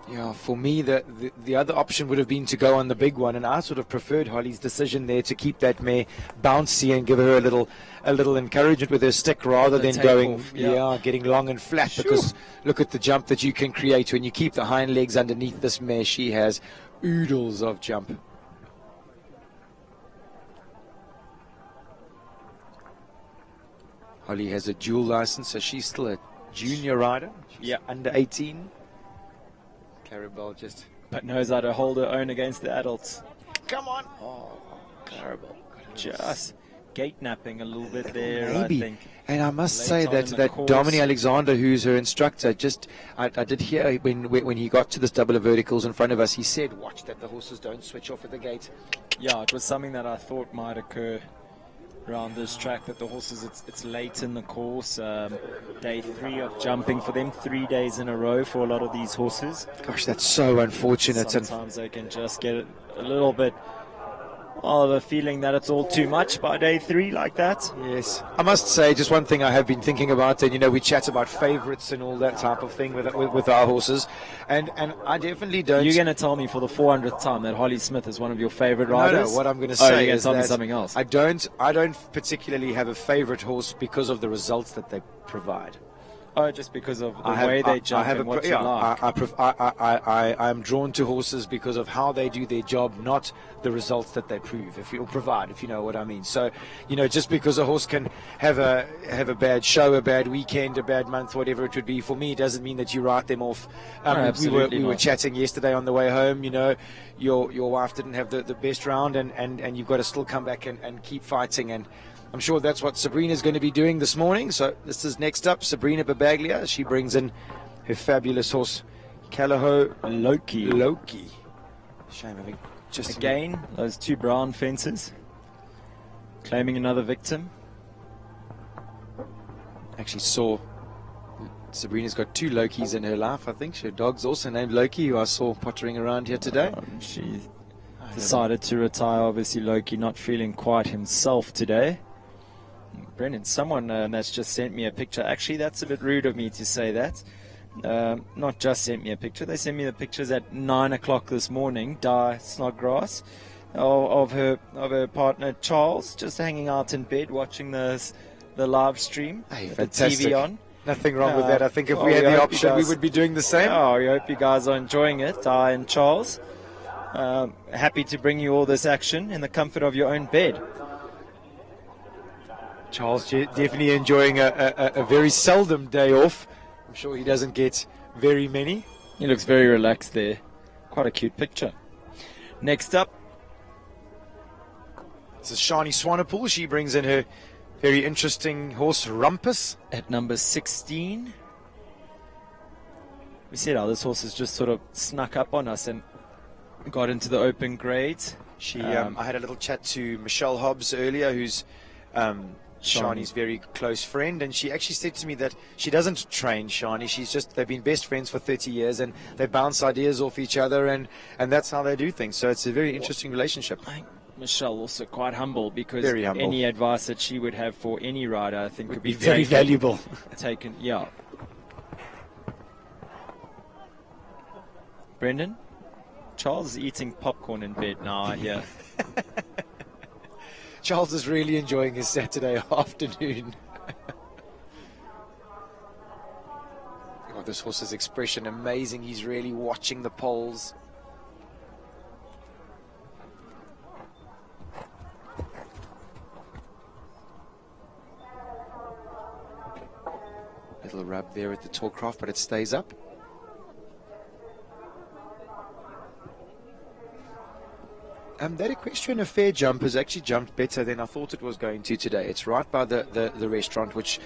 S1: Yeah, for me, the other option would have been to go on the big one, and I sort of preferred Holly's decision there to keep that mare bouncy and give her a little encouragement with her stick rather than going,
S2: off, yeah.
S1: getting long and flat.
S2: Sure.
S1: Because look at the jump that you can create when you keep the hind legs underneath this mare. She has oodles of jump. Holly has a dual license, so she's still a junior rider. She's under 18. Clarabelle just...
S2: But knows how to hold her own against the adults.
S1: Come on.
S2: Oh, Clarabelle. Just gate napping a little bit there,
S1: Maybe.
S2: I think.
S1: And I must
S2: Late
S1: say
S2: on
S1: that
S2: in the course.
S1: Dominic Alexander, who's her instructor, I did hear when he got to this double of verticals in front of us, he said, watch that the horses don't switch off at the gate.
S2: Yeah, it was something that I thought might occur around this track, that the horses, it's late in the course, day 3 of jumping for them, 3 days in a row for a lot of these horses.
S1: Gosh, that's so unfortunate.
S2: Sometimes they can just get a little bit of a feeling that it's all too much by day 3 like that.
S1: Yes. I must say, just one thing I have been thinking about, and we chat about favourites and all that type of thing with our horses, and I definitely don't...
S2: You're going to tell me for the 400th time that Holly Smith is one of your favourite riders?
S1: No, what I'm going to say
S2: you're
S1: is
S2: tell me
S1: that
S2: something else.
S1: I don't particularly have a favourite horse because of the results that they provide.
S2: Oh, just because of the way they jump and what you like.
S1: I'm drawn to horses because of how they do their job, not the results that they prove, if you know what I mean. So, just because a horse can have a bad show, a bad weekend, a bad month, whatever it would be, for me, it doesn't mean that you write them off. We were chatting yesterday on the way home. Your wife didn't have the best round, and you've got to still come back and keep fighting. And I'm sure that's what Sabrina's going to be doing this morning. So this is next up, Sabrina Babaglia. She brings in her fabulous horse, Calaho Loki. Shame, I think. Just
S2: again, those 2 brown fences, claiming another victim.
S1: Actually saw Sabrina's got 2 Lokis in her life, I think. Her dog's also named Loki, who I saw pottering around here today.
S2: She decided to retire. Obviously, Loki not feeling quite himself today. Brendan, someone that's just sent me a picture. Actually, that's a bit rude of me to say that. Not just sent me a picture. They sent me the pictures at 9 o'clock this morning. Di Snodgrass of her partner Charles, just hanging out in bed watching the live stream.
S1: Hey,
S2: with the TV on.
S1: Nothing wrong with that. I think if we had the option, we would be doing the same.
S2: Oh, we hope you guys are enjoying it, Di and Charles. Happy to bring you all this action in the comfort of your own bed.
S1: Charles definitely enjoying a very seldom day off. I'm sure he doesn't get very many.
S2: He looks very relaxed there. Quite a cute picture. Next up,
S1: this is Shani Swanepoel. She brings in her very interesting horse, Rumpus.
S2: At number 16. We said how this horse has just sort of snuck up on us and got into the open grades.
S1: I had a little chat to Michelle Hobbs earlier, who's Shani's very close friend, and she actually said to me that she doesn't train Shani. They've been best friends for 30 years, and they bounce ideas off each other, and that's how they do things. So it's a very interesting relationship.
S2: I think Michelle also quite humble, because
S1: very humble.
S2: Any advice that she would have for any rider, I think, would be
S1: very valuable.
S2: Yeah. Brendan, Charles is eating popcorn in bed now, I hear.
S1: Charles is really enjoying his Saturday afternoon. Oh, this horse's expression, amazing. He's really watching the poles. Little rub there at the Torcroft, but it stays up. That equestrian affair jump has actually jumped better than I thought it was going to today. It's right by the restaurant, which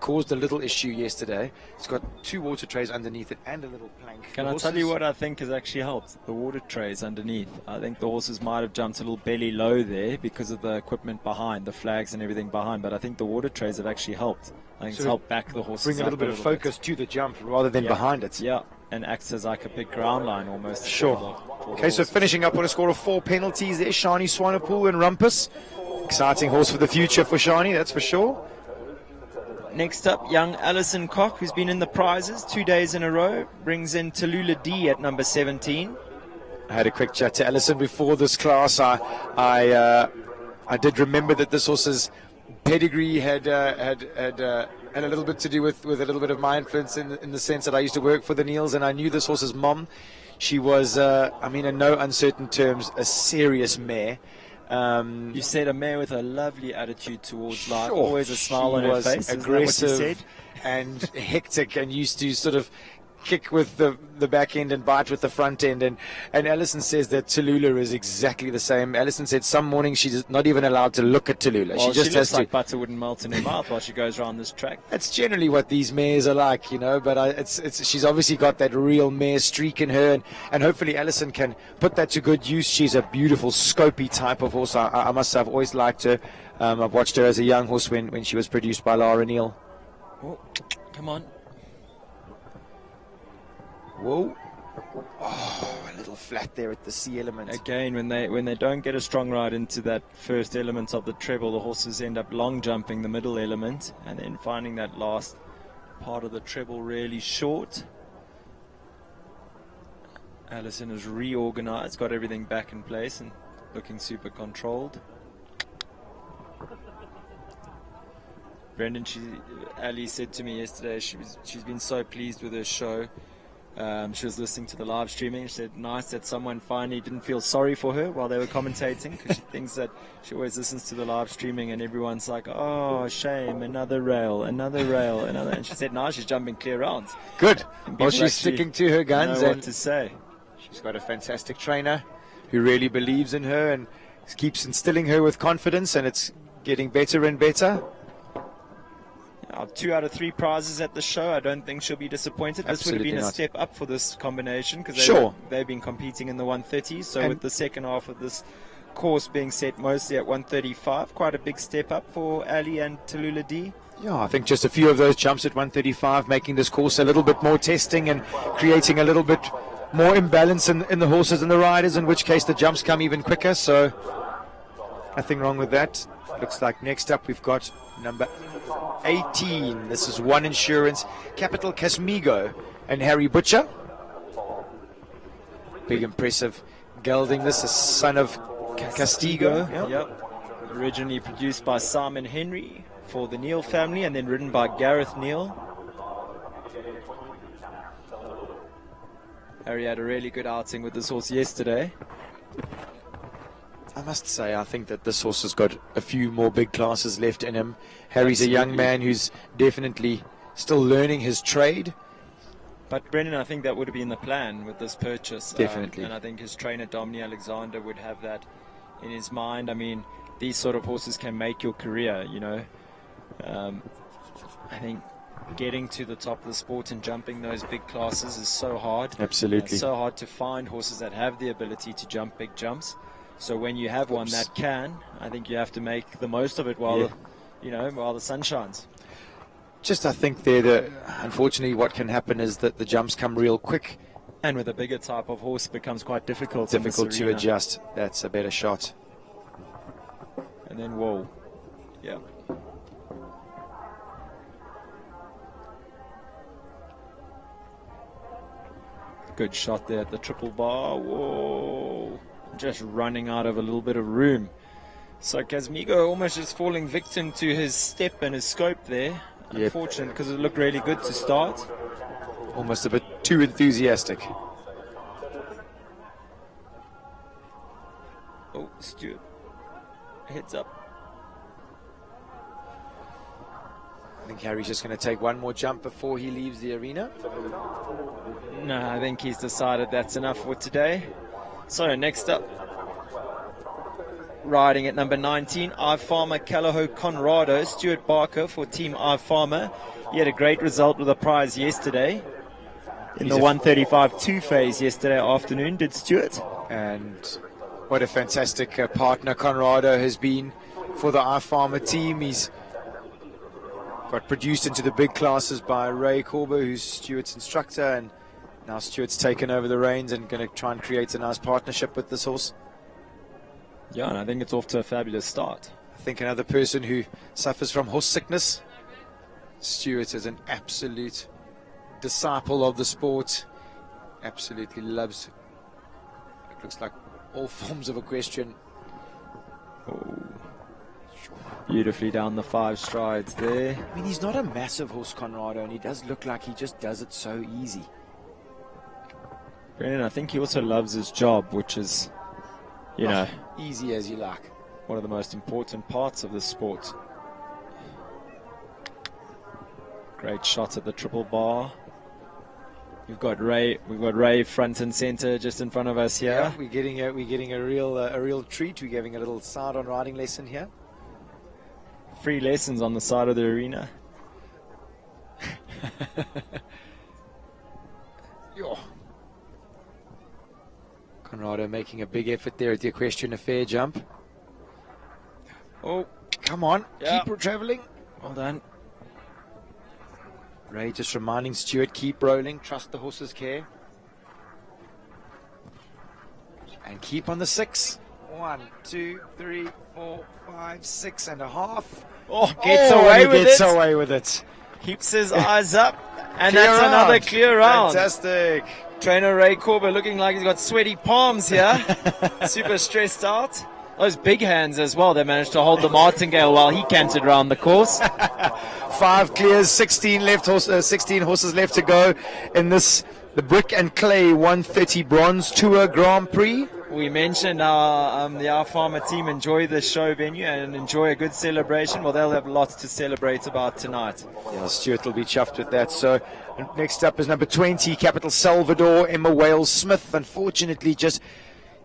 S1: caused a little issue yesterday. It's got 2 water trays underneath it and a little plank.
S2: Can I tell you what I think has actually helped? The water trays underneath. I think the horses might have jumped a little belly low there because of the equipment behind, the flags and everything behind, but I think the water trays have actually helped. I think it's helped back the horses
S1: bring a little bit of focus to the jump rather than behind it.
S2: Yeah. and acts as like a big ground line almost.
S1: Sure. Okay, so finishing up on a score of 4 penalties there, Shani Swanepoel and Rumpus. Exciting horse for the future for Shani, that's for sure.
S2: Next up, young Alison Koch, who's been in the prizes 2 days in a row, brings in Tallulah D at number 17.
S1: I had a quick chat to Alison before this class. I did remember that this horse's pedigree had a little bit to do with a little bit of my influence in the sense that I used to work for the Neils, and I knew this horse's mom. She was, in no uncertain terms, a serious mare.
S2: You said a mare with a lovely attitude towards life,
S1: Sure.
S2: always a smile on her face.
S1: Aggressive
S2: Isn't that what you said?
S1: and hectic, and used to sort of kick with the back end and bite with the front end. And Alison says that Tallulah is exactly the same. Alison said some mornings she's not even allowed to look at Tallulah.
S2: Well,
S1: she just has
S2: looks like
S1: to.
S2: butter wouldn't melt in her mouth while she goes around this track.
S1: That's generally what these mares are like, but she's obviously got that real mare streak in her, and hopefully Alison can put that to good use. She's a beautiful, scopy type of horse. I must say, I've always liked her. I've watched her as a young horse when she was produced by Lara Neal.
S2: Oh, come on.
S1: Whoa. Oh, a little flat there at the C element.
S2: Again, when they don't get a strong ride into that first element of the treble, the horses end up long jumping the middle element and then finding that last part of the treble really short. Alison is reorganized, got everything back in place and looking super controlled. Brendan, Ali said to me yesterday she's been so pleased with her show. She was listening to the live streaming. She said nice that someone finally didn't feel sorry for her while they were commentating, because she thinks that she always listens to the live streaming and everyone's like, oh, shame, another rail, another. And she said, no, she's jumping clear rounds.
S1: Good.
S2: And
S1: Well,
S2: people
S1: she's sticking to her guns.
S2: know
S1: And
S2: what to say.
S1: she's got a fantastic trainer who really believes in her and keeps instilling her with confidence, and it's getting better and better.
S2: 2 out of 3 prizes at the show. I don't think she'll be disappointed. This would have
S1: Absolutely
S2: been a
S1: not.
S2: step up for this combination, because
S1: Sure.
S2: they've been competing in the 130s. So
S1: And-
S2: with the second half of this course being set mostly at 135, quite a big step up for Ali and Tallulah D.
S1: Yeah, I think just a few of those jumps at 135, making this course a little bit more testing and creating a little bit more imbalance in the horses and the riders, in which case the jumps come even quicker. So nothing wrong with that. Looks like next up we've got number 18. This is One Insurance, Capital Casmigo and Harry Butcher. Big impressive gelding. This is son of Castigo.
S2: Yep. Originally produced by Simon Henry for the Neal family and then ridden by Gareth Neal. Harry had a really good outing with this horse yesterday.
S1: I must say, I think that this horse has got a few more big classes left in him. Harry's a young man who's definitely still learning his trade.
S2: But Brendan, I think that would have been the plan with this purchase.
S1: Definitely.
S2: And I think his trainer, Dominic Alexander, would have that in his mind. I mean, these sort of horses can make your career, I think getting to the top of the sport and jumping those big classes is so hard.
S1: Absolutely.
S2: It's so hard to find horses that have the ability to jump big jumps. So when you have one that can, I think you have to make the most of it while the sun shines.
S1: Just, I think unfortunately what can happen is that the jumps come real quick.
S2: And with a bigger type of horse, it becomes quite difficult.
S1: Difficult
S2: in this
S1: to
S2: arena.
S1: adjust. That's a better shot.
S2: And then, whoa. Yeah. Good shot there at the triple bar. Whoa. Just running out of a little bit of room. So Casmigo almost just falling victim to his step and his scope there.
S1: Yep.
S2: Unfortunate, because it looked really good to start.
S1: Almost a bit too enthusiastic.
S2: Oh, Stuart. Heads up.
S1: I think Harry's just going to take one more jump before he leaves the arena.
S2: No, I think he's decided that's enough for today. So next up, riding at number 19, iFarmer Callahoo Conrado, Stuart Barker for Team iFarmer. He had a great result with a prize yesterday in the 135-2 phase yesterday afternoon, did Stuart.
S1: And what a fantastic partner Conrado has been for the iFarmer team. He's got produced into the big classes by Ray Corber, who's Stuart's instructor, and Now Stuart's taken over the reins and going to try and create a nice partnership with this horse.
S2: Yeah, and I think it's off to a fabulous start.
S1: I think another person who suffers from horse sickness. Stuart is an absolute disciple of the sport. Absolutely loves, it looks like, all forms of equestrian.
S2: Oh. Beautifully down the 5 strides there.
S1: I mean, he's not a massive horse, Conrado, and he does look like he just does it so easy.
S2: Brendan, I think he also loves his job, which is, you know,
S1: easy as you like.
S2: One of the most important parts of the sport. Great shot at the triple bar. We've got Ray front and center just in front of us here.
S1: Yeah, we're getting a real treat. We're giving a little side-on riding lesson here.
S2: Free lessons on the side of the arena.
S1: Conrado making a big effort there at the equestrian affair jump. Oh, come on, keep traveling.
S2: Well done.
S1: Ray just reminding Stuart, keep rolling, trust the horse's care. And keep on the 6. 1, 2, 3, 4, 5, 6.5.
S2: Oh, gets
S1: away with it.
S2: Keeps his eyes up. And that's another clear round.
S1: Fantastic.
S2: Trainer Ray Corber looking like he's got sweaty palms here. Super stressed out. Those big hands as well. They managed to hold the martingale while he cantered around the course.
S1: 5 clears, 16 horses left to go in this, the Brick and Clay 130 Bronze Tour Grand Prix.
S2: We mentioned our farmer team enjoy the show venue and enjoy a good celebration. Well, they'll have lots to celebrate about tonight.
S1: Yeah, Stuart will be chuffed with that. So next up is number 20, Capital Salvador, Emma Wales Smith. Unfortunately, just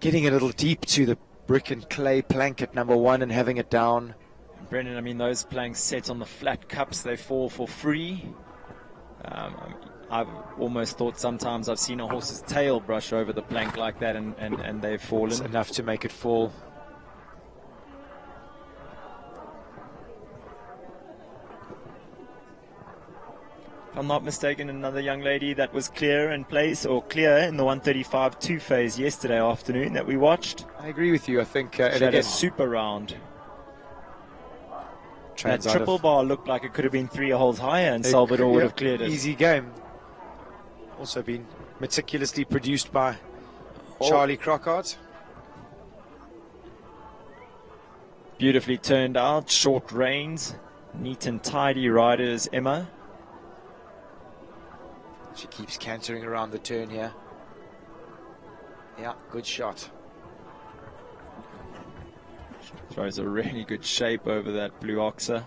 S1: getting a little deep to the Brick and Clay plank at number 1 and having it down.
S2: Brendan, I mean, those planks set on the flat cups, they fall for free. I've almost thought sometimes I've seen a horse's tail brush over the plank like that and they've fallen.
S1: It's enough to make it fall.
S2: If I'm not mistaken, another young lady that was clear in place, or clear in the 135 2 phase yesterday afternoon that we watched.
S1: I agree with you. I think
S2: she had a super round. That triple bar looked like it could have been 3 holes higher and Salvador would have cleared it.
S1: Easy game. Also been meticulously produced by Charlie Crockart.
S2: Beautifully turned out, short reins, neat and tidy riders, Emma.
S1: She keeps cantering around the turn here. Yeah, good shot.
S2: Throws a really good shape over that blue oxer.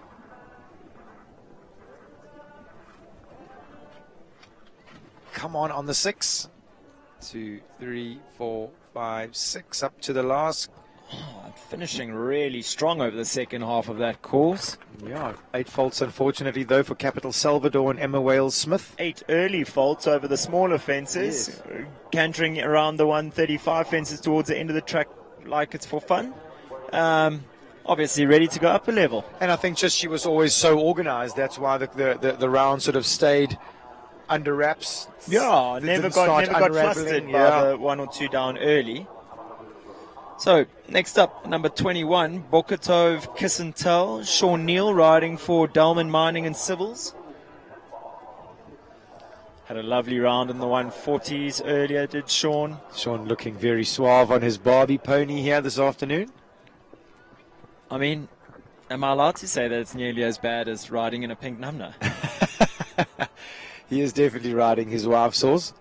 S1: Come on the 6. 2, 3, 4, 5, 6 up to the last.
S2: Finishing really strong over the second half of that course.
S1: Yeah, 8 faults unfortunately though for Capital Salvador and Emma Wales Smith.
S2: 8 early faults over the smaller fences. Yes. Cantering around the 135 fences towards the end of the track like it's for fun. Obviously ready to go up a level.
S1: And I think just she was always so organized. That's why the round sort of stayed under wraps.
S2: Yeah, never got flustered by the 1 or 2 down early. So, next up, number 21, Bokatov Kiss and Tell. Sean Neal riding for Delman Mining and Civils. Had a lovely round in the 140s earlier, did Sean.
S1: Sean looking very suave on his Barbie pony here this afternoon.
S2: I mean, am I allowed to say that it's nearly as bad as riding in a pink number?
S1: He is definitely riding his wife's horse.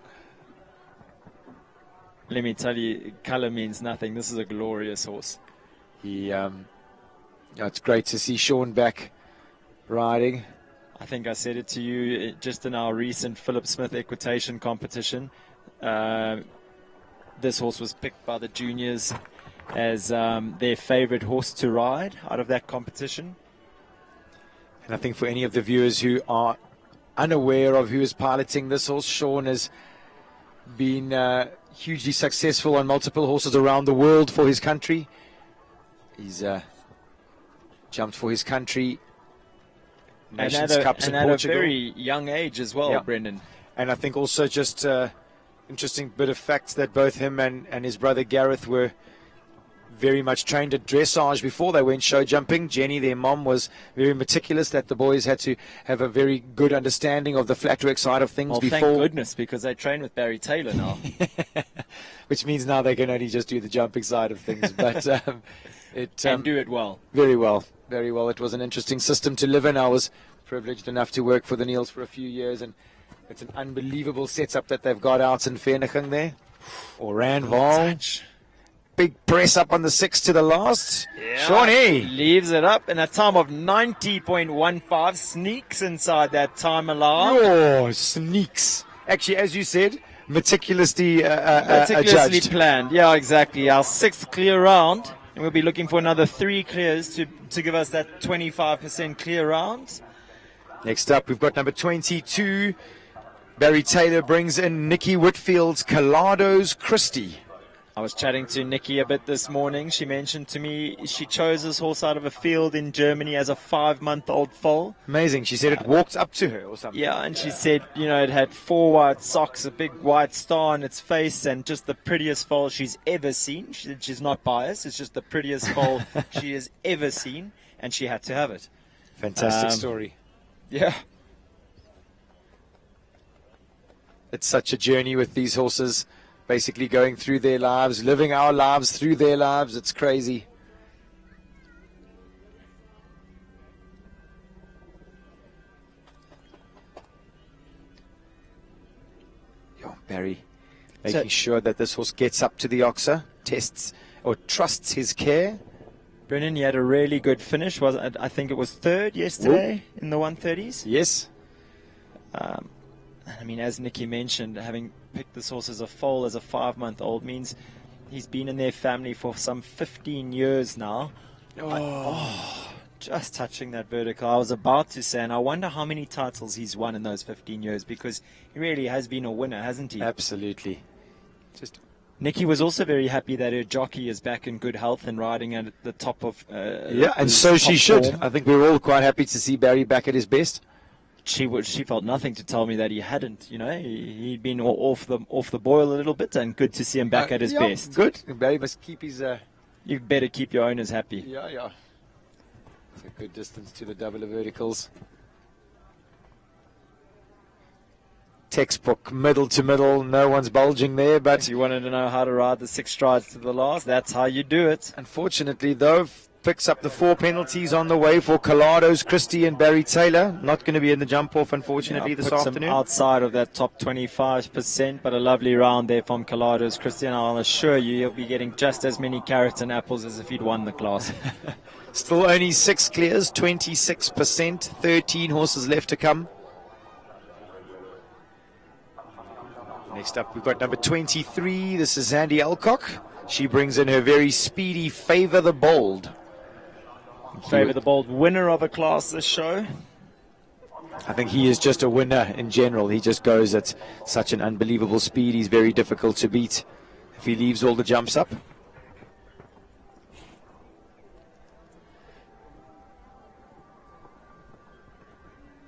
S2: Let me tell you, color means nothing. This is a glorious horse.
S1: It's great to see Sean back riding.
S2: I think I said it to you just in our recent Philip Smith equitation competition. This horse was picked by the juniors as their favorite horse to ride out of that competition.
S1: And I think for any of the viewers who are unaware of who is piloting this horse, Sean has been hugely successful on multiple horses around the world for his country. He's jumped for his country. Nations Cups in Portugal.
S2: At a very young age as well, yeah. Brendan.
S1: And I think also just Interesting bit of facts that both him and his brother Gareth were very much trained at dressage before they went show jumping. Jenny, their mom, was very meticulous that the boys had to have a very good understanding of the flat work side of things before.
S2: Thank goodness, because they train with Barry Taylor now.
S1: Which means now they can only just do the jumping side of things. But
S2: and do it well.
S1: Very well. Very well. It was an interesting system to live in. I was privileged enough to work for the Neils for a few years, and it's an unbelievable setup that they've got out in Vereeniging there. Or Randval. Big press up on the 6 to the last.
S2: Yeah,
S1: Shawnee
S2: leaves it up in a time of 90.15. Sneaks inside that time allowed.
S1: Oh, sneaks. Actually, as you said, meticulously
S2: meticulously planned. Yeah, exactly. Our 6th clear round. And we'll be looking for another 3 clears to give us that 25% clear round.
S1: Next up, we've got number 22. Barry Taylor brings in Nikki Whitfield's Colados Christie.
S2: I was chatting to Nikki a bit this morning. She mentioned to me she chose this horse out of a field in Germany as a 5-month-old foal.
S1: Amazing. She said it walked up to her or something.
S2: Yeah, and she said, you know, it had 4 white socks, a big white star on its face, and just the prettiest foal she's ever seen. She said she's not biased. It's just the prettiest foal she has ever seen, and she had to have it.
S1: Fantastic story.
S2: Yeah.
S1: It's such a journey with these horses. Basically going through their lives, living our lives through their lives. It's crazy. Barry making sure that this horse gets up to the oxer, tests or trusts his care.
S2: Brennan, you had a really good finish. I think it was 3rd yesterday in the 130s.
S1: Yes.
S2: I mean, as Nikki mentioned, having picked this horse as a foal as a 5-month-old means he's been in their family for some 15 years now. Just touching that vertical. I was about to say, and I wonder how many titles he's won in those 15 years, because he really has been a winner, hasn't he?
S1: Absolutely.
S2: Nikki was also very happy that her jockey is back in good health and riding at the top of
S1: and so she should.
S2: Form.
S1: I think we're all quite happy to see Barry back at his best.
S2: She felt nothing to tell me that he hadn't. You know, he'd been off the boil a little bit, and good to see him back at his best.
S1: Good. Barry must keep his.
S2: You better keep your owners happy.
S1: Yeah. It's a good distance to the double verticals. Textbook middle to middle. No one's bulging there, but
S2: if you wanted to know how to ride the 6 strides to the last, that's how you do it.
S1: Unfortunately, though, picks up the 4 penalties on the way for Colados Christie and Barry Taylor. Not going to be in the jump off, unfortunately, this afternoon.
S2: Outside of that top 25%, but a lovely round there from Colados Christie, and I'll assure you he'll be getting just as many carrots and apples as if he'd won the class.
S1: Still only 6 clears, 26%, 13 horses left to come. Next up, we've got number 23. This is Zandy Alcock. She brings in her very speedy Favor the Bold.
S2: Favor the Bold, winner of a class this show.
S1: I think he is just a winner in general. He just goes at such an unbelievable speed. He's very difficult to beat if he leaves all the jumps up.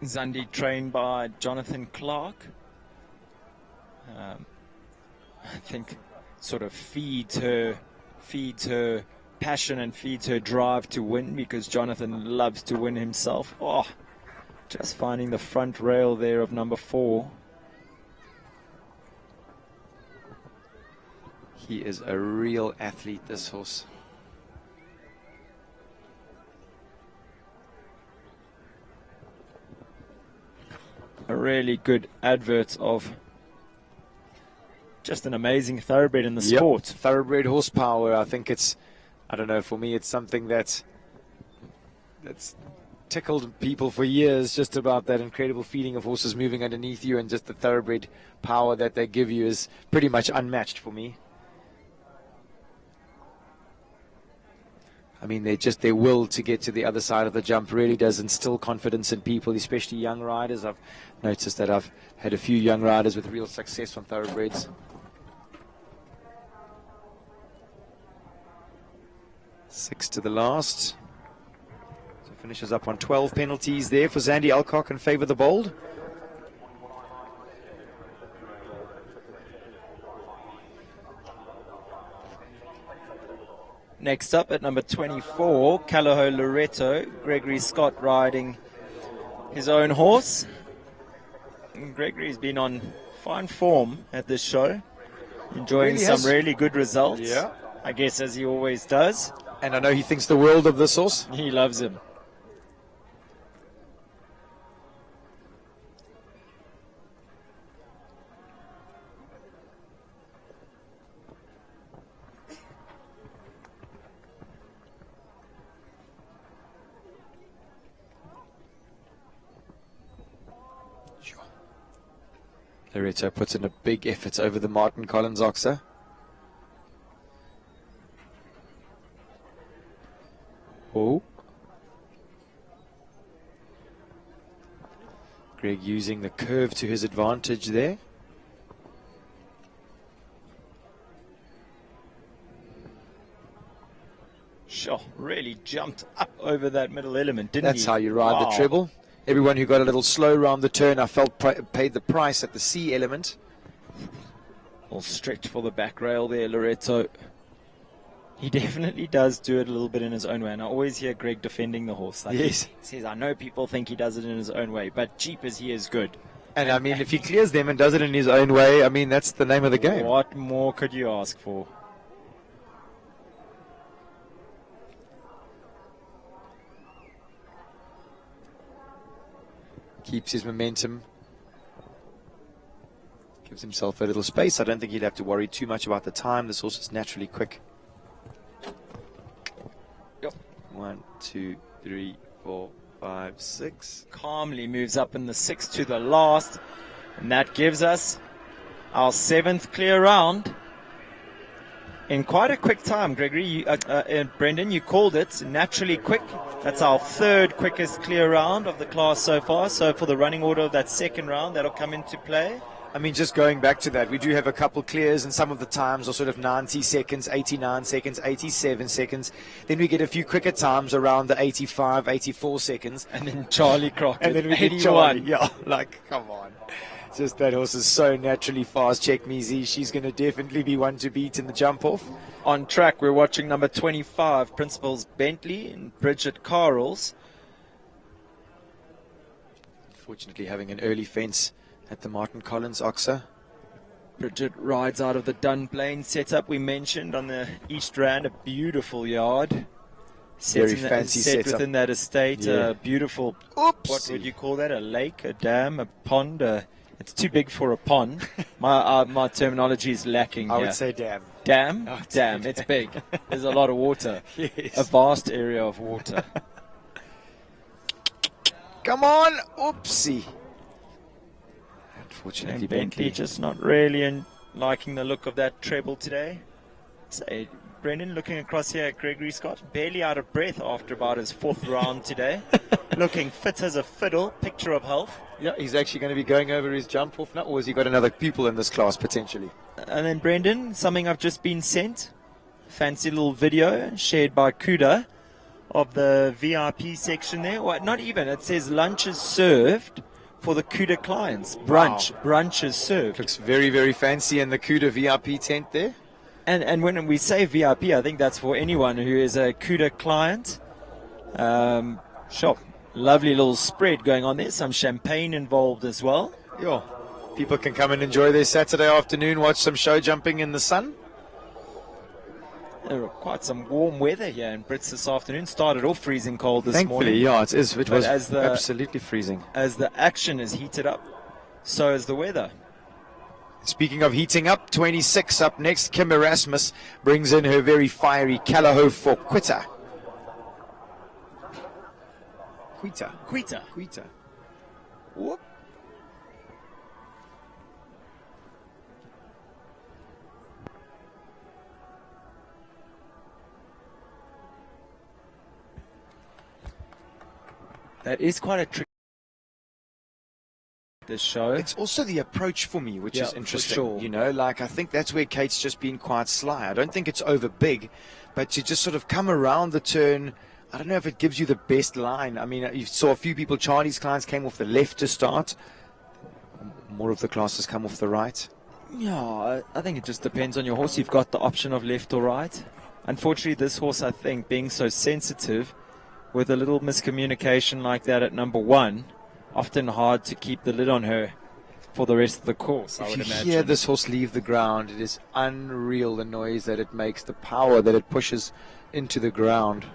S2: Zandi trained by Jonathan Clark. I think sort of feeds her passion and feeds her drive to win, because Jonathan loves to win himself. Oh, just finding the front rail there of number 4.
S1: He is a real athlete, this horse.
S2: A really good advert of just an amazing thoroughbred in the sport.
S1: Thoroughbred horsepower. I think it's, I don't know, for me it's something that's tickled people for years, just about that incredible feeling of horses moving underneath you, and just the thoroughbred power that they give you is pretty much unmatched for me. I mean, their will to get to the other side of the jump really does instill confidence in people, especially young riders. I've noticed that I've had a few young riders with real success on thoroughbreds. Six to the last. So finishes up on 12 penalties there for Zandy Alcock and Favor the Bold.
S2: Next up at number 24, Calaho Loreto, Gregory Scott riding his own horse. And Gregory's been on fine form at this show, enjoying some really good results.
S1: Yeah.
S2: I guess as he always does.
S1: And I know he thinks the world of this horse.
S2: He loves him.
S1: Loreto puts in a big effort over the Martin Collins oxer. Oh. Greg using the curve to his advantage there.
S2: Sure, really jumped up over that middle element, didn't he?
S1: That's how you ride the treble. Everyone who got a little slow around the turn, I felt paid the price at the C element.
S2: All stretch for the back rail there, Loreto. He definitely does do it a little bit in his own way, and I always hear Greg defending the horse. Like
S1: yes.
S2: He says, I know people think he does it in his own way, but jeepers, he is good.
S1: And I mean, if he clears them and does it in his own way, I mean, that's the name of the game.
S2: What more could you ask for?
S1: Keeps his momentum. Gives himself a little space. I don't think he'd have to worry too much about the time. This horse is naturally quick.
S2: Yep.
S1: 1, 2, 3, 4, 5, 6.
S2: Calmly moves up in the 6 to the last. And that gives us our 7th clear round. In quite a quick time, Gregory. Brendan, you called it naturally quick. That's our 3rd quickest clear round of the class so far. So for the running order of that 2nd round, that'll come into play.
S1: I mean, just going back to that, we do have a couple clears, and some of the times are sort of 90 seconds, 89 seconds, 87 seconds. Then we get a few quicker times around the 85, 84 seconds.
S2: And then Charlie Crockett,
S1: and then we
S2: 81.
S1: get Charlie. Yeah, like, come on. Just that horse is so naturally fast. Check me, Z. She's going to definitely be one to beat in the jump off.
S2: On track, we're watching number 25, Principals Bentley and Bridget Carles.
S1: Unfortunately, having an early fence at the Martin Collins oxer.
S2: Bridget rides out of the Dunblane setup we mentioned on the East Rand, a beautiful yard.
S1: Very fancy
S2: set
S1: setup.
S2: within that estate,
S1: Yeah.
S2: A beautiful,
S1: Oops.
S2: what would you call that, a lake, a dam, a pond? It's too big for a pond. My terminology is lacking
S1: I
S2: here.
S1: would say dam.
S2: Dam?
S1: Oh,
S2: Dam, it's big. There's a lot of water.
S1: Yes.
S2: A vast area of water.
S1: Come on. Oopsie. Unfortunately,
S2: And Bentley just not really liking the look of that treble today. Say, Brendan, looking across here at Gregory Scott, barely out of breath after about his 4th round today. Looking fit as a fiddle, picture of health.
S1: Yeah, he's actually going to be going over his jump off now, or has he got another pupil in this class potentially?
S2: And then Brendan, something I've just been sent. Fancy little video shared by KUDA of the VIP section there. Well, not even, it says lunch is served for the KUDA clients. Brunch.
S1: Wow.
S2: Brunch is served.
S1: Looks very, very fancy in the KUDA VIP tent there.
S2: And when we say VIP, I think that's for anyone who is a KUDA client. Sure. Lovely little spread going on there. Some champagne involved as well.
S1: Yeah. People can come and enjoy their Saturday afternoon, watch some show jumping in the sun.
S2: There were quite some warm weather here in Brits this afternoon. Started off freezing cold this morning.
S1: Thankfully, yeah, it is. It was
S2: as
S1: absolutely freezing.
S2: As the action is heated up, so is the weather.
S1: Speaking of heating up, 26 up next. Kim Erasmus brings in her very fiery Calaho for Quita. Quita. Whoop.
S2: That is quite a trick. This show.
S1: It's also the approach for me, which is interesting.
S2: For sure.
S1: You know, like I think that's where Kate's just been quite sly. I don't think it's over big, but to just sort of come around the turn. I don't know if it gives you the best line. I mean, you saw a few people, Charlie's clients came off the left to start. More of the classes come off the right.
S2: Yeah, I think it just depends on your horse. You've got the option of left or right. unfortunately, this horse, I think, being so sensitive, with a little miscommunication like that at number 1, often hard to keep the lid on her for the rest of the course, I would imagine.
S1: If you hear this horse leave the ground, it is unreal, the noise that it makes, the power that it pushes into the ground.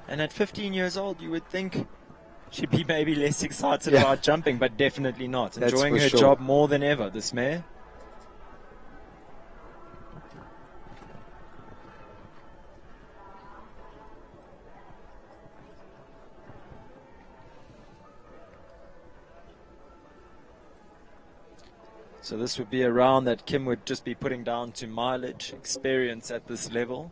S2: And at 15 years old, you would think she'd be maybe less excited about jumping, but definitely not.
S1: That's
S2: Enjoying her
S1: sure.
S2: job more than ever, this mare. So this would be a round that Kim would just be putting down to mileage, experience at this level.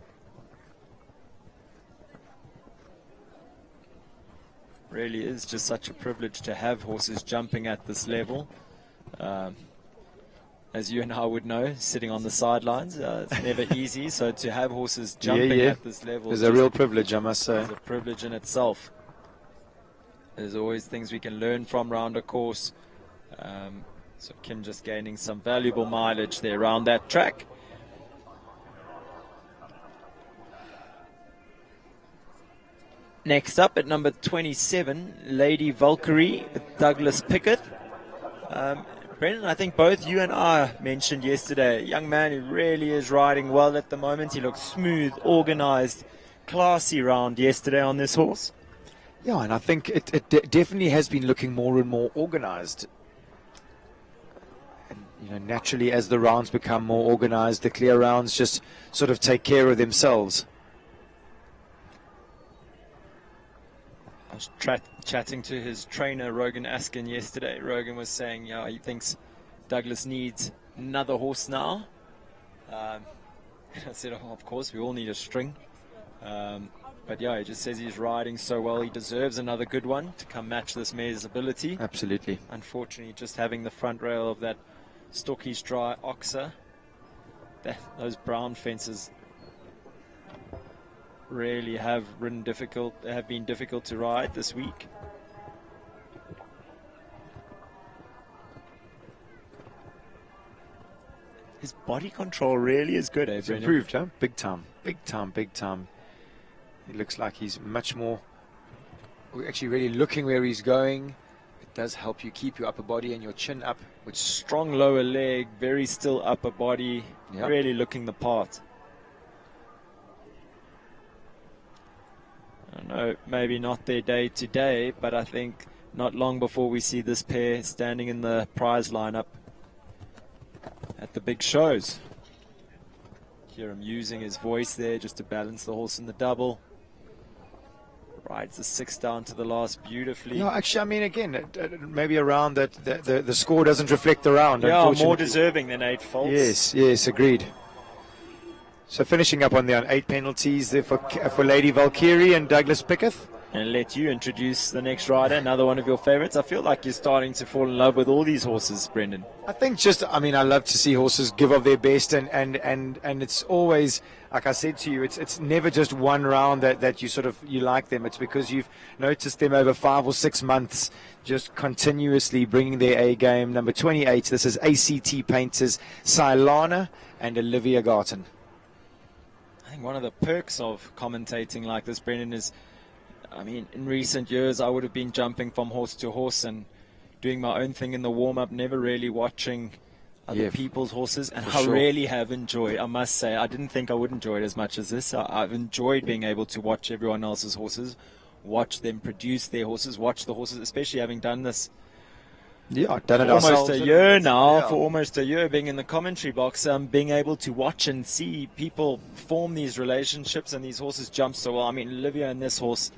S2: Really is just such a privilege to have horses jumping at this level. As you and I would know, sitting on the sidelines, it's never easy. So to have horses jumping at this level
S1: is a real privilege, I must say.
S2: It's a privilege in itself. There's always things we can learn from round a course. So Kim just gaining some valuable mileage there around that track. Next up at number 27, Lady Valkyrie with Douglas Pickett. Brendan, I think both you and I mentioned yesterday, a young man who really is riding well at the moment. He looks smooth, organized, classy round yesterday on this horse.
S1: Yeah, and I think it definitely has been looking more and more organized. Naturally, as the rounds become more organized, the clear rounds just sort of take care of themselves.
S2: I was chatting to his trainer, Rogan Askin, yesterday. Rogan was saying, he thinks Douglas needs another horse now. And I said, of course, we all need a string. But he just says he's riding so well, he deserves another good one to come match this mare's ability.
S1: Absolutely.
S2: Unfortunately, just having the front rail of that STOKKIESDRAAI Oxer, those brown fences really have been difficult to ride this week. His body control really is good,
S1: It's improved, huh? Big time. He looks like he's much more, actually really looking where he's going. It does help you keep your upper body and your chin up.
S2: With strong lower leg, very still upper body, really looking the part. I know maybe not their day to day, but I think not long before we see this pair standing in the prize lineup at the big shows. Hear him using his voice there just to balance the horse in the double. Rides the 6 down to the last beautifully.
S1: No, actually, I mean, again, maybe a round that the score doesn't reflect the round.
S2: Yeah, more deserving than 8 faults.
S1: Yes, agreed. So finishing up on the 8 penalties there for Lady Valkyrie and Douglas Pickett.
S2: And let you introduce the next rider, another one of your favorites. I feel like you're starting to fall in love with all these horses, Brendan.
S1: I think I love to see horses give of their best, and it's always, like I said to you, it's never just one round that you like them. It's because you've noticed them over 5 or 6 months just continuously bringing their A game. Number 28, this is ACT Painters, Silana and Olivia Garton.
S2: I think one of the perks of commentating like this, Brendan, is, in recent years, I would have been jumping from horse to horse and doing my own thing in the warm-up, never really watching other people's horses, and I really have enjoyed, I must say, I didn't think I would enjoy it as much as this. I've enjoyed being able to watch everyone else's horses, watch them produce their horses, watch the horses, especially having done this.
S1: Yeah, I've done it
S2: almost a year now, for almost a year being in the commentary box, being able to watch and see people form these relationships and these horses jump so well. Olivia and this horse,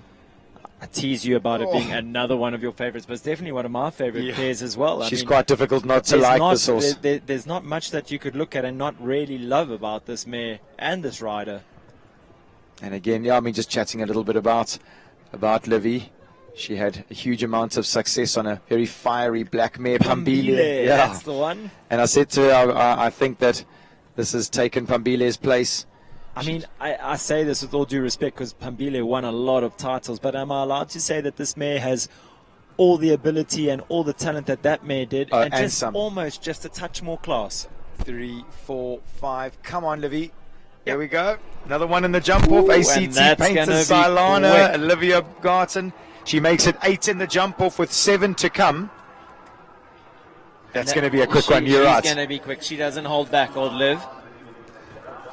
S2: I tease you about it being another one of your favorites, but it's definitely one of my favorite pairs as well.
S1: She's quite difficult not to like this horse.
S2: There's not much that you could look at and not really love about this mare and this rider.
S1: And again, just chatting a little bit about Livy. She had a huge amount of success on a very fiery black mare, Pambile.
S2: Yeah, that's the one.
S1: And I said to her, I think that this has taken Pambile's place.
S2: I say this with all due respect because Pambile won a lot of titles, but am I allowed to say that this mare has all the ability and all the talent that mare did, and just almost just a touch more class?
S1: 3, 4, 5. Come on, Livy. Here we go. Another one in the jump off. ACT painter Silana, Olivia Garton. She makes it 8 in the jump off with 7 to come. That's going to be a quick one. You're right.
S2: She's going to be quick. She doesn't hold back, old Liv.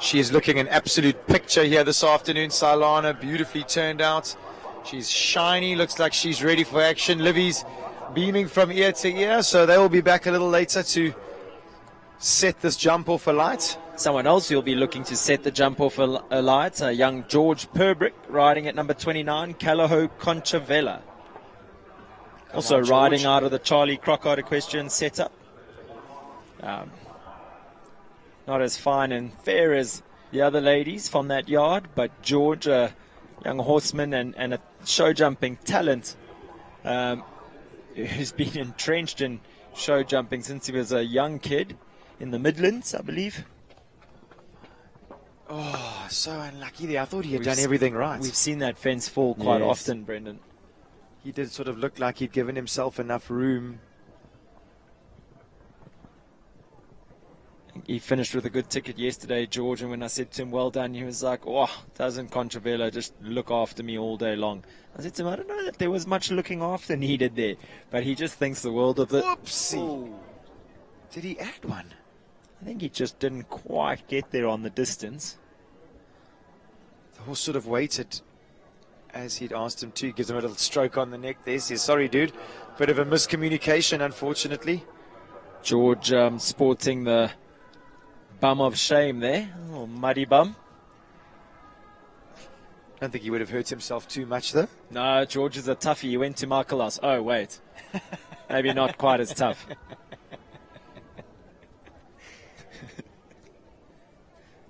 S1: She is looking an absolute picture here this afternoon. Silana, beautifully turned out. She's shiny. Looks like she's ready for action. Livy's beaming from ear to ear, so they will be back a little later to set this jump off alight.
S2: Someone else who'll be looking to set the jump off alight, young George Perbrick, riding at number 29, Calaho Conchavella. Also riding out of the Charlie Crockart equestrian setup. Not as fine and fair as the other ladies from that yard, but George, a young horseman and a show jumping talent, who's been entrenched in show jumping since he was a young kid in the Midlands, I believe.
S1: Oh, so unlucky there. I thought he had done everything right.
S2: We've seen that fence fall quite often, Brendan.
S1: He did sort of look like he'd given himself enough room.
S2: He finished with a good ticket yesterday, George, and when I said to him, well done, he was like, oh, doesn't Conchavella just look after me all day long? I said to him, I don't know that there was much looking after needed there, but he just thinks the world of it.
S1: Whoopsie. Ooh. Did he add one?
S2: I think he just didn't quite get there on the distance.
S1: The horse sort of waited as he'd asked him to. He gives him a little stroke on the neck there. Says, sorry, dude. Bit of a miscommunication, unfortunately.
S2: George sporting the bum of shame there. Oh, muddy bum.
S1: I don't think he would have hurt himself too much, though.
S2: No, George is a toughie. He went to Michaelas. Oh, wait. Maybe not quite as tough.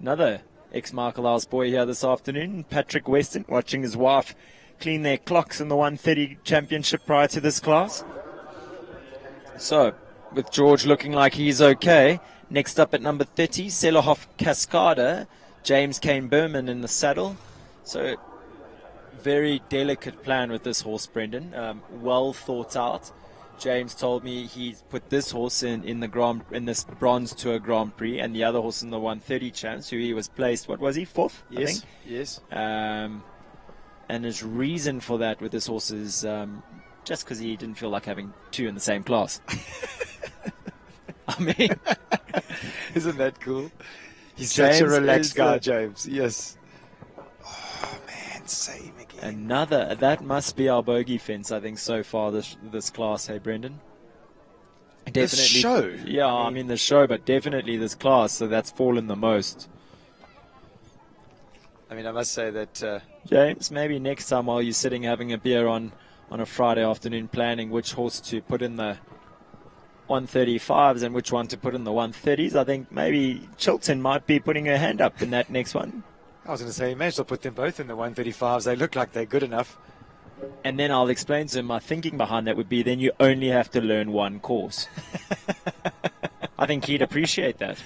S2: Another ex-Michaelas boy here this afternoon, Patrick Weston, watching his wife clean their clocks in the 130 championship prior to this class. So, with George looking like he's okay, next up at number 30, Selahoff Cascada, James Kane Berman in the saddle. So, very delicate plan with this horse, Brendan. Well thought out. James told me he's put this horse in this Bronze Tour Grand Prix and the other horse in the 130 champs, who he was placed, what was he, 4th?
S1: Yes,
S2: I think?
S1: Yes.
S2: And his reason for that with this horse is just because he didn't feel like having 2 in the same class. I mean,
S1: isn't that cool? He's such a relaxed guy, James. Yes. Oh man, save again.
S2: Another. That must be our bogey fence, I think, so far this class. Hey, Brendan.
S1: Definitely. This show.
S2: Yeah, I mean the show, but definitely this class. So that's fallen the most.
S1: I mean, I must say that
S2: James, maybe next time while you're sitting having a beer on a Friday afternoon, planning which horse to put in the 135s and which one to put in the 130s, I think maybe Chilton might be putting her hand up in that next one.
S1: I was going to say, you may as well put them both in the 135s. They look like they're good enough.
S2: And then I'll explain to him my thinking behind that would be then you only have to learn one course. I think he'd appreciate that.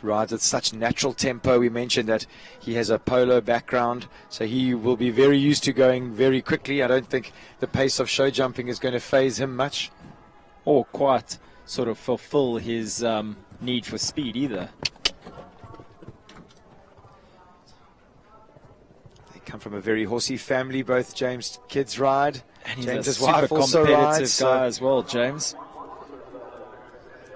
S1: Rides at such natural tempo. We mentioned that he has a polo background, so he will be very used to going very quickly. I don't think the pace of show jumping is going to faze him much.
S2: Or quite sort of fulfill his need for speed either.
S1: They come from a very horsey family, both James' kids ride.
S2: And he's
S1: James'
S2: a super
S1: wife also
S2: competitive
S1: rides,
S2: guy as well, James.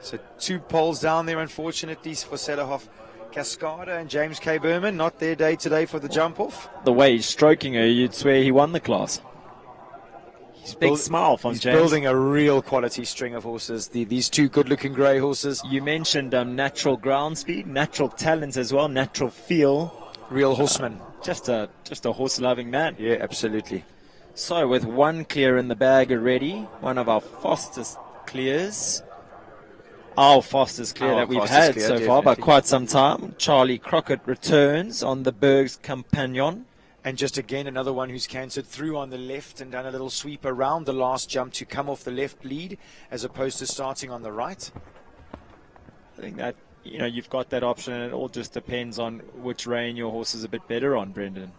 S1: So 2 poles down there, unfortunately, for Selahoff Cascada and James K. Berman. Not their day today for the jump-off.
S2: The way he's stroking her, you'd swear he won the class. Big smile from
S1: James.
S2: James.
S1: He's building a real quality string of horses. These 2 good-looking grey horses.
S2: You mentioned natural ground speed, natural talent as well, natural feel.
S1: Real horseman.
S2: Just a horse-loving man.
S1: Yeah, absolutely.
S2: So with 1 clear in the bag already, one of our fastest clears. Our fastest clear that we've had so far by quite some time. Charlie Crockart returns on the Berg's Compagnon.
S1: And just again, another one who's cantered through on the left and done a little sweep around the last jump to come off the left lead as opposed to starting on the right.
S2: I think that, you've got that option, and it all just depends on which rein your horse is a bit better on, Brendan.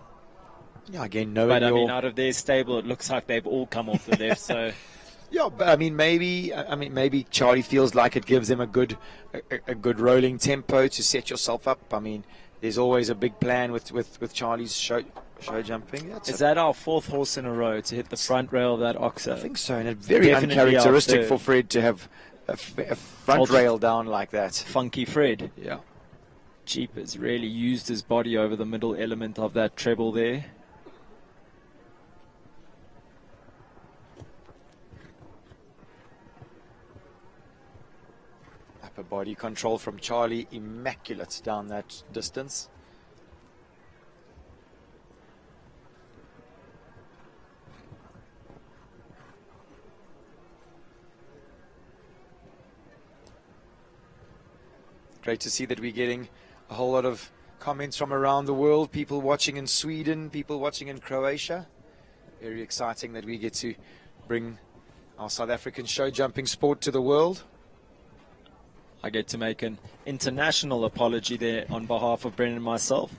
S1: Yeah, again, knowing
S2: But I mean, out of their stable, it looks like they've all come off the left, so
S1: Yeah, but maybe Charlie feels like it gives him a good rolling tempo to set yourself up. I mean, there's always a big plan with Charlie's show jumping.
S2: Is that our 4th horse in a row to hit the front rail of that oxer?
S1: I think so, and it's very uncharacteristic for Fred to have a front rail down like that.
S2: Funky Fred.
S1: Yeah.
S2: Jeepers really used his body over the middle element of that treble there.
S1: Upper body control from Charlie, immaculate down that distance. Great to see that we're getting a whole lot of comments from around the world, people watching in Sweden, people watching in Croatia. Very exciting that we get to bring our South African show jumping sport to the world.
S2: I get to make an international apology there on behalf of Brendan and myself.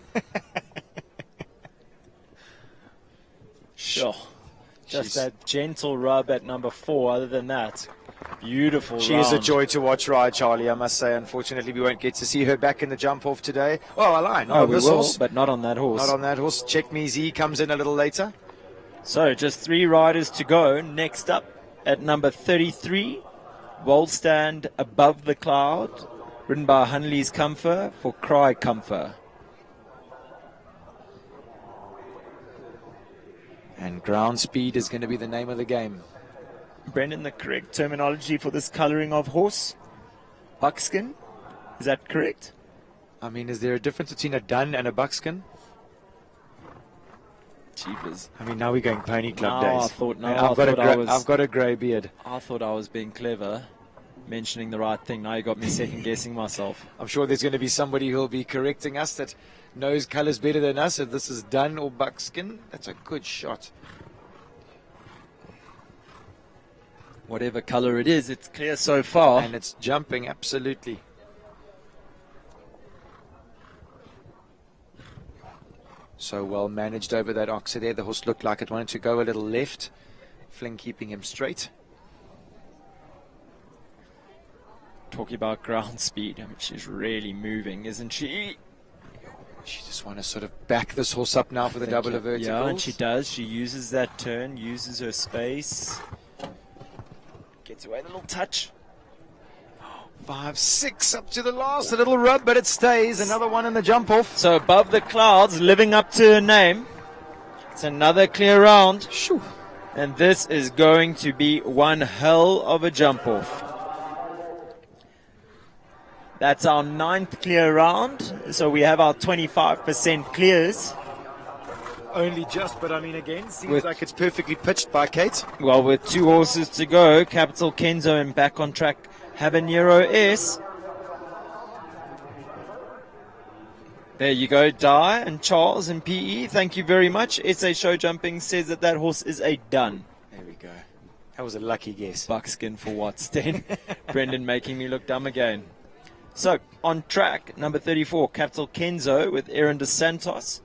S2: Sure. Just that gentle rub at number 4. Other than that, beautiful
S1: She
S2: round.
S1: is a joy to watch ride, Charlie, I must say. Unfortunately, we won't get to see her back in the jump off today. Oh, I lie. Not on this horse.
S2: But not on that horse.
S1: Not on that horse. Check Me Z comes in a little later.
S2: So just 3 riders to go. Next up at number 33, Woldstand Above the Cloud, ridden by Hunley's Comfort for Cry Comfort.
S1: And ground speed is going to be the name of the game.
S2: Brendan, the correct terminology for this colouring of horse? Buckskin? Is that correct?
S1: I mean, is there a difference between a dun and a buckskin?
S2: Jeepers.
S1: I mean, now we're going pony club
S2: No,
S1: days.
S2: I've
S1: got a grey beard.
S2: I thought I was being clever, mentioning the right thing. Now you got me second guessing myself.
S1: I'm sure there's going to be somebody who'll be correcting us that knows colours better than us. If this is dun or buckskin, that's a good shot.
S2: Whatever colour it is, it's clear so far.
S1: And it's jumping, absolutely. So well managed over that oxer there. The horse looked like it wanted to go a little left. Fling keeping him straight.
S2: Talking about ground speed, I mean, she's really moving, isn't she?
S1: She just wants to sort of back this horse up now for the double of verticals.
S2: Yeah, and she does. She uses that turn, uses her space. Gets away with a little touch.
S1: 5, 6 up to the last. A little rub, but it stays. Another one in the jump off.
S2: So Above the Clouds, living up to her name. It's another clear round.
S1: Shoo.
S2: And this is going to be one hell of a jump off. That's our 9th clear round. So we have our 25% clears.
S1: Only just, but I mean, again, seems like it's perfectly pitched by Kate.
S2: Well, with 2 horses to go, Capital Kenzo and back on track, Habanero S. There you go, Di and Charles and PE. Thank you very much. SA Show Jumping says that that horse is a done.
S1: There we go. That was a lucky guess.
S2: Buckskin for what, Sten? Brendan making me look dumb again. So, on track, number 34, Capital Kenzo with Aaron dos Santos.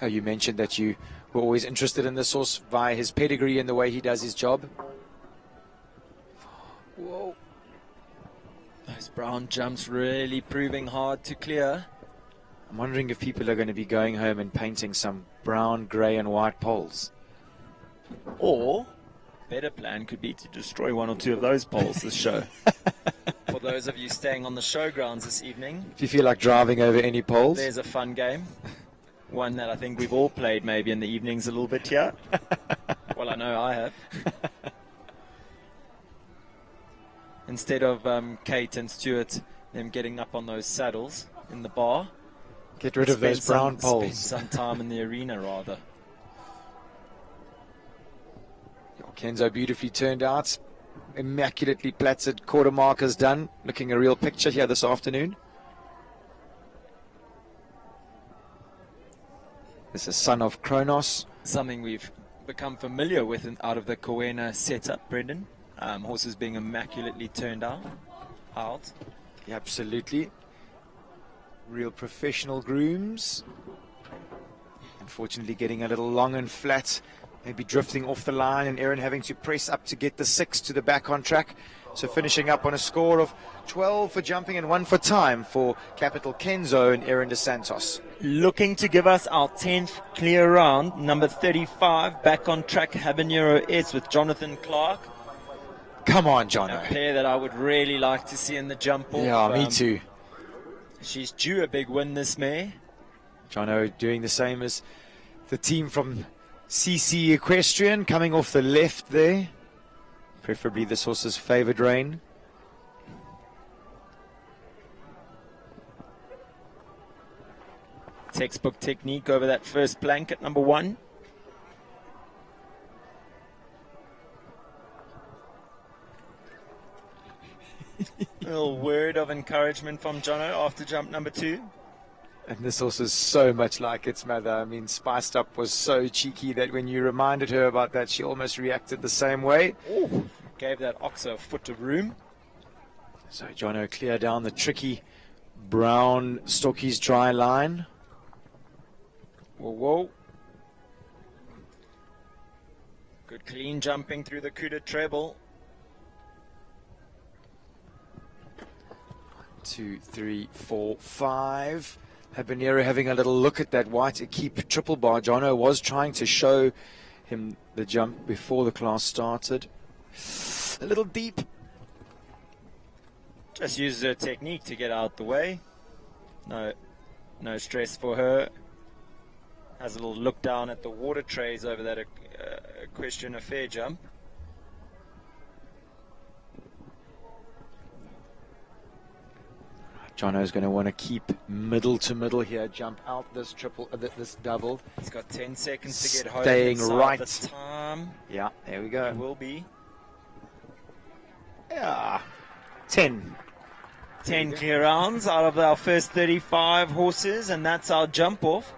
S1: Oh, you mentioned that you were always interested in this horse via his pedigree and the way he does his job.
S2: Whoa. Those brown jumps really proving hard to clear.
S1: I'm wondering if people are going to be going home and painting some brown, grey and white poles.
S2: Or, better plan could be to destroy 1 or 2 of those poles this show. For those of you staying on the showgrounds this evening.
S1: If you feel like driving over any poles.
S2: There's a fun game. One that I think we've all played maybe in the evenings a little bit here. Well, I know I have. Instead of Kate and Stuart, them getting up on those saddles in the bar.
S1: Get rid of those brown poles.
S2: Spend some time in the arena, rather.
S1: Kenzo beautifully turned out. Immaculately platted, quarter markers done. Looking a real picture here this afternoon. This is Son of Kronos.
S2: Something we've become familiar with out of the Kowena setup, Brendan. Horses being immaculately turned out.
S1: Yeah, absolutely. Real professional grooms. Unfortunately getting a little long and flat maybe drifting off the line, and Erin having to press up to get the 6 to the back on track. So finishing up on a score of 12 for jumping and 1 for time for Capital Kenzo and Erin De Santos.
S2: Looking to give us our 10th clear round, number 35, back on track, Habanero S with Jonathan Clark.
S1: Come on, Jono.
S2: A pair that I would really like to see in the jump off.
S1: Yeah, me too.
S2: She's due a big win, this mare.
S1: Jono doing the same as the team from CC Equestrian, coming off the left there. Preferably this horse's favoured rein.
S2: Textbook technique over that first plank at number 1. A little word of encouragement from Jono after jump number 2.
S1: And this horse is so much like its mother. I mean, Spiced Up was so cheeky that when you reminded her about that, she almost reacted the same way.
S2: Ooh, gave that oxer a foot of room.
S1: So Jono clear down the tricky brown STOKKIESDRAAI line.
S2: Whoa, whoa. Good clean jumping through the KUDA treble.
S1: 2, 3, 4, 5. Habanero having a little look at that white keep triple bar. Jono was trying to show him the jump before the class started. A little deep.
S2: Just uses her technique to get out the way. No stress for her. Has a little look down at the water trays over that Equestrian Affair jump.
S1: Jono's going to want to keep middle to middle here, jump out this this double.
S2: He's got 10 seconds to get home.
S1: Staying right.
S2: This time.
S1: Yeah, there we go.
S2: He will be.
S1: Yeah, 10.
S2: 10 clear rounds out of our first 35 horses, and that's our jump off.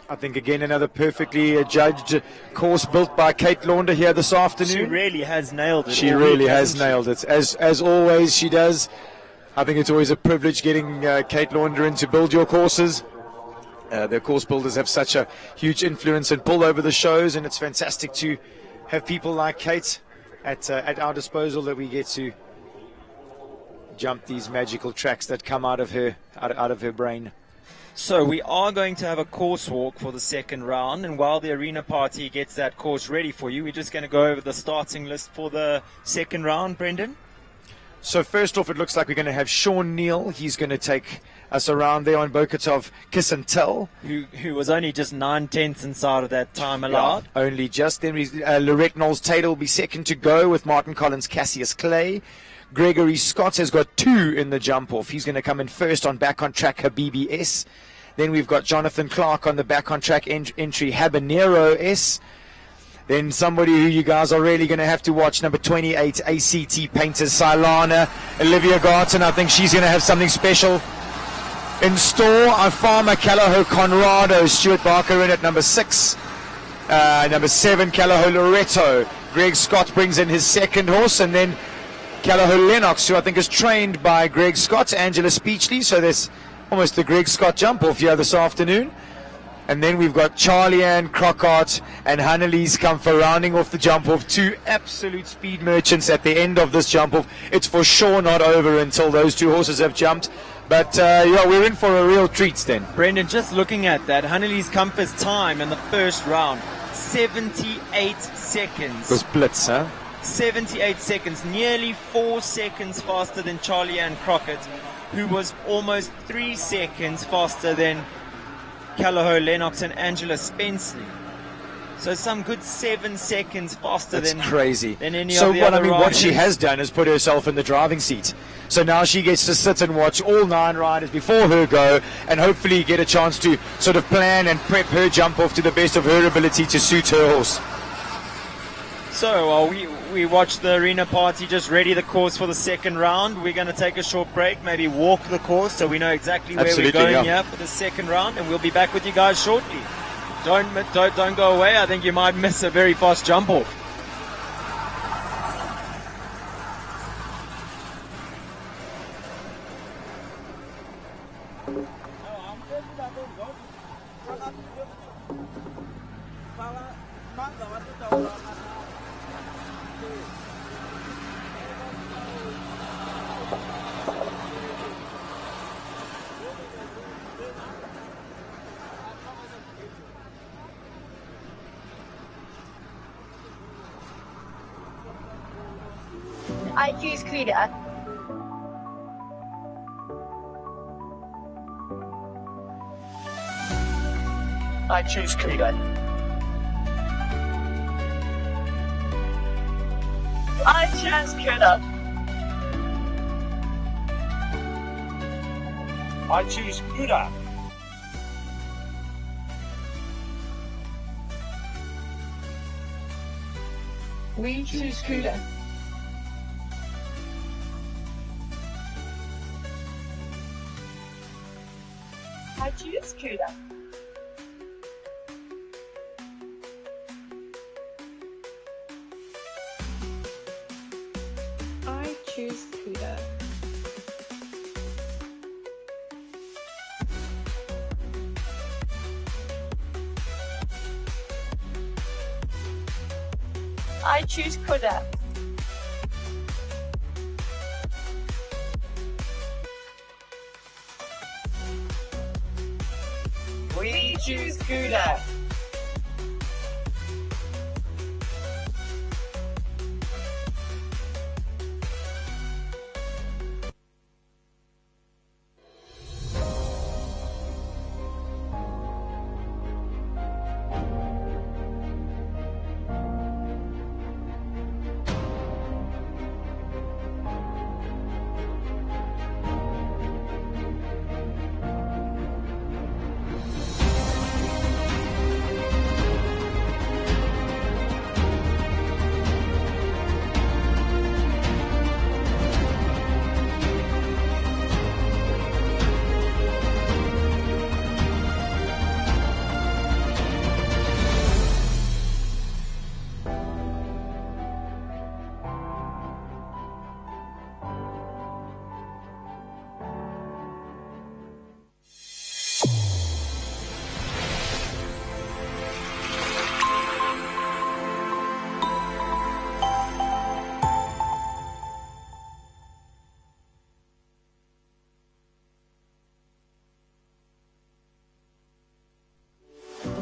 S1: I think again another perfectly judged course built by Kate Launder here this afternoon.
S2: She really has nailed it.
S1: She really has nailed it. As always, she does. I think it's always a privilege getting Kate Launder in to build your courses. The course builders have such a huge influence and pull over the shows, and it's fantastic to have people like Kate at our disposal, that we get to jump these magical tracks that come out of her brain.
S2: So we are going to have a course walk for the second round, and while the arena party gets that course ready for you, we're just going to go over the starting list for the second round, Brendan.
S1: So first off, it looks like we're going to have Sean Neal. He's going to take us around there on Bokatov Kiss and Tell.
S2: Who was only just 9/10 inside of that time allowed.
S1: Yeah, only just. Then Lorette Knowles-Taylor will be second to go with Martin Collins, Cassius Clay. Gregory Scott has got 2 in the jump off. He's going to come in first on back on track Habibi S. Then we've got Jonathan Clark on the back on track entry Habanero S. Then somebody who you guys are really going to have to watch, number 28, ACT Painters Silana, Olivia Garton. I think she's going to have something special in store. Farmer Callahoo Conrado, Stuart Barker in at number 6. Number 7, Callahoo Loretto. Greg Scott brings in his second horse, and then Callahoo Lennox, who I think is trained by Greg Scott, Angela Speechley. So there's almost the Greg Scott jump off here this afternoon. And then we've got Charlie Ann Crockart and Hannelise come for rounding off the jump off. 2 absolute speed merchants at the end of this jump off. It's for sure not over until those 2 horses have jumped. But yeah, we're in for a real treat then.
S2: Brendan, just looking at that, Hannelise Comfort's time in the first round, 78 seconds.
S1: It was blitz, huh?
S2: 78 seconds, nearly 4 seconds faster than Charlie Ann Crockett, who was almost 3 seconds faster than Callahoo Lennox and Angela Spenceley. So some good 7 seconds faster than
S1: crazy.
S2: Than any
S1: so
S2: of the
S1: what
S2: other
S1: I mean,
S2: riders.
S1: what she has done is put herself in the driving seat. So now she gets to sit and watch all 9 riders before her go, and hopefully get a chance to sort of plan and prep her jump off to the best of her ability to suit her horse.
S2: So while we watch the arena party just ready the course for the second round, we're going to take a short break, maybe walk the course so we know exactly where we're going here for the second round, and we'll be back with you guys shortly. Don't go away. I think you might miss a very fast jump off.
S8: I choose KUDA.
S5: I choose KUDA.
S8: I choose KUDA.
S5: I choose KUDA.
S4: We choose KUDA.
S8: I choose KUDA.
S4: I choose KUDA.
S8: I choose KUDA. We choose KUDA.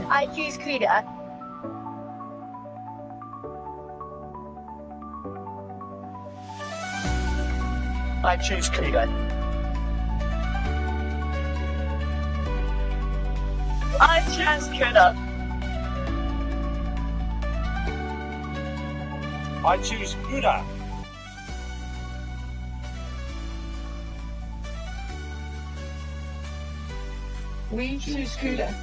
S8: I choose KUDA.
S5: I choose KUDA.
S8: I choose KUDA.
S5: I choose KUDA.
S4: We choose KUDA.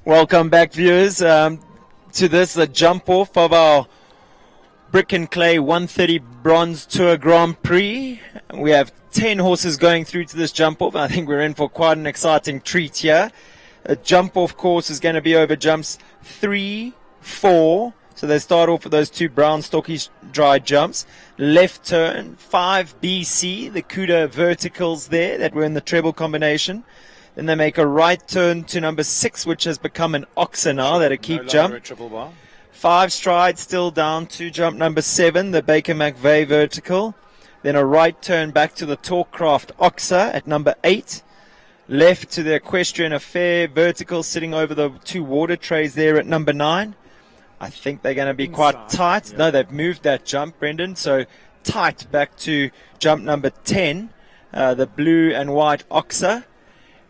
S2: Welcome back, viewers, to this, the jump off of our Brick and Clay 130 Bronze Tour Grand Prix. We have 10 horses going through to this jump off. I think we're in for quite an exciting treat here. A jump off course is going to be over jumps 3, 4. So they start off with those 2 brown STOKKIESDRAAI jumps. Left turn, 5 BC, the KUDA verticals there that were in the treble combination. Then they make a right turn to number 6, which has become an oxer now, that a keep jump. 5 strides still down to jump number 7, the Baker McVeigh vertical. Then a right turn back to the Talkcraft oxer at number 8. Left to the Equestrian Affair vertical sitting over the 2 water trays there at number 9. I think they're going to be quite tight. Yeah. No, they've moved that jump, Brendan. So tight back to jump number 10, the blue and white oxer.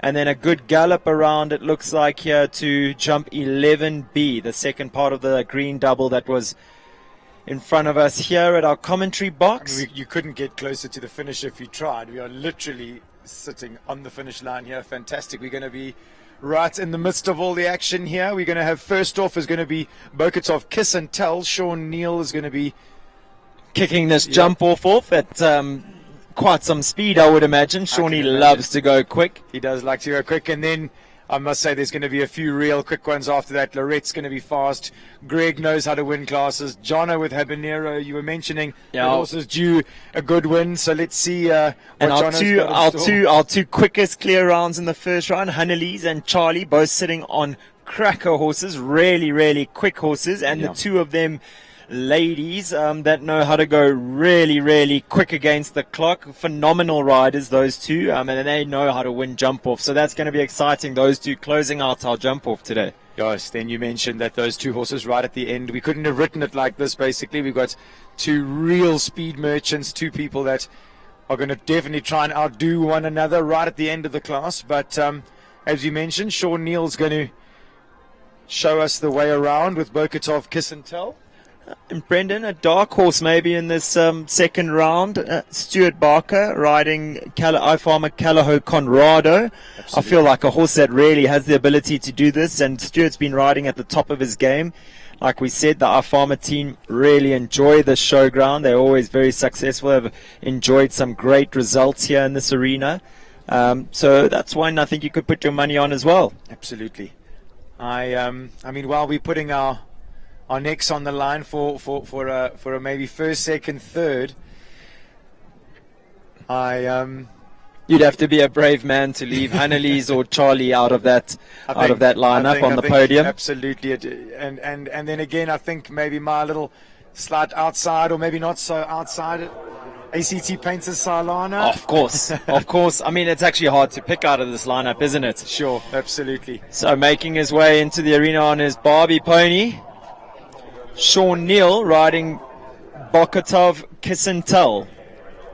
S2: And then a good gallop around, it looks like, here to jump 11B, the second part of the green double that was in front of us here at our commentary box.
S1: I mean, you couldn't get closer to the finish if you tried. We are literally sitting on the finish line here. Fantastic. We're going to be right in the midst of all the action here. We're going to have, first off is going to be Bokatov Kiss and Tell. Sean Neal is going to be
S2: kicking this jump off at quite some speed, I would imagine. Shawnee loves to go quick.
S1: He does like to go quick. And then I must say there's going to be a few real quick ones after that. Lorette's going to be fast. Greg knows how to win classes. Jono with Habanero, you were mentioning, horses due a good win. So let's see what
S2: our two quickest clear rounds in the first round, Hannelise and Charlie, both sitting on cracker horses, really, really quick horses. And the 2 of them ladies that know how to go really, really quick against the clock. Phenomenal riders, those 2, and they know how to win jump off. So that's going to be exciting, those 2 closing out our jump off today.
S1: Yes, then you mentioned that those 2 horses right at the end, we couldn't have written it like this. Basically, we've got 2 real speed merchants, 2 people that are going to definitely try and outdo one another right at the end of the class. But as you mentioned, Sean Neal's going to show us the way around with Bokatov Kiss and Tell.
S2: And Brendan, a dark horse maybe in this second round, Stuart Barker riding I-Farmer Callahoo Conrado. Absolutely. I feel like a horse that really has the ability to do this, and Stuart's been riding at the top of his game. Like we said, the I-Farmer team really enjoy the showground. They're always very successful, have enjoyed some great results here in this arena. So that's one I think you could put your money on as well.
S1: Absolutely. I mean, while we're putting our necks on the line for a maybe first, second, third,
S2: you'd have to be a brave man to leave Hannelise or Charlie out of that lineup on the podium.
S1: Absolutely, and then again, I think maybe my little slight outside, or maybe not so outside, ACT Painter Salana.
S2: Of course. I mean, it's actually hard to pick out of this lineup, isn't it?
S1: Sure, absolutely.
S2: So making his way into the arena on his Barbie pony, Sean Neal riding Bokatov Kiss and Tell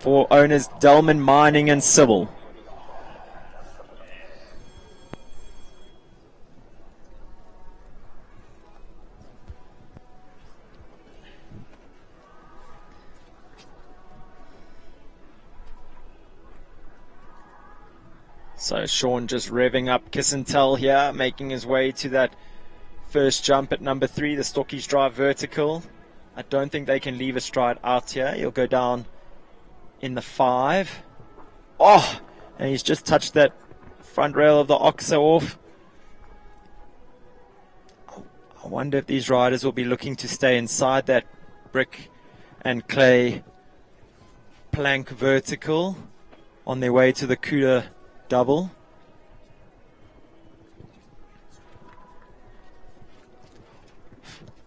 S2: for owners Delman Mining and Civil. So Sean just revving up Kiss and Tell here, making his way to that first jump at number 3, the STOKKIESDRAAI vertical. I don't think they can leave a stride out here. He'll go down in the 5. Oh, and he's just touched that front rail of the oxer off. I wonder if these riders will be looking to stay inside that brick and clay plank vertical on their way to the KUDA double.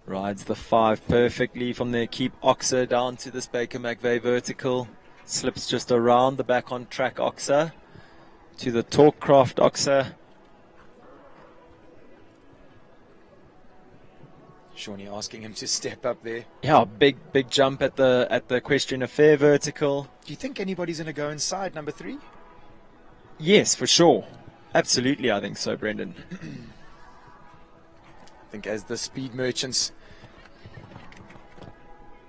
S2: Rides the 5 perfectly from their keep oxer down to this Baker McVeigh vertical. Slips just around the back on track oxer to the Talkcraft oxer.
S1: Shawnee asking him to step up there.
S2: Yeah, big jump at the Equestrian Affair vertical.
S1: Do you think anybody's going to go inside number 3?
S2: Yes, for sure. Absolutely, I think so, Brendan.
S1: I think as the speed merchants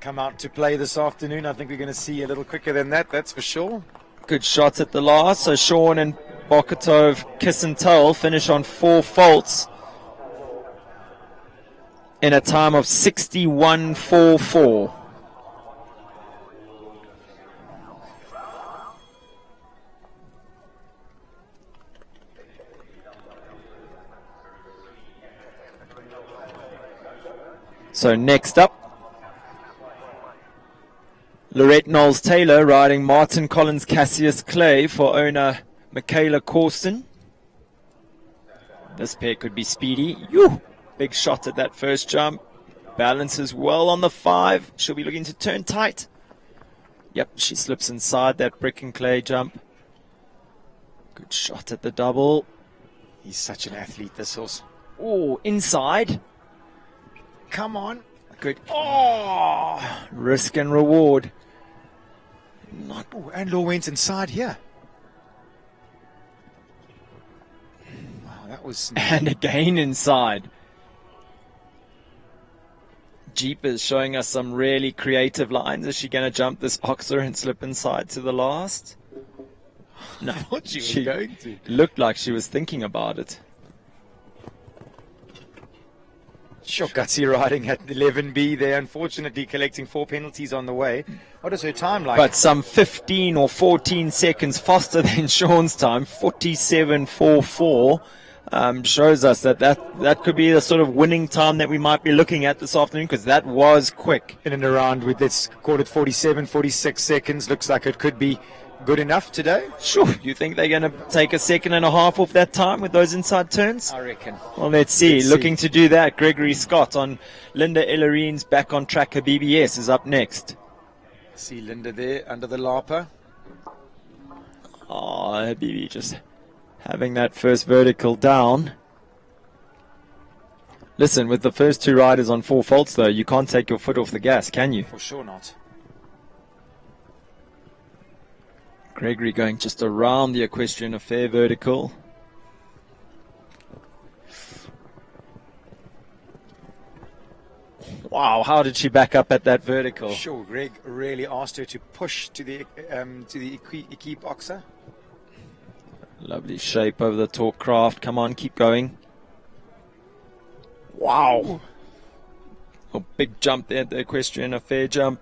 S1: come out to play this afternoon, I think we're going to see a little quicker than that, that's for sure.
S2: Good shots at the last. So Sean and Bokatov Kiss and Tell finish on 4 faults. in a time of 61.44. So next up, Lorette Knowles-Taylor riding Martin Collins Cassius Clay for owner Michaela Corsten. This pair could be speedy. Big shot at that first jump. Balances well on the 5. She'll be looking to turn tight. Yep, she slips inside that brick and clay jump. Good shot at the double.
S1: He's such an athlete, this horse.
S2: Oh, inside.
S1: Come on.
S2: Good. Oh, risk and reward.
S1: Not. Oh, and Law went inside here. Wow, that was.
S2: And again inside. Jeep is showing us some really creative lines. Is she going to jump this Oxer and slip inside to the last? No,
S1: I thought she was going to.
S2: Looked like she was thinking about it.
S1: Sure, gutsy riding at 11B there, unfortunately collecting 4 penalties on the way. What is her time like?
S2: But some 15 or 14 seconds faster than Sean's time, 47.44, shows us that could be the sort of winning time that we might be looking at this afternoon, because that was quick.
S1: In and around with, let's call it 47, 46 seconds. Looks like it could be good enough today.
S2: Sure. You think they're going to take a second and a half off that time with those inside turns?
S1: I reckon.
S2: Well, let's see. Looking to do that, Gregory Scott on Linda Ellerine's Back on Track. Her BBS is up next.
S1: See Linda there under the larper.
S2: Oh, BB just having that first vertical down. Listen, with the first 2 riders on 4 faults, though, you can't take your foot off the gas, can you?
S1: For sure not.
S2: Gregory going just around the equestrian, a fair vertical. Wow, how did she back up at that vertical?
S1: Sure, Greg really asked her to push to the Equipe Oxer.
S2: Lovely shape over the torque craft. Come on, keep going. Wow. A big jump there at the equestrian, a fair jump.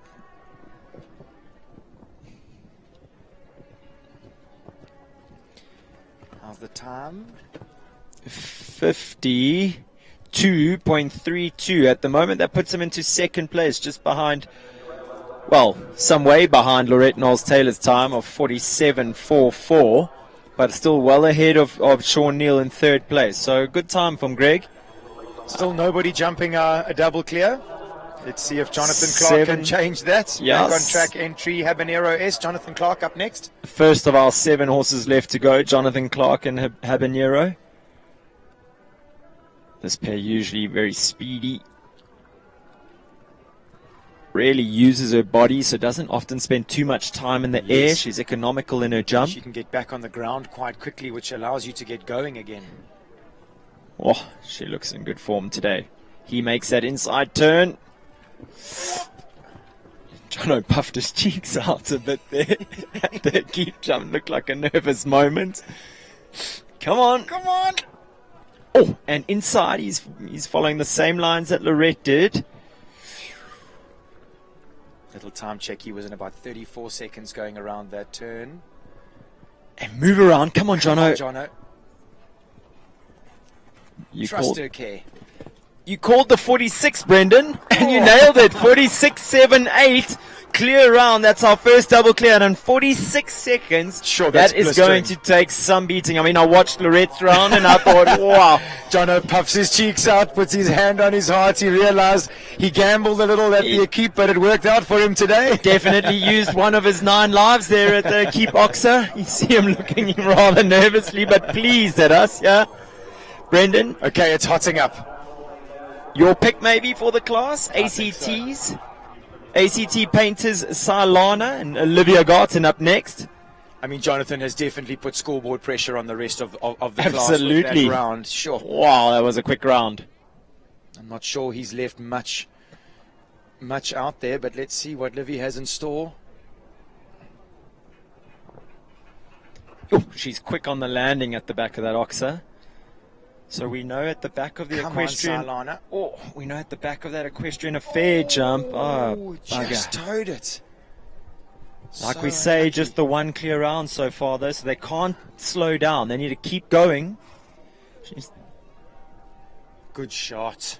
S1: How's the time?
S2: 52.32 at the moment. That puts him into second place, just behind, well, some way behind Lorette Knowles-Taylor's time of 47.44, but still well ahead of Sean Neal in third place. So good time from Greg.
S1: Still nobody jumping a double clear. Let's see if Jonathan Clark can change that.
S2: Yes.
S1: Back on track entry, Habanero S. Jonathan Clark up next.
S2: First of our 7 horses left to go, Jonathan Clark and Habanero. This pair usually very speedy. Really uses her body, so doesn't often spend too much time in the air. She's economical in her jump.
S1: She can get back on the ground quite quickly, which allows you to get going again.
S2: Oh, she looks in good form today. He makes that inside turn. Jono puffed his cheeks out a bit there. The keep jump looked like a nervous moment. Come on.
S1: Come on.
S2: Oh, and inside he's following the same lines that Lorette did.
S1: Little time check. He was in about 34 seconds going around that turn.
S2: And move around. Come on, Jono.
S1: Come on, Jono.
S2: Trust
S1: her care.
S2: You called the 46, Brendan, and you nailed it. 46.78. Clear round. That's our first double clear. And in 46 seconds,
S1: sure,
S2: that is going to take some beating. I mean, I watched Lorette's round and I thought, wow.
S1: Jono puffs his cheeks out, puts his hand on his heart. He realized he gambled a little at the Equipe, but it worked out for him today.
S2: Definitely used one of his 9 lives there at the Equipe Oxer. You see him looking rather nervously, but pleased at us, yeah? Brendan?
S1: Okay, it's hotting up.
S2: Your pick maybe for the class? ACTs? So. ACT painters Silana and Olivia Garten up next.
S1: I mean, Jonathan has definitely put scoreboard pressure on the rest of the class.
S2: Absolutely.
S1: With that round. Sure.
S2: Wow, that was a quick round.
S1: I'm not sure he's left much out there, but let's see what Livy has in store.
S2: Oh, she's quick on the landing at the back of that Oxer. So we know at the back of the
S1: Come
S2: equestrian.
S1: on, Silana.
S2: Oh, we know at the back of that equestrian a fair jump. Oh,
S1: just
S2: bugger.
S1: towed it.
S2: Like
S1: So
S2: we say,
S1: unlucky.
S2: just the one clear round so far, though, so they can't slow down. They need to keep going.
S1: Good shot.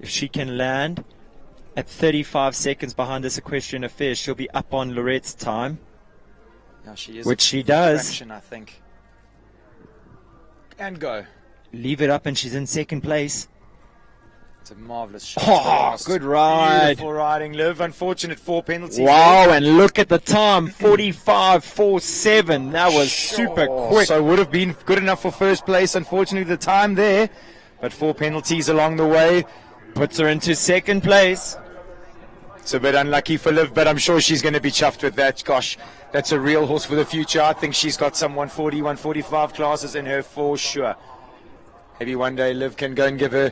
S2: If she can land at 35 seconds behind this equestrian affair, she'll be up on Lorette's time.
S1: Yeah, she is
S2: Which
S1: a
S2: she does.
S1: fraction, I think. And go.
S2: Leave it up and she's in second place.
S1: It's a marvellous shot.
S2: Oh, good ride.
S1: Beautiful riding, Liv. Unfortunate 4 penalties.
S2: Wow, and look at the time, 45.47. That was super quick.
S1: So would have been good enough for first place. Unfortunately, the time there. But 4 penalties along the way.
S2: Puts her into second place.
S1: It's a bit unlucky for Liv, but I'm sure she's going to be chuffed with that. Gosh, that's a real horse for the future. I think she's got some 140, 145 classes in her for sure. Maybe one day Liv can go and give her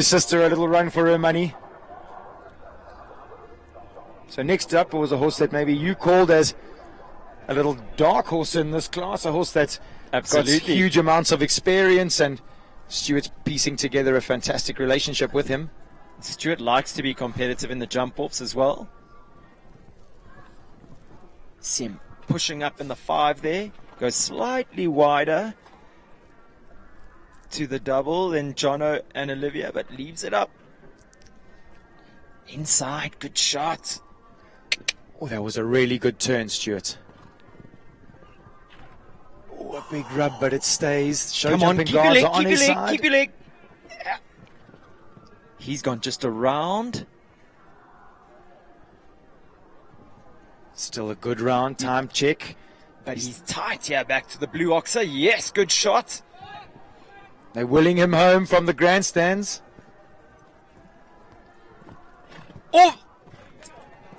S1: sister a little run for her money. So next up was a horse that maybe you called as a little dark horse in this class, a horse that's got huge amounts of experience, and Stuart's piecing together a fantastic relationship with him.
S2: Stuart likes to be competitive in the jump-offs as well. See him pushing up in the 5 there. Goes slightly wider to the double than Jono and Olivia, but leaves it up. Inside, good shot.
S1: Oh, that was a really good turn, Stuart. Oh, a big rub, but it stays.
S2: Come on, keep your leg,
S1: on his side.
S2: keep your leg. He's gone just around.
S1: Still a good round, time check.
S2: But he's tight here, back to the blue oxer. Yes, good shot.
S1: They're willing him home from the grandstands.
S2: Oh!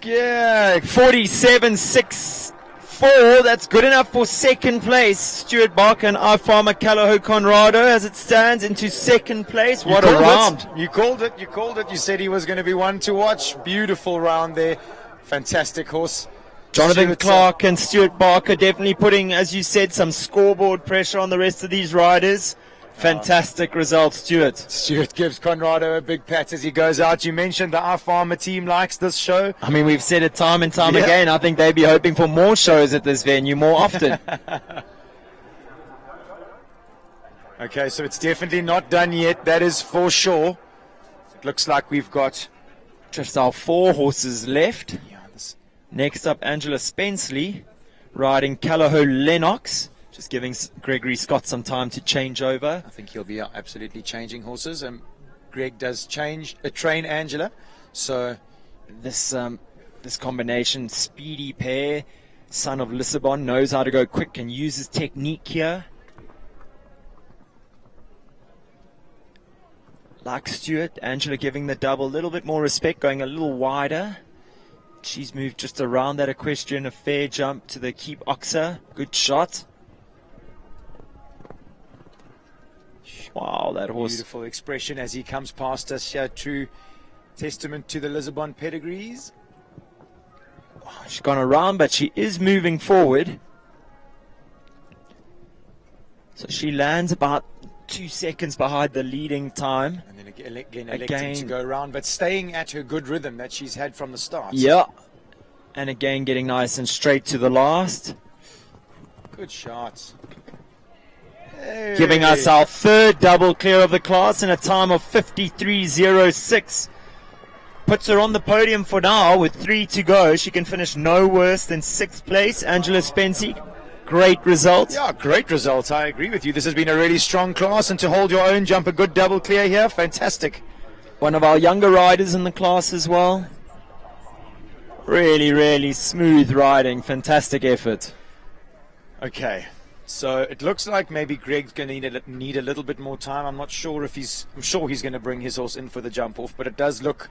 S1: Yeah,
S2: 47.64. That's good enough for second place. Stuart Barker and I Farmer Callahoo Conrado as it stands into second place. What a round.
S1: You called it. You said he was going to be one to watch. Beautiful round there. Fantastic horse.
S2: Jonathan
S1: Stuart,
S2: Clark and Stuart Barker definitely putting, as you said, some scoreboard pressure on the rest of these riders. Fantastic result, Stuart.
S1: Stuart gives Conrado a big pat as he goes out. You mentioned the iFarmer team likes this show.
S2: I mean, we've said it time and time again. I think they'd be hoping for more shows at this venue more often.
S1: Okay, so it's definitely not done yet. That is for sure. It looks like we've got
S2: just our 4 horses left. Next up, Angela Spenceley riding Callahoo Lennox. Just giving Gregory Scott some time to change over.
S1: I think he'll be absolutely changing horses. Greg does train Angela. So
S2: this combination, speedy pair, son of Lisbon, knows how to go quick and uses technique here. Like Stuart, Angela giving the double a little bit more respect, going a little wider. She's moved just around that equestrian, a fair jump to the keep oxer. Good shot. Wow, that horse.
S1: Beautiful expression as he comes past us here. True testament to the Lisbon pedigrees.
S2: She's gone around, but she is moving forward. So she lands about 2 seconds behind the leading time.
S1: And then again electing to go around, but staying at her good rhythm that she's had from the start.
S2: Yeah. And again getting nice and straight to the last.
S1: Good shots.
S2: Hey. Giving us our 3rd double clear of the class in a time of 53.06. Puts her on the podium for now with 3 to go. She can finish no worse than 6th place. Angela Spenceley, great result.
S1: Yeah, great result. I agree with you. This has been a really strong class, and to hold your own, jump a good double clear here, fantastic.
S2: One of our younger riders in the class as well. Really, really smooth riding. Fantastic effort.
S1: Okay. So it looks like maybe Greg's going to need a little bit more time. I'm not sure if I'm sure he's going to bring his horse in for the jump off, but it does look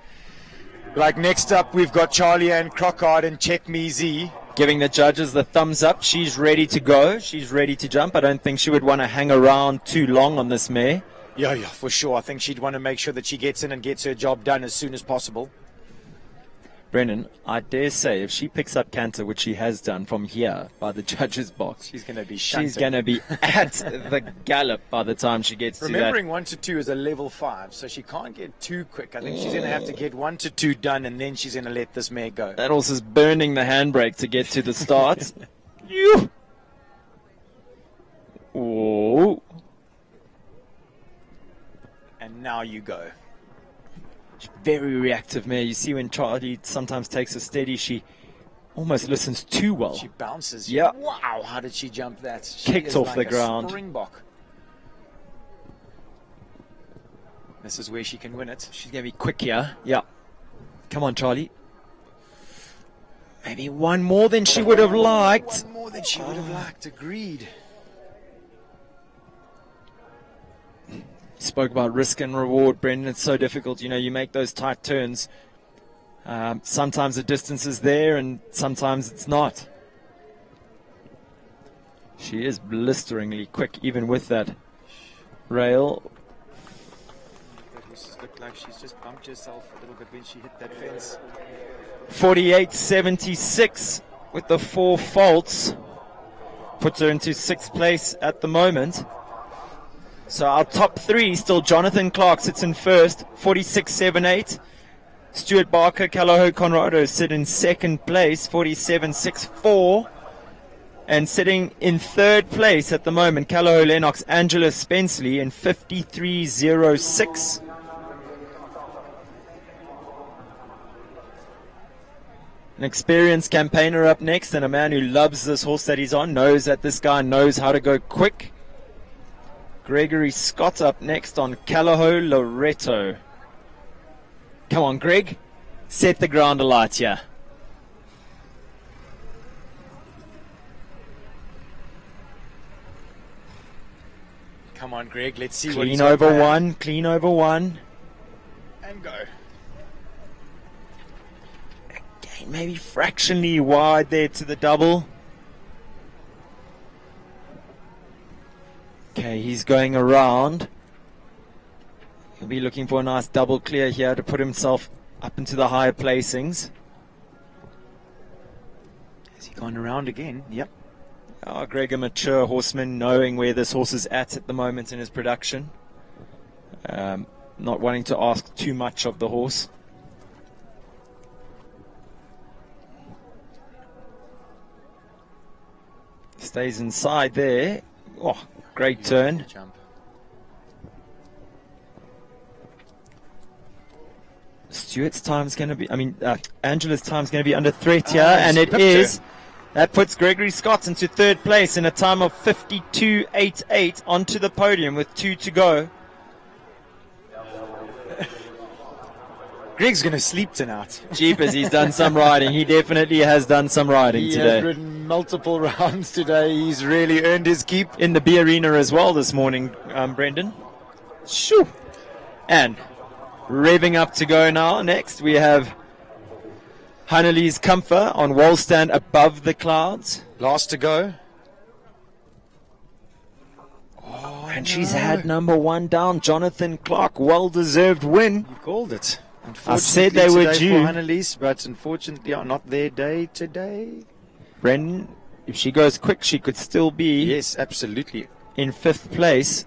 S1: like next up we've got Charlie Ann Crockard and Check Me Z.
S2: Giving the judges the thumbs up. She's ready to go. She's ready to jump. I don't think she would want to hang around too long on this mare.
S1: Yeah, for sure. I think she'd want to make sure that she gets in and gets her job done as soon as possible.
S2: Brennan, I dare say if she picks up canter, which she has done from here by the judge's box,
S1: she's going to be
S2: at the gallop by the time she gets to that.
S1: Remembering 1 to 2 is a level 5, so she can't get too quick. I think she's going to have to get 1 to 2 done, and then she's going to let this mare go.
S2: That horse is burning the handbrake to get to the start. You. Oh.
S1: And now you go.
S2: Very reactive mare. You see when Charlie sometimes takes a steady, she almost listens too well.
S1: She bounces.
S2: Yeah.
S1: Wow, how did she jump that? She
S2: Kicked
S1: is
S2: off
S1: like
S2: the
S1: a
S2: ground.
S1: Springbok. This is where she can win it.
S2: She's going to be quick here. Yeah. Come on, Charlie. Maybe one more than she would have liked.
S1: One more than she would have liked. Agreed.
S2: Spoke about risk and reward, Brendan. It's so difficult. You know, you make those tight turns. Sometimes the distance is there and sometimes it's not. She is blisteringly quick, even with that rail.
S1: That horse looked like she's just bumped herself a little bit when she hit that fence.
S2: 48.76 with the 4 faults. Puts her into 6th place at the moment. So our top 3, still Jonathan Clark sits in 1st, 46.78. Stuart Barker, Callaway Conrado sit in 2nd place, 47.64. And sitting in 3rd place at the moment, Callaway Lennox, Angela Spenceley in 53.06. An experienced campaigner up next, and a man who loves this horse that he's on, knows that this guy knows how to go quick. Gregory Scott up next on Callaway Loretto. Come on, Greg. Set the ground alight here.
S1: Come on, Greg. Let's see what
S2: Clean
S1: he's got
S2: over
S1: planned.
S2: one. Clean over one.
S1: And go.
S2: Again, maybe fractionally wide there to the double. Okay, he's going around. He'll be looking for a nice double clear here to put himself up into the higher placings.
S1: Has he gone around again? Yep.
S2: Oh, Greg, a mature horseman, knowing where this horse is at the moment in his production. Not wanting to ask too much of the horse. Stays inside there. Oh, great turn.
S1: Jump.
S2: Stuart's time's going to be, Angela's time's going to be under threat here, and it is. That puts Gregory Scott into 3rd place in a time of 52.88 onto the podium with 2 to go.
S1: Greg's going to sleep tonight.
S2: Jeepers, he's done some riding. He definitely has done some riding
S1: He
S2: today.
S1: has ridden multiple rounds today. He's really earned his keep.
S2: In the B Arena as well this morning, Brendan. Shoo! And revving up to go now. Next we have Hannelise Comfort on wall stand above the clouds.
S1: Last to go.
S2: Oh, and she's had number 1 down. Jonathan Clark, well-deserved win.
S1: You called it.
S2: I said they were due.
S1: For Hannelise, but unfortunately are not their day today.
S2: Brendan, if she goes quick, she could still be
S1: Yes, absolutely.
S2: in 5th place.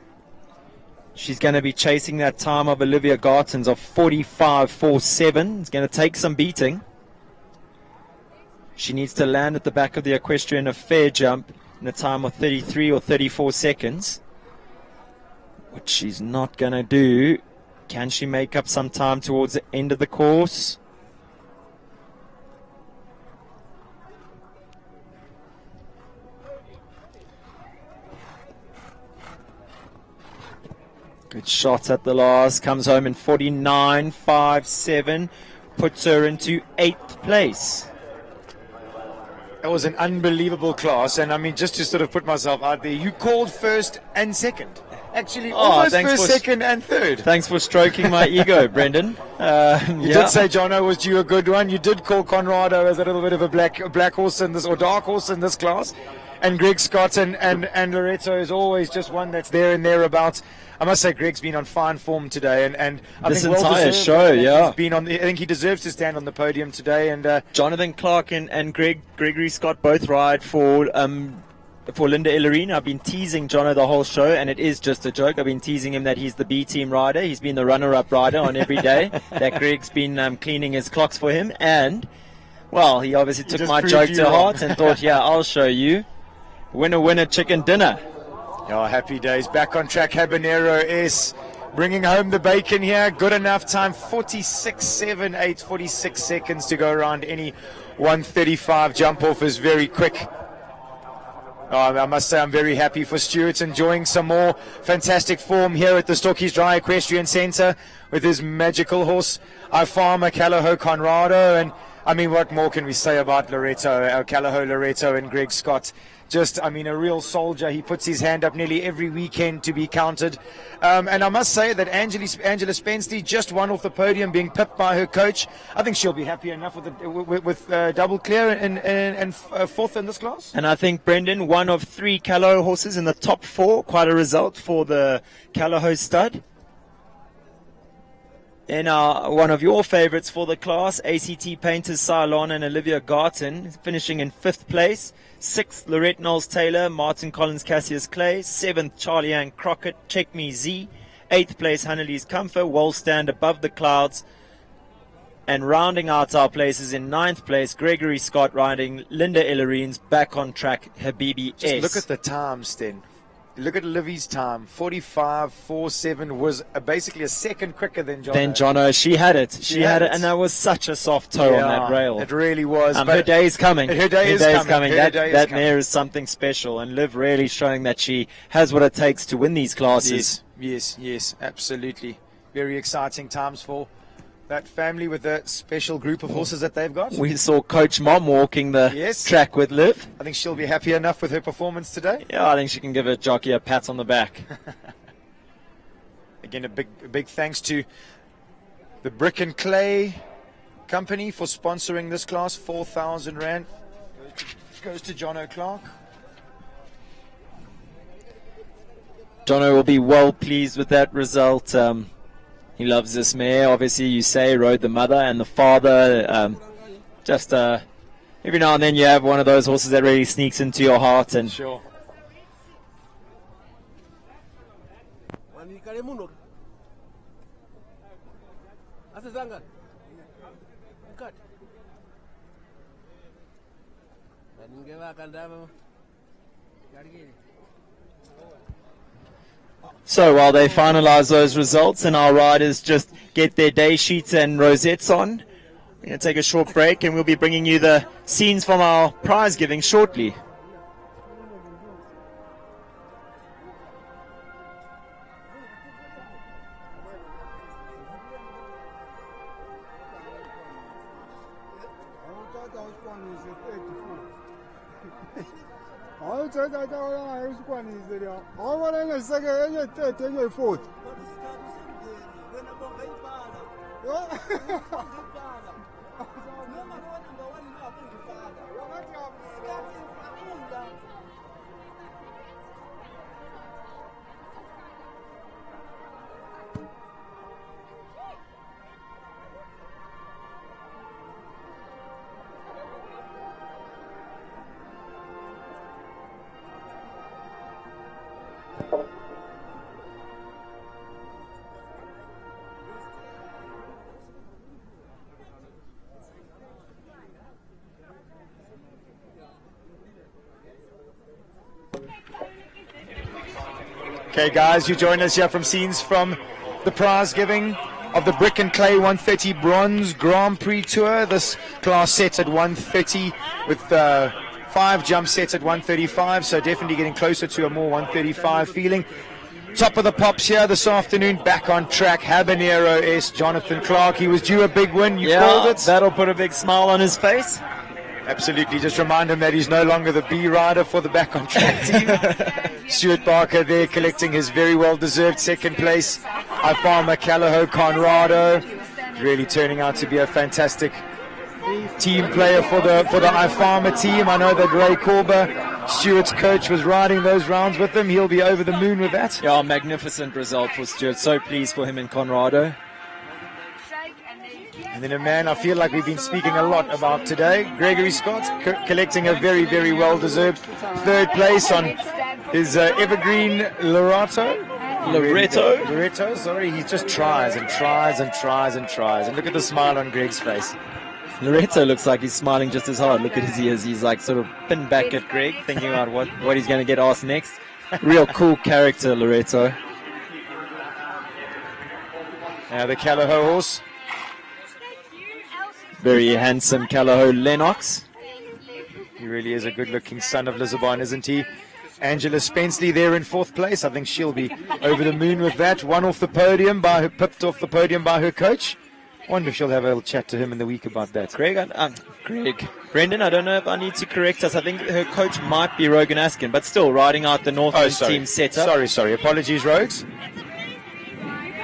S2: She's going to be chasing that time of Olivia Garton's of 45.47. It's going to take some beating. She needs to land at the back of the equestrian a fair jump in a time of 33 or 34 seconds, which she's not going to do. Can she make up some time towards the end of the course? Good shot at the last. Comes home in 49.57. Puts her into 8th place.
S1: That was an unbelievable class, and I mean, just to sort of put myself out there, you called 1st and 2nd. Actually, almost 1st, 2nd, and 3rd.
S2: Thanks for stroking my ego, Brendan.
S1: You did say Jono was due a good one. You did call Conrado as a little bit of a black horse in this, or dark horse in this class. And Greg Scott and Loretto is always just one that's there and thereabouts. I must say, Greg's been on fine form today, and I
S2: This
S1: think
S2: entire
S1: well-deserved.
S2: show, yeah.
S1: He's been on. I think he deserves to stand on the podium today. And
S2: Jonathan Clark and Gregory Scott both ride for Linda Ellerine. I've been teasing Jono the whole show, and it is just a joke. I've been teasing him that he's the B team rider. He's been the runner-up rider on every day. That Greg's been cleaning his clocks for him, and well, he obviously took my joke to heart and thought, yeah, I'll show you. Winner, chicken dinner.
S1: Oh, happy days. Back on track, Habanero S. Bringing home the bacon here. Good enough time. 46.78, 46 seconds to go around. Any 135 jump off is very quick. Oh, I must say I'm very happy for Stuart, enjoying some more fantastic form here at the STOKKIESDRAAI Equestrian Centre with his magical horse, Farmer Callagho Conrado. And I mean, what more can we say about Callagho Loreto and Greg Scott? Just, I mean, a real soldier. He puts his hand up nearly every weekend to be counted. And I must say that Angela Spenceley just won off the podium, being pipped by her coach. I think she'll be happy enough with double clear and fourth in this class.
S2: And I think, Brendan, one of 3 Callagho horses in the top 4. Quite a result for the Callagho stud. And one of your favorites for the class, ACT Painters Cylon and Olivia Garton, finishing in 5th place. 6th, Lorette Knowles-Taylor, Martin Collins Cassius Clay. 7th, Charlie Ann Crockett, Check Me Z. 8th place, Hannelise Comfort, Wall Stand Above the Clouds. And rounding out our places in 9th place, Gregory Scott riding Linda Ellerine's Back on Track Habibi S.
S1: Just look at the time, Sten. Look at Livy's time. 45.47 was basically a second quicker than Jono.
S2: Jono, she had it. She had it, and that was such a soft toe on that rail.
S1: It really was.
S2: Her day is coming.
S1: Her day is coming.
S2: That mare is something special, and Liv really showing that she has what it takes to win these classes.
S1: Yes, absolutely. Very exciting times for that family with the special group of horses that they've got.
S2: We saw Coach Mom walking the track with Liv.
S1: I think she'll be happy enough with her performance today.
S2: Yeah, I think she can give her jockey a pat on the back.
S1: Again, a big thanks to the Brick and Clay Company for sponsoring this class. 4,000 Rand goes to Jono Clark.
S2: Jono will be well pleased with that result. He loves this mare. Obviously, you say, rode the mother and the father. Every now and then you have one of those horses that really sneaks into your heart. And
S1: sure.
S2: So while they finalize those results and our riders just get their day sheets and rosettes on, we're going to take a short break and we'll be bringing you the scenes from our prize giving shortly.
S1: Okay, guys, you join us here from scenes from the prize giving of the Brick and Clay 130 Bronze Grand Prix Tour. This class set at 130 with 5 jump sets at 135, so definitely getting closer to a more 135 feeling. Top of the pops here this afternoon, back on track, Habanero S. Jonathan Clark. He was due a big win. You called it.
S2: That'll put a big smile on his face.
S1: Absolutely. Just remind him that he's no longer the B rider for the back on track team. Stuart Barker there collecting his very well-deserved second place. Farmer Callagho Conrado really turning out to be a fantastic team player for the Farmer team. I know that Ray Korber Stuart's coach was riding those rounds with him. He'll be over the moon with that.
S2: Yeah, magnificent result for Stuart. So pleased for him in Conrado.
S1: And then a man I feel like we've been speaking a lot about today, Gregory Scott, collecting a very, very well-deserved third place on his evergreen Loretto, sorry. He just tries and tries and tries and tries. And look at the smile on Greg's face.
S2: Loretto looks like he's smiling just as hard. Look at his ears. He's like sort of pinned back at Greg, thinking about what he's going to get asked next. Real cool character, Loretto.
S1: Now the Callahoo horse.
S2: Very handsome Callahoo Lennox.
S1: He really is a good-looking son of Lisbon, isn't he? Angela Spenceley there in fourth place. I think she'll be over the moon with that. Pipped off the podium by her coach. Wonder if she'll have a little chat to him in the week about that.
S2: Brendan, I don't know if I need to correct us. I think her coach might be Rogan Askin, but still riding out the Northland team setup.
S1: Sorry. Apologies, Rogues.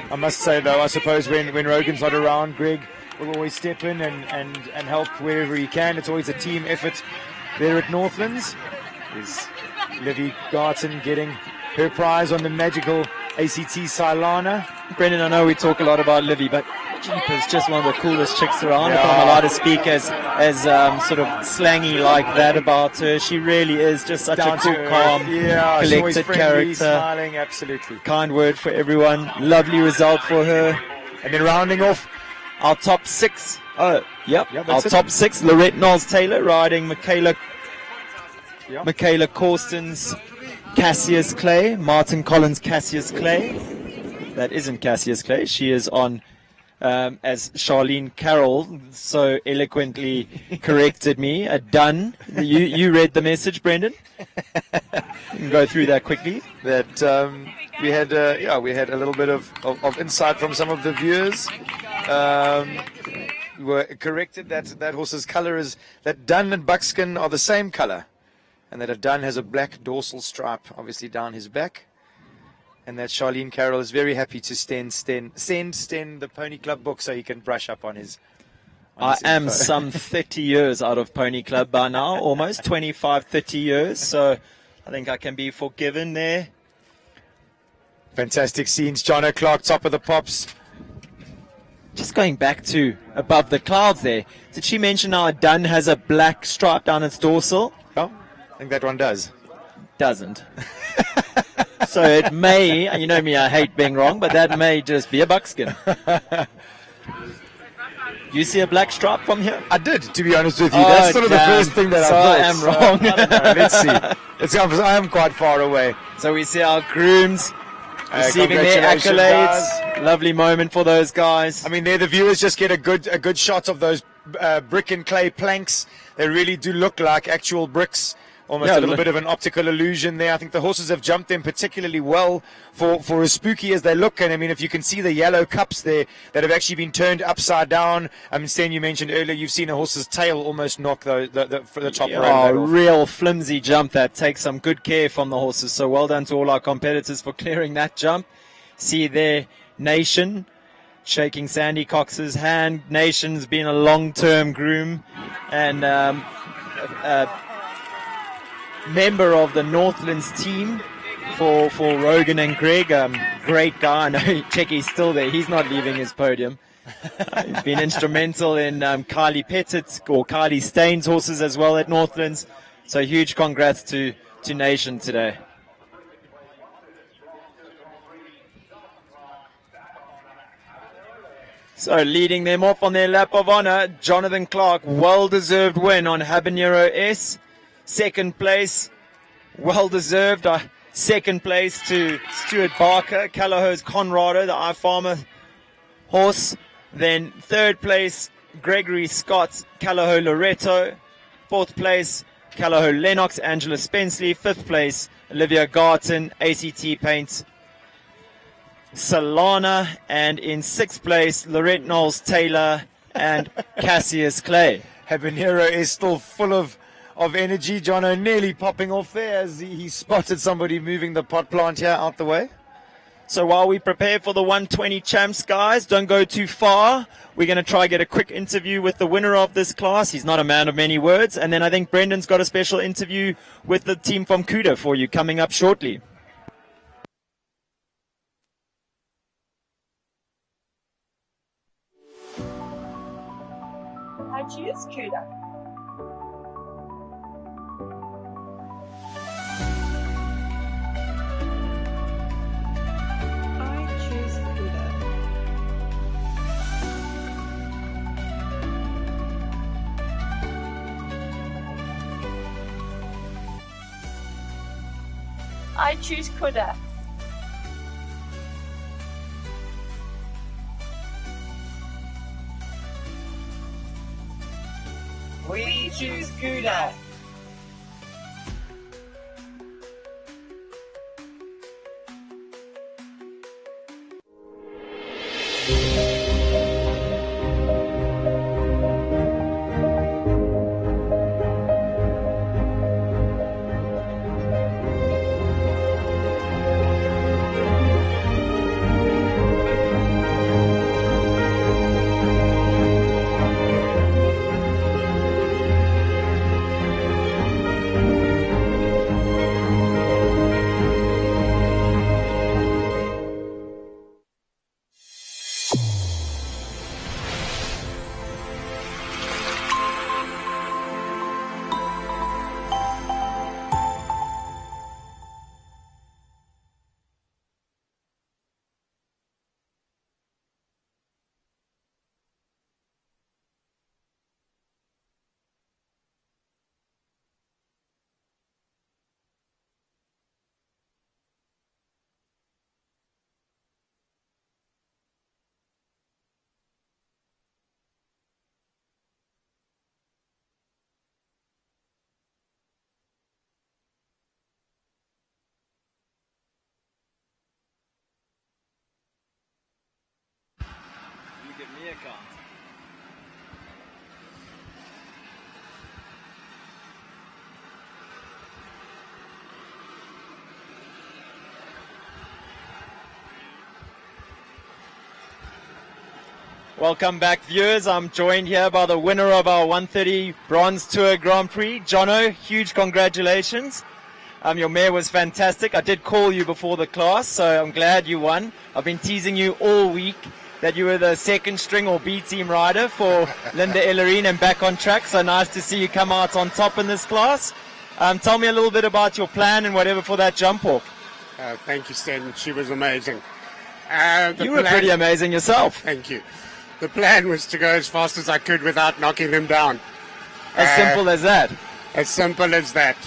S1: I must say, though, I suppose when Rogan's not around, Greg will always step in and help wherever he can. It's always a team effort there at Northlands. There's Livy Garton getting her prize on the magical ACT Silana.
S2: Brendan, I know we talk a lot about Livy, but Jeepers, just one of the coolest chicks around. If I'm allowed to speak as sort of slangy like that about her, she really is just such a cool, calm, collected character.
S1: Smiling, absolutely.
S2: Kind word for everyone. Lovely result for her.
S1: And then rounding off
S2: our top six. Our top six. Lorette Knowles-Taylor riding Michaela Corsten's Cassius Clay. Martin Collins Cassius Clay. That isn't Cassius Clay. She is on, as Charlene Carroll so eloquently corrected me, a dun. You read the message, Brendan? You can go through that quickly.
S1: That we had a little bit of insight from some of the viewers. We were corrected that horse's colour is that dun and buckskin are the same colour, and that a dun has a black dorsal stripe, obviously down his back. And that Charlene Carroll is very happy to send the Pony Club book so he can brush up on his.
S2: I am some 30 years out of Pony Club by now, almost 25, 30 years. So I think I can be forgiven there.
S1: Fantastic scenes. Jono Clark, top of the pops.
S2: Just going back to above the clouds there. Did she mention how a dun has a black stripe down its dorsal?
S1: Oh, I think that one does.
S2: Doesn't. So it may, you know me, I hate being wrong, but that may just be a buckskin. You see a black stripe from here?
S1: I did, to be honest with you. That's sort of the first thing that I thought.
S2: I am wrong.
S1: I don't know. Let's see. I am quite far away.
S2: So we see our grooms receiving their accolades. Guys. Lovely moment for those guys.
S1: I mean, there the viewers just get a good shot of those brick and clay planks. They really do look like actual bricks. Almost a little bit of an optical illusion there. I think the horses have jumped them particularly well for as spooky as they look. And I mean, if you can see the yellow cups there that have actually been turned upside down. I mean, Stan, you mentioned earlier you've seen a horse's tail almost knock the top row.
S2: Oh, real flimsy jump that takes some good care from the horses. So well done to all our competitors for clearing that jump. See there, Nation shaking Sandy Cox's hand. Nation's been a long-term groom and member of the Northlands team for Rogan and Greg. Great guy. I know Checky's still there. He's not leaving his podium. He's been instrumental in Kylie Pettit or Kylie Staines horses as well at Northlands. So huge congrats to Nation today. So leading them off on their lap of honor, Jonathan Clark, well-deserved win on Habanero S. Second place, well-deserved. Second place to Stuart Barker, Callahoo's Conrado, the iFarmer horse. Then third place, Gregory Scott, Callahoo Loretto. Fourth place, Callahoo Lennox, Angela Spenceley. Fifth place, Olivia Garton, ACT Paint, Solana. And in sixth place, Lorette Knowles-Taylor and Cassius Clay.
S1: Habanero is still full of energy. Jono nearly popping off there as he spotted somebody moving the pot plant here out the way.
S2: So while we prepare for the 120 champs, guys, don't go too far. We're going to try get a quick interview with the winner of this class. He's not a man of many words. And then I think Brendan's got a special interview with the team from KUDA for you coming up shortly.
S8: I choose KUDA.
S4: I choose KUDA.
S8: I choose KUDA. We choose KUDA.
S2: You give me a count. Welcome back, viewers. I'm joined here by the winner of our 130 Bronze Tour Grand Prix, Jono. Huge congratulations. Your mare was fantastic. I did call you before the class, so I'm glad you won. I've been teasing you all week that you were the second string or B team rider for Linda Ellerine and back on track. So nice to see you come out on top in this class. Tell me a little bit about your plan and whatever for that jump off.
S10: Thank you, Stan. She was amazing.
S2: You were pretty amazing yourself.
S10: Thank you. The plan was to go as fast as I could without knocking them down.
S2: As simple as that?
S10: As simple as that.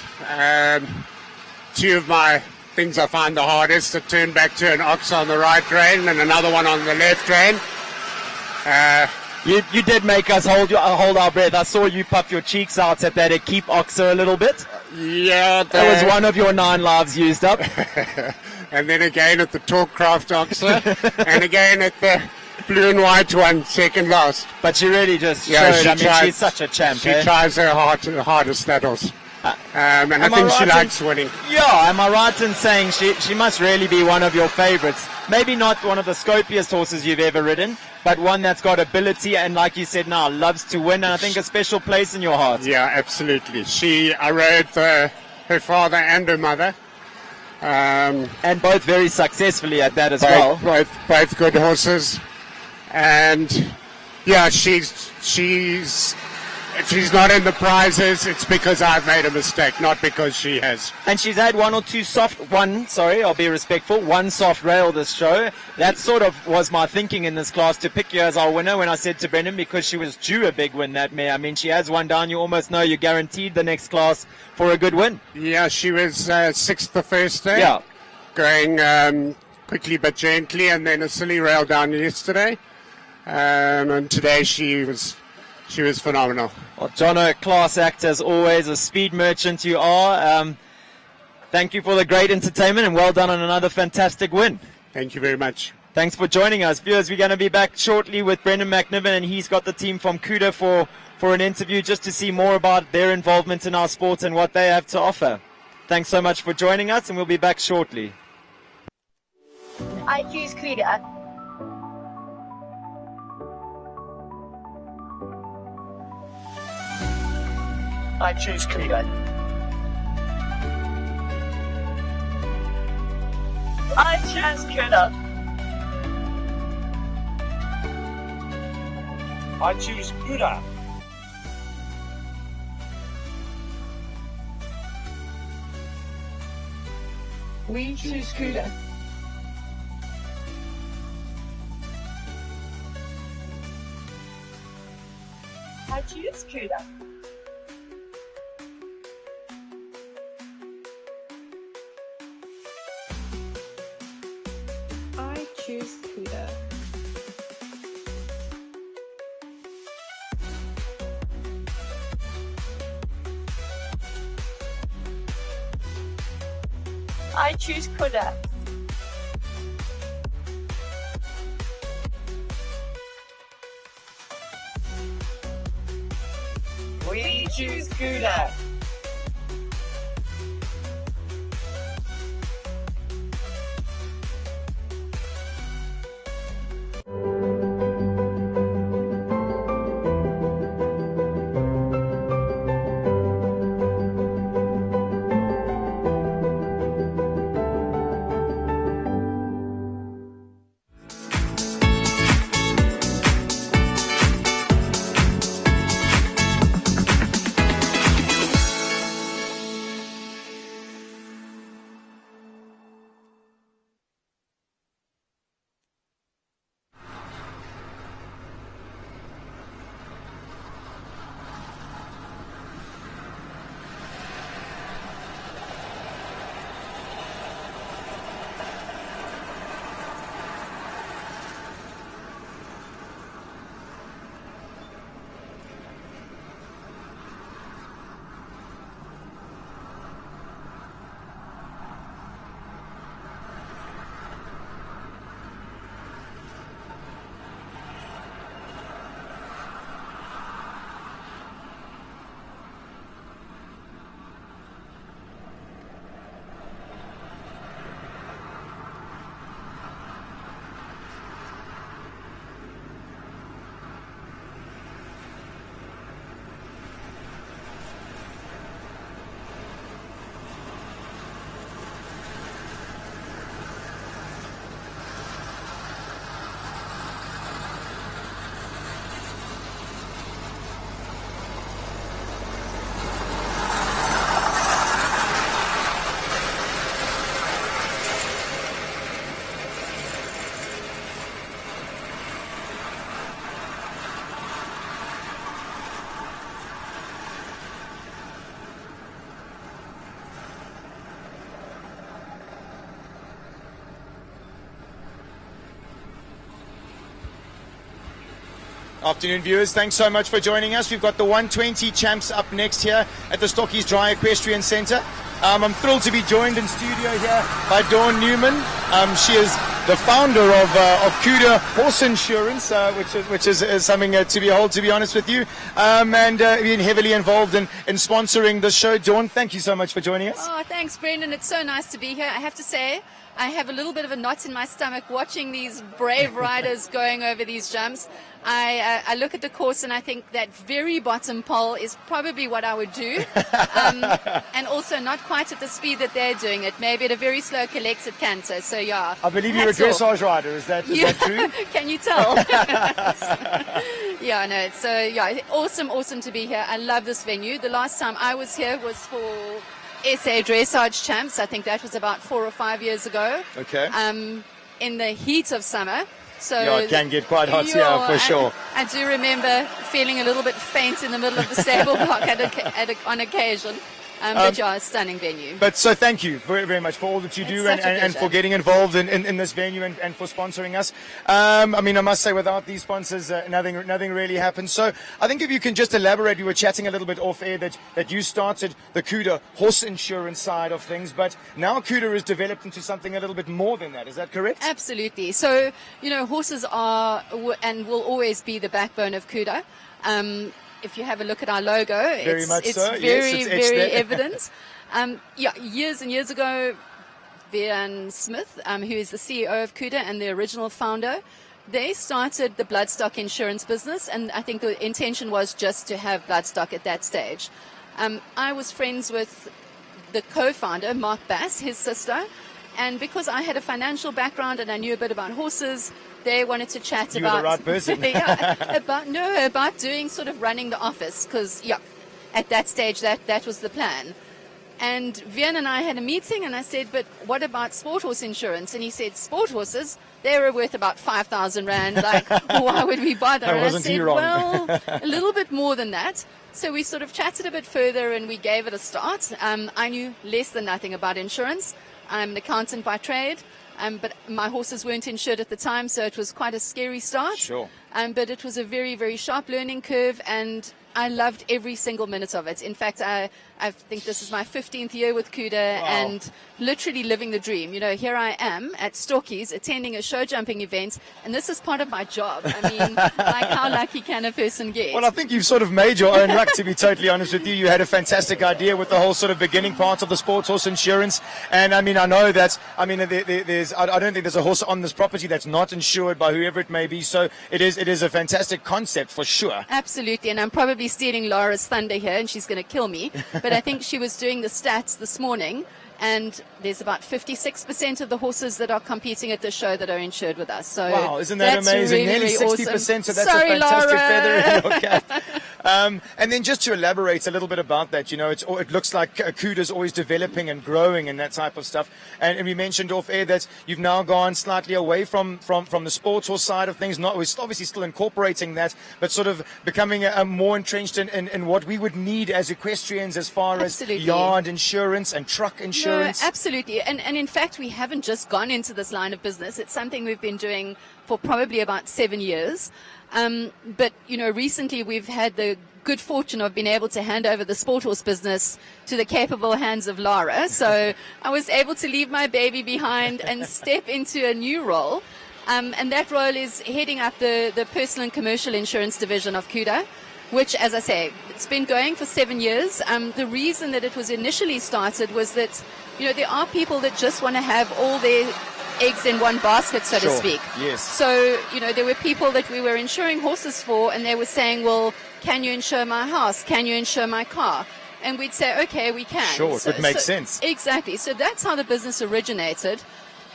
S10: Two of my things I find the hardest, a turn back turn ox on the right rein and another one on the left rein.
S2: You did make us hold our breath. I saw you puff your cheeks out at that keep oxer a little bit.
S10: Yeah.
S2: That was one of your 9 lives used up.
S10: And then again at the Talkcraft oxer. And again at the blue and white one, second last.
S2: But she really just showed, she's such a champ.
S10: She tries her hardest battles. And I think she likes winning.
S2: Yeah, am I right in saying she must really be one of your favorites? Maybe not one of the scopiest horses you've ever ridden, but one that's got ability and, like you said now, loves to win, and I think a special place in your heart.
S10: Yeah, absolutely. I rode her father and her mother.
S2: And both very successfully at that as well.
S10: Both good horses. And yeah, if she's not in the prizes, it's because I've made a mistake, not because she has.
S2: And she's had one soft rail this show. That sort of was my thinking in this class, to pick you as our winner when I said to Brendan, because she was due a big win, that mare. I mean, she has one down. You almost know you're guaranteed the next class for a good win.
S10: Yeah, she was 6th the first day.
S2: Yeah.
S10: Going quickly but gently, and then a silly rail down yesterday. And today she was phenomenal.
S2: Well, Jono, class act as always, a speed merchant you are. Thank you for the great entertainment and well done on another fantastic win.
S10: Thank you very much.
S2: Thanks for joining us. Viewers, we're going to be back shortly with Brendan McNiven, and he's got the team from KUDA for an interview just to see more about their involvement in our sport and what they have to offer. Thanks so much for joining us, and we'll be back shortly.
S8: I choose KUDA.
S5: I choose KUDA.
S8: I choose KUDA.
S5: I choose KUDA.
S4: We choose KUDA.
S8: I choose KUDA.
S4: I choose KUDA.
S8: I choose KUDA. We choose KUDA.
S1: Afternoon, viewers. Thanks so much for joining us. We've got the 120 champs up next here at the STOKKIESDRAAI Equestrian Centre. I'm thrilled to be joined in studio here by Dawn Newman. She is the founder of KUDA Horse Insurance, which is something to behold, to be honest with you, and been heavily involved in sponsoring the show. Dawn, thank you so much for joining us.
S11: Oh, thanks, Brendan. It's so nice to be here. I have to say, I have a little bit of a knot in my stomach watching these brave riders going over these jumps. I look at the course and I think that very bottom pole is probably what I would do, and also not quite at the speed that they're doing it, maybe at a very slow collected canter. So yeah,
S1: I believe you're a dressage rider. Is that true?
S11: Can you tell? Yeah, no, it's awesome to be here. I love this venue. The last time I was here was for SA Dressage Champs. I think that was about 4 or 5 years ago.
S1: Okay.
S11: In the heat of summer. So
S1: yeah, it can get quite hot here for sure.
S11: I do remember feeling a little bit faint in the middle of the stable block on occasion. But yeah, a stunning venue.
S1: But so thank you very, very much for all that you do and for getting involved in this venue and for sponsoring us. I mean, I must say, without these sponsors, nothing really happens. So I think if you can just elaborate, we were chatting a little bit off air that you started the KUDA horse insurance side of things, but now KUDA is developed into something a little bit more than that. Is that correct?
S11: Absolutely. So, horses are and will always be the backbone of KUDA. If you have a look at our logo, it's very evident. Years and years ago, Vian Smith, who is the CEO of KUDA and the original founder. They started the bloodstock insurance business, and I think the intention was just to have bloodstock at that stage. I was friends with the co-founder, Mark Bass, his sister, and because I had a financial background and I knew a bit about horses, they wanted to chat
S1: You
S11: about
S1: were the right person.
S11: about doing sort of running the office, because at that stage that was the plan. And Vian and I had a meeting, and I said, but what about sport horse insurance? And he said, sport horses, they were worth about 5,000 Rand. Like, why would we bother? And I said, well, a little bit more than that. So we sort of chatted a bit further, and we gave it a start. I knew less than nothing about insurance. I'm an accountant by trade, but my horses weren't insured at the time, so it was quite a scary start.
S1: Sure.
S11: But it was a very, very sharp learning curve, and I loved every single minute of it. In fact, I think this is my 15th year with KUDA, and literally living the dream. You know, here I am at Stokkies attending a show jumping event, and this is part of my job. I mean, like, how lucky can a person get?
S1: Well, I think you've sort of made your own luck, to be totally honest with you. You had a fantastic idea with the whole sort of beginning part of the sports horse insurance. And I mean, I know that, I mean, I don't think there's a horse on this property that's not insured by whoever it may be. So it is a fantastic concept for sure.
S11: Absolutely. And I'm probably stealing Laura's thunder here, and she's going to kill me. But I think she was doing the stats this morning, and there's about 56% of the horses that are competing at the show that are insured with us. So
S1: wow, isn't that amazing?
S11: Really,
S1: Nearly 60%,
S11: awesome.
S1: so that's
S11: Sorry,
S1: a fantastic
S11: Laura.
S1: feather in your cap. And then just to elaborate a little bit about that, you know, it looks like KUDA's always developing and growing and that type of stuff. And we mentioned off air that you've now gone slightly away from the sports horse side of things. We're obviously still incorporating that, but sort of becoming more entrenched in what we would need as equestrians as far
S11: Absolutely.
S1: as yard insurance and truck insurance.
S11: No, absolutely. And in fact, we haven't just gone into this line of business. It's something we've been doing for probably about 7 years. But, you know, recently we've had the good fortune of being able to hand over the sport horse business to the capable hands of Lara. So I was able to leave my baby behind and step into a new role. And that role is heading up the personal and commercial insurance division of KUDA, which, as I say, it's been going for 7 years. The reason that it was initially started was that, you know, there are people that just want to have all their eggs in one basket, so to speak.
S1: Yes.
S11: So, you know, there were people that we were insuring horses for, and they were saying, well, can you insure my house? Can you insure my car? And we'd say, okay, we can.
S1: Sure, it would make sense.
S11: Exactly. So that's how the business originated.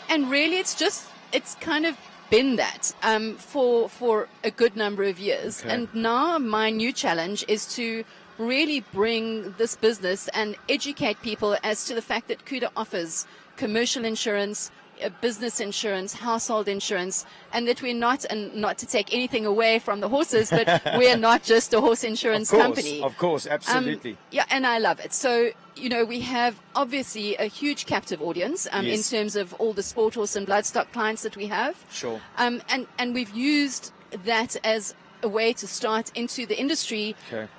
S11: And really, it's kind of been that for a good number of years.
S1: Okay.
S11: And now my new challenge is to really bring this business and educate people as to the fact that KUDA offers commercial insurance, business insurance, household insurance, and that we're not, and not to take anything away from the horses, but we're not just a horse insurance company.
S1: Of course, absolutely.
S11: Yeah, and I love it. So, you know, we have obviously a huge captive audience in terms of all the sport horse and bloodstock clients that we have.
S1: Sure.
S11: And we've used that as a way to start into the industry.
S1: Okay.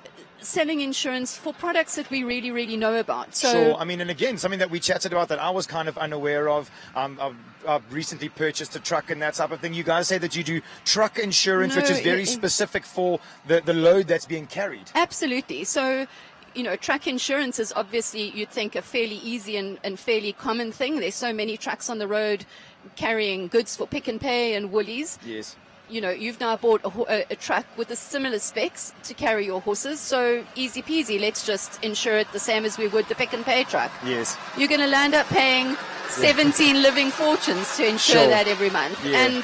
S11: Selling insurance for products that we really, really know about. So,
S1: sure. I mean, and again, something that we chatted about that I was kind of unaware of. I've recently purchased a truck and that type of thing. You guys say that you do truck insurance, which is very specific for the load that's being carried.
S11: Absolutely. So, you know, truck insurance is obviously, you'd think, a fairly easy and fairly common thing. There's so many trucks on the road carrying goods for Pick and Pay and Woolies.
S1: Yes.
S11: You know, you've now bought a truck with the similar specs to carry your horses, so easy peasy, let's just insure it the same as we would the Pick and Pay truck.
S1: Yes.
S11: You're going to land up paying 17 living fortunes to insure that every month.
S1: Yeah.
S11: And,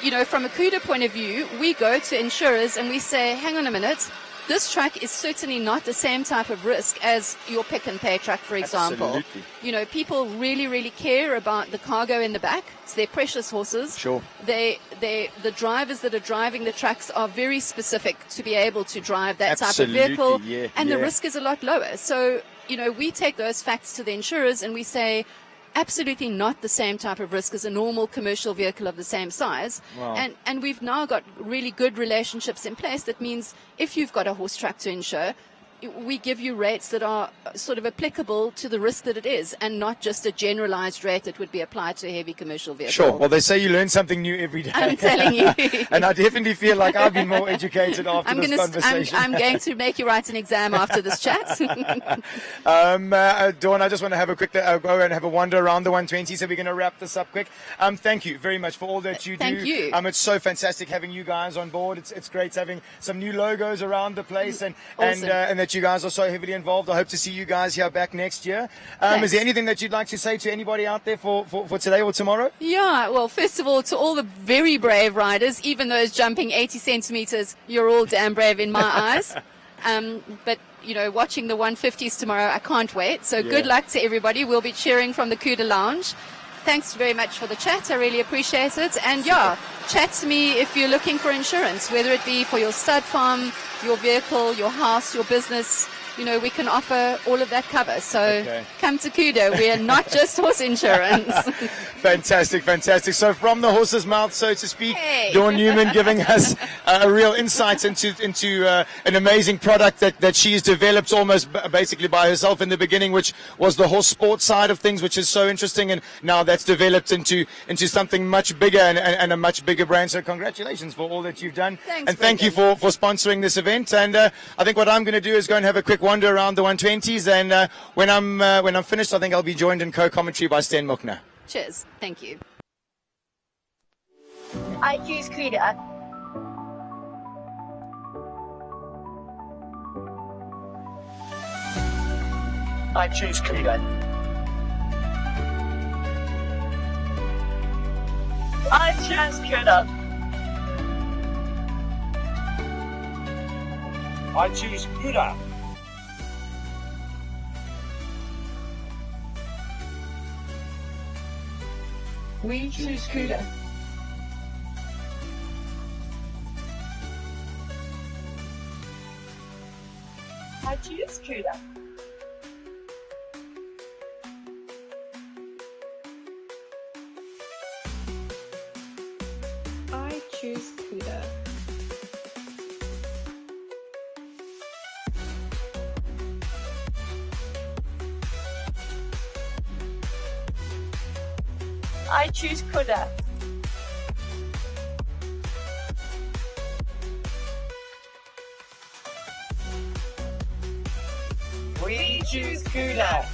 S11: you know, from a KUDA point of view, we go to insurers and we say, hang on a minute, this truck is certainly not the same type of risk as your Pick and Pay truck, for example.
S1: Absolutely.
S11: You know, people really, really care about the cargo in the back. It's their precious horses.
S1: Sure.
S11: The drivers that are driving the trucks are very specific to be able to drive that type of vehicle.
S1: Yeah,
S11: and the risk is a lot lower. So, you know, we take those facts to the insurers and we say, absolutely not the same type of risk as a normal commercial vehicle of the same size.
S1: Wow.
S11: And we've now got really good relationships in place. That means if you've got a horse truck to insure, we give you rates that are sort of applicable to the risk that it is, and not just a generalized rate that would be applied to a heavy commercial vehicle.
S1: Sure. Well, they say you learn something new every day.
S11: I'm telling you.
S1: And I definitely feel like I've been more educated after this conversation.
S11: I'm going to make you write an exam after this chat.
S1: Dawn, I just want to have a quick go and have a wander around the 120, so we're going to wrap this up quick. Thank you very much for all that you do.
S11: Thank you.
S1: It's so fantastic having you guys on board. It's great having some new logos around the place, and
S11: Awesome.
S1: and that you guys are so heavily involved. I hope to see you guys here back next year. Is there anything that you'd like to say to anybody out there for today or tomorrow?
S11: Yeah, well, first of all, to all the very brave riders, even those jumping 80 centimeters, you're all damn brave in my eyes. But, you know, watching the 150s tomorrow, I can't wait. So good luck to everybody. We'll be cheering from the KUDA Lounge. Thanks very much for the chat. I really appreciate it. And chat to me if you're looking for insurance, whether it be for your stud farm, your vehicle, your house, your business. You know, we can offer all of that cover. So come to KUDA. We are not just horse insurance.
S1: Fantastic, fantastic. So from the horse's mouth, so to speak, Dawn Newman giving us a real insight into an amazing product that she's developed almost basically by herself in the beginning, which was the horse sports side of things, which is so interesting. And now that's developed into something much bigger and a much bigger brand. So congratulations for all that you've done.
S11: Thanks,
S1: and thank you for sponsoring this event. And I think what I'm going to do is go and have a quick wander around the 120s, and when I'm finished, I think I'll be joined in co-commentary by Sten Muckner.
S11: Cheers. Thank you.
S8: I choose KUDA.
S5: I choose KUDA.
S8: I choose KUDA.
S5: I choose KUDA.
S4: We choose KUDA.
S8: I choose KUDA.
S4: I choose KUDA.
S8: I choose KUDA. We choose KUDA.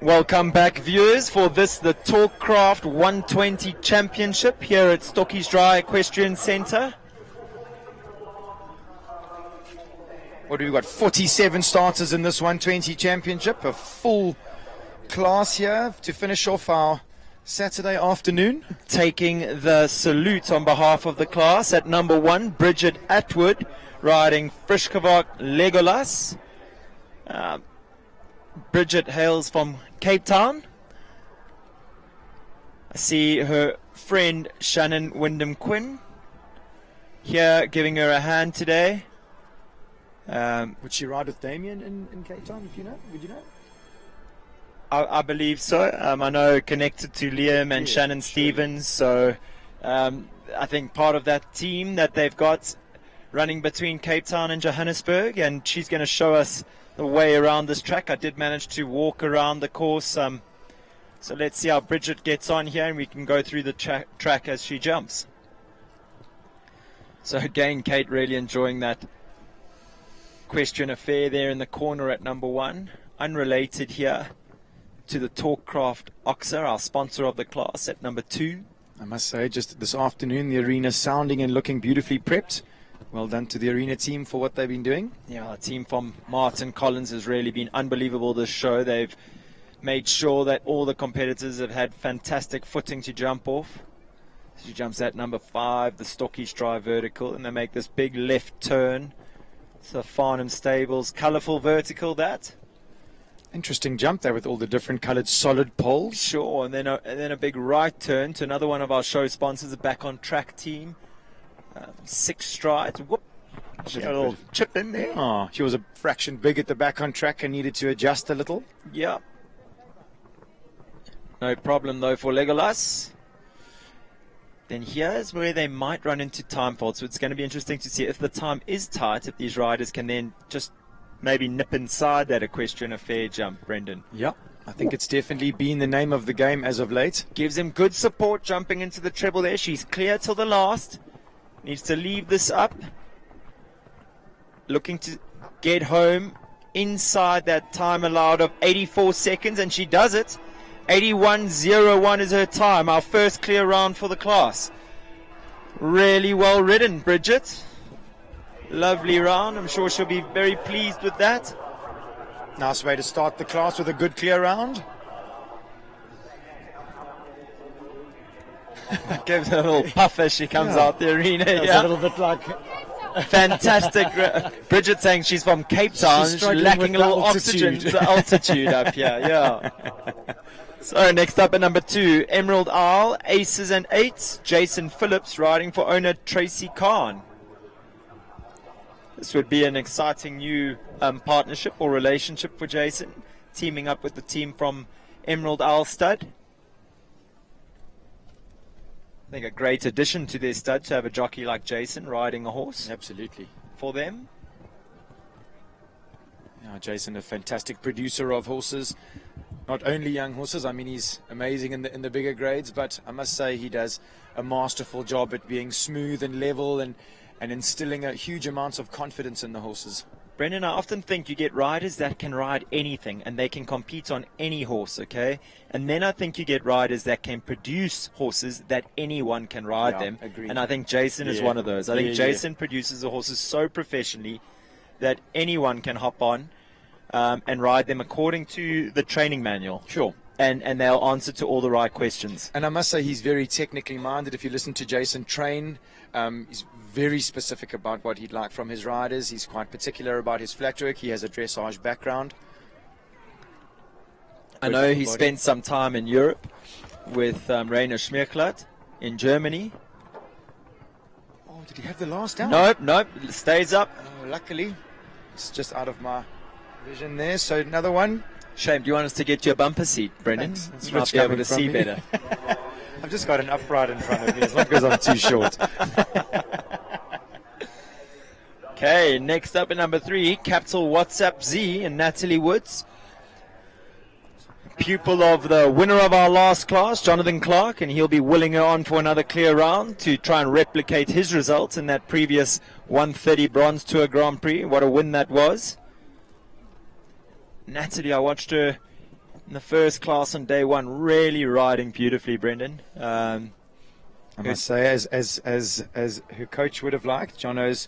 S2: Welcome back, viewers, for this, the Talkcraft 120 Championship here at STOKKIESDRAAI Equestrian Centre.
S1: What do we got? 47 starters in this 120 Championship. A full class here to finish off our Saturday afternoon.
S2: Taking the salute on behalf of the class at number 1, Bridget Atwood, riding Frischkevak Legolas. Bridget hails from Cape Town. I see her friend Shannon Wyndham-Quinn here giving her a hand today.
S1: Would she ride with Damien in Cape Town, if you know? Would you know?
S2: I believe so. I know connected to Liam and Shannon Stevens, so I think part of that team that they've got running between Cape Town and Johannesburg, and she's going to show us the way around this track. I did manage to walk around the course, so let's see how Bridget gets on here, and we can go through the track as she jumps. So again, Kate really enjoying that question affair there in the corner at number 1. Unrelated here to the Talkcraft Oxer, our sponsor of the class, at number 2.
S1: I must say, just this afternoon, the arena sounding and looking beautifully prepped. Well done to the arena team for what they've been doing.
S2: Yeah, the team from Martin Collins has really been unbelievable this show. They've made sure that all the competitors have had fantastic footing to jump off. She jumps at number 5, the STOKKIESDRAAI vertical, and they make this big left turn. It's the Farnham Stables colourful vertical, that.
S1: Interesting jump there with all the different coloured solid poles.
S2: Sure, and then a big right turn to another one of our show sponsors, the Back on Track team. 6 strides. Whoop. She got a little chip in there.
S1: Oh, she was a fraction big at the Back on Track and needed to adjust a little.
S2: Yeah. No problem though for Legolas. Then here's where they might run into time faults. So it's going to be interesting to see if the time is tight, if these riders can then just maybe nip inside that equestrian affair jump, Brendan.
S1: Yeah, I think it's definitely been the name of the game as of late.
S2: Gives him good support jumping into the treble there. She's clear till the last. Needs to leave this up. Looking to get home inside that time allowed of 84 seconds, and she does it. 81.01 is her time, our first clear round for the class. Really well ridden, Bridget. Lovely round. I'm sure she'll be very pleased with that.
S1: Nice way to start the class with a good clear round.
S2: Gives her a little puff as she comes out the arena.
S10: Yeah. A little bit like...
S2: Fantastic. Bridget saying she's from Cape Town. She's lacking a little oxygen. It's the altitude up here, yeah. So next up at number 2, Emerald Isle, Aces and Eights, Jason Phillips riding for owner Tracy Khan. This would be an exciting new partnership or relationship for Jason, teaming up with the team from Emerald Isle Stud. I think a great addition to their stud to have a jockey like Jason riding a horse.
S1: Absolutely.
S2: For them.
S1: Yeah, Jason, a fantastic producer of horses. Not only young horses, I mean, he's amazing in the bigger grades, but I must say he does a masterful job at being smooth and level and instilling a huge amount of confidence in the horses.
S2: Brendan, I often think you get riders that can ride anything and they can compete on any horse, okay? And then I think you get riders that can produce horses that anyone can ride them.
S1: Agreed.
S2: And I think Jason is one of those. I think Jason produces the horses so professionally that anyone can hop on and ride them according to the training manual.
S1: Sure.
S2: And they'll answer to all the right questions.
S1: And I must say he's very technically minded. If you listen to Jason train, he's very specific about what he'd like from his riders. He's quite particular about his flat work. He has a dressage background.
S2: I know he spent some time in Europe with Rainer Schmierklatt in Germany.
S1: Oh, did he have the last down?
S2: Nope, stays up.
S1: Oh, luckily, it's just out of my vision there. So another one.
S2: Shame. Do you want us to get you a bumper seat, Brendan?
S1: Thanks.
S2: You might be able to see better.
S1: I've just got an upright in front of me as long as I'm too short.
S2: Okay, next up at number 3, Capital WhatsApp Z and Natalie Woods. Pupil of the winner of our last class, Jonathan Clark, and he'll be willing her on for another clear round to try and replicate his results in that previous 130 Bronze Tour Grand Prix. What a win that was. Natalie, I watched her in the first class on day one, really riding beautifully, Brendan.
S1: I must say, as her coach would have liked, Jono's,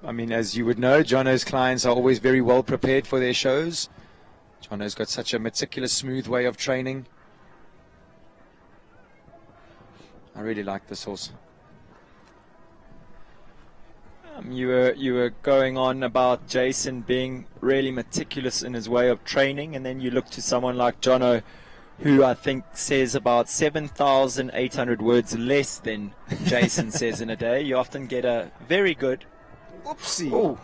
S1: I mean, as you would know, Jono's clients are always very well prepared for their shows. Jono's got such a meticulous, smooth way of training. I really like this horse.
S2: You were going on about Jason being really meticulous in his way of training, and then you look to someone like Jono, who I think says about 7,800 words less than Jason says in a day. You often get a very good...
S1: Whoopsie. Oh,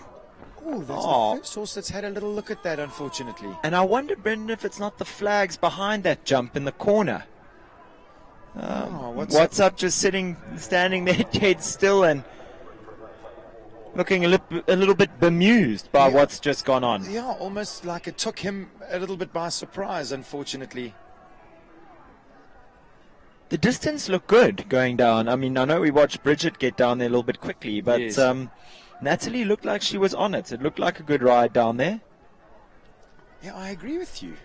S1: that's the first horse that's had a little look at that, unfortunately.
S2: And I wonder, Brendan, if it's not the flags behind that jump in the corner. What's up? Just standing there dead still and looking a little bit bemused by what's just gone on.
S1: Yeah, almost like it took him a little bit by surprise, unfortunately.
S2: The distance looked good going down. I mean, I know we watched Bridget get down there a little bit quickly, but
S1: yes.
S2: Natalie looked like she was on it. It looked like a good ride down there.
S1: Yeah, I agree with you.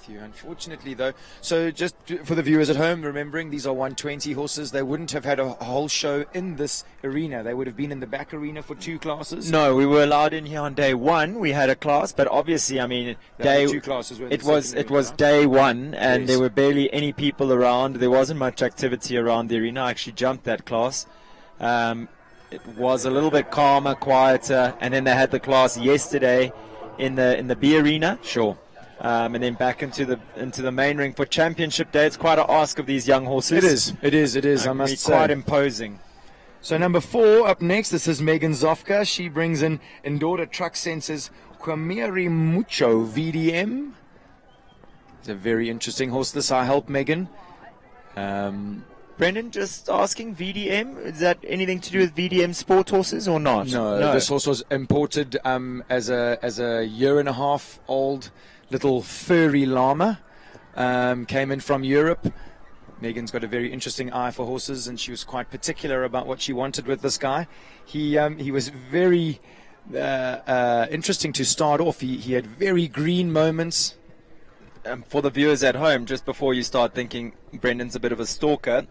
S1: Unfortunately, though, so just for the viewers at home, remembering these are 120 horses, they wouldn't have had a whole show in this arena. They would have been in the back arena for 2 classes.
S2: No, we were allowed in here on day 1. We had a class, but obviously, I mean,
S1: there were 2 classes.
S2: It was day 1, and there were barely any people around. There wasn't much activity around the arena. I actually jumped that class. It was a little bit calmer, quieter, and then they had the class yesterday in the B arena.
S1: Sure.
S2: And then back into the main ring for championship day. It's quite an ask of these young horses.
S1: It is. I must say,
S2: quite imposing.
S1: So number 4 up next. This is Megan Zofka. She brings in Endora Truck Sensor's Quamiri Mucho VDM. It's a very interesting horse. This I help Megan.
S2: Brendan, just asking, VDM, is that anything to do with VDM sport horses or not?
S1: No. This horse was imported as a year and a half old little furry llama. Came in from Europe. Megan's got a very interesting eye for horses, and she was quite particular about what she wanted with this guy. He was very interesting to start off. He had very green moments.
S2: For the viewers at home, just before you start thinking Brendan's a bit of a stalker,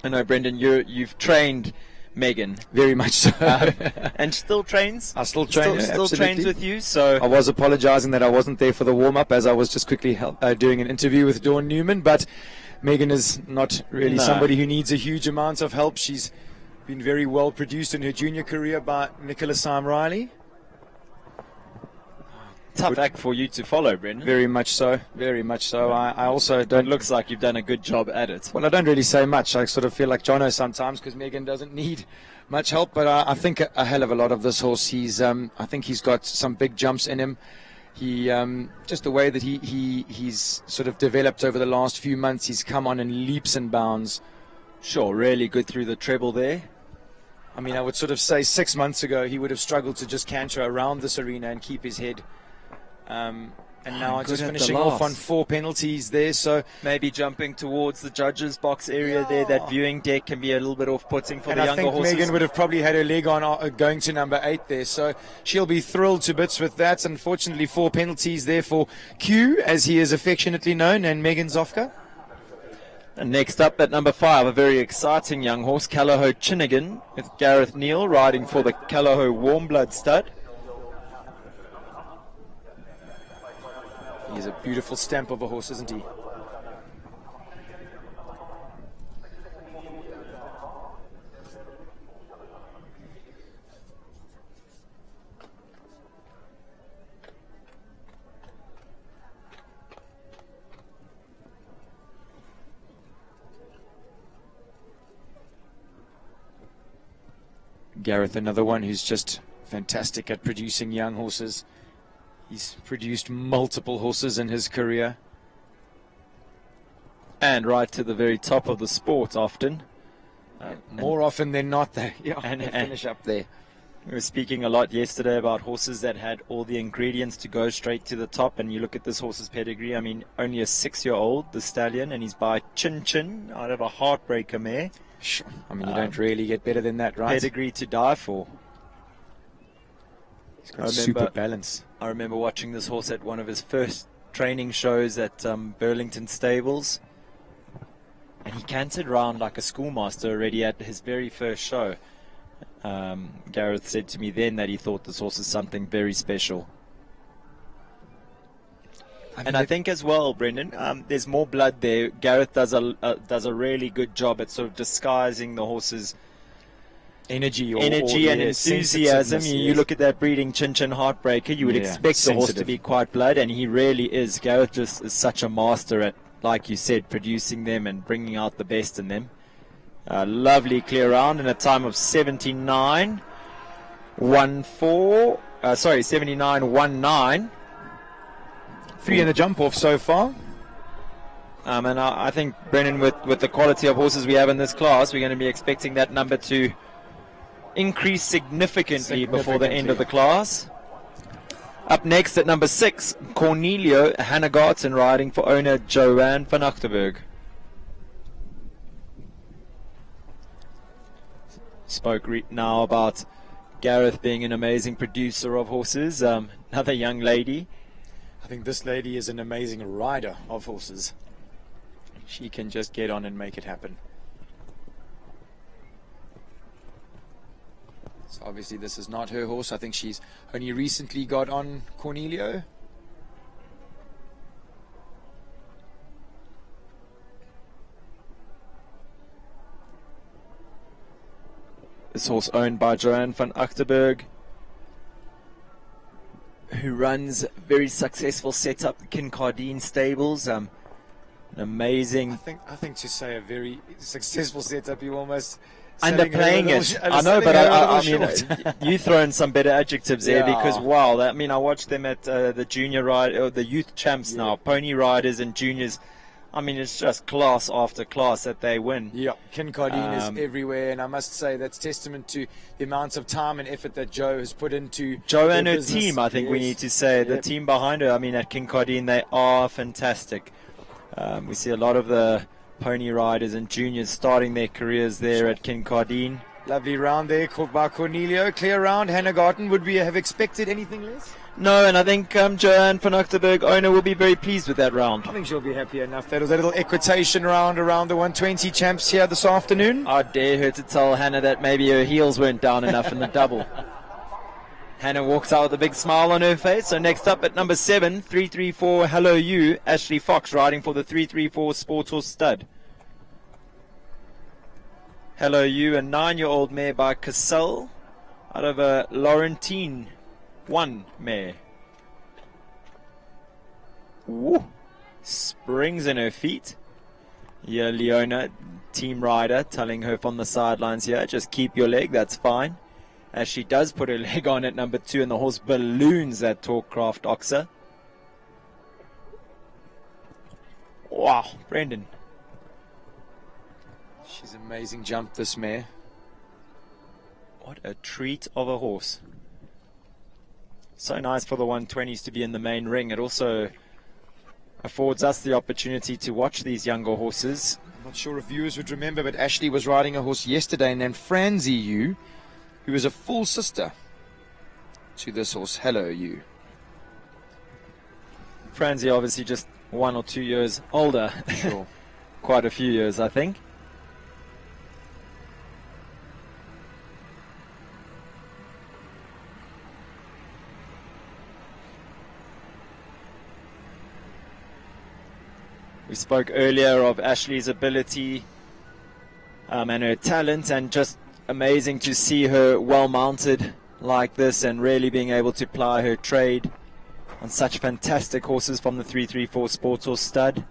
S2: I know, Brendan, you've trained Megan.
S1: Very much so.
S2: And still trains?
S1: I still train.
S2: Still trains with you. So
S1: I was apologizing that I wasn't there for the warm-up, as I was just quickly doing an interview with Dawn Newman. But Megan is not really somebody who needs a huge amount of help. She's been very well produced in her junior career by Nicola Syme Riley.
S2: Tough act for you to follow, Brendan.
S1: Very much so. I also don't...
S2: It looks like you've done a good job at it.
S1: Well, I don't really say much. I sort of feel like Jono sometimes, because Megan doesn't need much help. But I think a hell of a lot of this horse. I think he's got some big jumps in him. He just the way that he's sort of developed over the last few months. He's come on in leaps and bounds.
S2: Sure, really good through the treble there.
S1: I mean, I would sort of say 6 months ago he would have struggled to just canter around this arena and keep his head. And now just finishing off on 4 penalties there, so
S2: maybe jumping towards the judges' box area there. That viewing deck can be a little bit off-putting for the younger horses.
S1: I think Megan would have probably had her leg on going to number 8 there, so she'll be thrilled to bits with that. Unfortunately, 4 penalties there for Q, as he is affectionately known, and Megan Zofka.
S2: And next up at number 5, a very exciting young horse, Callagho Chinnigan, with Gareth Neal riding for the Callagho Warm Blood stud.
S1: He's a beautiful stamp of a horse, isn't he? Gareth, another one who's just fantastic at producing young horses. He's produced multiple horses in his career.
S2: And right to the very top of the sport often.
S1: More often than not, they finish up there.
S2: We were speaking a lot yesterday about horses that had all the ingredients to go straight to the top, and you look at this horse's pedigree. I mean, only a 6-year-old, the stallion, and he's by Chin Chin out of a heartbreaker mare.
S1: Sure. I mean, you don't really get better than that, right?
S2: Pedigree to die for.
S1: He's got super balance.
S2: I remember watching this horse at one of his first training shows at Burlington Stables. And he cantered round like a schoolmaster already at his very first show. Gareth said to me then that he thought this horse is something very special. I think as well, Brendan, there's more blood there. Gareth does a really good job at sort of disguising the horse's
S1: energy
S2: and enthusiasm. You look at that breeding Chin Chin Heartbreaker, you would expect the horse to be quite blood, and he really is. Gareth just is such a master at, like you said, producing them and bringing out the best in them. Lovely clear round in a time of 79.19.
S1: 3 in the jump off so far.
S2: And I think, Brennan, with the quality of horses we have in this class, we're going to be expecting that number to increase significantly before the end of the class. Up next at number 6, Cornelio Hannegarten, riding for owner Joanne van Achterberg. Spoke now about Gareth being an amazing producer of horses. Another young lady.
S1: I think this lady is an amazing rider of horses. She can just get on and make it happen. So obviously this is not her horse. I think she's only recently got on Cornelio.
S2: This horse owned by Joanne van Achterberg, who runs very successful setup, the Kincardine stables. An amazing.
S1: I think to say a very successful setup, you almost
S2: underplaying it. I know, but I mean, you throw in some better adjectives there because wow, I watched them at the junior ride or the youth champs now, pony riders and juniors. I mean, it's just class after class that they win.
S1: Yeah, Kincardine is everywhere, and I must say that's testament to the amount of time and effort that Joe has put into
S2: Joe and her team. I think we need to say the team behind her. I mean, at Kincardine, they are fantastic. We see a lot of the pony riders and juniors starting their careers there at Kincardine.
S1: Lovely round there caught by Cornelio. Clear round. Hannegarten, would we have expected anything less?
S2: No, and I think Joanne van Achterberg, owner, will be very pleased with that round.
S1: I think she'll be happy enough. That was a little equitation round around the 120 champs here this afternoon.
S2: I dare her to tell Hannah that maybe her heels weren't down enough in the double. Hannah walks out with a big smile on her face. So next up at number 7, 334 Hello You, Ashley Fox, riding for the 334 Sports Horse Stud. Hello You, a 9-year-old mare by Cassell out of a Laurentine 1 mare. Woo. Springs in her feet. Yeah, Leona, team rider, telling her from the sidelines here, just keep your leg, that's fine. As she does put her leg on at number 2, and the horse balloons that Talkcraft Oxer. Wow, Brendan.
S1: She's an amazing jump, this mare.
S2: What a treat of a horse. So nice for the 120s to be in the main ring. It also affords us the opportunity to watch these younger horses.
S1: I'm not sure if viewers would remember, but Ashley was riding a horse yesterday named Franzi You, who is a full sister to this horse, Hello You.
S2: Franzi obviously just 1 or 2 years older.
S1: Sure.
S2: Quite a few years, I think. We spoke earlier of Ashley's ability and her talent, and just amazing to see her well mounted like this and really being able to ply her trade on such fantastic horses from the 334 Sports Horse Stud.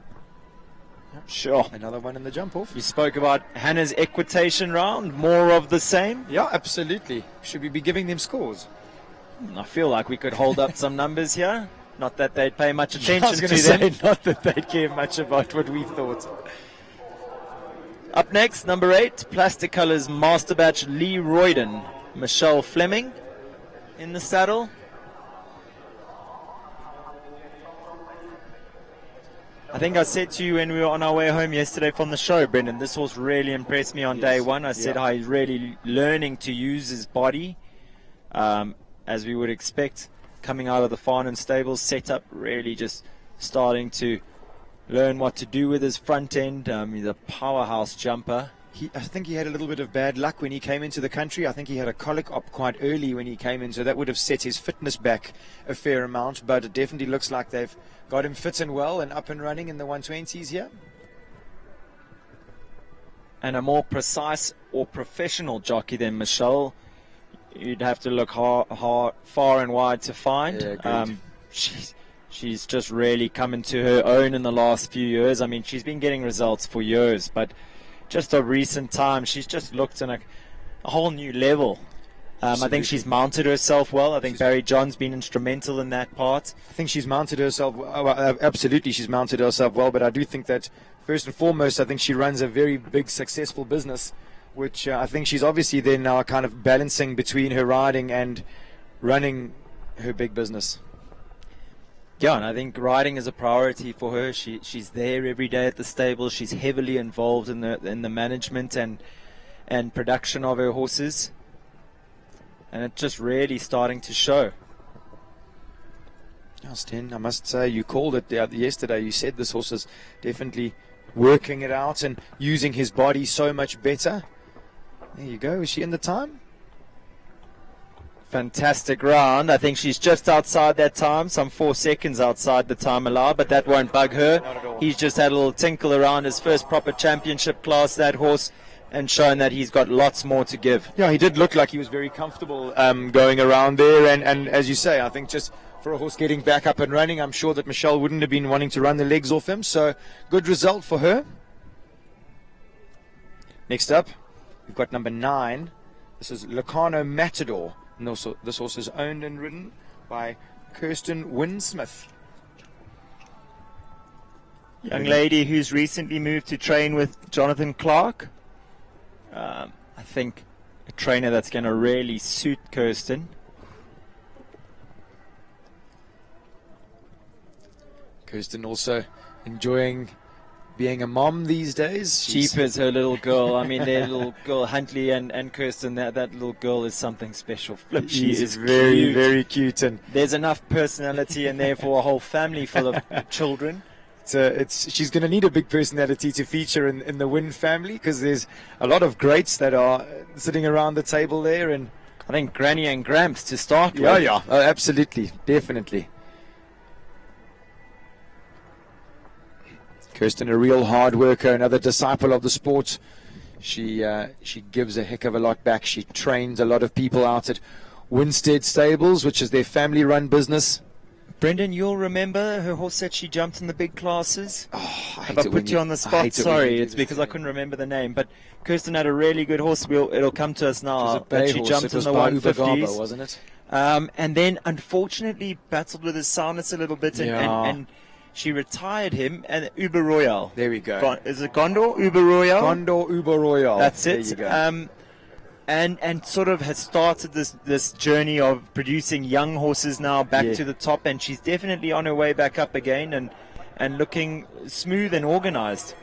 S2: Sure.
S1: Another one in the jump off.
S2: You spoke about Hannah's equitation round, more of the same?
S1: Yeah, absolutely. Should we be giving them scores?
S2: I feel like we could hold up some numbers here. Not that they'd pay much attention
S1: I was
S2: to
S1: say,
S2: them.
S1: not that they'd care much about what we thought.
S2: Up next, number 8, Plastic Colors Master Batch Lee Royden. Michelle Fleming in the saddle. I think I said to you when we were on our way home yesterday from the show, Brendan, this horse really impressed me on day one. I said how he's really learning to use his body, as we would expect, coming out of the Farnham stables setup, really just starting to learn what to do with his front end. He's a powerhouse jumper.
S1: I think he had a little bit of bad luck when he came into the country. I think he had a colic op quite early when he came in, so that would have set his fitness back a fair amount. But it definitely looks like they've got him fit and well and up and running in the 120s here.
S2: And a more precise or professional jockey than Michelle, you'd have to look far and wide to find.
S1: Yeah,
S2: she's just really come into her own in the last few years. I mean, she's been getting results for years, but just of recent time, she's just looked in a whole new level. I think she's mounted herself well. I think Barry John's been instrumental in that part.
S1: I think she's mounted herself, absolutely she's mounted herself well, but I do think that first and foremost, I think she runs a very big, successful business, which I think she's obviously then now kind of balancing between her riding and running her big business.
S2: Yeah, and I think riding is a priority for her. She's there every day at the stable. She's heavily involved in the management and production of her horses, and it's just really starting to show.
S1: Sten, I must say, you called it yesterday. You said this horse is definitely working it out and using his body so much better. There you go. Is she in the time?
S2: Fantastic round. I think she's just outside that time, some 4 seconds outside the time allowed, but that won't bug her. He's just had a little tinkle around his first proper championship class, that horse, and shown that he's got lots more to give.
S1: Yeah, he did look like he was very comfortable going around there, and as you say, I think just for a horse getting back up and running, I'm sure that Michelle wouldn't have been wanting to run the legs off him, so good result for her. Next up, we've got number 9. This is Locarno Matador. And also, this horse is owned and ridden by Kirsten Winsmith.
S2: Young lady who's recently moved to train with Jonathan Clark. I think a trainer that's going to really suit Kirsten.
S1: Kirsten also enjoying being a mom these days.
S2: Cheap as her little girl. I mean, their little girl, Huntley and Kirsten, that little girl is something special. Flip,
S1: she is very, very cute. And
S2: there's enough personality in there for a whole family full of children.
S1: She's going to need a big personality to feature in the Win family, because there's a lot of greats that are sitting around the table there. And
S2: I think Granny and Gramps to start with.
S1: Yeah, oh, absolutely, definitely. Kirsten, a real hard worker, another disciple of the sport. She gives a heck of a lot back. She trains a lot of people out at Winstead Stables, which is their family-run business.
S2: Brendan, you'll remember her horse that she jumped in the big classes?
S1: Oh,
S2: Have I put you on the spot? Sorry, it's because I couldn't remember the name. But Kirsten had a really good horse. It'll come to us now.
S1: But
S2: she jumped in the 150s.
S1: Wasn't it?
S2: And then, unfortunately, battled with his soundness a little bit and she retired him, and Uber Royale.
S1: There we go.
S2: Is it Gondor Uber Royale?
S1: Gondor Uber Royale.
S2: That's it.
S1: There you go.
S2: And sort of has started this journey of producing young horses now back to the top, and she's definitely on her way back up again and looking smooth and organized.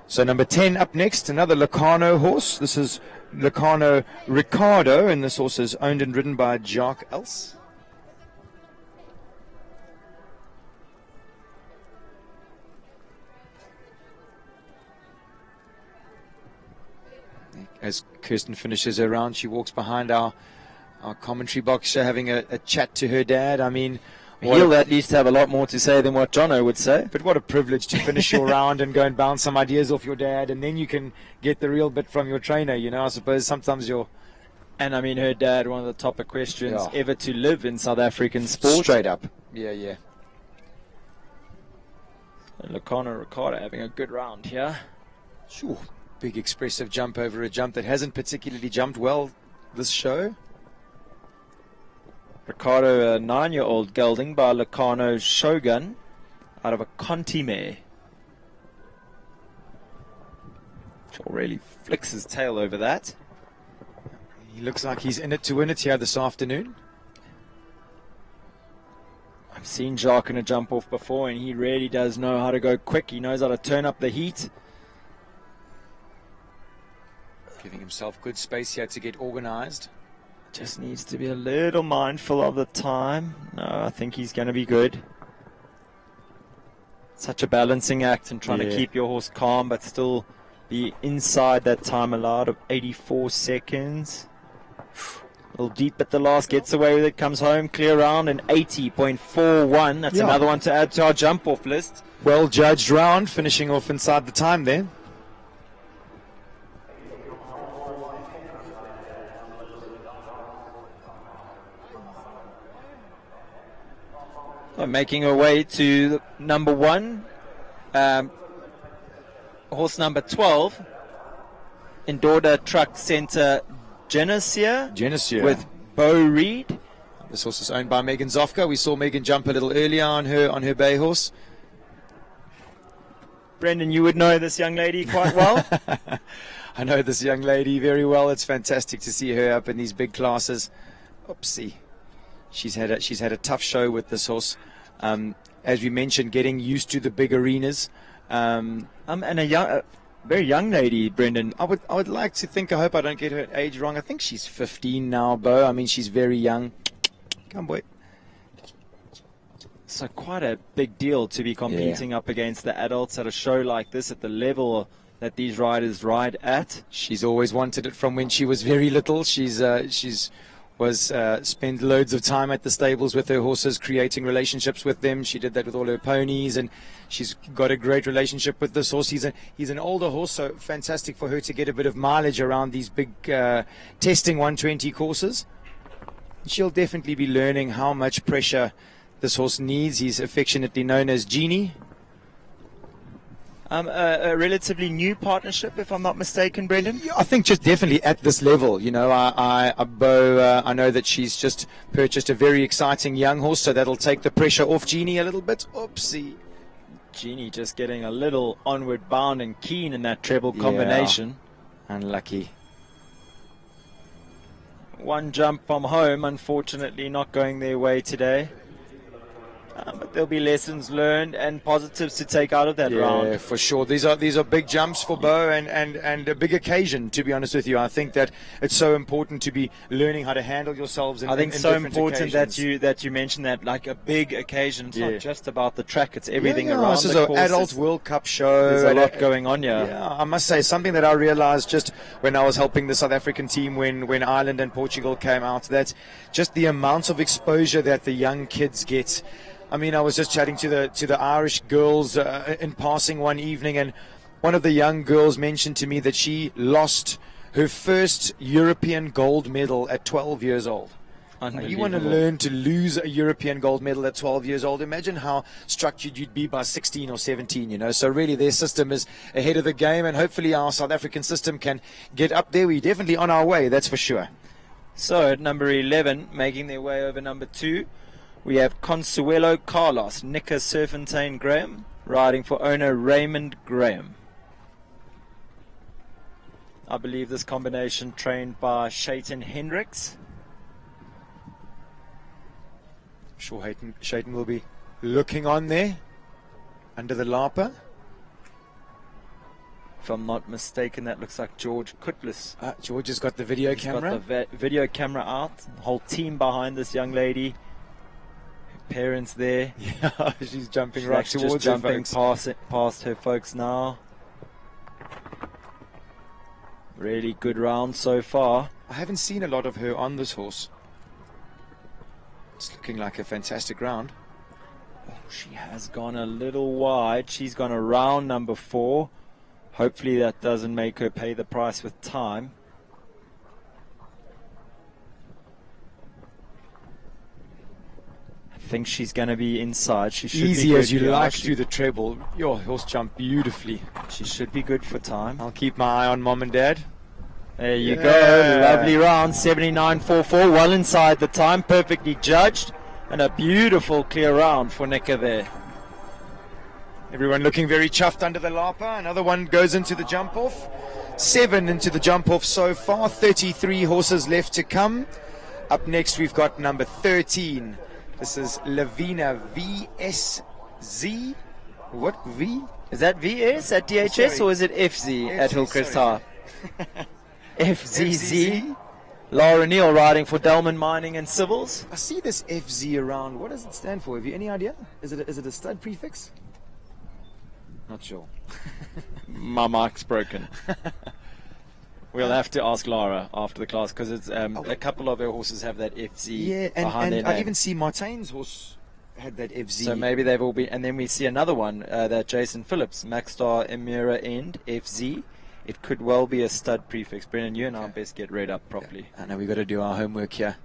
S1: So number 10 up next, another Locarno horse. This is Locarno Ricardo, and this horse is owned and ridden by Jacques Els. As Kirsten finishes her round, she walks behind our commentary box, having a chat to her dad. I mean,
S2: he'll at least have a lot more to say than what Jono would say.
S1: But what a privilege to finish your round and go and bounce some ideas off your dad, and then you can get the real bit from your trainer. You know, I suppose sometimes you're...
S2: And I mean, her dad, one of the top equestrians ever to live in South African sport.
S1: Straight up. Yeah.
S2: And Locarno Ricardo having a good round here.
S1: Sure. Big expressive jump over a jump that hasn't particularly jumped well this show.
S2: Ricardo, a 9-year-old gelding by Locarno's Shogun out of a Conti mare. Which really flicks his tail over that.
S1: He looks like he's in it to win it here this afternoon.
S2: I've seen Jacques in a jump off before, and he really does know how to go quick. He knows how to turn up the heat.
S1: Giving himself good space here to get organized.
S2: Just needs to be a little mindful of the time. No, I think he's going to be good. Such a balancing act and trying to keep your horse calm but still be inside that time allowed of 84 seconds. A little deep at the last, gets away with it, comes home, clear round, and 80.41. That's another one to add to our jump-off list.
S1: Well judged round, finishing off inside the time there.
S2: So making her way to number 1, horse number 12, Endorda Truck Center Genesia with Bo Reed.
S1: This horse is owned by Megan Zofka. We saw Megan jump a little earlier on her bay horse.
S2: Brendan, you would know this young lady quite well.
S1: I know this young lady very well. It's fantastic to see her up in these big classes. Oopsie. She's had a tough show with this horse. As we mentioned, getting used to the big arenas.
S2: And a very young lady, Brendan.
S1: I would like to think, I hope I don't get her age wrong. I think she's 15 now, Bo. I mean, she's very young. Come, boy.
S2: So quite a big deal to be competing up against the adults at a show like this at the level that these riders ride at.
S1: She's always wanted it from when she was very little. She's spent loads of time at the stables with her horses, creating relationships with them. She did that with all her ponies, and she's got a great relationship with this horse. He's an older horse, so fantastic for her to get a bit of mileage around these big testing 120 courses. She'll definitely be learning how much pressure this horse needs. He's affectionately known as Genie.
S2: A relatively new partnership, if I'm not mistaken, Brendan.
S1: Yeah, I think just definitely at this level. You know, I know that she's just purchased a very exciting young horse, so that'll take the pressure off Genie a little bit. Oopsie.
S2: Genie just getting a little onward bound and keen in that treble combination.
S1: Unlucky.
S2: One jump from home, unfortunately not going their way today. But there'll be lessons learned and positives to take out of that round.
S1: Yeah, for sure. These are big jumps for Bo and a big occasion, to be honest with you. I think that it's so important to be learning how to handle yourselves in
S2: I think
S1: in
S2: so
S1: different
S2: important
S1: occasions.
S2: that you mentioned that, like a big occasion. It's not just about the track, it's everything around
S1: this is
S2: the
S1: an
S2: course.
S1: adult World Cup show.
S2: There's a lot going on here.
S1: Yeah, I must say, something that I realized just when I was helping the South African team when Ireland and Portugal came out, that just the amount of exposure that the young kids get. I mean, I was just chatting to the Irish girls in passing one evening, and one of the young girls mentioned to me that she lost her first European gold medal at 12 years old. You want to learn to lose a European gold medal at 12 years old. Imagine how structured you'd be by 16 or 17, you know. So really their system is ahead of the game, and hopefully our South African system can get up there. We're definitely on our way, that's for sure.
S2: So at number 11, making their way over number 2, we have Consuelo Carlos, Nicker Serpentine Graham, riding for owner Raymond Graham. I believe this combination trained by Shayton Hendricks.
S1: I'm sure Shayton will be looking on there under the Lapa.
S2: If I'm not mistaken, that looks like George Cutlass.
S1: George has got the video camera.
S2: Got the video camera out. The whole team behind this young lady. Parents there.
S1: Yeah, she's jumping right towards
S2: just jumping past her folks now. Really good round so far.
S1: I haven't seen a lot of her on this horse. It's looking like a fantastic round.
S2: Oh, she has gone a little wide. She's gone around number 4. Hopefully that doesn't make her pay the price with time. I think she's going to be inside. She should
S1: easy
S2: be good
S1: as you like through the treble. Your horse jumped beautifully.
S2: She should be good for time.
S1: I'll keep my eye on Mom and Dad.
S2: There you go. Lovely round. 79.44. Well inside the time. Perfectly judged. And a beautiful clear round for Nicker there.
S1: Everyone looking very chuffed under the Lapa. Another one goes into the jump off. 7 into the jump off so far. 33 horses left to come. Up next we've got number 13. This is Lavina VSZ. What V?
S2: Is that VS at DHS or is it FZ at Hillcrest High? FZZ. Laura Neal riding for Delman Mining and Civils.
S1: I see this FZ around. What does it stand for? Have you any idea? Is it a stud prefix? Not sure.
S2: My mic's broken. We'll have to ask Laura after the class because it's a couple of her horses have that FZ behind their name.
S1: I even see Martin's horse had that FZ.
S2: So maybe they've all been, and then we see another one that Jason Phillips, Maxstar Emira End FZ. It could well be a stud prefix. Brennan, you and I best get read up properly.
S1: I know we've got to do our homework here.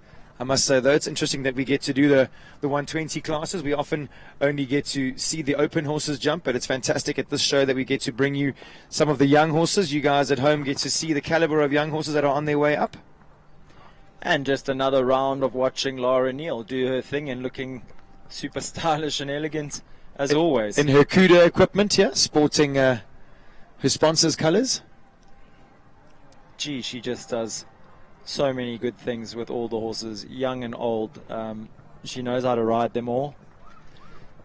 S1: I must say, though, it's interesting that we get to do the 120 classes. We often only get to see the open horses jump, but it's fantastic at this show that we get to bring you some of the young horses. You guys at home get to see the caliber of young horses that are on their way up.
S2: And just another round of watching Laura Neal do her thing and looking super stylish and elegant, as always.
S1: In her KUDA equipment here, sporting her sponsor's colours.
S2: Gee, she just does so many good things with all the horses, young and old. She knows how to ride them all.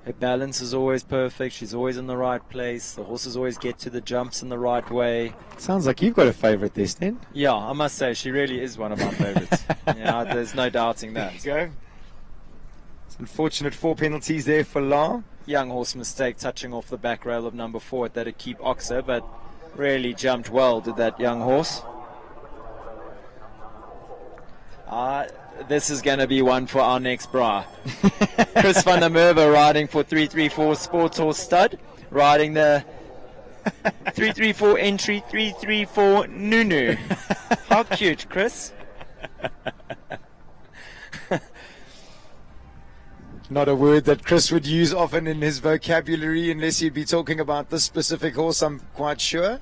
S2: Her balance is always perfect. She's always in the right place. The horses always get to the jumps in the right way.
S1: Sounds like you've got a favourite there, Sten.
S2: Yeah, I must say, she really is one of my favourites. Yeah, there's no doubting that.
S1: There you go. It's unfortunate 4 penalties there for La.
S2: Young horse mistake touching off the back rail of number 4 at that a keep Oxer, but really jumped well, did that young horse. This is going to be one for our next bra. Chris van der Merwe riding for 334 Sports Horse Stud, riding the 334 entry 334 Nunu. How cute, Chris.
S1: Not a word that Chris would use often in his vocabulary unless he'd be talking about this specific horse, I'm quite sure.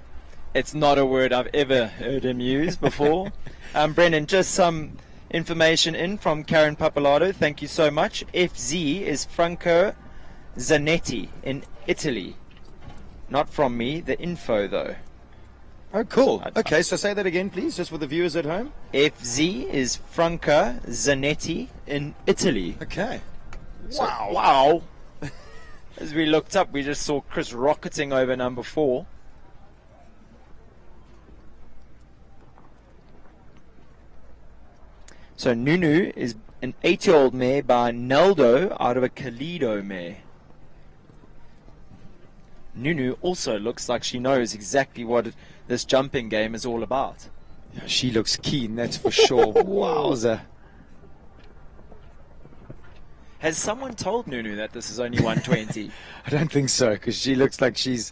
S2: It's not a word I've ever heard him use before. Brennan, just some information in from Karen Papalato. Thank you so much. FZ is Franco Zanetti in Italy. Not from me, the info though.
S1: Oh, cool. Okay, so say that again, please, just for the viewers at home.
S2: FZ is Franco Zanetti in Italy.
S1: Okay.
S2: Wow. Wow. As we looked up, we just saw Chris rocketing over number 4. So Nunu is an 8-year-old mare by Naldo out of a Kalido mare. Nunu also looks like she knows exactly what this jumping game is all about.
S1: Yeah, she looks keen, that's for sure. Wowza.
S2: Has someone told Nunu that this is only 120?
S1: I don't think so, because she looks like she's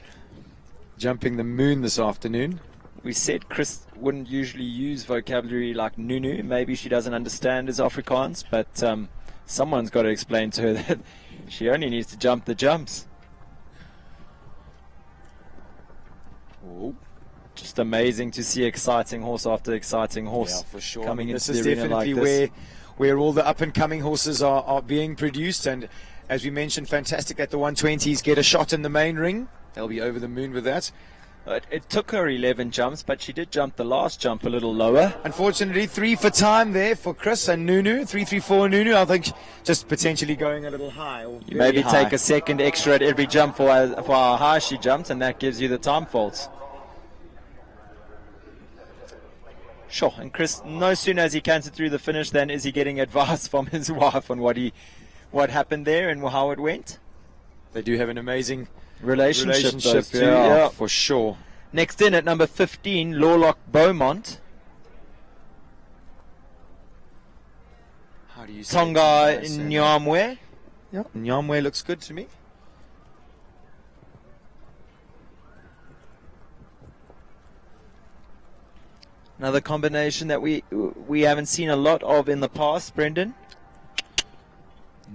S1: jumping the moon this afternoon.
S2: We said Chris wouldn't usually use vocabulary like Nunu. Maybe she doesn't understand his Afrikaans, but someone's got to explain to her that she only needs to jump the jumps. Ooh. Just amazing to see exciting horse after exciting horse.
S1: Yeah, for sure.
S2: Coming
S1: this
S2: into
S1: is
S2: the arena
S1: definitely
S2: like this.
S1: where all the up-and-coming horses are being produced, and as we mentioned, fantastic that the 120s get a shot in the main ring. They'll be over the moon with that.
S2: It took her 11 jumps, but she did jump the last jump a little lower.
S1: Unfortunately, 3 for time there for Chris and Nunu. 334 Nunu, I think, just potentially going a little high. Or
S2: you maybe
S1: high.
S2: Take a second extra at every jump for how high she jumped, and that gives you the time faults. Sure, and Chris, no sooner as he cantered through the finish than is he getting advice from his wife on what happened there and how it went.
S1: They do have an amazing
S2: relationship
S1: too,
S2: yeah,
S1: for sure.
S2: Next in at number 15, Lawlock Beaumont.
S1: How do you say
S2: Tonga Nyamwe.
S1: Yeah, Nyamwe looks good to me.
S2: Another combination that we haven't seen a lot of in the past, Brendan.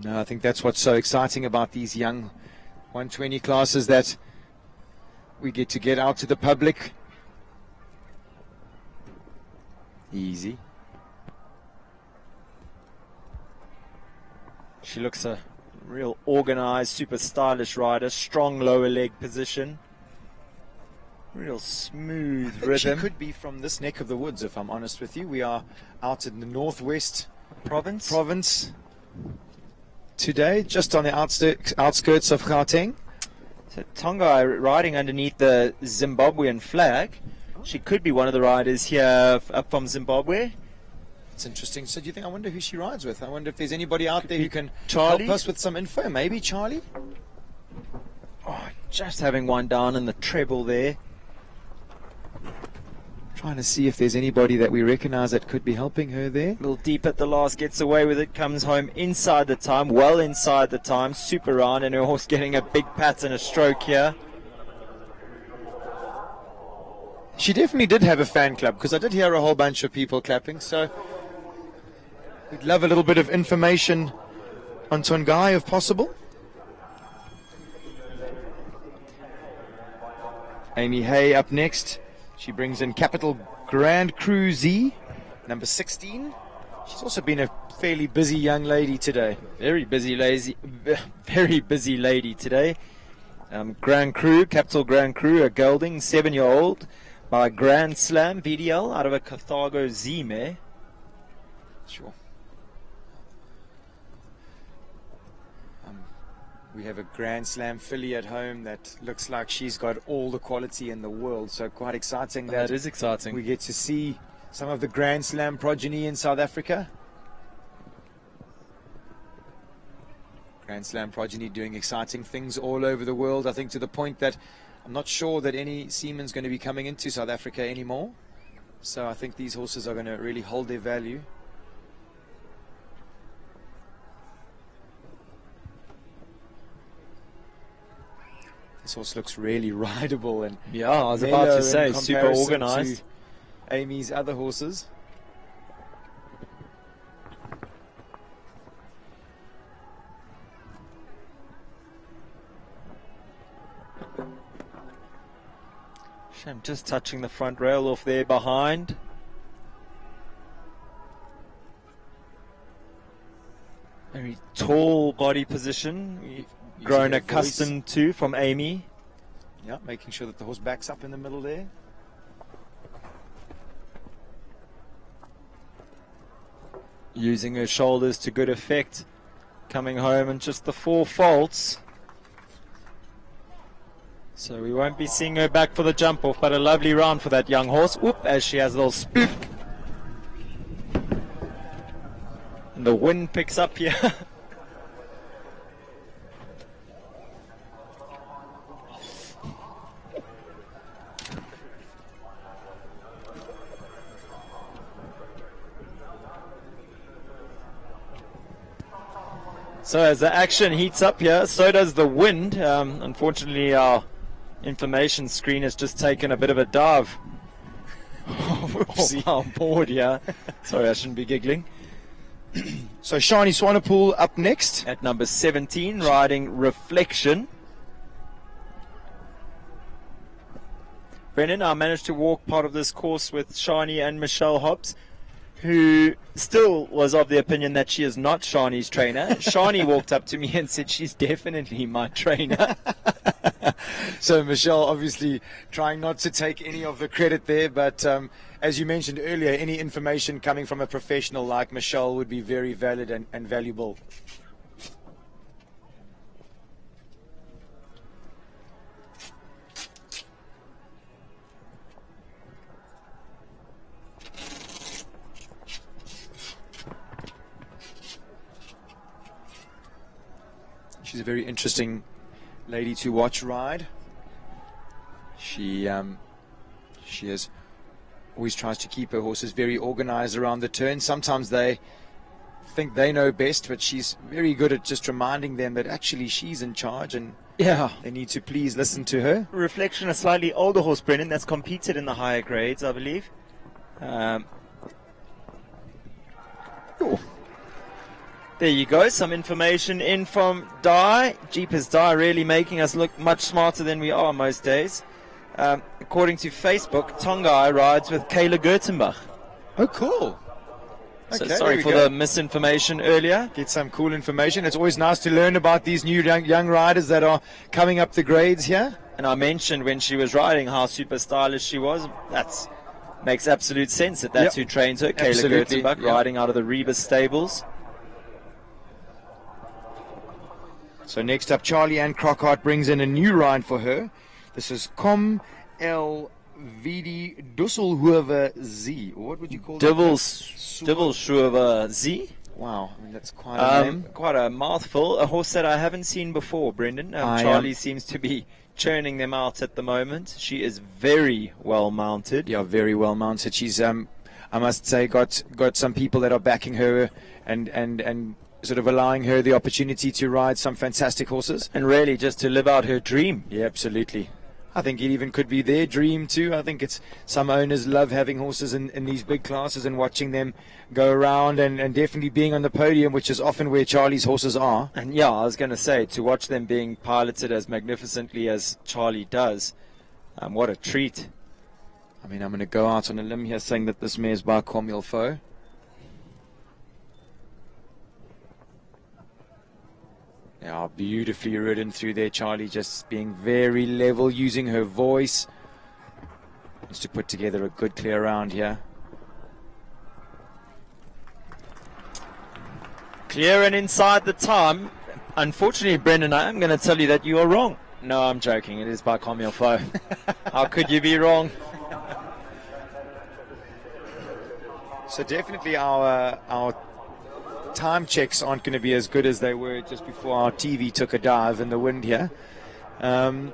S1: No, I think that's what's so exciting about these young 120 classes, that we get to get out to the public. Easy.
S2: She looks a real organized, super stylish rider. Strong lower leg position. Real smooth rhythm.
S1: She could be from this neck of the woods, if I'm honest with you. We are out in the northwest province today, just on the outskirts of Gauteng.
S2: So Tonga riding underneath the Zimbabwean flag. She could be one of the riders here up from Zimbabwe.
S1: It's interesting. So do you think, I wonder who she rides with? I wonder if there's anybody out there who can
S2: Charlie?
S1: help us with some info. Maybe Charlie?
S2: Oh, just having one down in the treble there.
S1: Trying to see if there's anybody that we recognize that could be helping her there.
S2: A little deep at the last, gets away with it, comes home inside the time, well inside the time, super round, and her horse getting a big pat and a stroke here.
S1: She definitely did have a fan club, because I did hear a whole bunch of people clapping, so we'd love a little bit of information on Tongai if possible. Amy Hay up next. She brings in Capital Grand Prix Z, number 16. She's also been a fairly busy young lady today.
S2: Very busy lady today. Grand Prix, Capital Grand Prix, a gelding, 7-year-old, by Grand Slam VDL out of a Carthago Z mare.
S1: Sure. We have a Grand Slam filly at home that looks like she's got all the quality in the world. So quite exciting.
S2: That is exciting.
S1: We get to see some of the Grand Slam progeny in South Africa. Grand Slam progeny doing exciting things all over the world. I think to the point that I'm not sure that any seaman's going to be coming into South Africa anymore. So I think these horses are going to really hold their value. This horse looks really rideable, and
S2: yeah, I was about to say super organized.
S1: Amy's other horses.
S2: I'm just touching the front rail off there behind. Very tall body position. We've grown accustomed to from Amy.
S1: Yeah, making sure that the horse backs up in the middle there.
S2: Using her shoulders to good effect. Coming home and just the 4 faults. So we won't be seeing her back for the jump off, but a lovely round for that young horse. Whoop, as she has a little spook. And the wind picks up here. So as the action heats up here, so does the wind. Unfortunately, our information screen has just taken a bit of a dive. Our board here. Sorry, I shouldn't be giggling.
S1: So Shani Swanepoel up next.
S2: At number 17, riding Reflection. Brendan, I managed to walk part of this course with Shani and Michelle Hobbs, who still was of the opinion that she is not Shani's trainer. Shani walked up to me and said she's definitely my trainer.
S1: So Michelle obviously trying not to take any of the credit there, but as you mentioned earlier, any information coming from a professional like Michelle would be very valid and valuable. She's a very interesting lady to watch ride. She has always tries to keep her horses very organized around the turn. Sometimes they think they know best, but she's very good at just reminding them that actually she's in charge and they need to please listen to her.
S2: Reflection, a slightly older horse, Brennan, that's competed in the higher grades, I believe. There you go, some information in from Dai. Jeepers Dai really making us look much smarter than we are most days. According to Facebook, Tongai rides with Kayla Gertenbach.
S1: Oh, cool.
S2: So sorry for the misinformation earlier.
S1: Get some cool information. It's always nice to learn about these new young riders that are coming up the grades here.
S2: And I mentioned when she was riding how super stylish she was. That makes absolute sense that that's who trains her, Kayla Gertenbach, riding out of the Rebus stables.
S1: So next up, Charlie Ann Crockhart brings in a new ride for her. This is Com El Vidi Dusselhoever Z, or what would you call
S2: Divilshoever Z.
S1: Wow, I mean, that's quite a name.
S2: Quite a mouthful. A horse that I haven't seen before, Brendan. Charlie seems to be churning them out at the moment. She is very well mounted.
S1: Yeah, very well mounted. She's, I must say, got some people that are backing her and sort of allowing her the opportunity to ride some fantastic horses.
S2: And really just to live out her dream.
S1: Yeah, absolutely. I think it even could be their dream too. I think it's some owners love having horses in these big classes and watching them go around and definitely being on the podium, which is often where Charlie's horses are.
S2: And yeah, I was going to say, to watch them being piloted as magnificently as Charlie does, what a treat.
S1: I mean, I'm going to go out on a limb here saying that this mare is by Comilfo. Yeah, beautifully ridden through there, Charlie, just being very level, using her voice. Wants to put together a good clear round here.
S2: Clear and inside the time. Unfortunately, Brendan, I am going to tell you that you are wrong. No, I'm joking. It is by Comilfo. How could you be wrong?
S1: So definitely our time checks aren't going to be as good as they were just before our TV took a dive in the wind here. So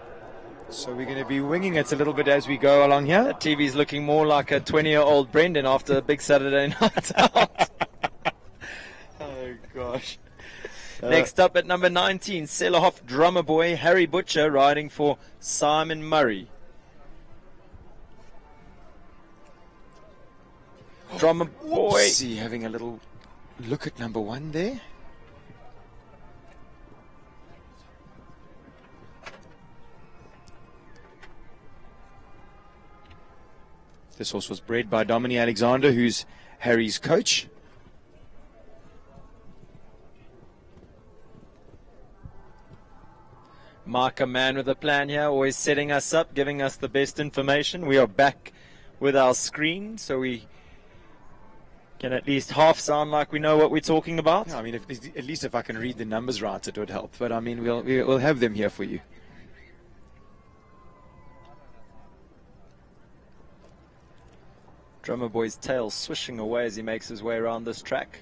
S1: we're going to be winging it a little bit as we go along here.
S2: The TV's looking more like a 20-year-old Brendan after a big Saturday night out.
S1: Oh, gosh.
S2: Next up at number 19, Selahoff Drummer Boy, Harry Butcher, riding for Simon Murray. Drummer Boy.
S1: See, having a little look at number 1 there. This horse was bred by Dominic Alexander, who's Harry's coach.
S2: Mark, a man with a plan here, always setting us up, giving us the best information. We are back with our screen, so we can at least half sound like we know what we're talking about.
S1: Yeah, I mean, at least if I can read the numbers right, it would help. But I mean, we'll have them here for you.
S2: Drummer Boy's tail swishing away as he makes his way around this track.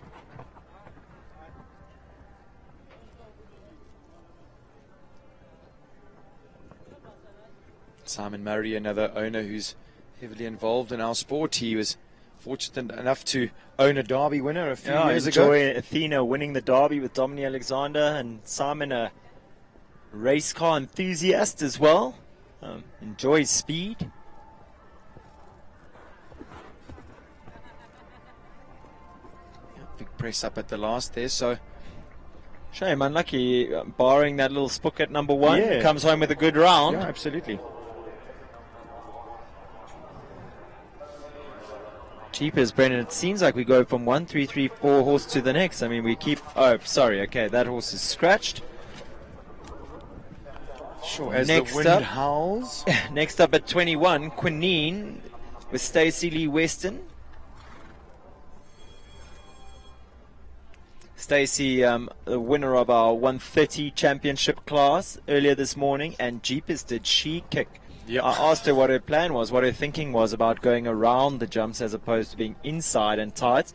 S1: Simon Murray, another owner who's heavily involved in our sport. He was fortunate enough to own a Derby winner a few years ago.
S2: Athena winning the Derby with Dominic Alexander, and Simon a race car enthusiast as well. Enjoys speed.
S1: Big press up at the last there, so
S2: shame, unlucky, barring that little spook at number 1.
S1: Yeah.
S2: Comes home with a good round.
S1: Yeah, absolutely.
S2: Cheapers, Brendan, it seems like we go from 1, 3, 3, 4 horse to the next. I mean, we keep... Oh, sorry, okay, that horse is scratched.
S1: Sure, as the wind howls.
S2: Next up at 21, Quinine with Stacy Lee Weston. Stacy, the winner of our 130 championship class earlier this morning, and jeepers did she kick.
S1: Yep.
S2: I asked her what her plan was, what her thinking was about going around the jumps as opposed to being inside and tight.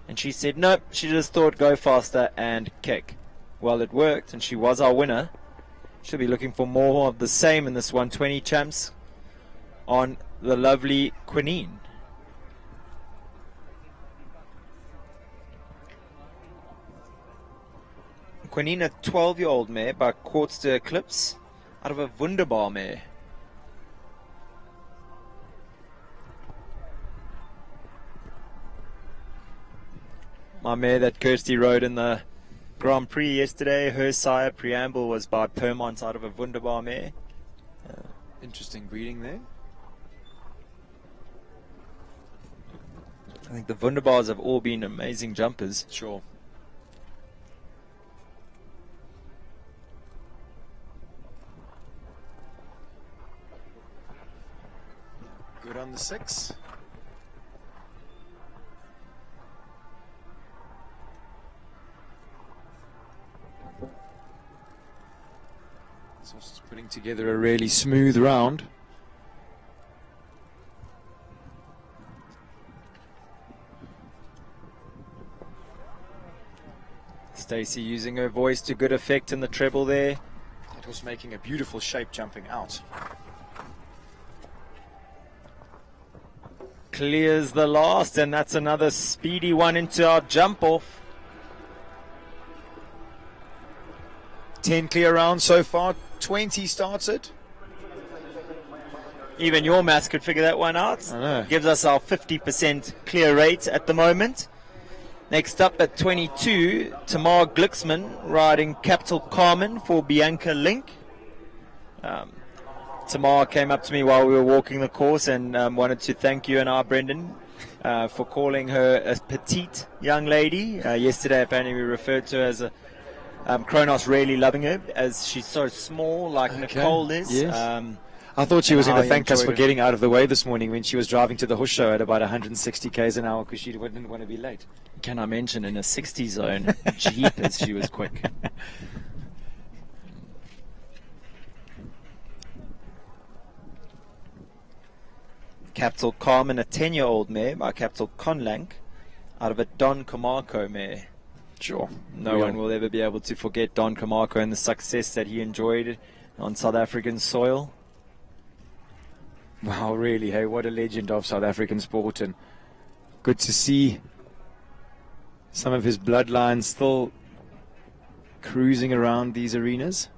S2: And she said, nope, she just thought go faster and kick. Well, it worked, and she was our winner. She'll be looking for more of the same in this 120 champs on the lovely Quinine. Quinine, a 12-year-old mare by Quartster Eclipse out of a Wunderbar mare. My mare that Kirsty rode in the Grand Prix yesterday, her sire Preamble was by Permont out of a Wunderbar mare.
S1: Interesting breeding there.
S2: I think the Wunderbars have all been amazing jumpers.
S1: Sure. Good on the 6. This horse is putting together a really smooth round.
S2: Stacy using her voice to good effect in the treble there.
S1: It was making a beautiful shape jumping out.
S2: Clears the last, and that's another speedy one into our jump off.
S1: 10 clear rounds so far, 20 started.
S2: Even your maths could figure that one out.
S1: I know.
S2: Gives us our 50% clear rate at the moment. Next up at 22, Tamar Glicksman riding Capital Carmen for Bianca Link. Tamar came up to me while we were walking the course and wanted to thank you and I, Brendan, for calling her a petite young lady. Yesterday, apparently, we referred to her as a Kronos really loving her as she's so small, like Nicole is.
S1: Yes. I thought she was going to thank us for
S2: her.
S1: getting out of the way this morning when she was driving to the horse show at about 160 k's an hour because she didn't want to be late.
S2: Can I mention in a 60 zone, jeepers, she was quick. Capital Carmen, a 10-year-old mare by Capital Conlank, out of a Don Camarco mare.
S1: Sure.
S2: No one will ever be able to forget Don Camarco and the success that he enjoyed on South African soil.
S1: Wow, really, hey, what a legend of South African sport, and good to see some of his bloodlines still cruising around these arenas.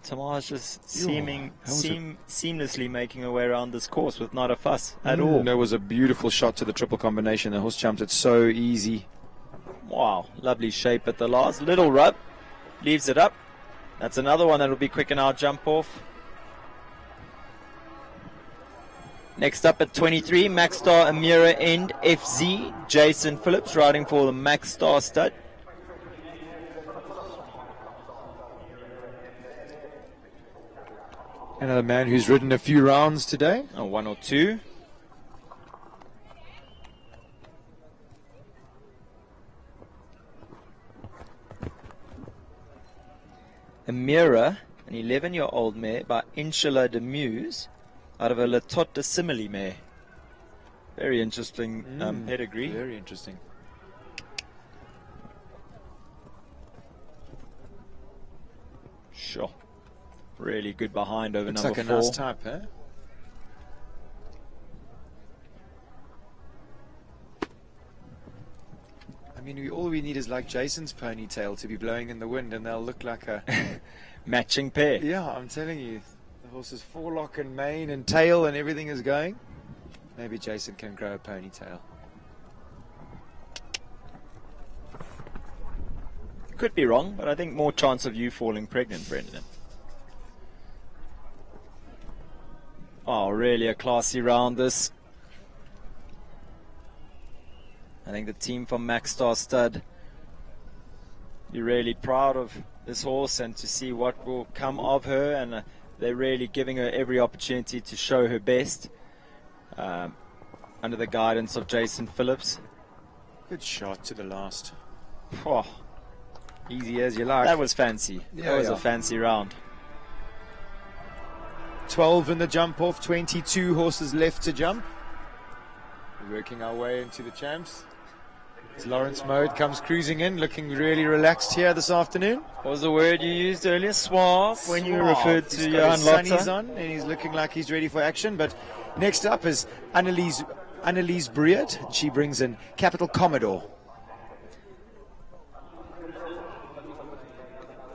S2: Tamar's just seamlessly making her way around this course with not a fuss at all.
S1: There was a beautiful shot to the triple combination. The horse jumped it so easy.
S2: Wow, lovely shape at the last. Little rub, leaves it up. That's another one that'll be quick in our jump off. Next up at 23, Maxstar Amira End FZ. Jason Phillips riding for the Maxstar stud.
S1: Another man who's ridden a few rounds today.
S2: Oh, one or two. Amira, an 11-year-old mare by Inshallah de Muse, out of a Latot de Simile mare. Very interesting pedigree.
S1: Very interesting.
S2: Sure. Really good behind over
S1: Looks
S2: number
S1: like
S2: 4.
S1: a nice type, eh? I mean, all we need is like Jason's ponytail to be blowing in the wind and they'll look like a
S2: matching pair.
S1: Yeah, I'm telling you. The horse's forelock and mane and tail and everything is going. Maybe Jason can grow a ponytail.
S2: Could be wrong, but I think more chance of you falling pregnant, Brendan. Oh, really a classy round this. I think the team from Maxstar Stud be really proud of this horse and to see what will come of her, and they're really giving her every opportunity to show her best under the guidance of Jason Phillips.
S1: Good shot to the last.
S2: Oh,
S1: easy as you like.
S2: That was fancy.
S1: Yeah,
S2: that was a fancy round.
S1: 12 in the jump off, 22 horses left to jump. We're working our way into the champs. As Lawrence Mode comes cruising in, looking really relaxed here this afternoon.
S2: What was the word you used earlier? Suave, when you referred to Johan
S1: Sunnies
S2: Lotta?
S1: on, and he's looking like he's ready for action. But next up is Annelies Breard. She brings in Capital Commodore.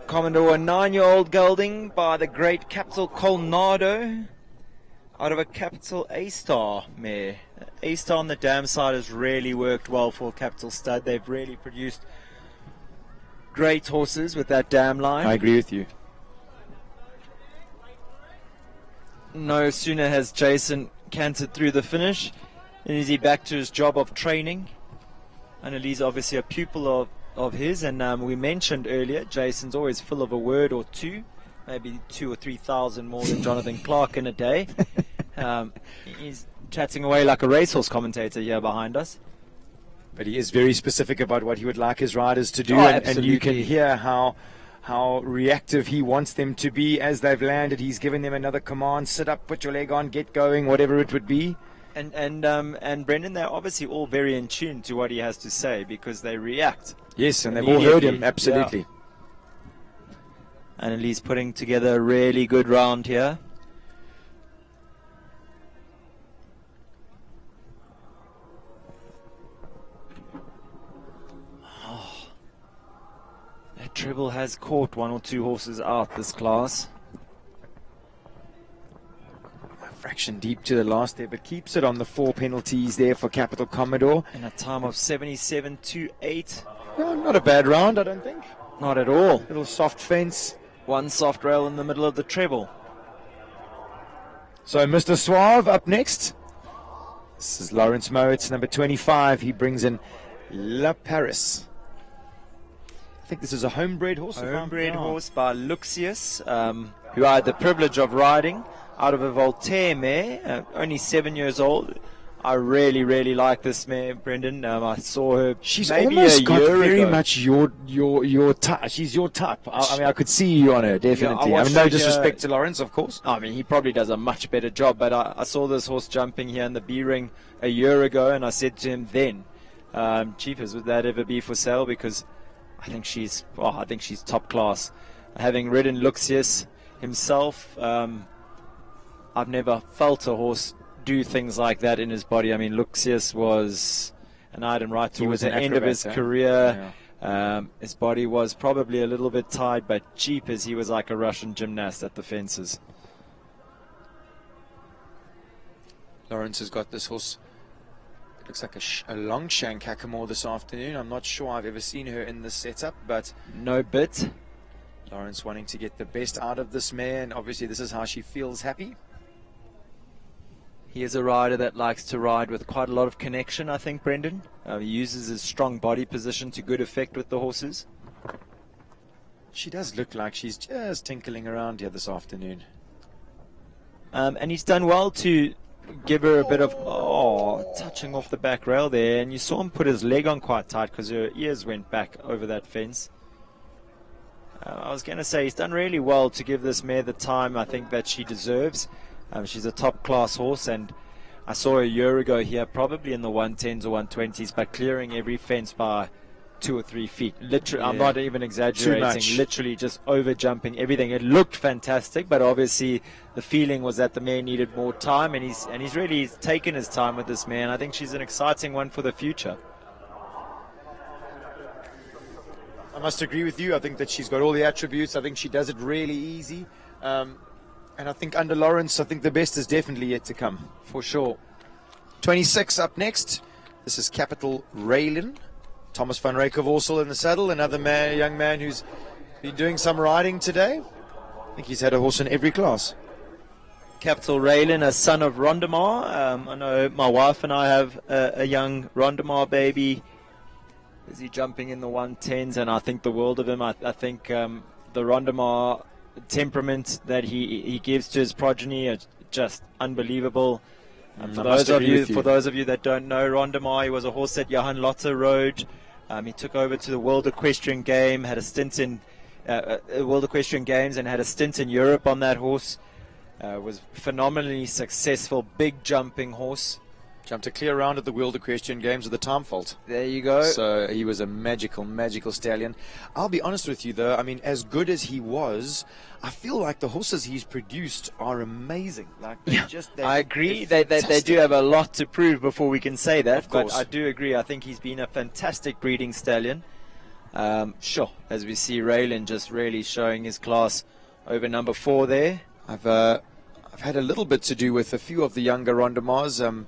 S2: Commodore, a 9-year-old gelding by the great Capital Colnado, out of a Capital A-Star mare. A-Star on the dam side has really worked well for Capital Stud. They've really produced great horses with that dam line.
S1: I agree with you.
S2: No sooner has Jason cantered through the finish than is he back to his job of training. Annelies obviously a pupil of his, and we mentioned earlier Jason's always full of a word or two, maybe 2,000 or 3,000 more than Jonathan Clark in a day. He's chatting away like a racehorse commentator here behind us.
S1: But he is very specific about what he would like his riders to do,
S2: Oh,
S1: and you can hear how reactive he wants them to be as they've landed. He's given them another command: sit up, put your leg on, get going, whatever it would be.
S2: And Brendan, they're obviously all very in tune to what he has to say because they react.
S1: Yes, and they've all heard him,
S2: immediately.
S1: absolutely.
S2: Yeah. And he's putting together a really good round here. Oh, that treble has caught one or two horses out this class.
S1: Fraction deep to the last there, but keeps it on the 4 penalties there for Capital Commodore.
S2: In a time of 77.28.
S1: Well, not a bad round, I don't think.
S2: Not at all.
S1: Little soft fence.
S2: One soft rail in the middle of the treble.
S1: So Mr. Suave up next. This is Lawrence Mowat's number 25. He brings in La Paris. I think this is a homebred horse.
S2: Homebred horse by Luxius, who I had the privilege of riding out of a Voltaire mare, only 7 years old. I really, really like this mare, Brendan. I saw her.
S1: She's
S2: maybe
S1: almost
S2: a
S1: got
S2: year
S1: very
S2: ago.
S1: much your type. She's your type. I mean, I could see you on her, definitely.
S2: Yeah,
S1: I mean, no disrespect to Lawrence, of course.
S2: I mean, he probably does a much better job, but I saw this horse jumping here in the B ring a year ago, and I said to him then, Cheapers, would that ever be for sale? Because I think she's top class. Having ridden Luxius himself, I've never felt a horse do things like that in his body. I mean, Luxius was an item right towards the end of his career. Yeah. His body was probably a little bit tired, but Cheapers, he was like a Russian gymnast at the fences.
S1: Lawrence has got this horse. It looks like a long shank hackamore this afternoon. I'm not sure I've ever seen her in this setup, but
S2: no bit.
S1: Lawrence wanting to get the best out of this mare, and obviously this is how she feels happy.
S2: He is a rider that likes to ride with quite a lot of connection, I think, Brendan. He uses his strong body position to good effect with the horses.
S1: She does look like she's just tinkling around here this afternoon.
S2: And he's done well to give her a bit of, touching off the back rail there. And you saw him put his leg on quite tight because her ears went back over that fence. I was going to say he's done really well to give this mare the time I think that she deserves. She's a top-class horse, and I saw her a year ago here, probably in the 110s or 120s, but clearing every fence by 2 or 3 feet. Literally, I'm not even exaggerating. Literally just over-jumping everything. It looked fantastic, but obviously the feeling was that the mare needed more time, and he's really taken his time with this mare, and I think she's an exciting one for the future.
S1: I must agree with you. I think that she's got all the attributes. I think she does it really easy. And I think under Lawrence, I think the best is definitely yet to come, for sure. 26 up next. This is Capital Raylin. Thomas van Reykovorsel in the saddle. Another young man who's been doing some riding today. I think he's had a horse in every class.
S2: Capital Raylin, a son of Rondemar. I know my wife and I have a young Rondemar baby. Is he jumping in the 110s? And I think the world of him. I think the Rondemar temperament that he gives to his progeny are just unbelievable. For those of you that don't know, Rondemar, he was a horse that Johan Lotte rode. He took over to the World Equestrian Game, had a stint in World Equestrian Games, and had a stint in Europe on that horse. Was phenomenally successful, big jumping horse.
S1: Jumped a clear round at the World Equestrian Games with the time fault.
S2: There you go.
S1: So he was a magical stallion. I'll be honest with you, though. I mean, as good as he was, I feel like the horses he's produced are amazing. Like,
S2: I agree. They do have a lot to prove before we can say that.
S1: Of course.
S2: But I do agree. I think he's been a fantastic breeding stallion. Sure, as we see Raylin just really showing his class over number 4 there.
S1: I've had a little bit to do with a few of the younger Rondemars,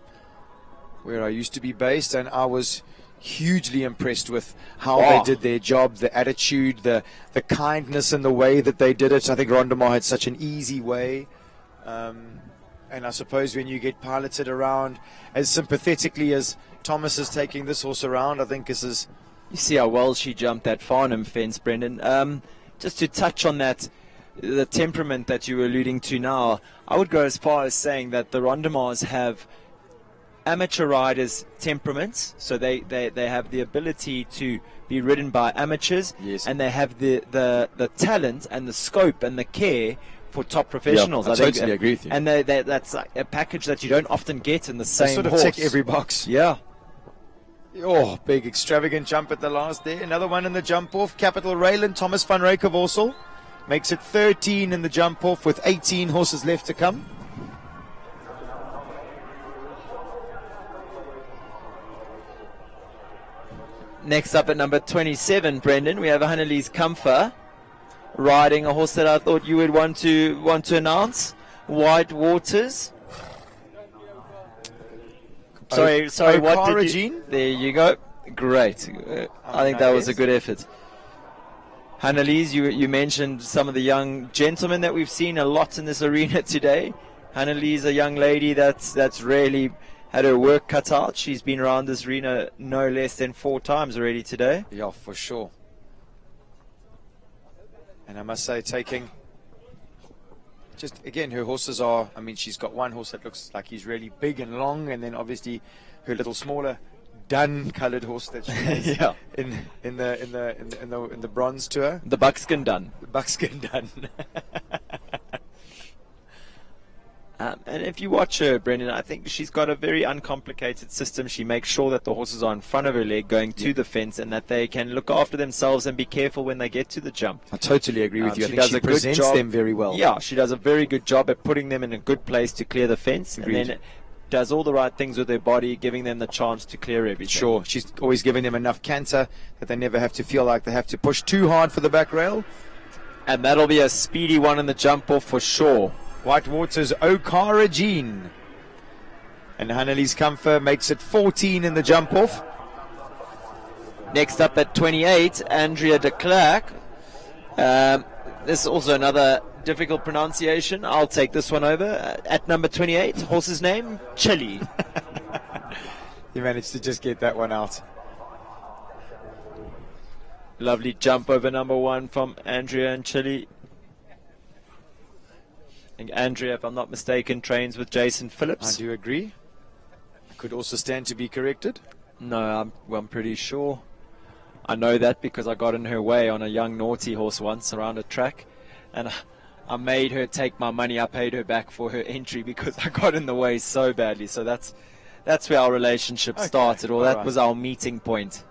S1: where I used to be based, and I was hugely impressed with how they did their job, the attitude, the kindness and the way that they did it. I think Rondemar had such an easy way, and I suppose when you get piloted around as sympathetically as Thomas is taking this horse around, I think this is...
S2: You see how well she jumped that Farnham fence, Brendan. Just to touch on that, the temperament that you were alluding to now, I would go as far as saying that the Rondemars have amateur riders' temperaments, so they have the ability to be ridden by amateurs,
S1: Yes.
S2: and they have the talent and the scope and the care for top professionals.
S1: I
S2: think,
S1: totally agree with you.
S2: And that's like a package that you don't often get in the same
S1: They sort of
S2: horse.
S1: tick every box.
S2: Yeah.
S1: Oh, big extravagant jump at the last there. Another one in the jump off. Capital Raylan, Thomas van Reykevorsel makes it 13 in the jump off with 18 horses left to come.
S2: Next up at number 27, Brendan, we have Annelies Comfer riding a horse that I thought you would want to announce, White Waters. Sorry, what did you... There you go. Great. I think that was a good effort. Annelies, you mentioned some of the young gentlemen that we've seen a lot in this arena today. Annelies, a young lady that's really had her work cut out. She's been around this arena no less than 4 times already today.
S1: Yeah, for sure. And I must say, taking... Just, again, her horses are... I mean, she's got one horse that looks like he's really big and long, and then obviously her little smaller dun-coloured horse that she has
S2: yeah.
S1: in the bronze tour.
S2: The buckskin dun.
S1: The buckskin dun.
S2: And if you watch her, Brendan, I think she's got a very uncomplicated system. She makes sure that the horses are in front of her leg going to the fence, and that they can look after themselves and be careful when they get to the jump.
S1: I totally agree with you. I think
S2: does
S1: she
S2: a good
S1: presents
S2: job.
S1: them very well.
S2: Yeah, she does a very good job at putting them in a good place to clear the fence.
S1: Agreed.
S2: And then does all the right things with their body, giving them the chance to clear everything.
S1: Sure, she's always giving them enough canter that they never have to feel like they have to push too hard for the back rail.
S2: And that'll be a speedy one in the jump off for sure.
S1: White Waters Okara Jean. And Annelies Comfer makes it 14 in the jump off.
S2: Next up at 28, Andrea de Klerk. This is also another difficult pronunciation. I'll take this one over. At number 28, horse's name, Chili.
S1: You managed to just get that one out.
S2: Lovely jump over number 1 from Andrea and Chili. I think Andrea, if I'm not mistaken, trains with Jason Phillips.
S1: I do agree. Could also stand to be corrected.
S2: No, I'm pretty sure. I know that because I got in her way on a young naughty horse once around a track, and I made her take my money. I paid her back for her entry because I got in the way so badly. So that's where our relationship started, or that was our meeting point.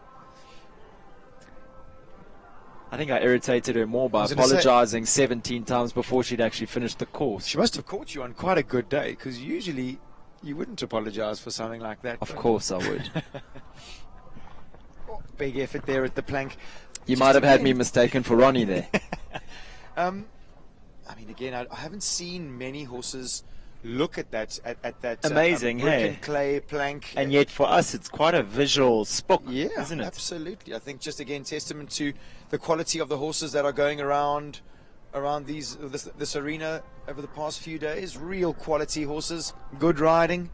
S2: I think I irritated her more by apologizing 17 times before she'd actually finished the course.
S1: She must have caught you on quite a good day, because usually you wouldn't apologize for something like that.
S2: Of course I would.
S1: Big effort there at the plank.
S2: You might have had me mistaken for Ronnie there.
S1: I mean, again, I haven't seen many horses look at that
S2: amazing,
S1: brick
S2: hey,
S1: and clay plank,
S2: and yet for us it's quite a visual spook, isn't it?
S1: Absolutely. I think just again testament to the quality of the horses that are going around this arena over the past few days. Real quality horses, good riding,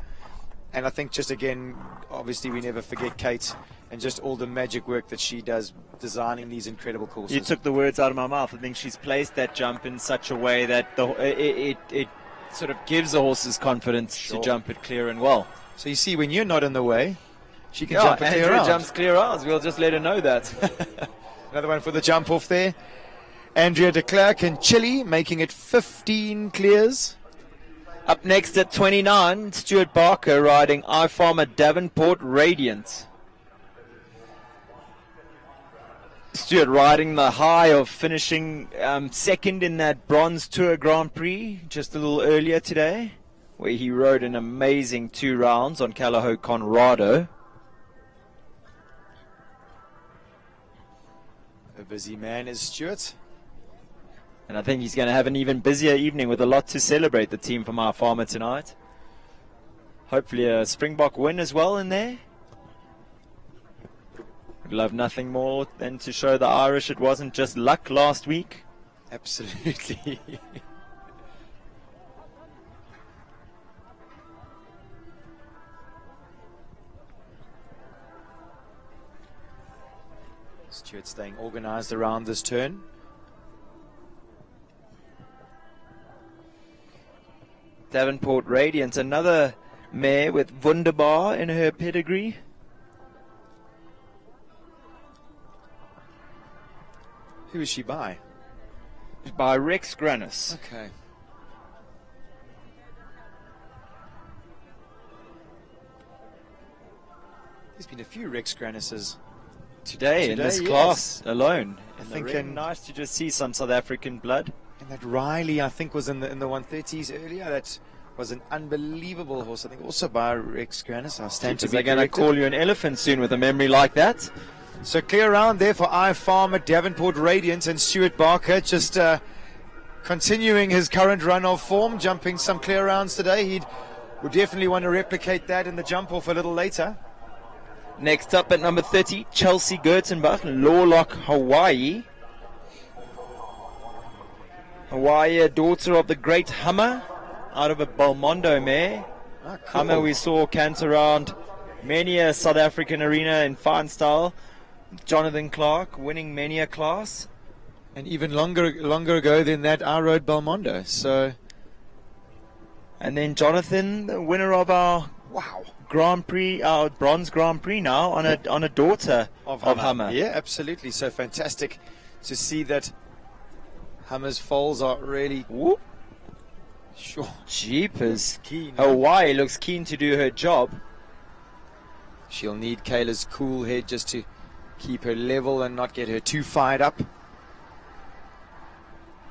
S1: and I think just again, obviously we never forget Kate and just all the magic work that she does designing these incredible courses.
S2: You took the words out of my mouth. I think she's placed that jump in such a way that it sort of gives the horses confidence to jump it clear and well.
S1: So you see, when you're not in the way, she can jump it clear
S2: Andrea
S1: out.
S2: jumps clear out. We'll just let her know that.
S1: Another one for the jump off there. Andrea de Klerk and Chile making it 15 clears.
S2: Up next at 29, Stuart Barker riding iFarmer Davenport Radiant. Stuart riding the high of finishing second in that Bronze Tour Grand Prix just a little earlier today, where he rode an amazing 2 rounds on Callao Conrado.
S1: A busy man is Stuart.
S2: And I think he's going to have an even busier evening with a lot to celebrate, the team from our farmer tonight. Hopefully a Springbok win as well in there. We'd love nothing more than to show the Irish it wasn't just luck last week.
S1: Absolutely. Stuart staying organized around this turn.
S2: Davenport Radiant, another mare with Wunderbar in her pedigree.
S1: Who is she by?
S2: By Rex Grannis.
S1: Okay. There's been a few Rex Grannises
S2: Today, in this
S1: yes.
S2: class alone.
S1: I
S2: And
S1: think
S2: really nice to just see some South African blood.
S1: And that Riley, I think, was in the 130s earlier. That was an unbelievable horse. I think also by Rex Grannis. I stand to be
S2: They're going to
S1: corrected.
S2: call you an elephant soon with a memory like that.
S1: So clear round there for I Farmer, Davenport Radiant, and Stuart Barker just continuing his current run of form, jumping some clear rounds today. He would definitely want to replicate that in the jump off a little later.
S2: Next up at number 30, Chelsea Gertenbach, Lawlock, Hawaii. Hawaii, a daughter of the great Hummer, out of a Belmondo mare.
S1: Cool.
S2: Hummer we saw canter around many a South African arena in fine style. Jonathan Clark winning many a class.
S1: And even longer ago than that, I rode Belmondo. So,
S2: and then Jonathan, the winner of our Grand Prix, our Bronze Grand Prix now on a daughter of Hummer.
S1: Yeah, absolutely. So fantastic to see that Hummer's foals are really sure.
S2: Jeepers.
S1: Keen.
S2: Hawaii looks keen to do her job.
S1: She'll need Kayla's cool head just to keep her level and not get her too fired up.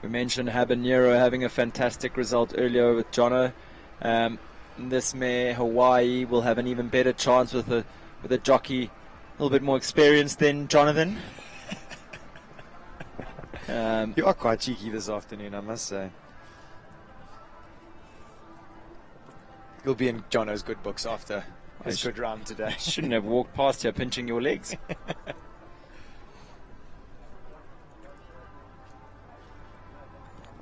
S2: We mentioned Habanero having a fantastic result earlier with Jono. This mare, Hawaii, will have an even better chance with a jockey a little bit more experienced than Jonathan.
S1: You are quite cheeky this afternoon, I must say. You'll be in Jono's good books after his good round today.
S2: Shouldn't have walked past here pinching your legs.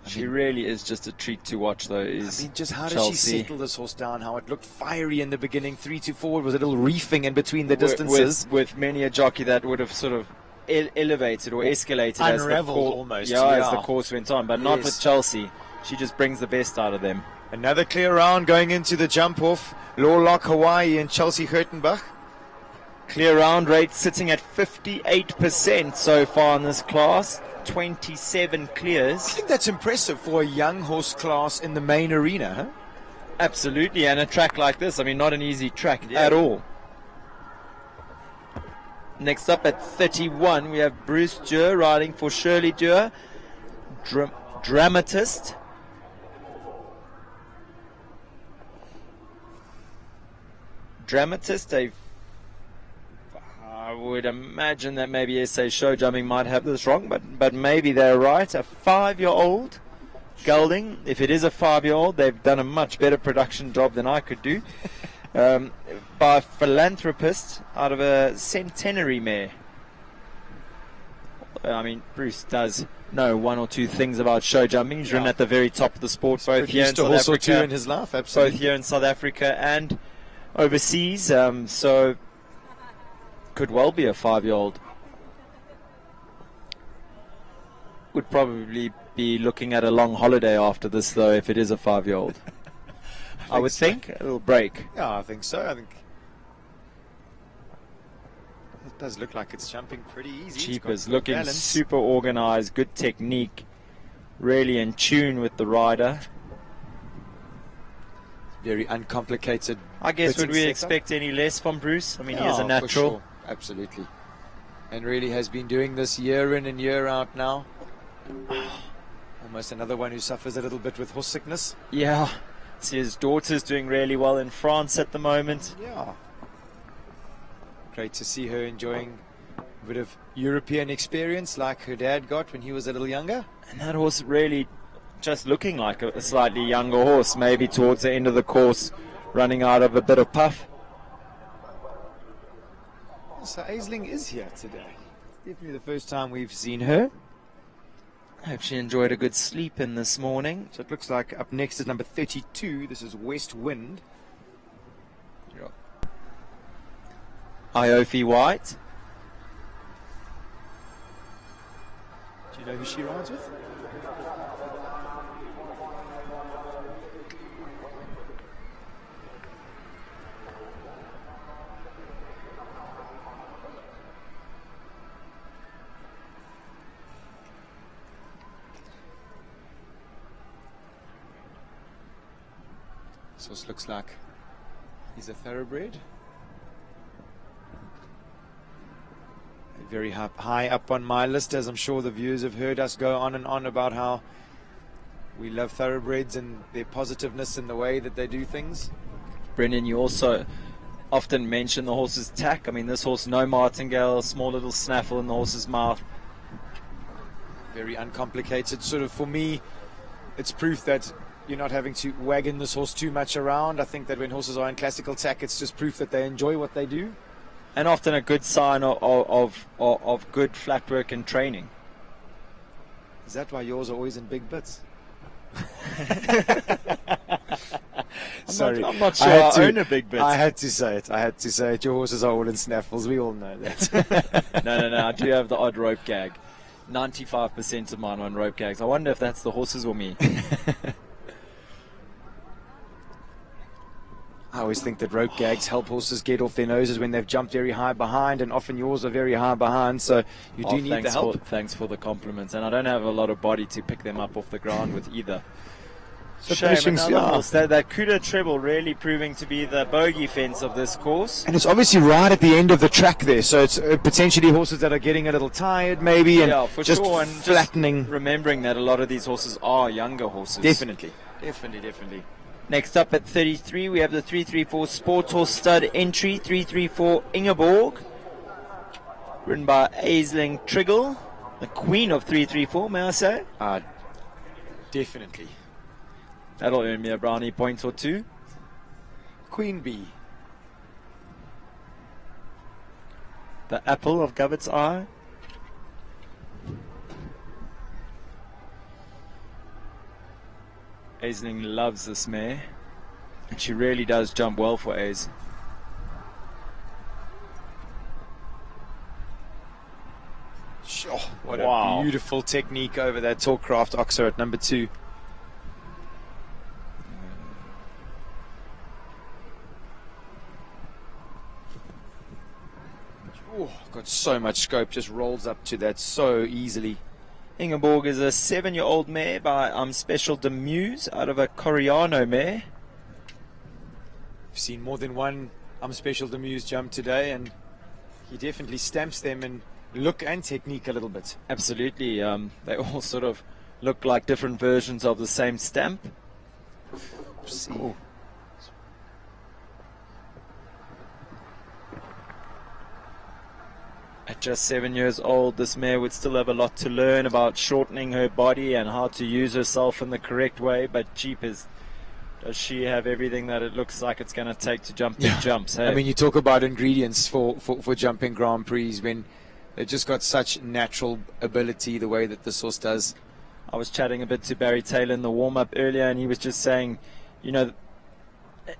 S2: She really is just a treat to watch, though.
S1: Just how did
S2: Chelsea.
S1: she settle this horse down? How it looked fiery in the beginning, 3 to 4. It was a little reefing in between the distances.
S2: With many a jockey that would have sort of elevated or escalated
S1: unraveled almost.
S2: As the course went on, but not with Chelsea. She just brings the best out of them.
S1: Another clear round going into the jump off. Lawlock, Hawaii, and Chelsea Gertenbach.
S2: Clear round rate sitting at 58% so far in this class. 27 clears.
S1: I think that's impressive for a young horse class in the main arena, huh?
S2: Absolutely, and a track like this, I mean, not an easy track at all. Next up at 31, we have Bruce Deur riding for Shirley Deur, Dramatist. I would imagine that maybe SA Show Jumping might have this wrong, but maybe they're right. A 5-year-old gelding. If it is a 5-year-old, they've done a much better production job than I could do. By a philanthropist out of a centenary mare. I mean, Bruce does know one or two things about show jumping. He's ridden at the very top of the sport, both here in South Africa,
S1: in his life, absolutely.
S2: both here in South Africa and overseas. So could well be a 5-year-old. Would probably be looking at a long holiday after this, though, if it is a 5-year-old. I would think a little break.
S1: Yeah, I think so. I think it does look like it's jumping pretty easy.
S2: Cheapers looking super organized, good technique, really in tune with the rider.
S1: Very uncomplicated.
S2: I guess would we
S1: setup.
S2: expect any less from Bruce? I mean, he is a natural.
S1: For sure. Absolutely. And really has been doing this year in and year out now. Almost another one who suffers a little bit with horse sickness.
S2: Yeah. See, his daughter's doing really well in France at the moment.
S1: Yeah. Great to see her enjoying a bit of European experience like her dad got when he was a little younger.
S2: And that horse really just looking like a slightly younger horse, maybe towards the end of the course, running out of a bit of puff.
S1: So Aisling is here today. Definitely the first time we've seen her.
S2: I hope she enjoyed a good sleep in this morning.
S1: So it looks like up next is number 32. This is West Wind.
S2: Yep. Iofi White.
S1: Do you know who she rides with? This horse looks like he's a thoroughbred. Very high up on my list, as I'm sure the viewers have heard us go on and on about how we love thoroughbreds and their positiveness in the way that they do things.
S2: Brendan, you also often mention the horse's tack. I mean, this horse, no martingale, small little snaffle in the horse's mouth.
S1: Very uncomplicated. Sort of, for me, it's proof that you're not having to wagon this horse too much around. I think that when horses are in classical tack, it's just proof that they enjoy what they do.
S2: And often a good sign of good flat work and training.
S1: Is that why yours are always in big bits? Sorry,
S2: I'm not sure I own a big bit.
S1: I had to say it. Your horses are all in snaffles. We all know that.
S2: No. I do have the odd rope gag. 95% of mine are on rope gags. I wonder if that's the horses or me.
S1: I always think that rope gags help horses get off their noses when they've jumped very high behind, and often yours are very high behind, so you do need the help.
S2: Thanks for the compliments, and I don't have a lot of body to pick them up off the ground with either.
S1: So
S2: shame, that KUDA treble really proving to be the bogey fence of this course.
S1: And it's obviously right at the end of the track there, so it's potentially horses that are getting a little tired maybe, and
S2: for
S1: just
S2: sure, and
S1: flattening.
S2: Just remembering that a lot of these horses are younger horses.
S1: Definitely.
S2: Next up at 33, we have the 334 Sports Horse Stud entry, 334 Ingeborg, ridden by Aisling Triggle, the queen of 334, may I say?
S1: Definitely.
S2: That'll earn me a brownie point or two.
S1: Queen Bee.
S2: The apple of Govett's eye. Aisling loves this mare, and she really does jump well for Ais.
S1: Sure, what a beautiful technique over that Tallcraft Oxer at number 2. Got so much scope, just rolls up to that so easily.
S2: Ingeborg is a 7-year-old mare by Special Demuse out of a Coriano mare.
S1: We've seen more than one Special Demuse jump today, and he definitely stamps them in look and technique a little bit.
S2: Absolutely. They all sort of look like different versions of the same stamp.
S1: Ooh.
S2: At just 7 years old, this mare would still have a lot to learn about shortening her body and how to use herself in the correct way, but jeepers, does she have everything that it looks like it's going to take to jump big jumps. Hey?
S1: I mean, you talk about ingredients for jumping Grand Prix when they've just got such natural ability the way that this horse does.
S2: I was chatting a bit to Barry Taylor in the warm-up earlier, and he was just saying, you know,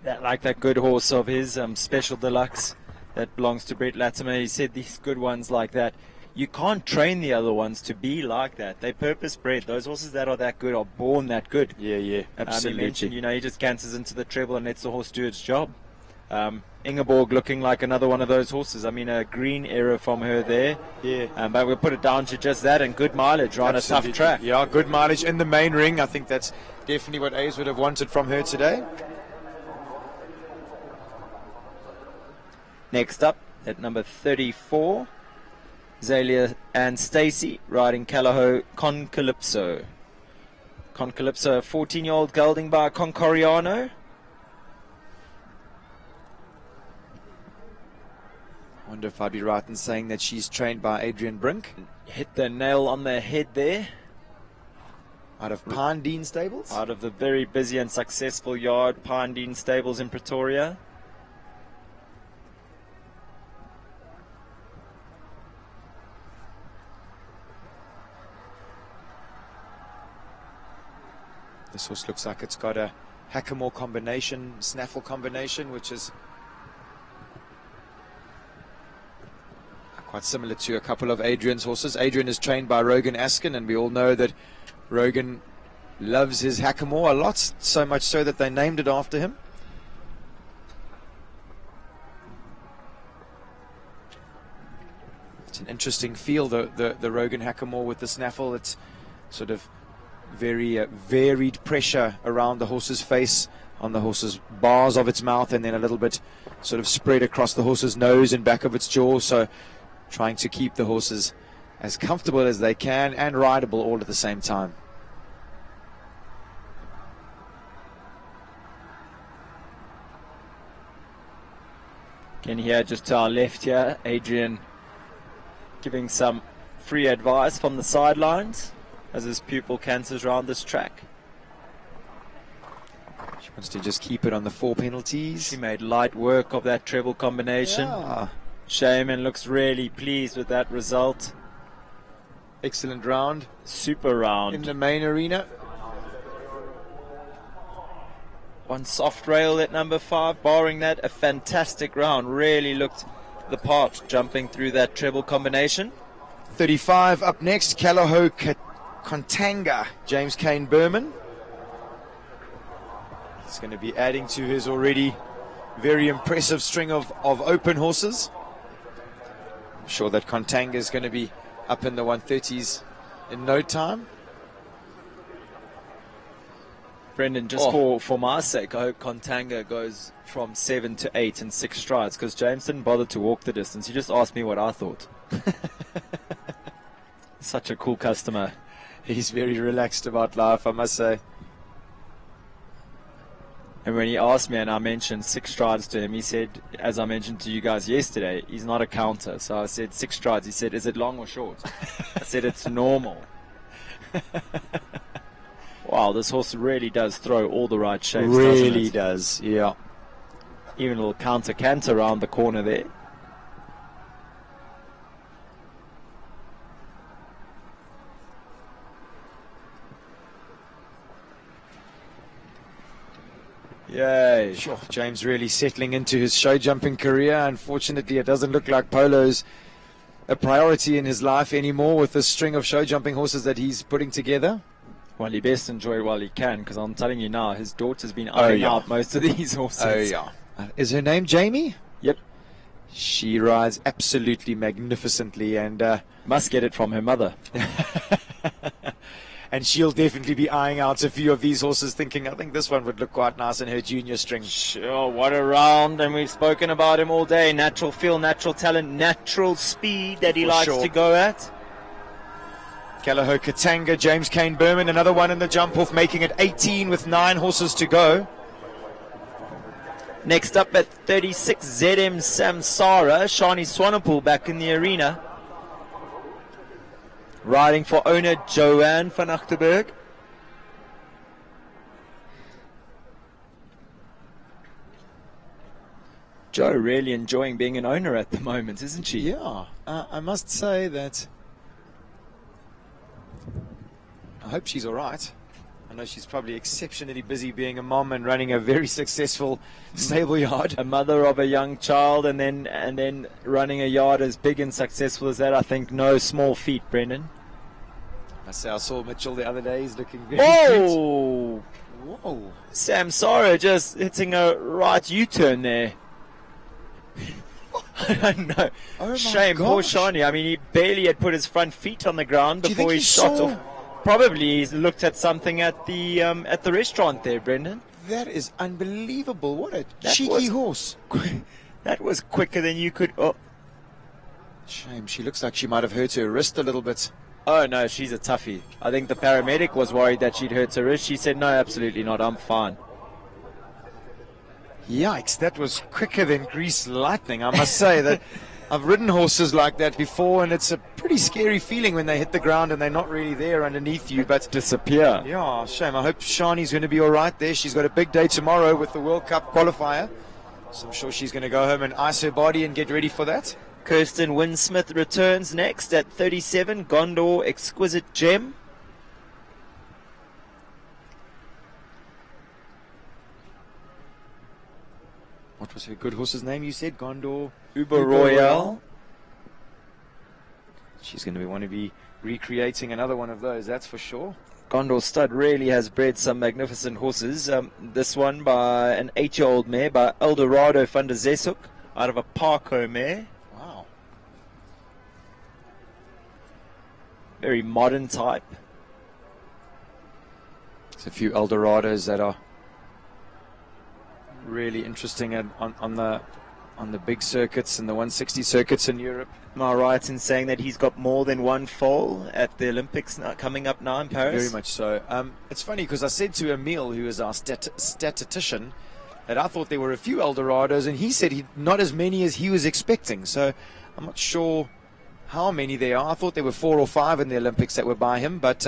S2: that good horse of his, Special Deluxe, that belongs to Brett Latimer. He said these good ones like that, you can't train the other ones to be like that. They're purpose-bred. Those horses that are that good are born that good.
S1: Yeah, absolutely.
S2: He mentioned, he just canters into the treble and lets the horse do its job. Ingeborg looking like another one of those horses. I mean, a green error from her there.
S1: Yeah.
S2: But we'll put it down to just that and good mileage on a tough track.
S1: Yeah, good mileage in the main ring. I think that's definitely what Ais would have wanted from her today.
S2: Next up, at number 34, Zalia and Stacy riding Calaho Concalypso. Concalypso, a 14-year-old gelding by Concoriano.
S1: I wonder if I'd be right in saying that she's trained by Adrian Brink.
S2: Hit the nail on the head there.
S1: Out of Pine Dean Stables?
S2: Out of the very busy and successful yard, Pine Dean Stables in Pretoria.
S1: This horse looks like it's got a Hackamore combination, snaffle combination, which is quite similar to a couple of Adrian's horses. Adrian is trained by Rogan Askin, and we all know that Rogan loves his Hackamore a lot, so much so that they named it after him. It's an interesting feel, the Rogan Hackamore with the snaffle. It's sort of very varied pressure around the horse's face, on the horse's bars of its mouth, and then a little bit sort of spread across the horse's nose and back of its jaw. So trying to keep the horses as comfortable as they can and rideable all at the same time.
S2: Again here, just to our left here, Adrian giving some free advice from the sidelines as his pupil canters around this track.
S1: She wants to just keep it on the 4 penalties.
S2: She made light work of that treble combination.
S1: Yeah.
S2: Shaman looks really pleased with that result.
S1: Excellent round.
S2: Super round.
S1: In the main arena.
S2: One soft rail at number 5, barring that, a fantastic round. Really looked the part jumping through that treble combination.
S1: 35 up next, Kalaho Kontanga, James Kane Berman. He's going to be adding to his already very impressive string of open horses. I'm sure that Kontanga is going to be up in the 130s in no time.
S2: Brendan, just for my sake, I hope Kontanga goes from 7 to 8 in 6 strides, because James didn't bother to walk the distance. He just asked me what I thought. Such a cool customer.
S1: He's very relaxed about life, I must say.
S2: And when he asked me and I mentioned 6 strides to him, he said, as I mentioned to you guys yesterday, he's not a counter. So I said 6 strides. He said, is it long or short? I said, it's normal. Wow, this horse really does throw all the right shapes,
S1: really does, yeah.
S2: Even a little canter around the corner there. Yay.
S1: Sure. James really settling into his show jumping career. Unfortunately, it doesn't look like polo's a priority in his life anymore with this string of show jumping horses that he's putting together.
S2: Well, he best enjoy it while he can, because I'm telling you now, his daughter's been eyeing out most of these horses.
S1: Oh, yeah. Is her name Jamie?
S2: Yep.
S1: She rides absolutely magnificently and
S2: must get it from her mother.
S1: And she'll definitely be eyeing out a few of these horses, thinking, I think this one would look quite nice in her junior string.
S2: Sure, what a round, and we've spoken about him all day. Natural feel, natural talent, natural speed that he likes to go at.
S1: Kalaho Kontanga, James Kane Berman, another one in the jump off, making it 18 with 9 horses to go.
S2: Next up at 36, ZM Samsara, Shani Swanepoel back in the arena. Riding for owner Joanne van Achterberg. Jo really enjoying being an owner at the moment, isn't she?
S1: Yeah, I must say that I hope she's all right. I know she's probably exceptionally busy being a mom and running a very successful stable yard.
S2: A mother of a young child and then running a yard as big and successful as that, I think no small feat, Brendan.
S1: I saw Mitchell the other day. He's looking very
S2: Whoa!
S1: cute. Whoa!
S2: Samsara just hitting a right U-turn there. I don't know.
S1: Oh
S2: shame, poor Shani. I mean, he barely had put his front feet on the ground before he shot off. Probably he's looked at something at the restaurant there, Brendan.
S1: That is unbelievable. What a cheeky horse.
S2: That was quicker than you could. Oh.
S1: Shame. She looks like she might have hurt her wrist a little bit.
S2: Oh, no, she's a toughie. I think the paramedic was worried that she'd hurt her wrist. She said, no, absolutely not. I'm fine.
S1: Yikes, that was quicker than grease lightning. I must say that I've ridden horses like that before, and it's a pretty scary feeling when they hit the ground and they're not really there underneath you, but
S2: disappear.
S1: Yeah, shame. I hope Shani's going to be all right there. She's got a big day tomorrow with the World Cup qualifier, so I'm sure she's going to go home and ice her body and get ready for that.
S2: Kirsten Winsmith returns next at 37, Gondor Exquisite Gem.
S1: What was her good horse's name you said? Gondor?
S2: Uber Royale.
S1: She's going to want to be recreating another one of those, that's for sure.
S2: Gondor Stud really has bred some magnificent horses. This one by an 8-year-old mare by Eldorado van der Zeshoek out of a Parco mare.
S1: Wow.
S2: Very modern type.
S1: There's a few Eldorados that are really interesting on the big circuits and the 160 circuits in Europe.
S2: Am I right in saying that he's got more than one foal at the Olympics coming up now in Paris?
S1: Very much so. It's funny because I said to Emil, who is our statistician, that I thought there were a few Eldorados, and he said not as many as he was expecting. So I'm not sure how many there are. I thought there were 4 or 5 in the Olympics that were by him, but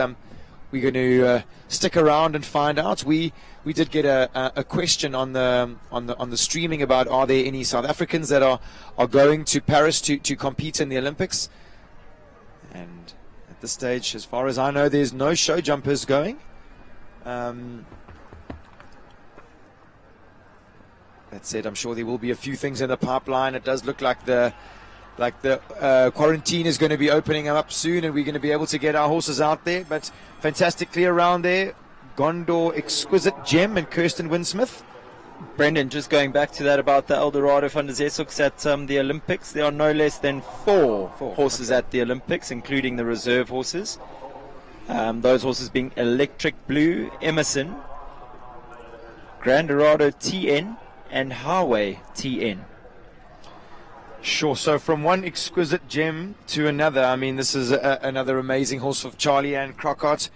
S1: we're going to stick around and find out. We did get a question on the streaming about, are there any South Africans that are going to Paris to compete in the Olympics? And at this stage, as far as I know, there's no show jumpers going. That said, I'm sure there will be a few things in the pipeline. It does look like the quarantine is going to be opening up soon, and we're going to be able to get our horses out there. But fantastically around there, Gondor Exquisite Gem and Kirsten Winsmith.
S2: Brendan, just going back to that about the Eldorado van der Zeeskoeks at the Olympics, there are no less than four horses at the Olympics, including the reserve horses. Those horses being Electric Blue, Emerson, Grand Dorado TN, and Highway TN.
S1: Sure, so from one exquisite gem to another, I mean, this is another amazing horse of Charlie and Crockett.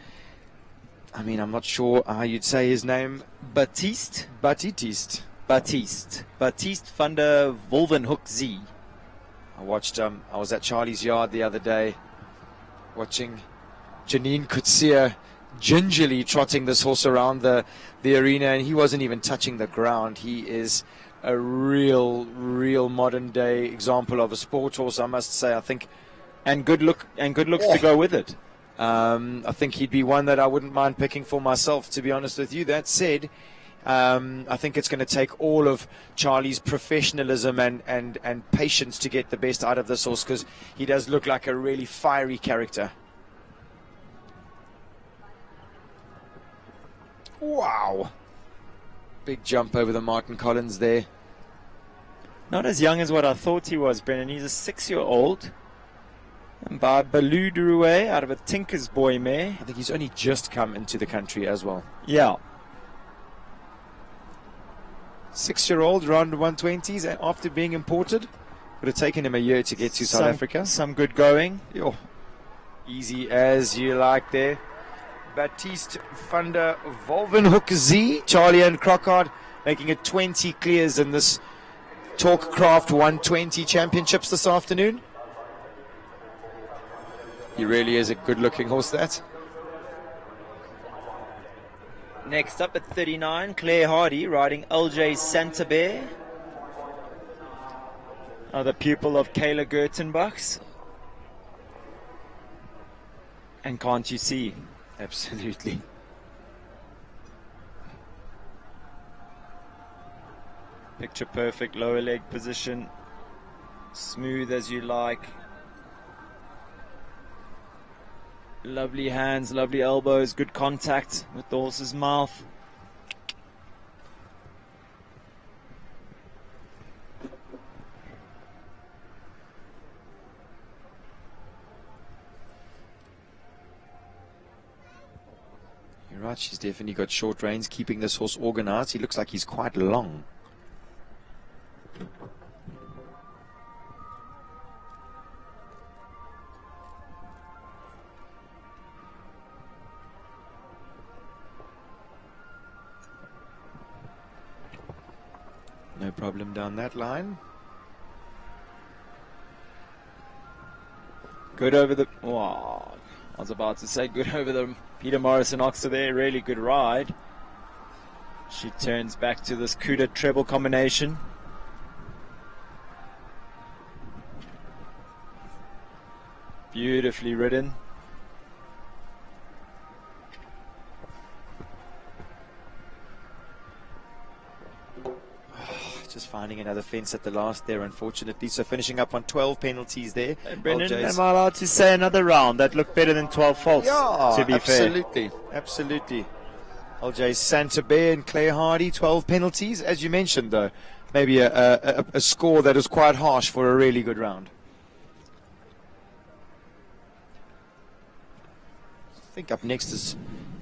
S1: I mean, I'm not sure how you'd say his name.
S2: Baptiste van der Wolvenhoek Z.
S1: I was at Charlie's yard the other day watching Janine Kutsia gingerly trotting this horse around the arena, and he wasn't even touching the ground. He is a real modern day example of a sport horse, I must say. I think,
S2: and good looks to go with it.
S1: I think he'd be one that I wouldn't mind picking for myself, to be honest with you. That said, I think it's going to take all of Charlie's professionalism and patience to get the best out of this horse, because he does look like a really fiery character. Wow. Big jump over the Martin Collins there.
S2: Not as young as what I thought he was, Brennan. He's a 6-year-old. And by Baloo Durouet out of a Tinker's Boy mare.
S1: I think he's only just come into the country as well.
S2: Yeah.
S1: 6-year-old, round 120s, and after being imported, would have taken him a year to get to South Africa.
S2: Some good going.
S1: Yo. Easy as you like there. Baptiste van der Wolvenhoek Z, Charlie and Crockett making it 20 clears in this Talkcraft 120 championships this afternoon. He really is a good-looking horse, that.
S2: Next up at 39, Claire Hardy riding LJ Santabé, another pupil of Kayla Gertenbach's. And can't you see?
S1: Absolutely.
S2: Picture perfect lower leg position, smooth as you like. Lovely hands, lovely elbows, good contact with the horse's mouth.
S1: You're right, she's definitely got short reins, keeping this horse organized. He looks like he's quite long. No problem down that line.
S2: Good over the... Oh, I was about to say good over the Peter Morrison Oxer there. Really good ride. She turns back to this KUDA treble combination. Beautifully ridden.
S1: Just finding another fence at the last there, unfortunately. So finishing up on 12 penalties there.
S2: Brendan, am I allowed to say another round that looked better than 12 faults?
S1: Yeah,
S2: to be
S1: absolutely,
S2: fair.
S1: Absolutely. LJ Santabé and Claire Hardy, 12 penalties. As you mentioned, though, maybe a score that is quite harsh for a really good round. I think up next is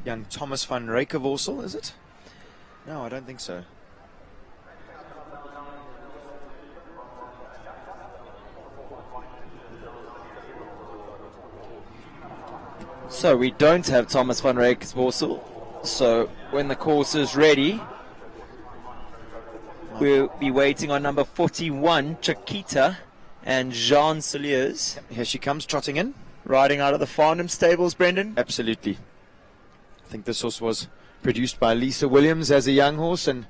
S1: young Thomas van Reykevorsel, is it? No, I don't think so.
S2: So we don't have Thomas van Rijkersborsel. So when the course is ready, we'll be waiting on number 41, Chiquita, and Jean Soliers.
S1: Here she comes trotting in.
S2: Riding out of the Farnham stables, Brendan?
S1: Absolutely. I think this horse was produced by Lisa Williams as a young horse and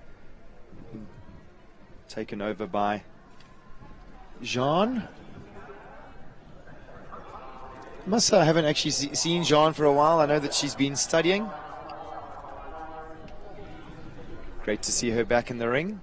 S1: taken over by Jean. Must say I haven't actually seen Jean for a while. I know that she's been studying. Great to see her back in the ring.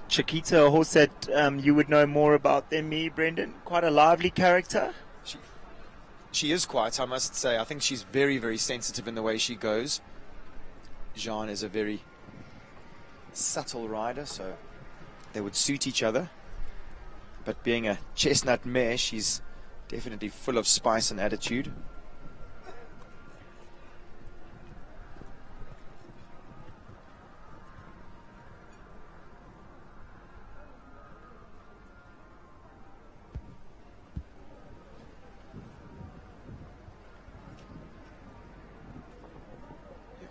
S2: Chiquita, a horse that you would know more about than me, Brendan. Quite a lively character.
S1: She is quite, I must say. I think she's very, very sensitive in the way she goes. Jean is a very subtle rider, so they would suit each other. But being a chestnut mare, she's definitely full of spice and attitude.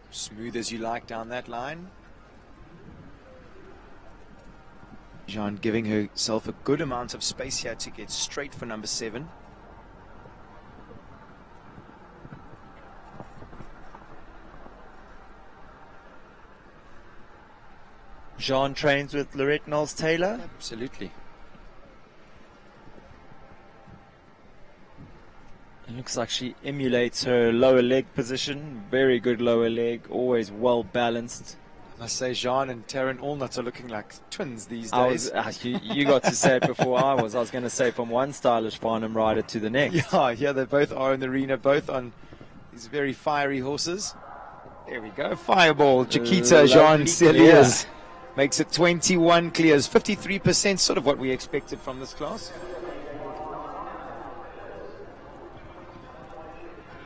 S1: Smooth as you like down that line. Jean giving herself a good amount of space here to get straight for number 7.
S2: Jean trains with Lorette Knowles-Taylor.
S1: Absolutely.
S2: It looks like she emulates her lower leg position. Very good lower leg, always well balanced.
S1: I must say, Jean and Taryn Allnut are looking like twins these days.
S2: You got to say it before I was. I was going to say from one stylish Farnham rider to the next.
S1: Yeah, they both are in the arena, both on these very fiery horses. There we go, fireball. Chiquita, Jean Soliers makes it 21 clears, 53%, sort of what we expected from this class.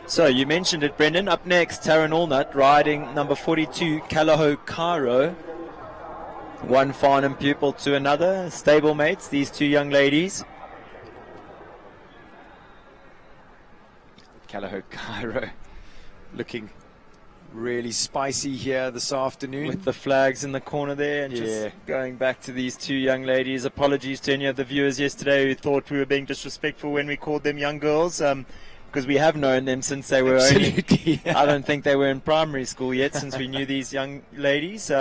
S2: So you mentioned it, Brendan. Up next, Taryn Allnut riding number 42, Calaho Cairo. One Farnham pupil to another, stablemates, these two young ladies.
S1: Calaho Cairo looking really spicy here this afternoon.
S2: With the flags in the corner there, and just going back to these two young ladies. Apologies to any of the viewers yesterday who thought we were being disrespectful when we called them young girls. Because we have known them since they were only, I don't think they were in primary school yet, since we knew these young ladies.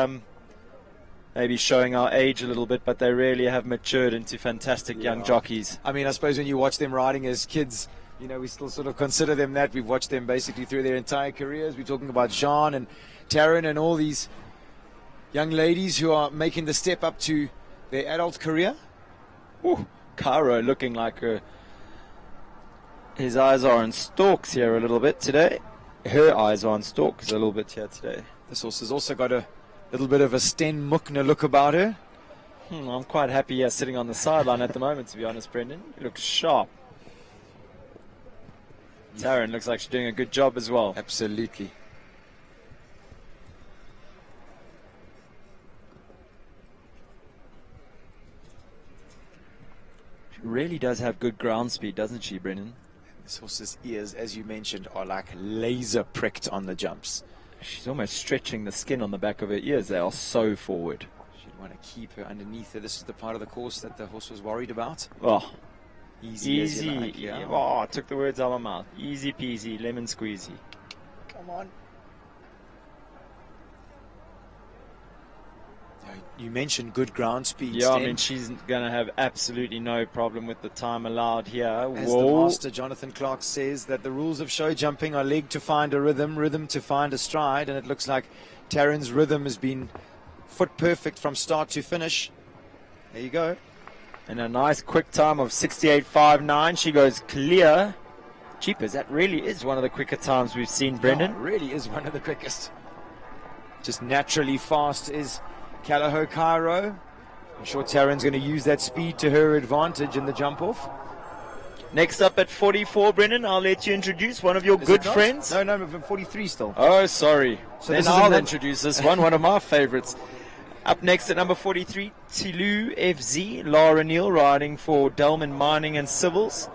S2: Maybe showing our age a little bit, but they really have matured into fantastic young jockeys.
S1: I mean, I suppose when you watch them riding as kids, you know, we still sort of consider them that. We've watched them basically through their entire careers. We're talking about Jean and Taryn and all these young ladies who are making the step up to their adult career.
S2: Ooh, Cairo looking like his eyes are on stalks here a little bit today. Her eyes are on stalks a little bit here today.
S1: This horse has also got a little bit of a Sten Muckner look about her.
S2: I'm quite happy here sitting on the sideline at the moment, to be honest, Brendan. He looks sharp. Taryn looks like she's doing a good job as well.
S1: Absolutely.
S2: She really does have good ground speed, doesn't she, Brendan?
S1: This horse's ears, as you mentioned, are like laser pricked on the jumps.
S2: She's almost stretching the skin on the back of her ears. They are so forward.
S1: She'd want to keep her underneath her. This is the part of the course that the horse was worried about.
S2: Oh,
S1: easy.
S2: Like, Oh, I took the words out of my mouth. Easy peasy, lemon squeezy.
S1: Come on. You mentioned good ground speed.
S2: Yeah,
S1: Sten.
S2: I mean, she's going to have absolutely no problem with the time allowed here.
S1: As the master, Jonathan Clark, says that the rules of show jumping are leg to find a rhythm, rhythm to find a stride, and it looks like Taryn's rhythm has been foot perfect from start to finish. There you go.
S2: And a nice quick time of 68.59. She goes clear. Jeepers, that really is one of the quicker times we've seen, Brendan.
S1: Oh, it really is one of the quickest. Just naturally fast is Calaho Cairo. I'm sure Taryn's going to use that speed to her advantage in the jump off.
S2: Next up at 44, Brendan, I'll let you introduce one of your good friends.
S1: No, 43 still.
S2: Oh, sorry.
S1: So
S2: then
S1: this is
S2: I'll
S1: another-
S2: introduce this one of my favorites. Up next at number 43, Tilu FZ, Lara Neal riding for Delman Mining and Civils.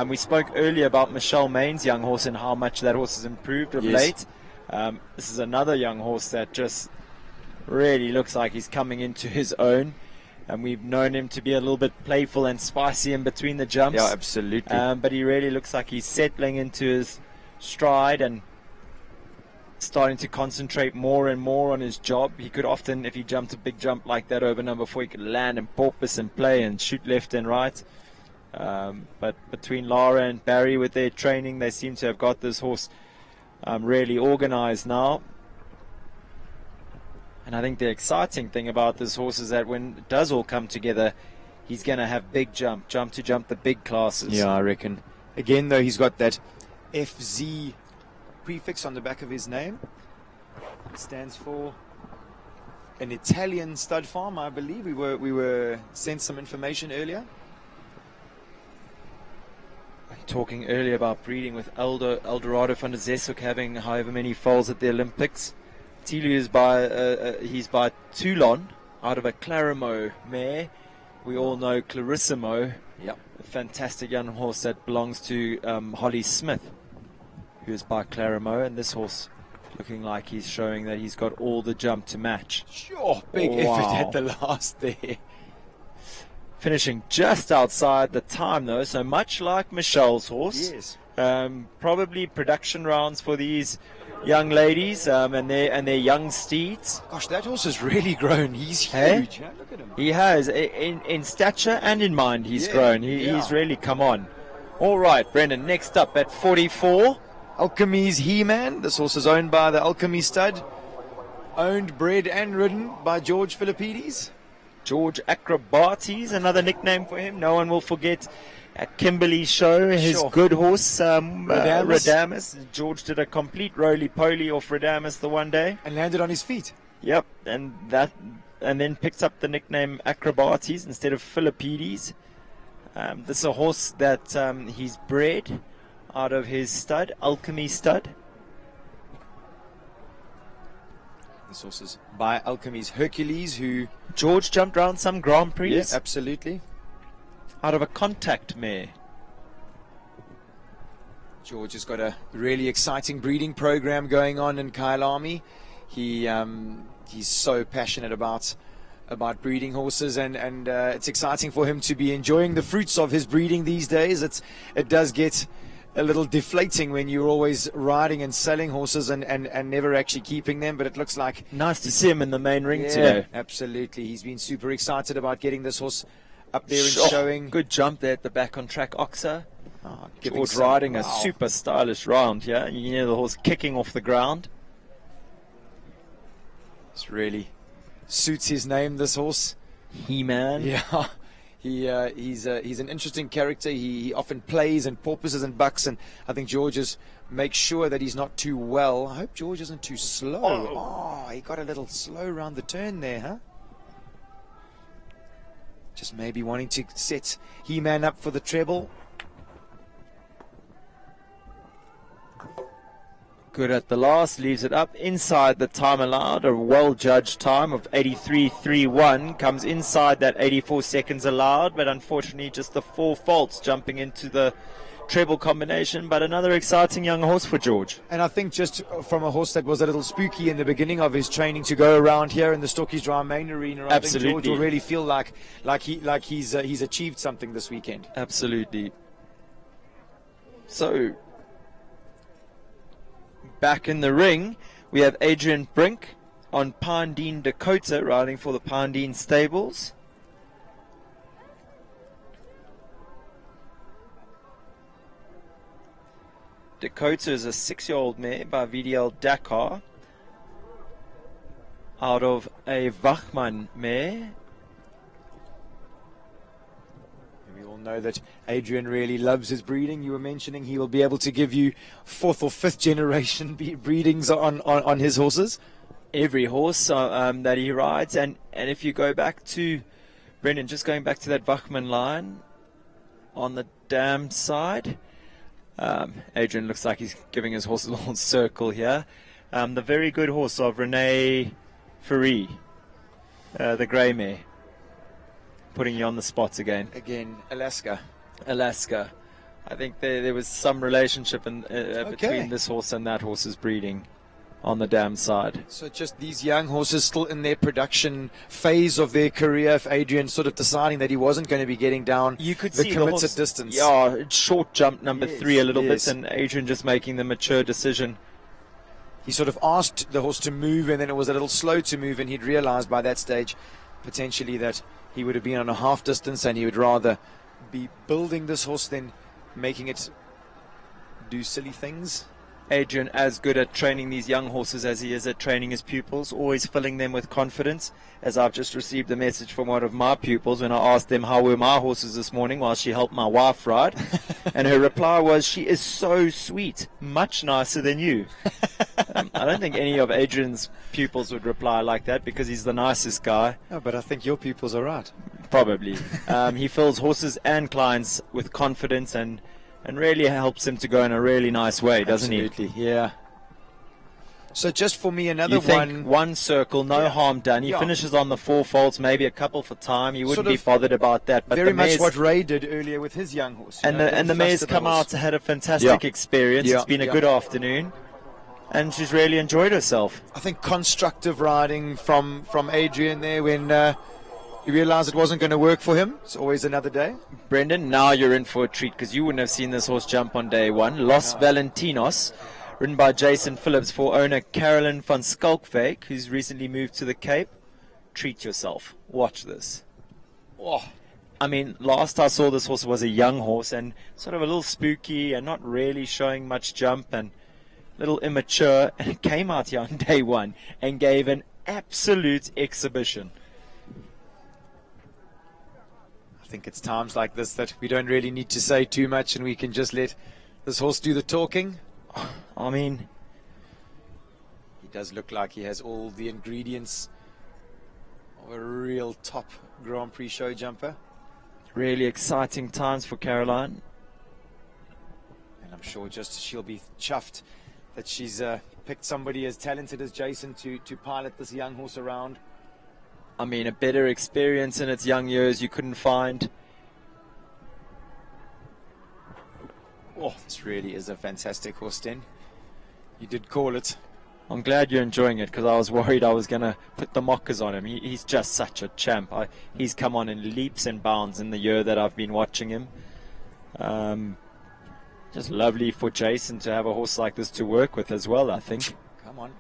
S2: We spoke earlier about Michelle Main's young horse and how much that horse has improved of late. This is another young horse that just really looks like he's coming into his own. And we've known him to be a little bit playful and spicy in between the jumps.
S1: Yeah, absolutely.
S2: But he really looks like he's settling into his stride and starting to concentrate more and more on his job. He could often, if he jumped a big jump like that over number 4, he could land and porpoise and play and shoot left and right. But between Lara and Barry with their training, they seem to have got this horse really organized now. And I think the exciting thing about this horse is that when it does all come together, he's going to have big jump to jump the big classes.
S1: Yeah, I reckon. Again, though, he's got that FZ prefix on the back of his name. It stands for an Italian stud farm, I believe. We were sent some information earlier.
S2: Talking earlier about breeding with Eldorado van der Zeshoek having however many foals at the Olympics. Tilu is he's by Toulon out of a Clarimo mare. We all know Clarissimo.
S1: Yep.
S2: A fantastic young horse that belongs to Holly Smith, who is by Clarimo, and this horse looking like he's showing that he's got all the jump to match.
S1: Sure, big effort at the last there.
S2: Finishing just outside the time though, so much like Michelle's horse.
S1: Yes.
S2: Probably production rounds for these young ladies and their young steeds.
S1: Gosh, that horse has really grown. He's huge.
S2: Hey?
S1: Yeah, look at him.
S2: He has. In stature and in mind, he's grown. He's really come on. All right, Brendan, next up at 44.
S1: Alchemy's He-Man. This horse is owned by the Alchemy stud. Owned, bred and ridden by George Philippides.
S2: George Acrobates, another nickname for him. No one will forget at Kimberley's show, his good horse, Radamus. George did a complete roly-poly off Radamus the one day.
S1: And landed on his feet.
S2: Yep, and then picked up the nickname Acrobates instead of Philippides. This is a horse that he's bred out of his stud, Alchemy stud.
S1: This horse is by Alchemy's Hercules, who
S2: George jumped around some Grand Prix.
S1: Yes, absolutely.
S2: Out of a contact mare.
S1: George has got a really exciting breeding program going on in Kyalami. He's so passionate about breeding horses, and it's exciting for him to be enjoying the fruits of his breeding these days. It does get a little deflating when you're always riding and selling horses and never actually keeping them, but it looks like
S2: nice to see him in the main ring
S1: yeah,
S2: today.
S1: Absolutely. He's been super excited about getting this horse up there and showing.
S2: Good jump there at the back on track, Oxa. George
S1: some-
S2: riding a
S1: wow.
S2: super stylish round here. You hear the horse kicking off the ground.
S1: This really suits his name, this horse.
S2: He-Man.
S1: Yeah. He's an interesting character. He often plays and porpoises and bucks, and I think George makes sure that he's not too well. I hope George isn't too slow. Oh, he got a little slow around the turn there, huh? Just maybe wanting to set He-Man up for the treble.
S2: Good at the last, leaves it up inside the time allowed. A well-judged time of 83.31 comes inside that 84 seconds allowed, but unfortunately just the 4 faults jumping into the treble combination. But another exciting young horse for George.
S1: And I think just from a horse that was a little spooky in the beginning of his training to go around here in the STOKKIESDRAAI main arena, I think George will really feel like he's achieved something this weekend.
S2: Absolutely. So back in the ring, we have Adrian Brink on Pandine Dakota riding for the Pandine stables. Dakota is a 6-year-old mare by VDL Dakar out of a Wachmann mare.
S1: We all know that Adrian really loves his breeding. You were mentioning he will be able to give you 4th or 5th generation breedings on his horses.
S2: Every horse that he rides, and if you go back to Brendan, just going back to that Wachmann line on the dam side. Adrian looks like he's giving his horse a little circle here. The very good horse of Renee Ferry, the grey mare. Putting you on the spot again.
S1: Alaska.
S2: I think there was some relationship between this horse and that horse's breeding on the dam side.
S1: So just these young horses still in their production phase of their career. If Adrian sort of deciding that he wasn't going to be getting down
S2: you could
S1: the
S2: see
S1: committed
S2: the horse,
S1: distance.
S2: Yeah, short jump number 3 a little
S1: yes.
S2: bit, and Adrian just making the mature decision.
S1: He sort of asked the horse to move, and then it was a little slow to move, and he'd realized by that stage potentially that he would have been on a half distance, and he would rather be building this horse than making it do silly things.
S2: Adrian as good at training these young horses as he is at training his pupils, always filling them with confidence, as I've just received a message from one of my pupils when I asked them how were my horses this morning while she helped my wife ride, and her reply was, she is so sweet, much nicer than you. I don't think any of Adrian's pupils would reply like that because he's the nicest guy.
S1: No, but I think your pupils are right.
S2: Probably. He fills horses and clients with confidence and really helps him to go in a really nice way, doesn't he?
S1: Absolutely, yeah. So just for me, another
S2: you think one circle, no harm done. He finishes on the 4 faults, maybe a couple for time. He wouldn't be bothered about that. But
S1: very much what Ray did earlier with his young horse.
S2: And the mare's come out, had a fantastic experience. It's been a good afternoon, and she's really enjoyed herself.
S1: I think constructive riding from Adrian there when he realized it wasn't going to work for him. It's always another day.
S2: Brendan, now you're in for a treat because you wouldn't have seen this horse jump on day 1. Los Valentinos, ridden by Jason Phillips for owner Carolyn van Skalkwyk, who's recently moved to the Cape. Treat yourself. Watch this. Oh, I mean, last I saw this horse was a young horse and sort of a little spooky and not really showing much jump and a little immature, and it came out here on day 1 and gave an absolute exhibition.
S1: I think it's times like this that we don't really need to say too much and we can just let this horse do the talking.
S2: I mean,
S1: he does look like he has all the ingredients of a real top Grand Prix show jumper.
S2: Really exciting times for Caroline.
S1: And I'm sure just she'll be chuffed that she's picked somebody as talented as Jason to pilot this young horse around.
S2: I mean, a better experience in its young years you couldn't find.
S1: Oh, this really is a fantastic horse, Den. You did call it.
S2: I'm glad you're enjoying it because I was worried I was going to put the mockers on him. He's just such a champ. He's come on in leaps and bounds in the year that I've been watching him. Just lovely for Jason to have a horse like this to work with as well, I think.
S1: Come on.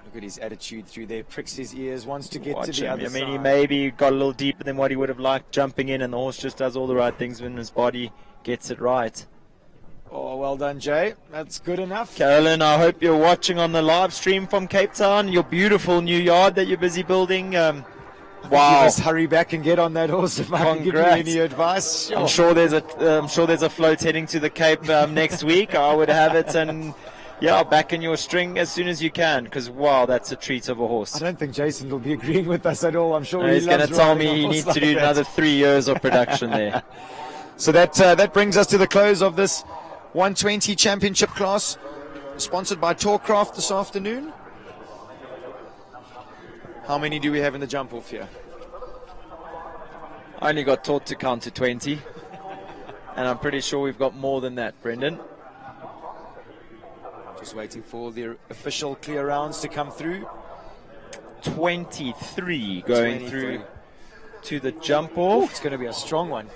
S1: Look at his attitude through there, pricks his ears, wants to get to the
S2: him.
S1: other side.
S2: I mean, he maybe got a little deeper than what he would have liked jumping in, and the horse just does all the right things when his body gets it right.
S1: Oh, well done, Jay. That's good enough.
S2: Carolyn, I hope you're watching on the live stream from Cape Town, your beautiful new yard that you're busy building. Wow.
S1: You must hurry back and get on that horse if I can give you any advice. Sure.
S2: I'm sure there's a float heading to the Cape next week. I would have it, and yeah, back in your string as soon as you can, because wow, that's a treat of a horse.
S1: I don't think Jason will be agreeing with us at all. I'm sure
S2: he's going to tell me he needs to do another 3 years of production there.
S1: So that brings us to the close of this 120 championship class, sponsored by Tourcraft this afternoon. How many do we have in the jump off here?
S2: I only got taught to count to 20, and I'm pretty sure we've got more than that, Brendan.
S1: Just waiting for the official clear rounds to come through.
S2: 23 going through to the jump off.
S1: Ooh, it's going to be a strong one.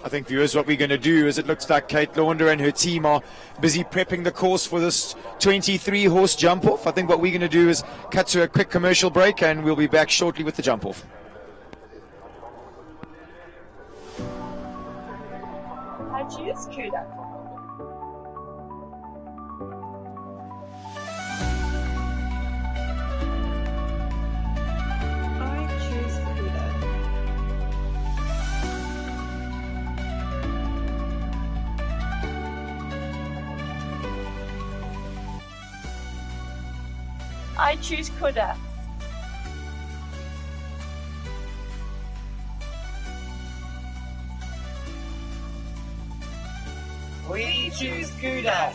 S1: I think, viewers, what we're going to do is it looks like Kate Launder and her team are busy prepping the course for this 23-horse jump-off. I think what we're going to do is cut to a quick commercial break, and we'll be back shortly with the jump-off.
S8: I choose KUDA. I choose KUDA.
S5: We choose KUDA.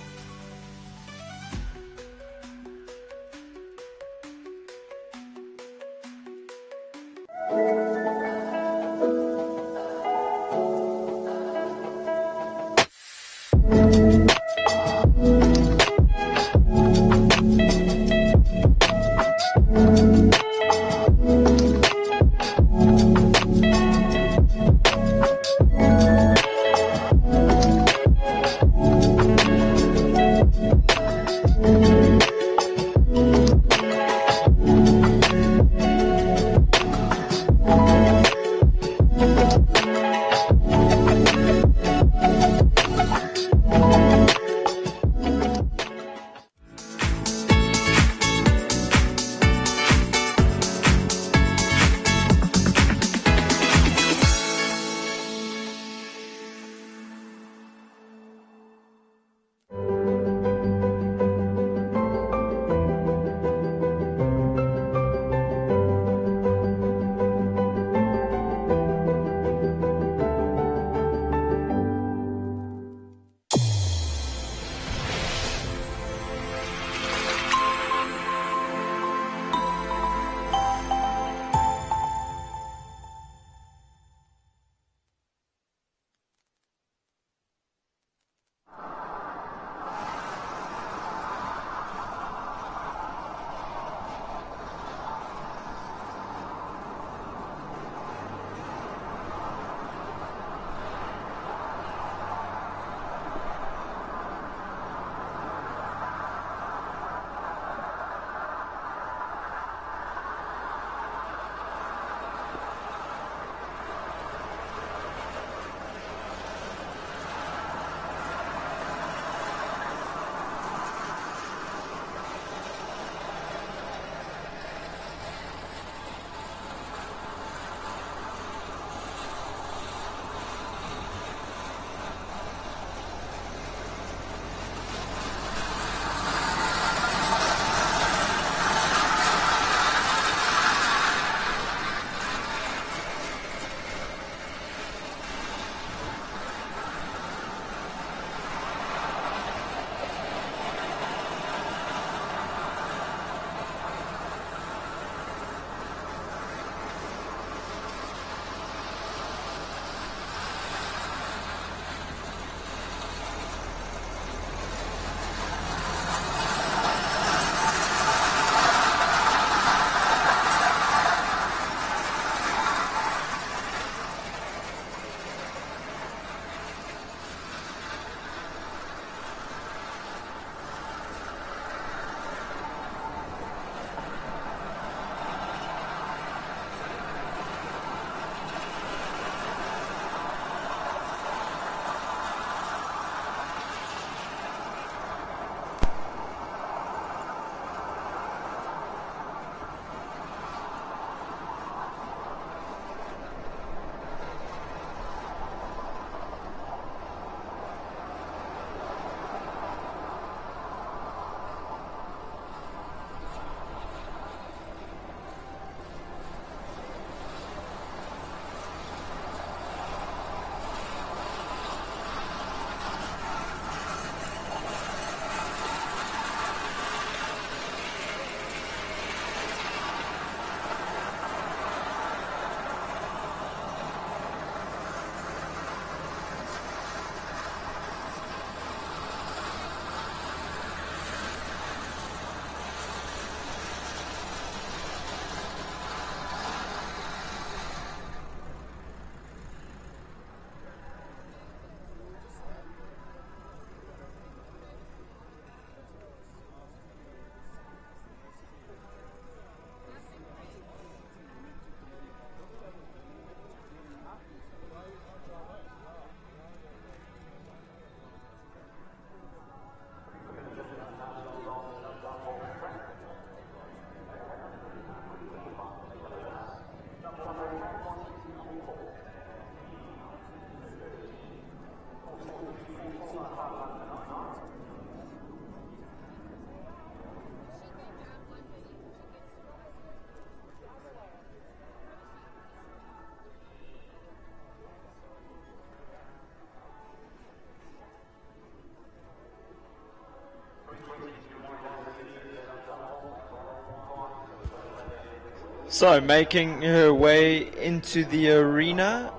S2: So, making her way into the arena.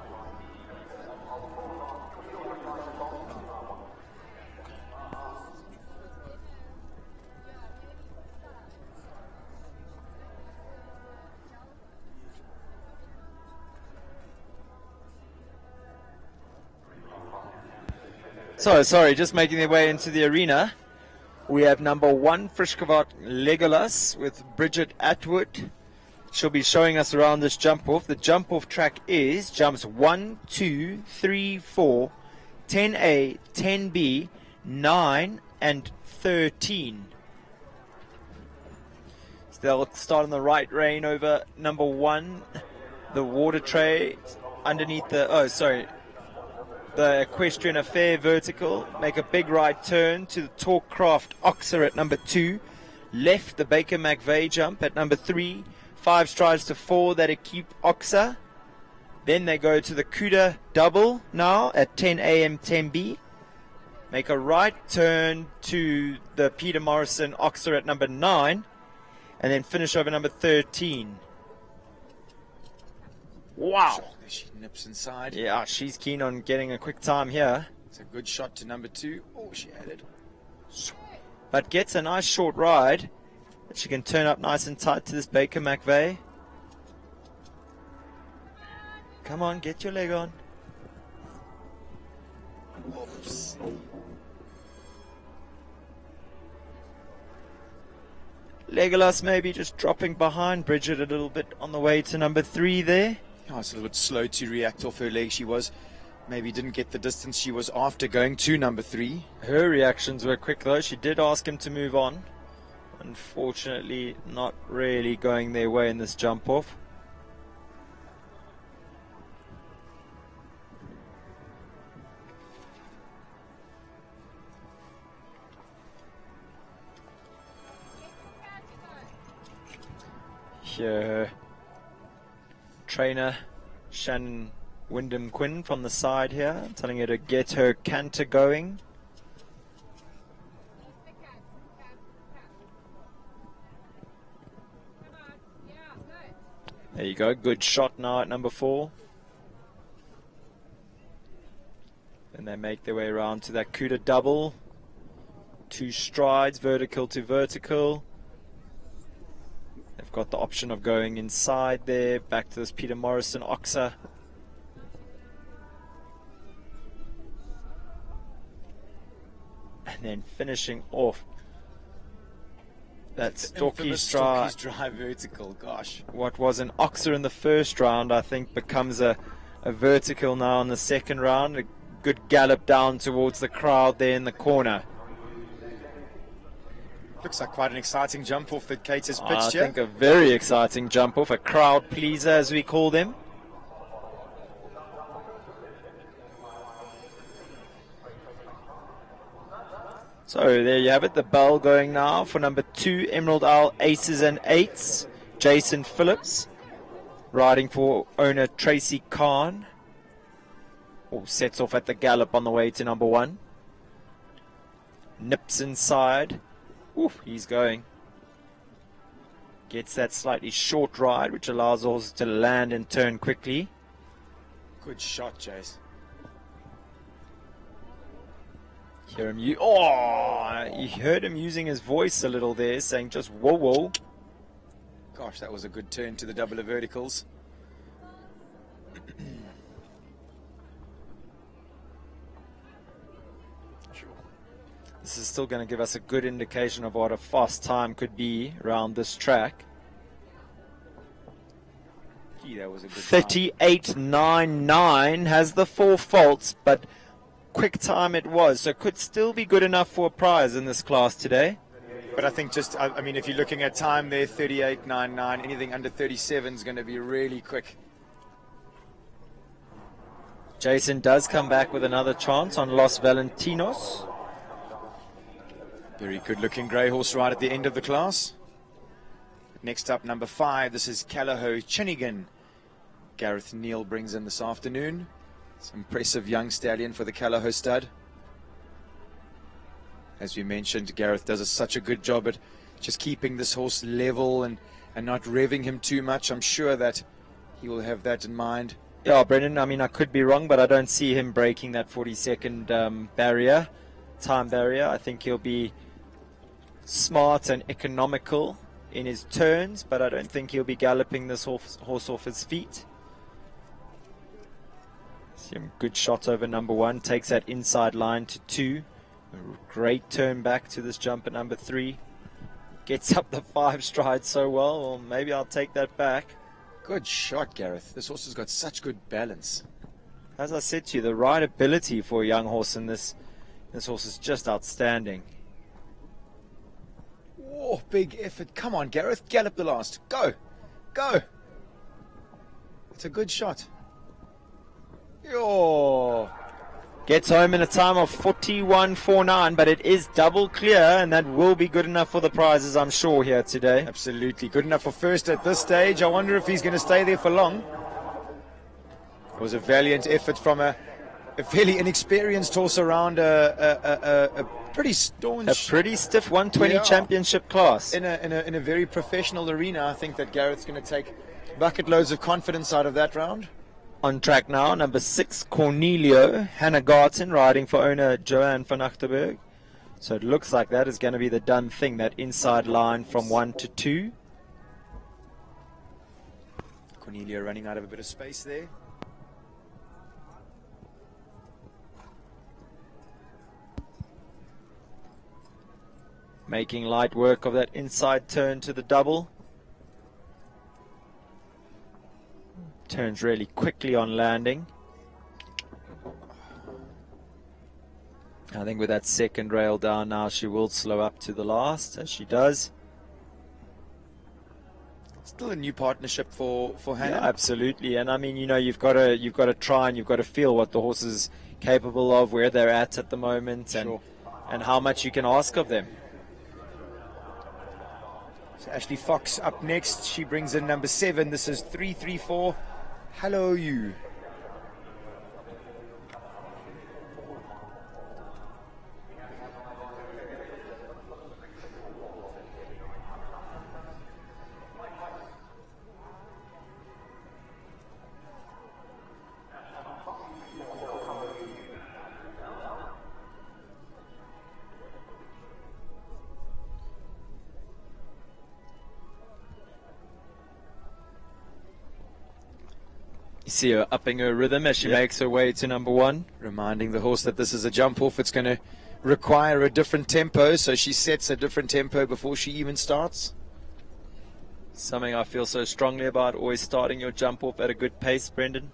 S2: So, sorry, just making their way into the arena. We have number 1, Frischkevart Legolas with Bridget Atwood. She'll be showing us around this jump off. The jump off track is jumps 1, 2, 3, 4, 10A, 10B, 9, and 13. So they'll start on the right rein over number 1, the water tray underneath the, the Equestrian Affair vertical. Make a big right turn to the Talkcraft Oxer at number 2. Left the Baker McVeigh jump at number 3. 5 strides to 4, that Equipe Oxer. Then they go to the KUDA double now at 10 AM, 10B. Make a right turn to the Peter Morrison Oxer at number 9. And then finish over number 13. Wow.
S1: She nips inside.
S2: Yeah, she's keen on getting a quick time here.
S1: It's a good shot to number 2. Oh, she added.
S2: But gets a nice short ride. She can turn up nice and tight to this Baker McVeigh. Come on, get your leg on.
S1: Oops.
S2: Legolas maybe just dropping behind Bridget a little bit on the way to number 3 there.
S1: Oh, it's a little bit slow to react off her leg. She was maybe didn't get the distance she was after going to number 3.
S2: Her reactions were quick though. She did ask him to move on. Unfortunately, not really going their way in this jump off. Here, trainer Shannon Wyndham Quinn from the side here, telling her to get her canter going. There you go, good shot now at number 4. Then they make their way around to that KUDA double. 2 strides, vertical to vertical. They've got the option of going inside there, back to this Peter Morrison Oxer. And then finishing off that
S1: STOKKIESDRAAI vertical, gosh.
S2: What was an Oxer in the first round, I think, becomes a vertical now in the second round. A good gallop down towards the crowd there in the corner.
S1: Looks like quite an exciting jump off that Kate has pitched here.
S2: I think a very exciting jump off, a crowd pleaser as we call them. So there you have it, the bell going now for number 2, Emerald Isle Aces and Eights, Jason Phillips, riding for owner Tracy Khan. Oh, sets off at the gallop on the way to number 1. Nips inside. Oof, he's going. Gets that slightly short ride, which allows horses to land and turn quickly.
S1: Good shot, Jace.
S2: Hear him you heard him using his voice a little there, saying just whoa whoa.
S1: Gosh, that was a good turn to the double of verticals.
S2: This is still going to give us a good indication of what a fast time could be around this track.
S1: Gee, that was a good
S2: 38.99 has the 4 faults, but quick time it was, so could still be good enough for a prize in this class today.
S1: But I think just, I mean, if you're looking at time there, 38.99, anything under 37 is going to be really quick.
S2: Jason does come back with another chance on Los Valentinos.
S1: Very good looking grey horse right at the end of the class. Next up, number 5, this is Callagho Chinigan. Gareth Neal brings in this afternoon. It's an impressive young stallion for the Callagho stud. As we mentioned, Gareth does such a good job at just keeping this horse level and and not revving him too much. I'm sure that he will have that in mind.
S2: Yeah, Brendan, I mean, I could be wrong, but I don't see him breaking that 40-second time barrier. I think he'll be smart and economical in his turns, but I don't think he'll be galloping this horse off his feet. See him, good shot over number 1, takes that inside line to 2. A great turn back to this jump at number 3. Gets up the 5 strides so well. Well, maybe I'll take that back.
S1: Good shot, Gareth. This horse has got such good balance.
S2: As I said to you, the rideability for a young horse in this horse is just outstanding.
S1: Oh, big effort. Come on, Gareth. Gallop the last. Go. Go. It's a good shot. Oh.
S2: Gets home in a time of 41.49, but it is double clear, and that will be good enough for the prizes, I'm sure, here today.
S1: Absolutely. Good enough for first at this stage. I wonder if he's going to stay there for long. It was a valiant effort from a fairly inexperienced horse around a pretty staunch...
S2: A pretty stiff 120 championship class.
S1: In a very professional arena. I think that Gareth's going to take bucket loads of confidence out of that round.
S2: On track now, number 6, Cornelio Hannegarten, riding for owner Johan van Achterberg. So it looks like that is going to be the done thing, that inside line from 1 to 2.
S1: Cornelio running out of a bit of space there.
S2: Making light work of that inside turn to the double. Turns really quickly on landing. I think with that second rail down now, she will slow up to the last, as she does.
S1: Still a new partnership for Hannah.
S2: Yeah, absolutely. And I mean, you know, you've got to try and you've got to feel what the horse is capable of, where they're at the moment, and how much you can ask of them.
S1: So Ashley Fox up next. She brings in number 7. This is 334. Hello, you.
S2: You see her upping her rhythm as she makes her way to number 1.
S1: Reminding the horse that this is a jump off. It's going to require a different tempo, so she sets a different tempo before she even starts.
S2: Something I feel so strongly about, always starting your jump off at a good pace, Brendan.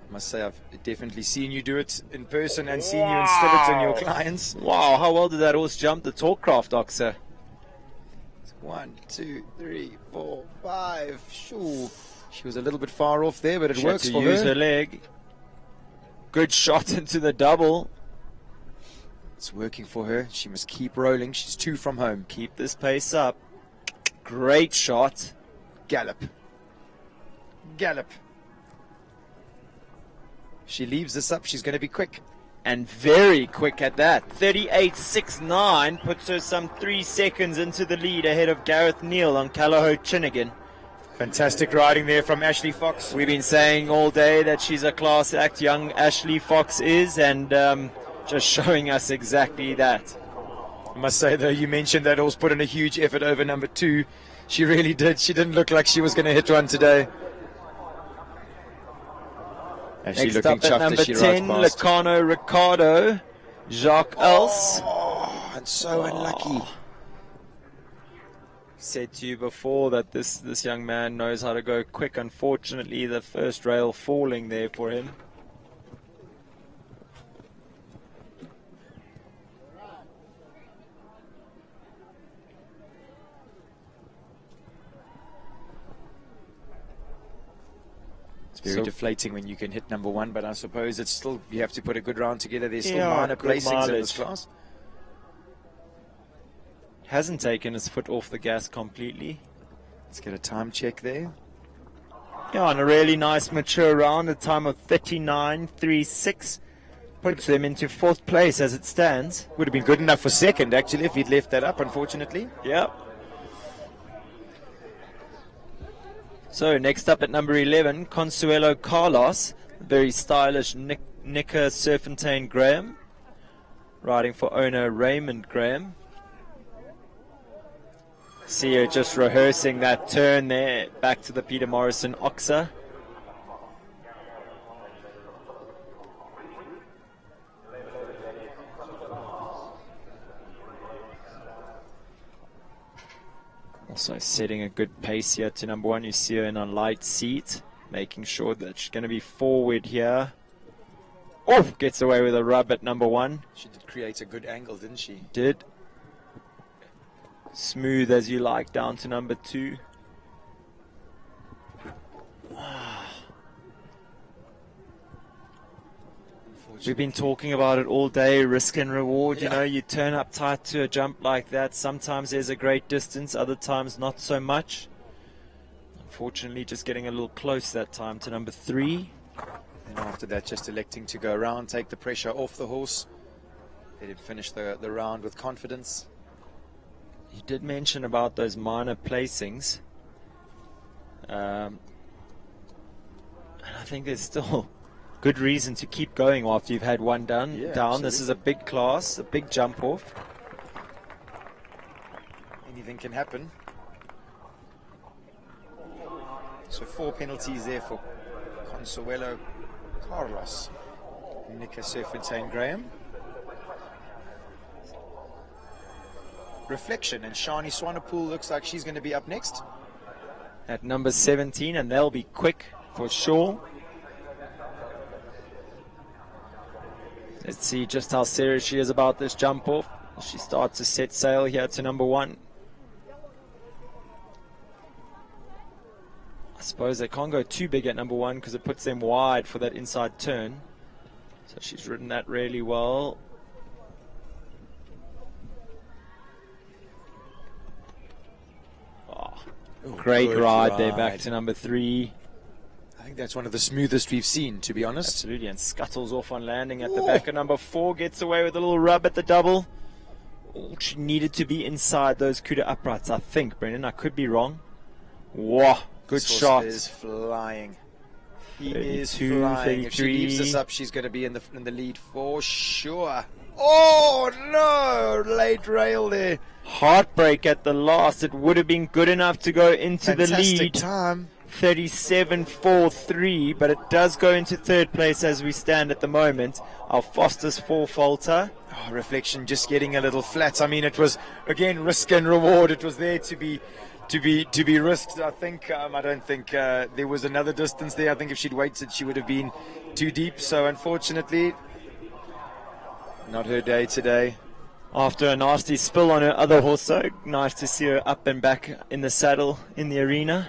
S1: I must say, I've definitely seen you do it in person and seen you instill it in your clients.
S2: Wow, how well did that horse jump the Talkcraft, Oxer?
S1: 1, 2, 3, 4, 5. Shoo. She was a little bit far off there, but it works for her.
S2: She had to use her leg. Good shot into the double.
S1: It's working for her. She must keep rolling. She's 2 from home.
S2: Keep this pace up. Great shot.
S1: Gallop. Gallop. She leaves this up. She's going to be quick.
S2: And very quick at that. 38.69 puts her some 3 seconds into the lead ahead of Gareth Neal on Callahoo Chinnigan.
S1: Fantastic riding there from Ashley Fox.
S2: We've been saying all day that she's a class act, young Ashley Fox is, and just showing us exactly that.
S1: I must say, though, you mentioned that horse put in a huge effort over number 2. She really did. She didn't look like she was going to hit one today. Actually
S2: Next
S1: looking
S2: up at
S1: chuffed
S2: number
S1: as she
S2: 10,
S1: rides past.
S2: Lacano Ricardo, Jacques Els.
S1: Oh, and so unlucky.
S2: Said to you before that this young man knows how to go quick. Unfortunately, the first rail falling there for him.
S1: It's very deflating when you can hit number 1, but I suppose it's still, you have to put a good round together. There's still minor placings in this class.
S2: Hasn't taken his foot off the gas completely.
S1: Let's get a time check there.
S2: Yeah, on a really nice mature round, a time of 39.36. Puts them into 4th place as it stands.
S1: Would have been good enough for 2nd, actually, if he'd left that up, unfortunately.
S2: Yep. So next up at number 11, Consuelo Carlos, very stylish Nika Serpentine Graham, riding for owner Raymond Graham. See her just rehearsing that turn there, back to the Peter Morrison Oxa. Also setting a good pace here to number 1. You see her in a light seat, making sure that she's going to be forward here. Oh, gets away with a rub at number 1.
S1: She did create a good angle, didn't she?
S2: Did. Smooth as you like down to number 2. We've been talking about it all day, risk and reward. You know, you turn up tight to a jump like that. Sometimes there's a great distance, other times not so much. Unfortunately, just getting a little close that time to number 3.
S1: And after that, just electing to go around, take the pressure off the horse. They did finish the round with confidence.
S2: You did mention about those minor placings. And I think there's still good reason to keep going after you've had one down.
S1: Absolutely.
S2: This is a big class, a big jump off.
S1: Anything can happen. So 4 penalties there for Consuelo Carlos. Nika Serpentine Graham. Reflection, and Shani Swanepoel looks like she's going to be up next.
S2: At number 17, and they'll be quick for sure. Let's see just how serious she is about this jump off. She starts to set sail here to number 1. I suppose they can't go too big at number 1 because it puts them wide for that inside turn. So she's ridden that really well. Great ride there back to number 3.
S1: I think that's one of the smoothest we've seen, to be honest.
S2: Absolutely, and scuttles off on landing at the back of number 4. Gets away with a little rub at the double. Oh, she needed to be inside those KUDA uprights, I think, Brendan. I could be wrong. Wow, good shot.
S1: Is flying. He
S2: 32,
S1: is flying. If she
S2: 33.
S1: leaves this up, she's going to be in the lead for sure. Oh, no! Late rail there.
S2: Heartbreak at the last. It would have been good enough to go into the
S1: Fantastic
S2: lead.
S1: time.
S2: 37.43, but it does go into 3rd place as we stand at the moment. Our fastest 4 falter.
S1: Oh, Reflection just getting a little flat. I mean, it was, again, risk and reward. It was there to be risked. I think, I don't think there was another distance there. I think if she'd waited, she would have been too deep. So, unfortunately, not her day today.
S2: After a nasty spill on her other horse, so nice to see her up and back in the saddle in the arena.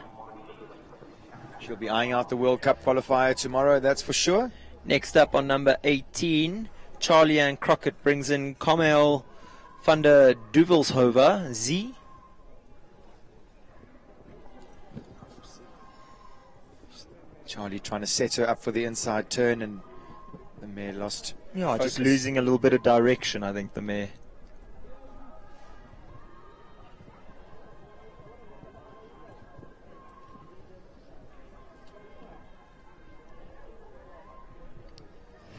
S1: She'll be eyeing out the World Cup qualifier tomorrow, that's for sure.
S2: Next up on number 18, Charlie Ann Crockett brings in Kamel van der Duvelshoven, Z.
S1: Charlie trying to set her up for the inside turn, and the mare lost focus.
S2: Just losing a little bit of direction, I think, the mare.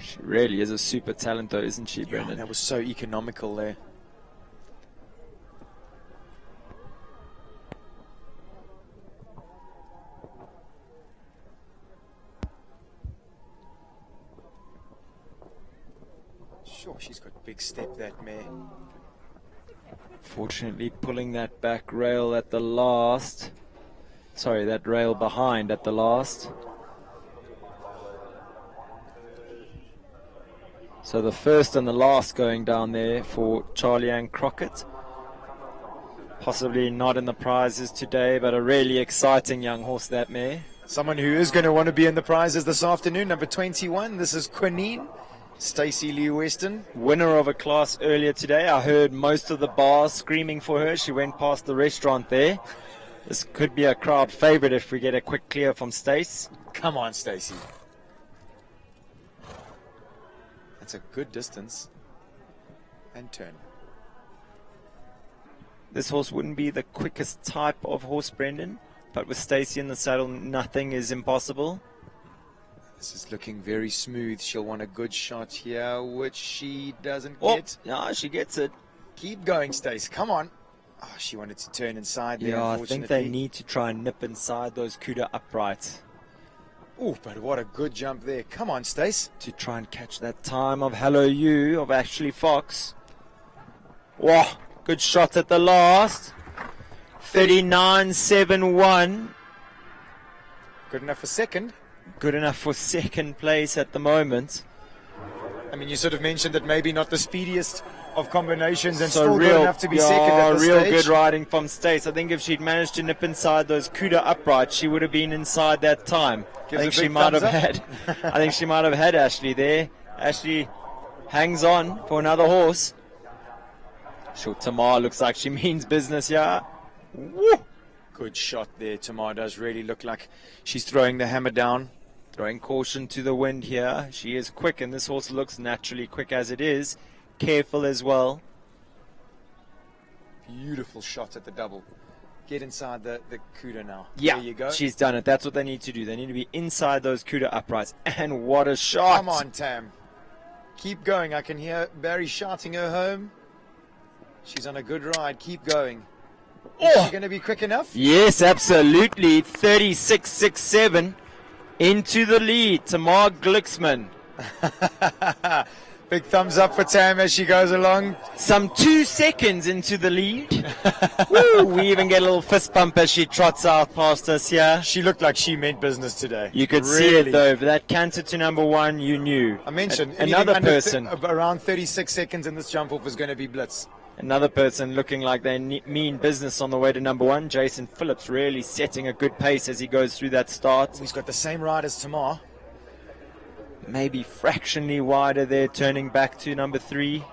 S2: She really is a super talent, though, isn't she, Brendan?
S1: That was so economical there. Sure, she's got big step, that mare.
S2: Fortunately, pulling that back rail at the last. Sorry, that rail behind at the last. So the first and the last going down there for Charlie Ann Crockett. Possibly not in the prizes today, but a really exciting young horse, that mare.
S1: Someone who is going to want to be in the prizes this afternoon, number 21. This is Quinine, Stacy Lee Weston.
S2: Winner of a class earlier today. I heard most of the bars screaming for her. She went past the restaurant there. This could be a crowd favorite if we get a quick clear from Stace.
S1: Come on, Stacy. That's a good distance. And turn.
S2: This horse wouldn't be the quickest type of horse, Brendan. but with Stacy in the saddle, nothing is impossible.
S1: This is looking very smooth. She'll want a good shot here, which she doesn't
S2: Oh,
S1: get.
S2: yeah, she gets it.
S1: Keep going, Stace. Come on. Oh, she wanted to turn inside there,
S2: Yeah, I
S1: unfortunately.
S2: think they need to try and nip inside those KUDA uprights.
S1: Oh, but what a good jump there. Come on, Stace.
S2: To try and catch that time of Hello You of Ashley Fox. Wow, good shot at the last. 39.71.
S1: Good enough for second.
S2: Good enough for second place at the moment.
S1: I mean, you sort of mentioned that maybe not the speediest of combinations and
S2: So
S1: still
S2: real,
S1: good enough to be second at this
S2: real
S1: stage.
S2: good riding from Stace. I think if she'd managed to nip inside those KUDA uprights, she would have been inside that time.
S1: Gives
S2: I
S1: a
S2: think she
S1: big
S2: might have
S1: thumbs
S2: had.
S1: up.
S2: I think she might have had Ashley there. Ashley hangs on for another horse. Sure, Tamar looks like she means business, yeah. Woo!
S1: Good shot there. Tamar does really look like she's throwing the hammer down.
S2: Throwing caution to the wind here. She is quick, and this horse looks naturally quick as it is. Careful as well.
S1: Beautiful shot at the double. Get inside the KUDA now.
S2: Yeah,
S1: There you go.
S2: she's done it. That's what they need to do. They need to be inside those KUDA uprights. And what a shot.
S1: Come on, Tam. Keep going. I can hear Barry shouting her home. She's on a good ride. Keep going. Is she going to be quick enough?
S2: Yes, absolutely. 36.67 into the lead. Tamar Glicksman.
S1: Big thumbs up for Tam as she goes along.
S2: Some 2 seconds into the lead. Woo, we even get a little fist bump as she trots out past us here.
S1: She looked like she meant business today.
S2: You could see it though. That canter to number 1, you knew.
S1: I mentioned
S2: another person.
S1: Around 36 seconds in this jump off is going to be blitz.
S2: Another person looking like they mean business on the way to number 1. Jason Phillips really setting a good pace as he goes through that start.
S1: He's got the same ride as Tamar.
S2: Maybe fractionally wider there, turning back to number 3.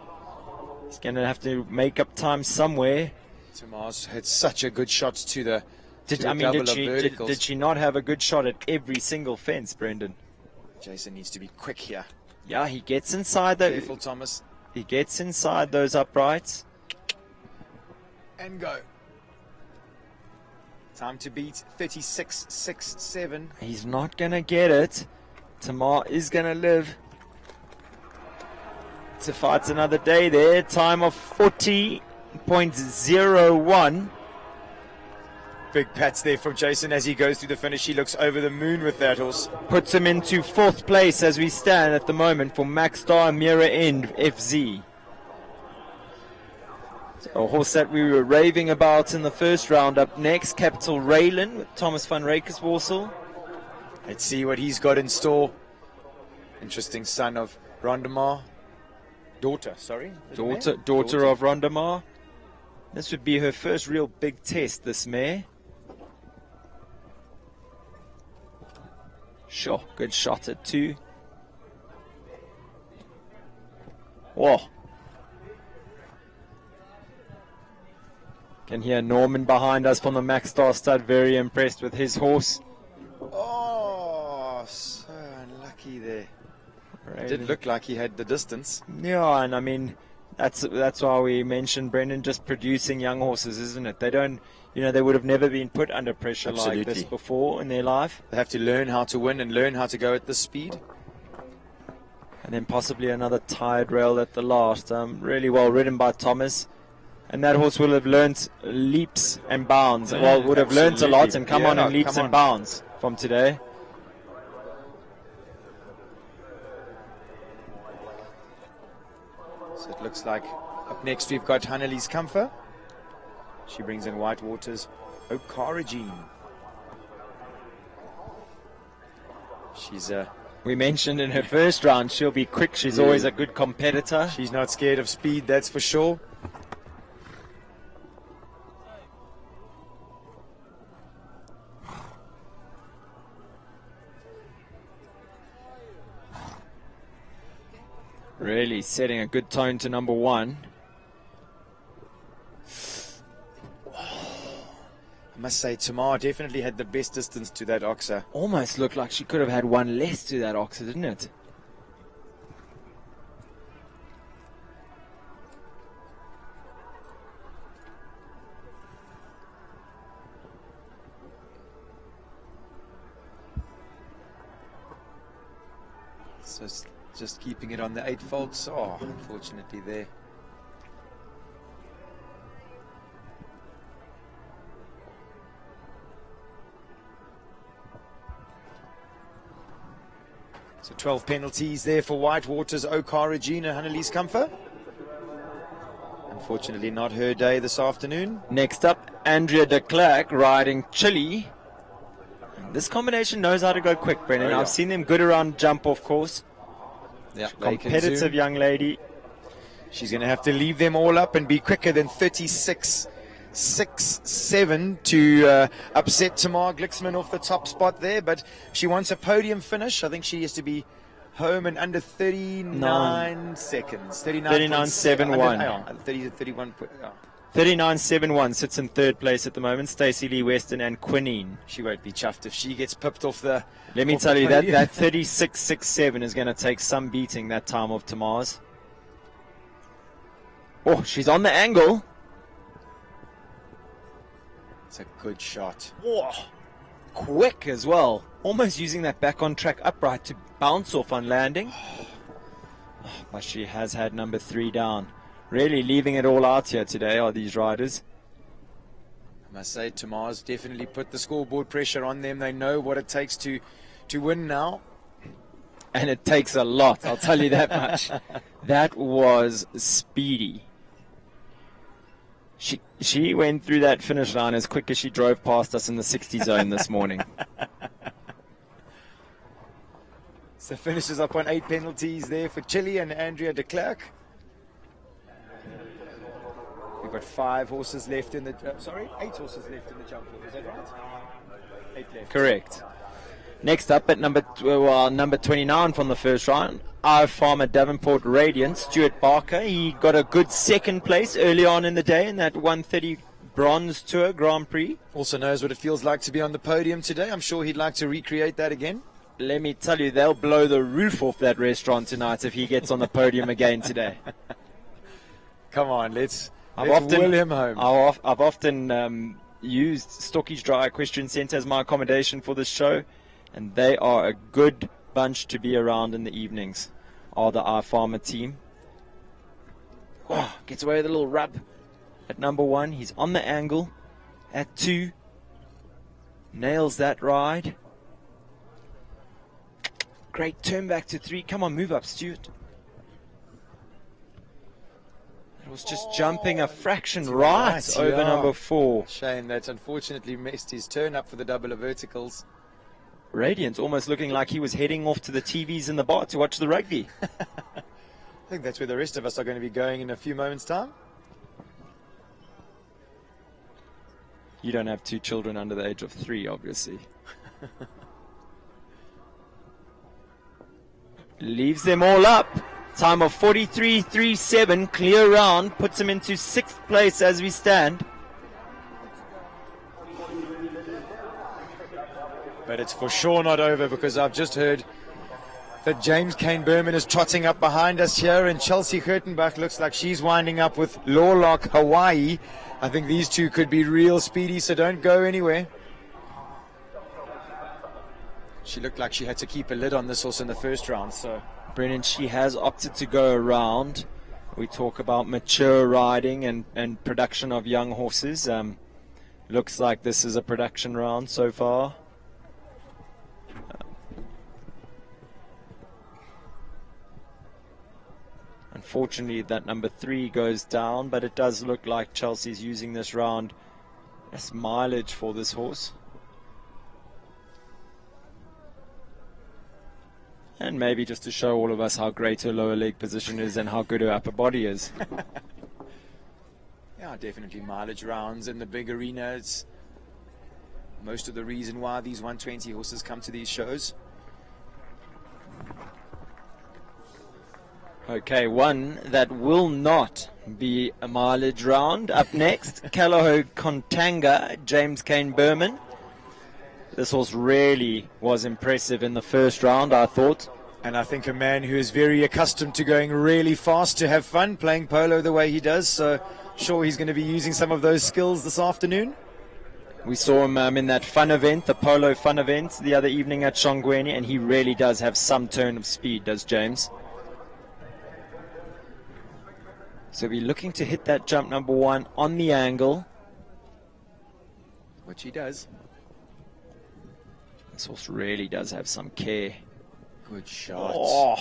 S2: He's going to have to make up time somewhere.
S1: Tamar's had such a good shot to the
S2: Did she not have a good shot at every single fence, Brendan?
S1: Jason needs to be quick here.
S2: Yeah, he gets inside the...
S1: Careful, Thomas.
S2: He gets inside those uprights.
S1: And go. Time to beat 36.67.
S2: He's not going to get it. Tamar is going to live to fight another day there. Time of 40.01.
S1: Big pats there from Jason as he goes through the finish. He looks over the moon with that horse.
S2: Puts him into 4th place as we stand at the moment for Max Star Mirror End FZ. A horse that we were raving about in the first round. Up next, Capital Raylan with Thomas van Rijkersworsel.
S1: Let's see what he's got in store. Interesting son of Rondemar. Daughter of
S2: Rondemar. This would be her first real big test, this mare. Sure, good shot at 2. Whoa. Can hear Norman behind us from the Max Star Stud, very impressed with his horse.
S1: Oh, so unlucky there. It did look like he had the distance.
S2: Yeah, and I mean, that's why we mentioned Brendan just producing young horses, isn't it? They don't, they would have never been put under pressure like this before in their life.
S1: They have to learn how to win and learn how to go at this speed.
S2: And then possibly another tired rail at the last. Really well ridden by Thomas. And that horse will have learnt leaps and bounds. Well, would have learnt a lot and come on in leaps and bounds from today.
S1: So it looks like up next we've got Hannelise Comfort. She brings in Whitewater's Okaragene. She's
S2: we mentioned in her first round she'll be quick. She's always a good competitor.
S1: She's not scared of speed, that's for sure.
S2: Really setting a good tone to number 1.
S1: I must say, Tamar definitely had the best distance to that oxer.
S2: Almost looked like she could have had one less to that oxer, didn't it?
S1: So just keeping it on the 8 faults. Oh, unfortunately there. So 12 penalties there for Whitewater's Okar Regina Hannelise Comfort. Unfortunately not her day this afternoon.
S2: Next up, Andrea de Klerk riding Chile. This combination knows how to go quick, Brennan.
S1: Oh, yeah.
S2: I've seen them good around jump off course.
S1: Yeah,
S2: competitive young lady.
S1: She's going to have to leave them all up and be quicker than 36.6.7 to upset Tamar Glixman off the top spot there. But she wants a podium finish. I think she has to be home in under 39 seconds.
S2: 39.71.
S1: 31.
S2: 39.71 sits in third place at the moment. Stacy Lee Weston and Quinine.
S1: She won't be chuffed if she gets pipped off the.
S2: Let me tell you that 36.67 is going to take some beating that time of Tamar's. Oh, she's on the angle.
S1: It's a good shot.
S2: Whoa. Quick as well. Almost using that back on track upright to bounce off on landing. But she has had number 3 down. Really leaving it all out here today are these riders.
S1: I must say, Tamar's definitely put the scoreboard pressure on them. They know what it takes to win now.
S2: And it takes a lot, I'll tell you that much. That was speedy. She went through that finish line as quick as she drove past us in the 60 zone this morning.
S1: So finishes up on 8 penalties there for Chile and Andrea de Klerk. We've got 5 horses left in the... 8 horses left in the jump. Is that right? 8 left.
S2: Correct. Next up at number 29 from the first round, our farmer Davenport Radiant, Stuart Barker. He got a good second place early on in the day in that 130 Bronze Tour Grand Prix.
S1: Also knows what it feels like to be on the podium today. I'm sure he'd like to recreate that again.
S2: Let me tell you, they'll blow the roof off that restaurant tonight if he gets on the podium again today.
S1: Come on, let's will him home.
S2: I've often used STOKKIESDRAAI Equestrian Centre as my accommodation for this show, and they are a good bunch to be around in the evenings, are the iFarmer team. Oh, gets away with a little rub at number 1. He's on the angle at 2. Nails that ride. Great turn back to 3. Come on, move up, Stuart. It was just jumping a fraction right over number 4.
S1: Shame that unfortunately messed his turn up for the double of verticals.
S2: Radiant's almost looking like he was heading off to the TVs in the bar to watch the rugby.
S1: I think that's where the rest of us are going to be going in a few moments' time.
S2: You don't have 2 children under the age of 3, obviously. Leaves them all up. Time of 43.37, clear round, puts him into 6th place as we stand.
S1: But it's for sure not over, because I've just heard that James Kane Berman is trotting up behind us here, and Chelsea Kurtenbach looks like she's winding up with Lawlock Hawaii. I think these two could be real speedy, so don't go anywhere. She looked like she had to keep a lid on this horse in the first round, so...
S2: Brennan, she has opted to go around. We talk about mature riding and production of young horses. Looks like this is a production round so far. Unfortunately, that number 3 goes down, but it does look like Chelsea's using this round as mileage for this horse. And maybe just to show all of us how great her lower leg position is and how good her upper body is.
S1: Yeah, definitely mileage rounds in the big arena. It's most of the reason why these 120 horses come to these shows.
S2: Okay, one that will not be a mileage round. Up next, Callao Contanga, James Kane Berman. This horse really was impressive in the first round, I thought.
S1: And I think a man who is very accustomed to going really fast to have fun, playing polo the way he does. So sure he's going to be using some of those skills this afternoon.
S2: We saw him in that fun event, the polo fun event, the other evening at Shongweni, and he really does have some turn of speed, does James. So we're looking to hit that jump number 1 on the angle.
S1: Which he does.
S2: This horse really does have some care.
S1: Good shot.
S2: Oh,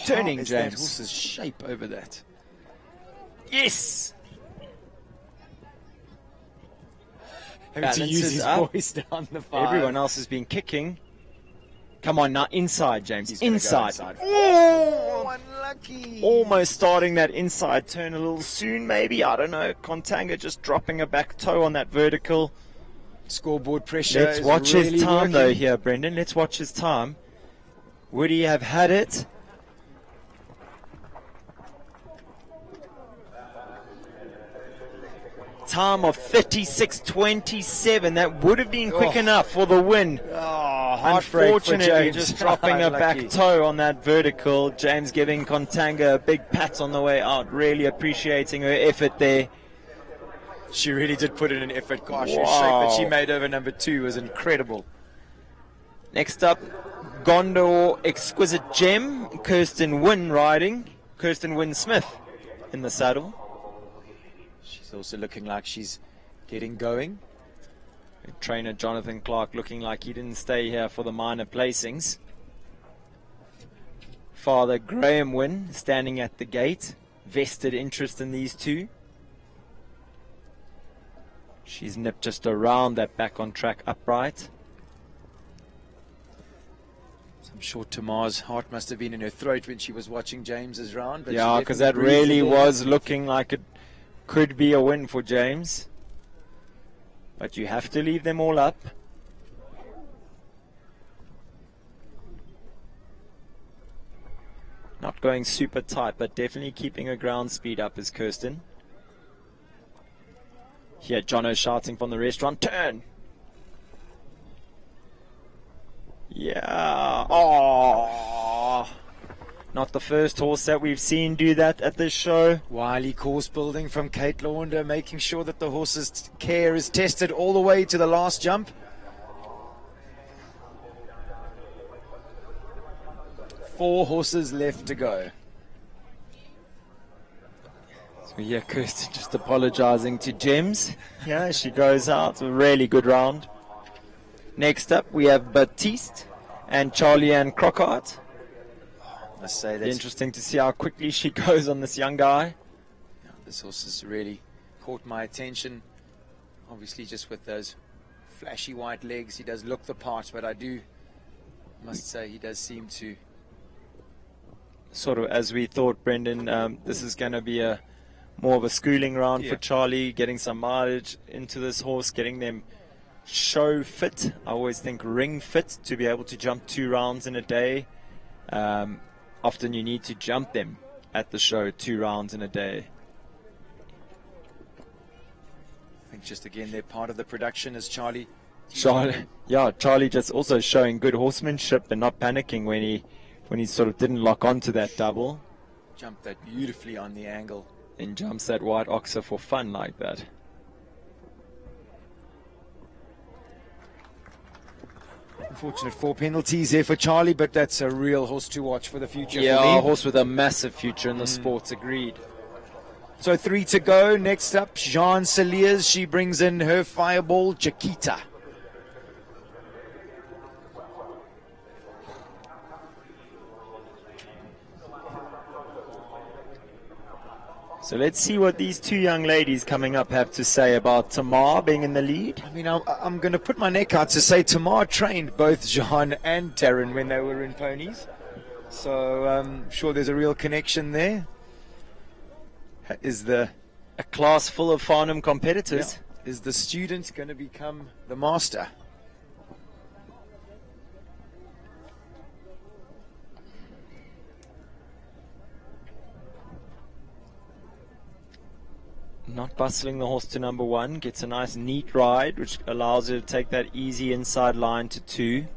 S2: turning,
S1: James.
S2: James.
S1: That horse's shape over that.
S2: Yes!
S1: Having to use his voice down the 5.
S2: Everyone else has been kicking. Come on now, inside, James.
S1: He's inside.
S2: Oh,
S1: unlucky.
S2: Almost starting that inside turn a little soon, maybe. I don't know. Contanga just dropping a back toe on that vertical.
S1: Scoreboard pressure.
S2: Let's watch
S1: really
S2: his time,
S1: working.
S2: though, here, Brendan. Let's watch his time. Would he have had it? Time of 36.27. That would have been quick enough for the win. Unfortunately, just dropping a back toe on that vertical. James giving Contanga a big pat on the way out. Really appreciating her effort there.
S1: She really did put in an effort. Gosh,
S2: Wow.
S1: her shape that she made over number 2 was incredible.
S2: Next up, Gondor Exquisite Gem. Kirsten Wynn riding. Kirsten Wynn Smith in the saddle.
S1: She's also looking like she's getting going.
S2: Trainer Jonathan Clark looking like he didn't stay here for the minor placings. Father Graham Wynn standing at the gate. Vested interest in these two. She's nipped just around that back on track upright.
S1: I'm sure Tamar's heart must have been in her throat when she was watching James's round. But
S2: Yeah, because that really was looking like it could be a win for James. But you have to leave them all up. Not going super tight, but definitely keeping her ground speed up is Kirsten. Here, Jono shouting from the restaurant, turn! Yeah, oh, not the first horse that we've seen do that at this show.
S1: Wily course building from Kate Launder, making sure that the horse's care is tested all the way to the last jump. Four horses left to go.
S2: So yeah, Kirsten just apologizing to Gems. Yeah, she goes out. A really good round. Next up, we have Baptiste and Charlie Ann Crockart.
S1: I must say that's
S2: interesting to see how quickly she goes on this young guy.
S1: Yeah, this horse has really caught my attention. Obviously, just with those flashy white legs, he does look the part, but I must say he does seem to.
S2: Sort of as we thought, Brendan, this is going to be a more of a schooling round for Charlie, getting some mileage into this horse, getting them show fit. I always think ring fit to be able to jump 2 rounds in a day. Often you need to jump them at the show 2 rounds in a day.
S1: I think just again they're part of the production as Charlie
S2: just also showing good horsemanship and not panicking when he sort of didn't lock onto that double.
S1: Jumped that beautifully on the angle.
S2: And jumps that white oxer for fun like that.
S1: Unfortunate 4 penalties there for Charlie, but that's a real horse to watch for the future.
S2: Yeah,
S1: for me.
S2: a horse with a massive future in the sports, agreed.
S1: So 3 to go. Next up, Jean Celiers. She brings in her fireball, Chiquita.
S2: So let's see what these 2 young ladies coming up have to say about Tamar being in the lead.
S1: I mean, I'm going to put my neck out to say Tamar trained both Jean and Darren when they were in ponies. So I'm sure there's a real connection there. A
S2: class full of Farnham competitors?
S1: Yeah. Is the student going to become the master?
S2: Not bustling the horse to number 1. Gets a nice neat ride, which allows her to take that easy inside line to 2.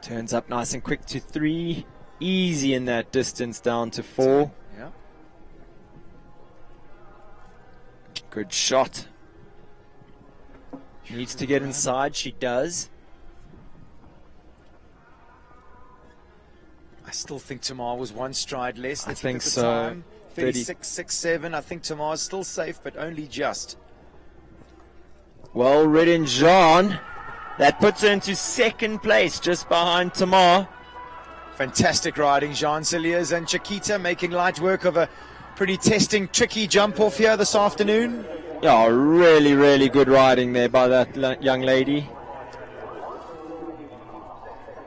S2: Turns up nice and quick to 3. Easy in that distance down to 4.
S1: Yeah.
S2: Good shot. Needs to get inside. She does.
S1: I still think Tamar was one stride less.
S2: I think so.
S1: 36.67. I think Tamar's still safe, but only just.
S2: Well ridden, Jean. That puts her into second place, just behind Tamar.
S1: Fantastic riding, Jean Cilliers and Chiquita making light work of a pretty testing, tricky jump off here this afternoon.
S2: Yeah, really, really good riding there by that young lady.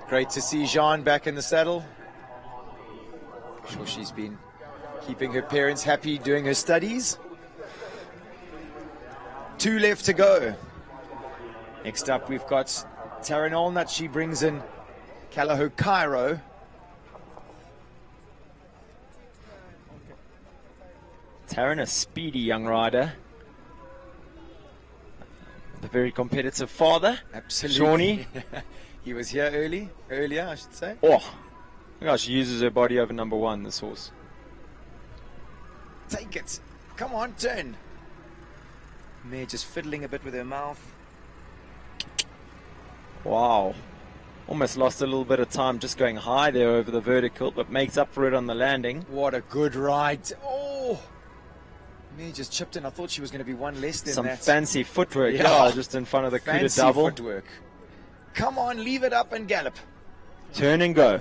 S1: Great to see Jean back in the saddle. I'm sure she's been keeping her parents happy doing her studies. 2 left to go. Next up we've got Taryn Allnut. She brings in Callao Cairo.
S2: Taryn, a speedy young rider. A very competitive father.
S1: Absolutely.
S2: Shawnee.
S1: He was here earlier I should say.
S2: Oh, gosh, she uses her body over number 1, this horse.
S1: Take it. Come on, turn. Mare just fiddling a bit with her mouth.
S2: Wow. Almost lost a little bit of time just going high there over the vertical, but makes up for it on the landing.
S1: What a good ride. Oh! Mare just chipped in. I thought she was going to be one less than
S2: Some
S1: that.
S2: fancy footwork, yeah, just in front of the KUDA
S1: Fancy
S2: double.
S1: Footwork. Come on, leave it up and gallop.
S2: Turn and go.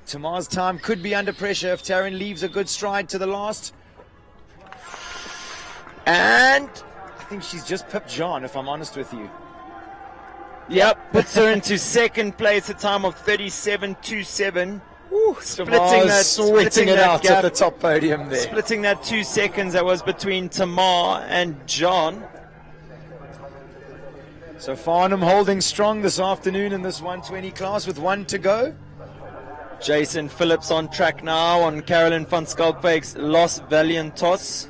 S1: Tamar's time could be under pressure if Taryn leaves a good stride to the last.
S2: And
S1: I think she's just pipped John, if I'm honest with you.
S2: Yep, puts her into second place, a time of 37.27.
S1: Sweating it out
S2: gap,
S1: at the top podium there.
S2: Splitting that 2 seconds that was between Tamar and John.
S1: So Farnham holding strong this afternoon in this 120 class with 1 to go.
S2: Jason Phillips on track now on Carolyn van Schalkwyk's Los Valientos.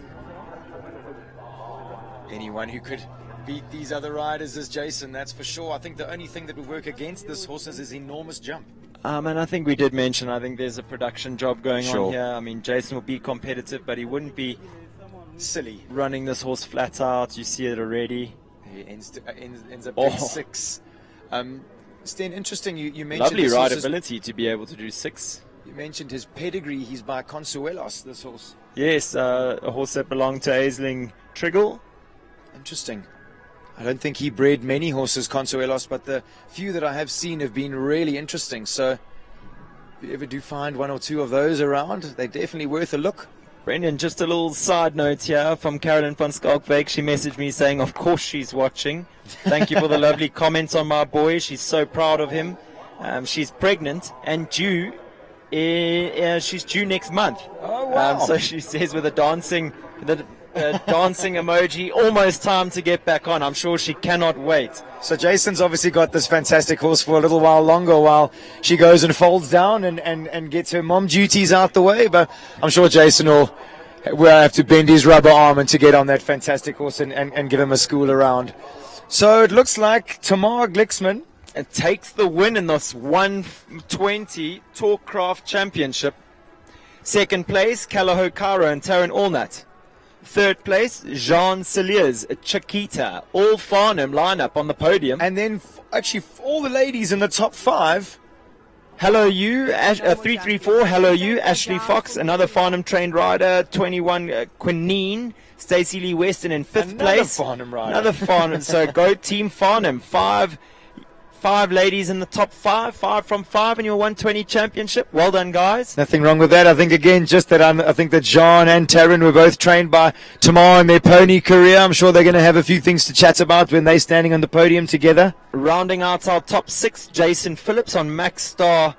S1: Anyone who could beat these other riders is Jason, that's for sure. I think the only thing that would work against this horse is his enormous jump.
S2: And I think we did mention, I think there's a production job going
S1: Sure.
S2: on here. I mean, Jason will be competitive, but he wouldn't be
S1: silly
S2: running this horse flat out. You see it already.
S1: He ends up doing 6. Sten, interesting, you mentioned
S2: lovely rideability to be able to do 6.
S1: You mentioned his pedigree. He's by Consuelos, this horse.
S2: Yes, a horse that belonged to Aisling Triggle.
S1: Interesting. I don't think he bred many horses, Consuelos, but the few that I have seen have been really interesting. So if you ever do find 1 or 2 of those around, they're definitely worth a look.
S2: Brendan, just a little side note here from Carolyn van Schalkwyk. She messaged me saying, of course she's watching. Thank you for the lovely comments on my boy. She's so proud of him. She's pregnant and due. She's due next month.
S1: Oh, wow.
S2: So she says with a dancing emoji, almost time to get back on. I'm sure she cannot wait.
S1: So Jason's obviously got this fantastic horse for a little while longer while she goes and folds down and gets her mom duties out the way. But I'm sure Jason will have to bend his rubber arm and to get on that fantastic horse and give him a school around. So it looks like Tamar Glicksman
S2: takes the win in this 120 Talkcraft Championship. Second place, Callao Cairo and Taryn Allnut. Third place, Jean Cilliers, Chiquita, all Farnham lineup on the podium.
S1: And then actually all the ladies in the top 5.
S2: Hello you, 334, hello you, Ashley Fox, another Farnham trained rider, 21 Quinine, Stacy Lee Weston in 5th place.
S1: Farnham rider.
S2: Another Farnham, so go Team Farnham, 5 ladies in the top 5 from 5 in your 120 championship. Well done, guys.
S1: Nothing wrong with that. I think, again, just that I think that John and Taryn were both trained by Tamar in their pony career. I'm sure they're going to have a few things to chat about when they're standing on the podium together.
S2: Rounding out our top 6, Jason Phillips on Max Star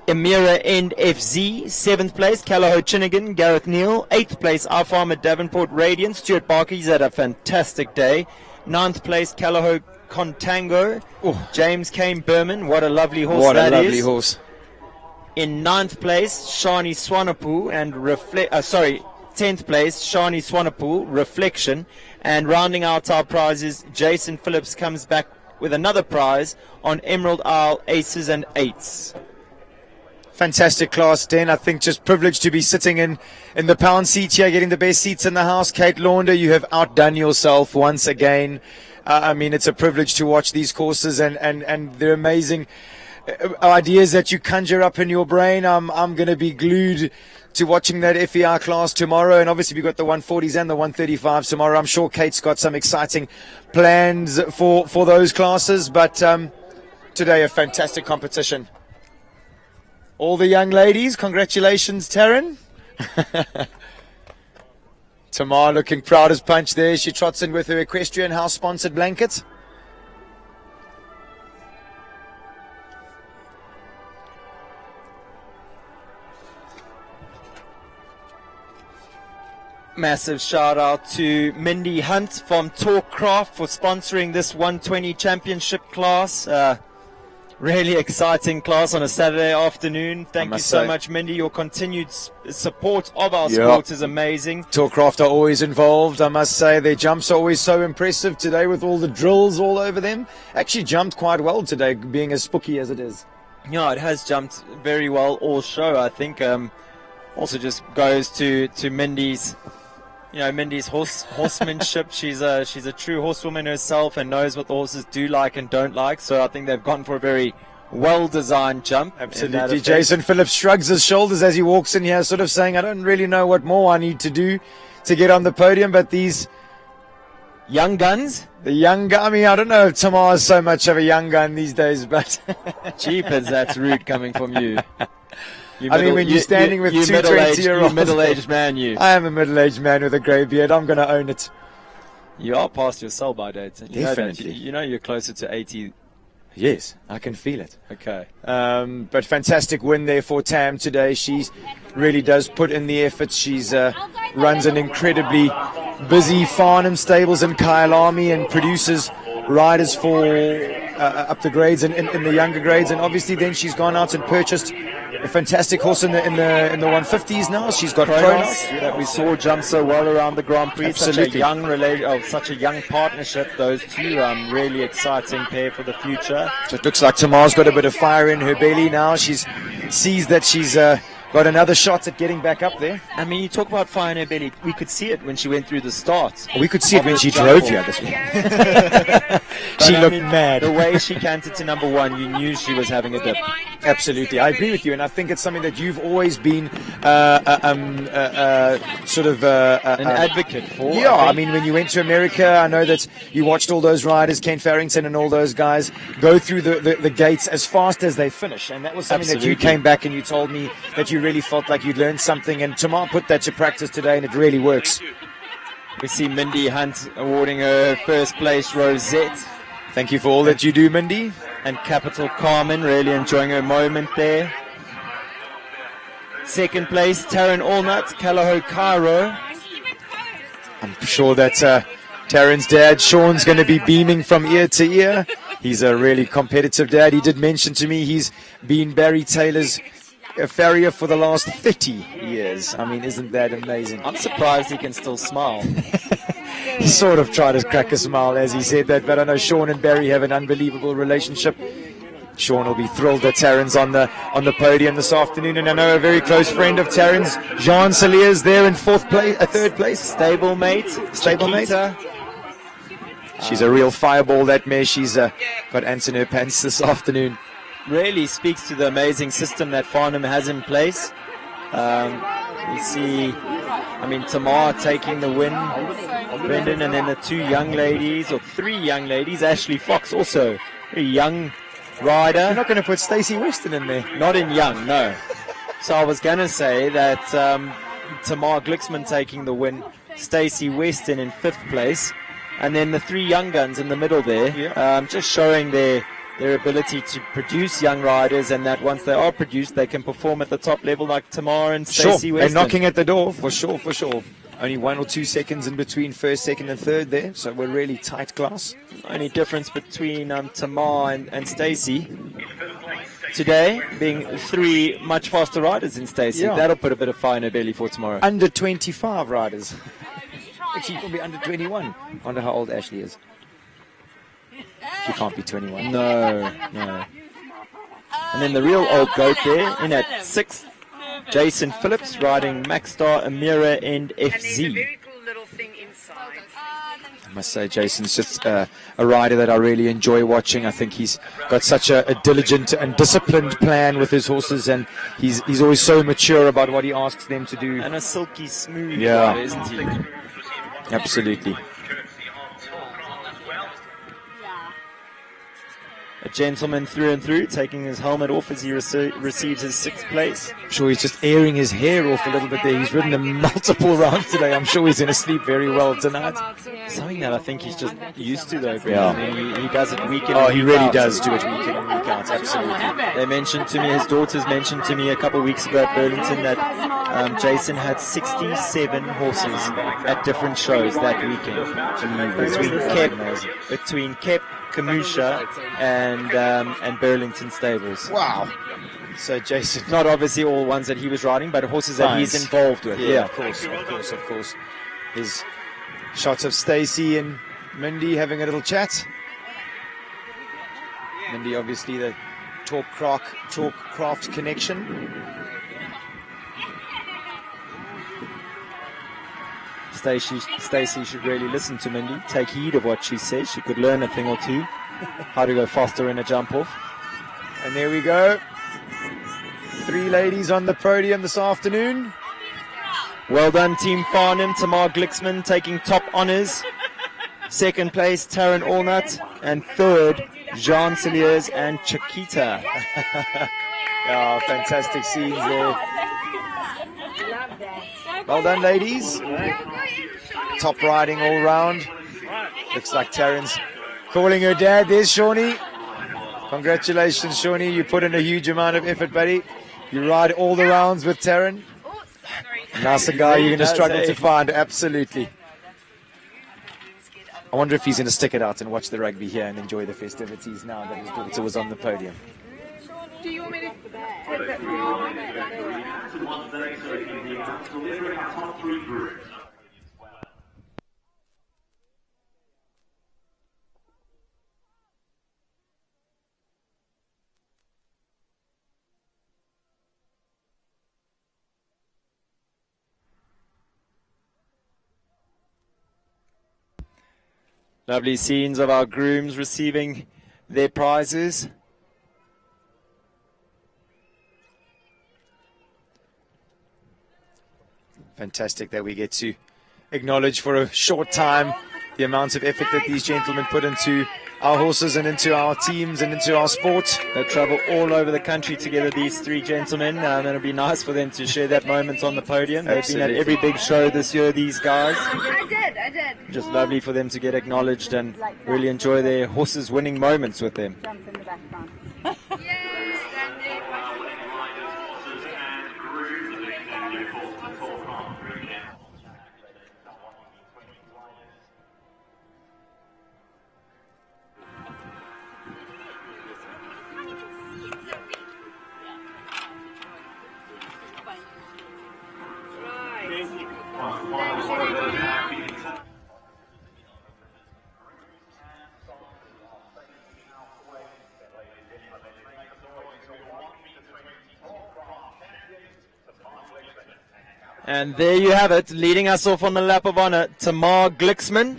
S2: Emira End FZ. 7th place, Callao Chinnigan, Gareth Neal. 8th place, our farmer Davenport Radiant. Stuart Barker, he's had a fantastic day. 9th place, Callao Contango. James Kane Berman, what a lovely horse
S1: what
S2: that is.
S1: What a lovely horse.
S2: In 9th place, Shani Swanapool and 10th place, Shani Swanapool, Reflection. And rounding out our prizes, Jason Phillips comes back with another prize on Emerald Isle Aces and Eights.
S1: Fantastic class, Den. I think just privileged to be sitting in the pound seat here, getting the best seats in the house. Kate Launder, you have outdone yourself once again. I mean, it's a privilege to watch these courses and they're amazing ideas that you conjure up in your brain. I'm going to be glued to watching that FER class tomorrow, and obviously we've got the 140s and the 135s tomorrow. I'm sure Kate's got some exciting plans for those classes, but today a fantastic competition. All the young ladies, congratulations, Taryn. Tamar looking proud as punch there. She trots in with her equestrian house-sponsored blanket.
S2: Massive shout out to Mindy Hunt from Talkcraft for sponsoring this 120 championship class. Really exciting class on a Saturday afternoon. Thank you so much, Mindy. Your continued support of our sport is amazing.
S1: Talkcraft are always involved, I must say. Their jumps are always so impressive today with all the drills all over them. Actually jumped quite well today, being as spooky as it is.
S2: Yeah, it has jumped very well all show. I think also just goes to Mindy's, Mindy's horsemanship. She's a true horsewoman herself and knows what the horses do like and don't like. So I think they've gone for a very well-designed jump.
S1: Absolutely. Jason Phillips shrugs his shoulders as he walks in here, sort of saying, I don't really know what more I need to do to get on the podium, but these
S2: young guns?
S1: I mean, I don't know if Tamar is so much of a young gun these days, but
S2: jeepers, that's rude coming from you.
S1: I mean, when you're standing with two 20-year-olds.
S2: Middle-aged man, you.
S1: I am a middle-aged man with a grey beard. I'm going to own it.
S2: You are past your sell-by date.
S1: Definitely.
S2: You know you're closer to 80.
S1: Yes, I can feel it.
S2: Okay.
S1: But fantastic win there for Tam today. She really does put in the effort. She's runs an incredibly busy Farnham stables in Kyalami and produces riders for up the grades and in the younger grades. And obviously then she's gone out and purchased a fantastic horse in the 150s now. She's got Kronos
S2: that we saw jump so well around the Grand Prix.
S1: Absolutely.
S2: Such a young partnership. Those two really exciting pair for the future.
S1: So it looks like Tamar's got a bit of fire in her belly now. She sees that she's got another shot at getting back up there.
S2: I mean, you talk about fire in her belly. We could see it when she went through the start.
S1: We could see it when she drove here this week. She looked mad.
S2: The way she canted to number one, you knew she was having a dip.
S1: Absolutely, I agree with you, and I think it's something that you've always been an
S2: advocate for.
S1: Yeah, I mean, when you went to America, I know that you watched all those riders, Ken Farrington and all those guys, go through the gates as fast as they finish, and that was something that you came back and you told me that you really felt like you'd learned something, and Tamar put that to practice today, and it really works.
S2: We see Mindy Hunt awarding her first place rosette.
S1: Thank you for all that you do, Mindy.
S2: And Capital Carmen really enjoying her moment there. Second place, Taryn Allnut, Calaho Cairo.
S1: I'm sure that Taryn's dad, Sean's going to be beaming from ear to ear. He's a really competitive dad. He did mention to me he's been Barry Taylor's farrier for the last 30 years. I mean, isn't that amazing?
S2: I'm surprised he can still smile.
S1: He sort of tried to crack a smile as he said that, but I know Sean and Barry have an unbelievable relationship. Sean will be thrilled that Taryn's on the podium this afternoon, and I know a very close friend of Taryn's, Jean Celier's there in third place.
S2: Stablemate.
S1: She's a real fireball, that mare. She's got ants in her pants this afternoon.
S2: Really speaks to the amazing system that Farnham has in place. We see, Tamar taking the win, Brendan, and then the three young ladies, Ashley Fox also, a young rider.
S1: You're not going to put Stacy Weston in there?
S2: Not in young, no. So I was going to say that Tamar Glicksman taking the win, Stacy Weston in 5th place, and then the three young guns in the middle there, just showing their ability to produce young riders, and that once they are produced, they can perform at the top level like Tamar and Stacy Weston.
S1: They're knocking at the door, for sure. Only 1 or 2 seconds in between first, second, and third there, so we're really tight class.
S2: Only difference between Tamar and Stacy today being 3 much faster riders than Stacy.
S1: Yeah.
S2: That'll put a bit of fire in her belly for tomorrow.
S1: Under 25 riders. Actually, probably under 21. I wonder how old Ashley is. She can't be 21.
S2: No. And then the real old goat there in at 6th, Jason Phillips riding Maxstar, Amira and FZ.
S1: I must say, Jason's just a rider that I really enjoy watching. I think he's got such a diligent and disciplined plan with his horses, and he's always so mature about what he asks them to do.
S2: And a silky smooth
S1: rider,
S2: isn't he?
S1: Absolutely.
S2: A gentleman through and through, taking his helmet off as he receives his 6th place.
S1: I'm sure he's just airing his hair off a little bit there. He's ridden a multiple rounds today. I'm sure he's going to sleep very well tonight.
S2: Something that I think he's just used to, though.
S1: Yeah.
S2: I mean, he does it week in
S1: Oh,
S2: and
S1: he
S2: week
S1: really
S2: out.
S1: does do it week in and week out. Absolutely.
S2: They mentioned to me, his daughters mentioned to me a couple of weeks ago at Burlington that Jason had 67 horses at different shows that weekend. Between Kep, Kamusha and Burlington stables.
S1: Wow. So Jason,
S2: not obviously all ones that he was riding, but horses that he's involved with.
S1: Yeah, of course. His shots of Stacy and Mindy having a little chat. Mindy, obviously the talk craft connection.
S2: Stacy should really listen to Mindy, take heed of what she says. She could learn a thing or two, how to go faster in a jump off.
S1: And there we go. 3 ladies on the podium this afternoon.
S2: Well done, Team Farnham. Tamar Glixman taking top honours. 2nd place, Taryn Allnut. And 3rd, Jean Cilliers and Chiquita.
S1: Oh, fantastic scenes there. Well done, ladies. Top riding all round. Looks like Taryn's calling her dad. There's Shawnee. Congratulations, Shawnee. You put in a huge amount of effort, buddy. You ride all the rounds with Taryn. Nice guy you're going to struggle to find. Absolutely. I wonder if he's going to stick it out and watch the rugby here and enjoy the festivities now that his daughter was on the podium.
S4: Do you want me to
S2: Lovely scenes of our grooms receiving their prizes.
S1: Fantastic that we get to acknowledge for a short time the amounts of effort that these gentlemen put into our horses and into our teams and into our sport.
S2: They travel all over the country together, these 3 gentlemen, and it'll be nice for them to share that moment on the podium. They've been at every big show this year, these guys.
S8: I did.
S2: Just lovely for them to get acknowledged and really enjoy their horses winning moments with them. And there you have it, leading us off on the lap of honor, Tamar Glixman.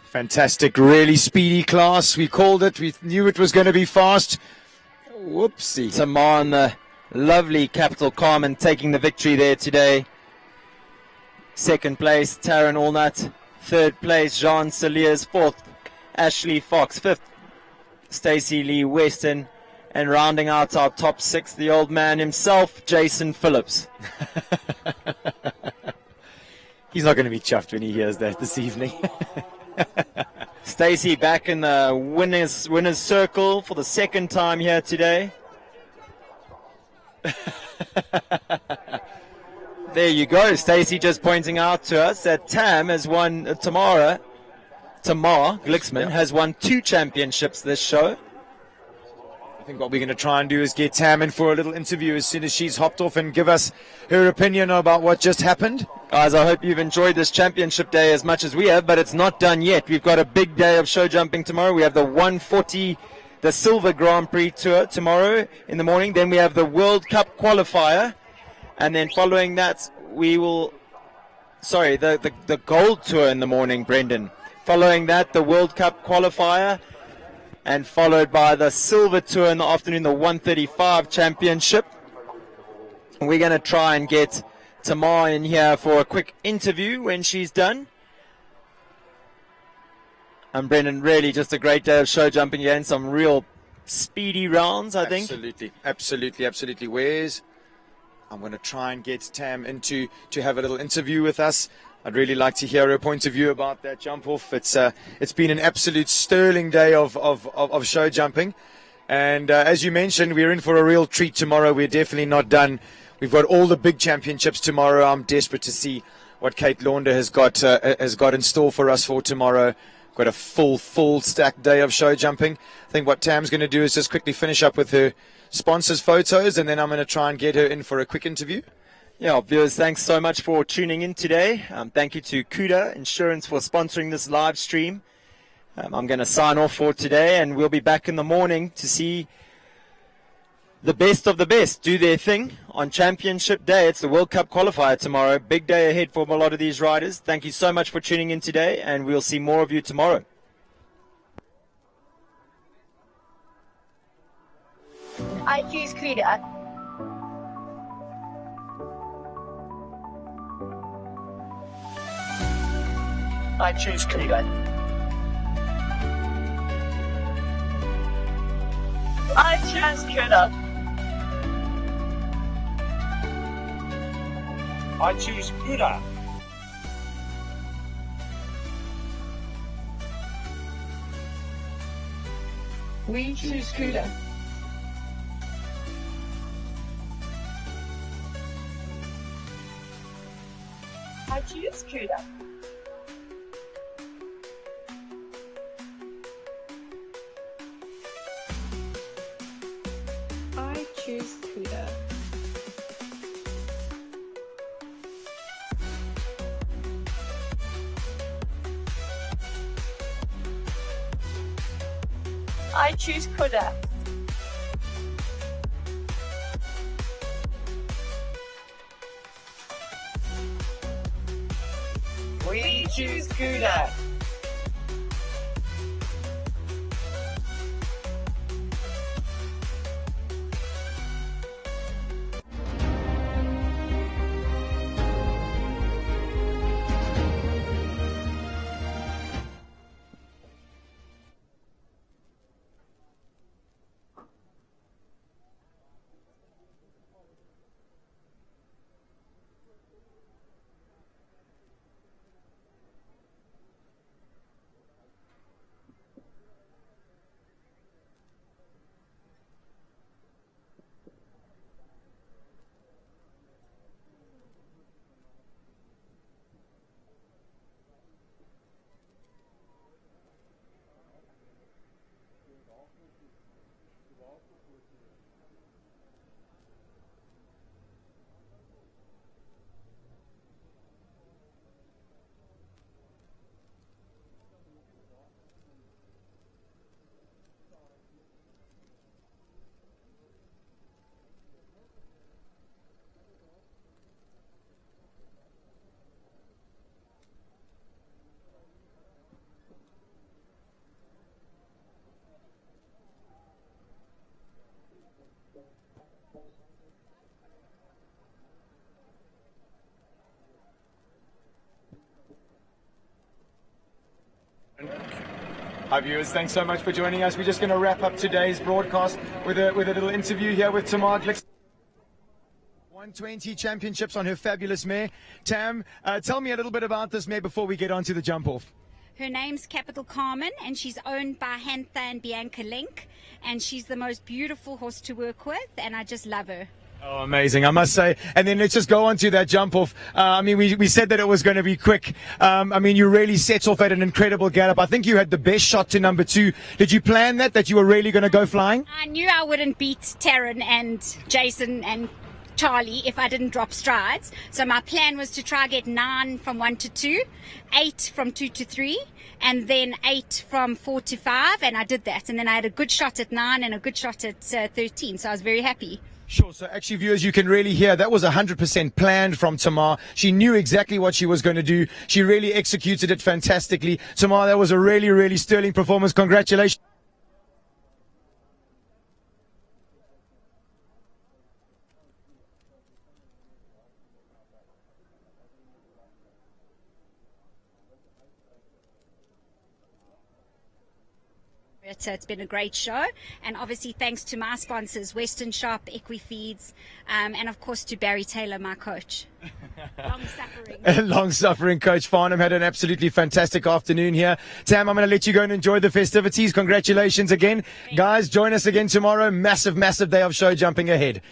S1: Fantastic, really speedy class. We called it. We knew it was going to be fast. Whoopsie.
S2: Tamar and the lovely Capital Carmen taking the victory there today. 2nd place, Taryn Allnut. 3rd place, Jean Cilliers. 4th, Ashley Fox. 5th, Stacy Lee Weston. And rounding out our top 6, the old man himself, Jason Phillips.
S1: He's not going to be chuffed when he hears that this evening.
S2: Stacy back in the winner's circle for the 2nd time here today. There you go. Stacy just pointing out to us that Tamar Glixman has won 2 championships this show.
S1: I think what we're going to try and do is get Tam in for a little interview as soon as she's hopped off and give us her opinion about what just happened.
S2: Guys, I hope you've enjoyed this championship day as much as we have, but it's not done yet. We've got a big day of show jumping tomorrow. We have the 140, the Silver Grand Prix Tour tomorrow in the morning. Then we have the World Cup Qualifier. And then following that, we will... Sorry, the Gold Tour in the morning, Brendan. Following that, the World Cup Qualifier. And followed by the Silver Tour in the afternoon, the 135 Championship. And we're going to try and get Tamar in here for a quick interview when she's done. And Brendan, really just a great day of show jumping again. Some real speedy rounds, I think.
S1: Absolutely. I'm going to try and get Tam in to have a little interview with us. I'd really like to hear her point of view about that jump off. It's been an absolute sterling day of show jumping. And as you mentioned, we're in for a real treat tomorrow. We're definitely not done. We've got all the big championships tomorrow. I'm desperate to see what Kate Launder has got in store for us for tomorrow. Got a full stacked day of show jumping. I think what Tam's going to do is just quickly finish up with her sponsors' photos, and then I'm going to try and get her in for a quick interview.
S2: Yeah, viewers, thanks so much for tuning in today. Thank you to KUDA Insurance for sponsoring this live stream. I'm going to sign off for today, and we'll be back in the morning to see the best of the best do their thing on Championship Day. It's the World Cup Qualifier tomorrow. Big day ahead for a lot of these riders. Thank you so much for tuning in today, and we'll see more of you tomorrow.
S8: I choose KUDA.
S5: I choose KUDA.
S8: I choose KUDA.
S5: I choose KUDA.
S8: We choose KUDA. I choose KUDA. I choose KUDA. I choose KUDA.
S5: We choose KUDA.
S1: Hi viewers, thanks so much for joining us. We're just going to wrap up today's broadcast with a little interview here with Tamar. 120 championships on her fabulous mare. Tam, tell me a little bit about this mare before we get on to the jump off.
S12: Her name's Capital Carmen, and she's owned by Hantha and Bianca Link, and she's the most beautiful horse to work with, and I just love her.
S1: Oh, amazing, I must say. And then let's just go on to that jump off. I mean, we said that it was going to be quick. I mean, you really set off at an incredible gallop. I think you had the best shot to number 2. Did you plan that you were really going to go flying?
S12: I knew I wouldn't beat Taryn and Jason and Charlie if I didn't drop strides. So my plan was to try get 9 from 1 to 2, 8 from 2 to 3, and then 8 from 4 to 5, and I did that. And then I had a good shot at 9 and a good shot at 13, so I was very happy.
S1: Sure. So actually, viewers, you can really hear that was 100% planned from Tamar. She knew exactly what she was going to do. She really executed it fantastically. Tamar, that was a really, really sterling performance. Congratulations.
S12: It's been a great show, and obviously thanks to my sponsors, Western Shop, Equifeeds, and of course to Barry Taylor, my coach.
S1: Long-suffering Coach Farnham had an absolutely fantastic afternoon here. Tam, I'm going to let you go and enjoy the festivities. Congratulations again. Guys, join us again tomorrow. Massive, massive day of show jumping ahead.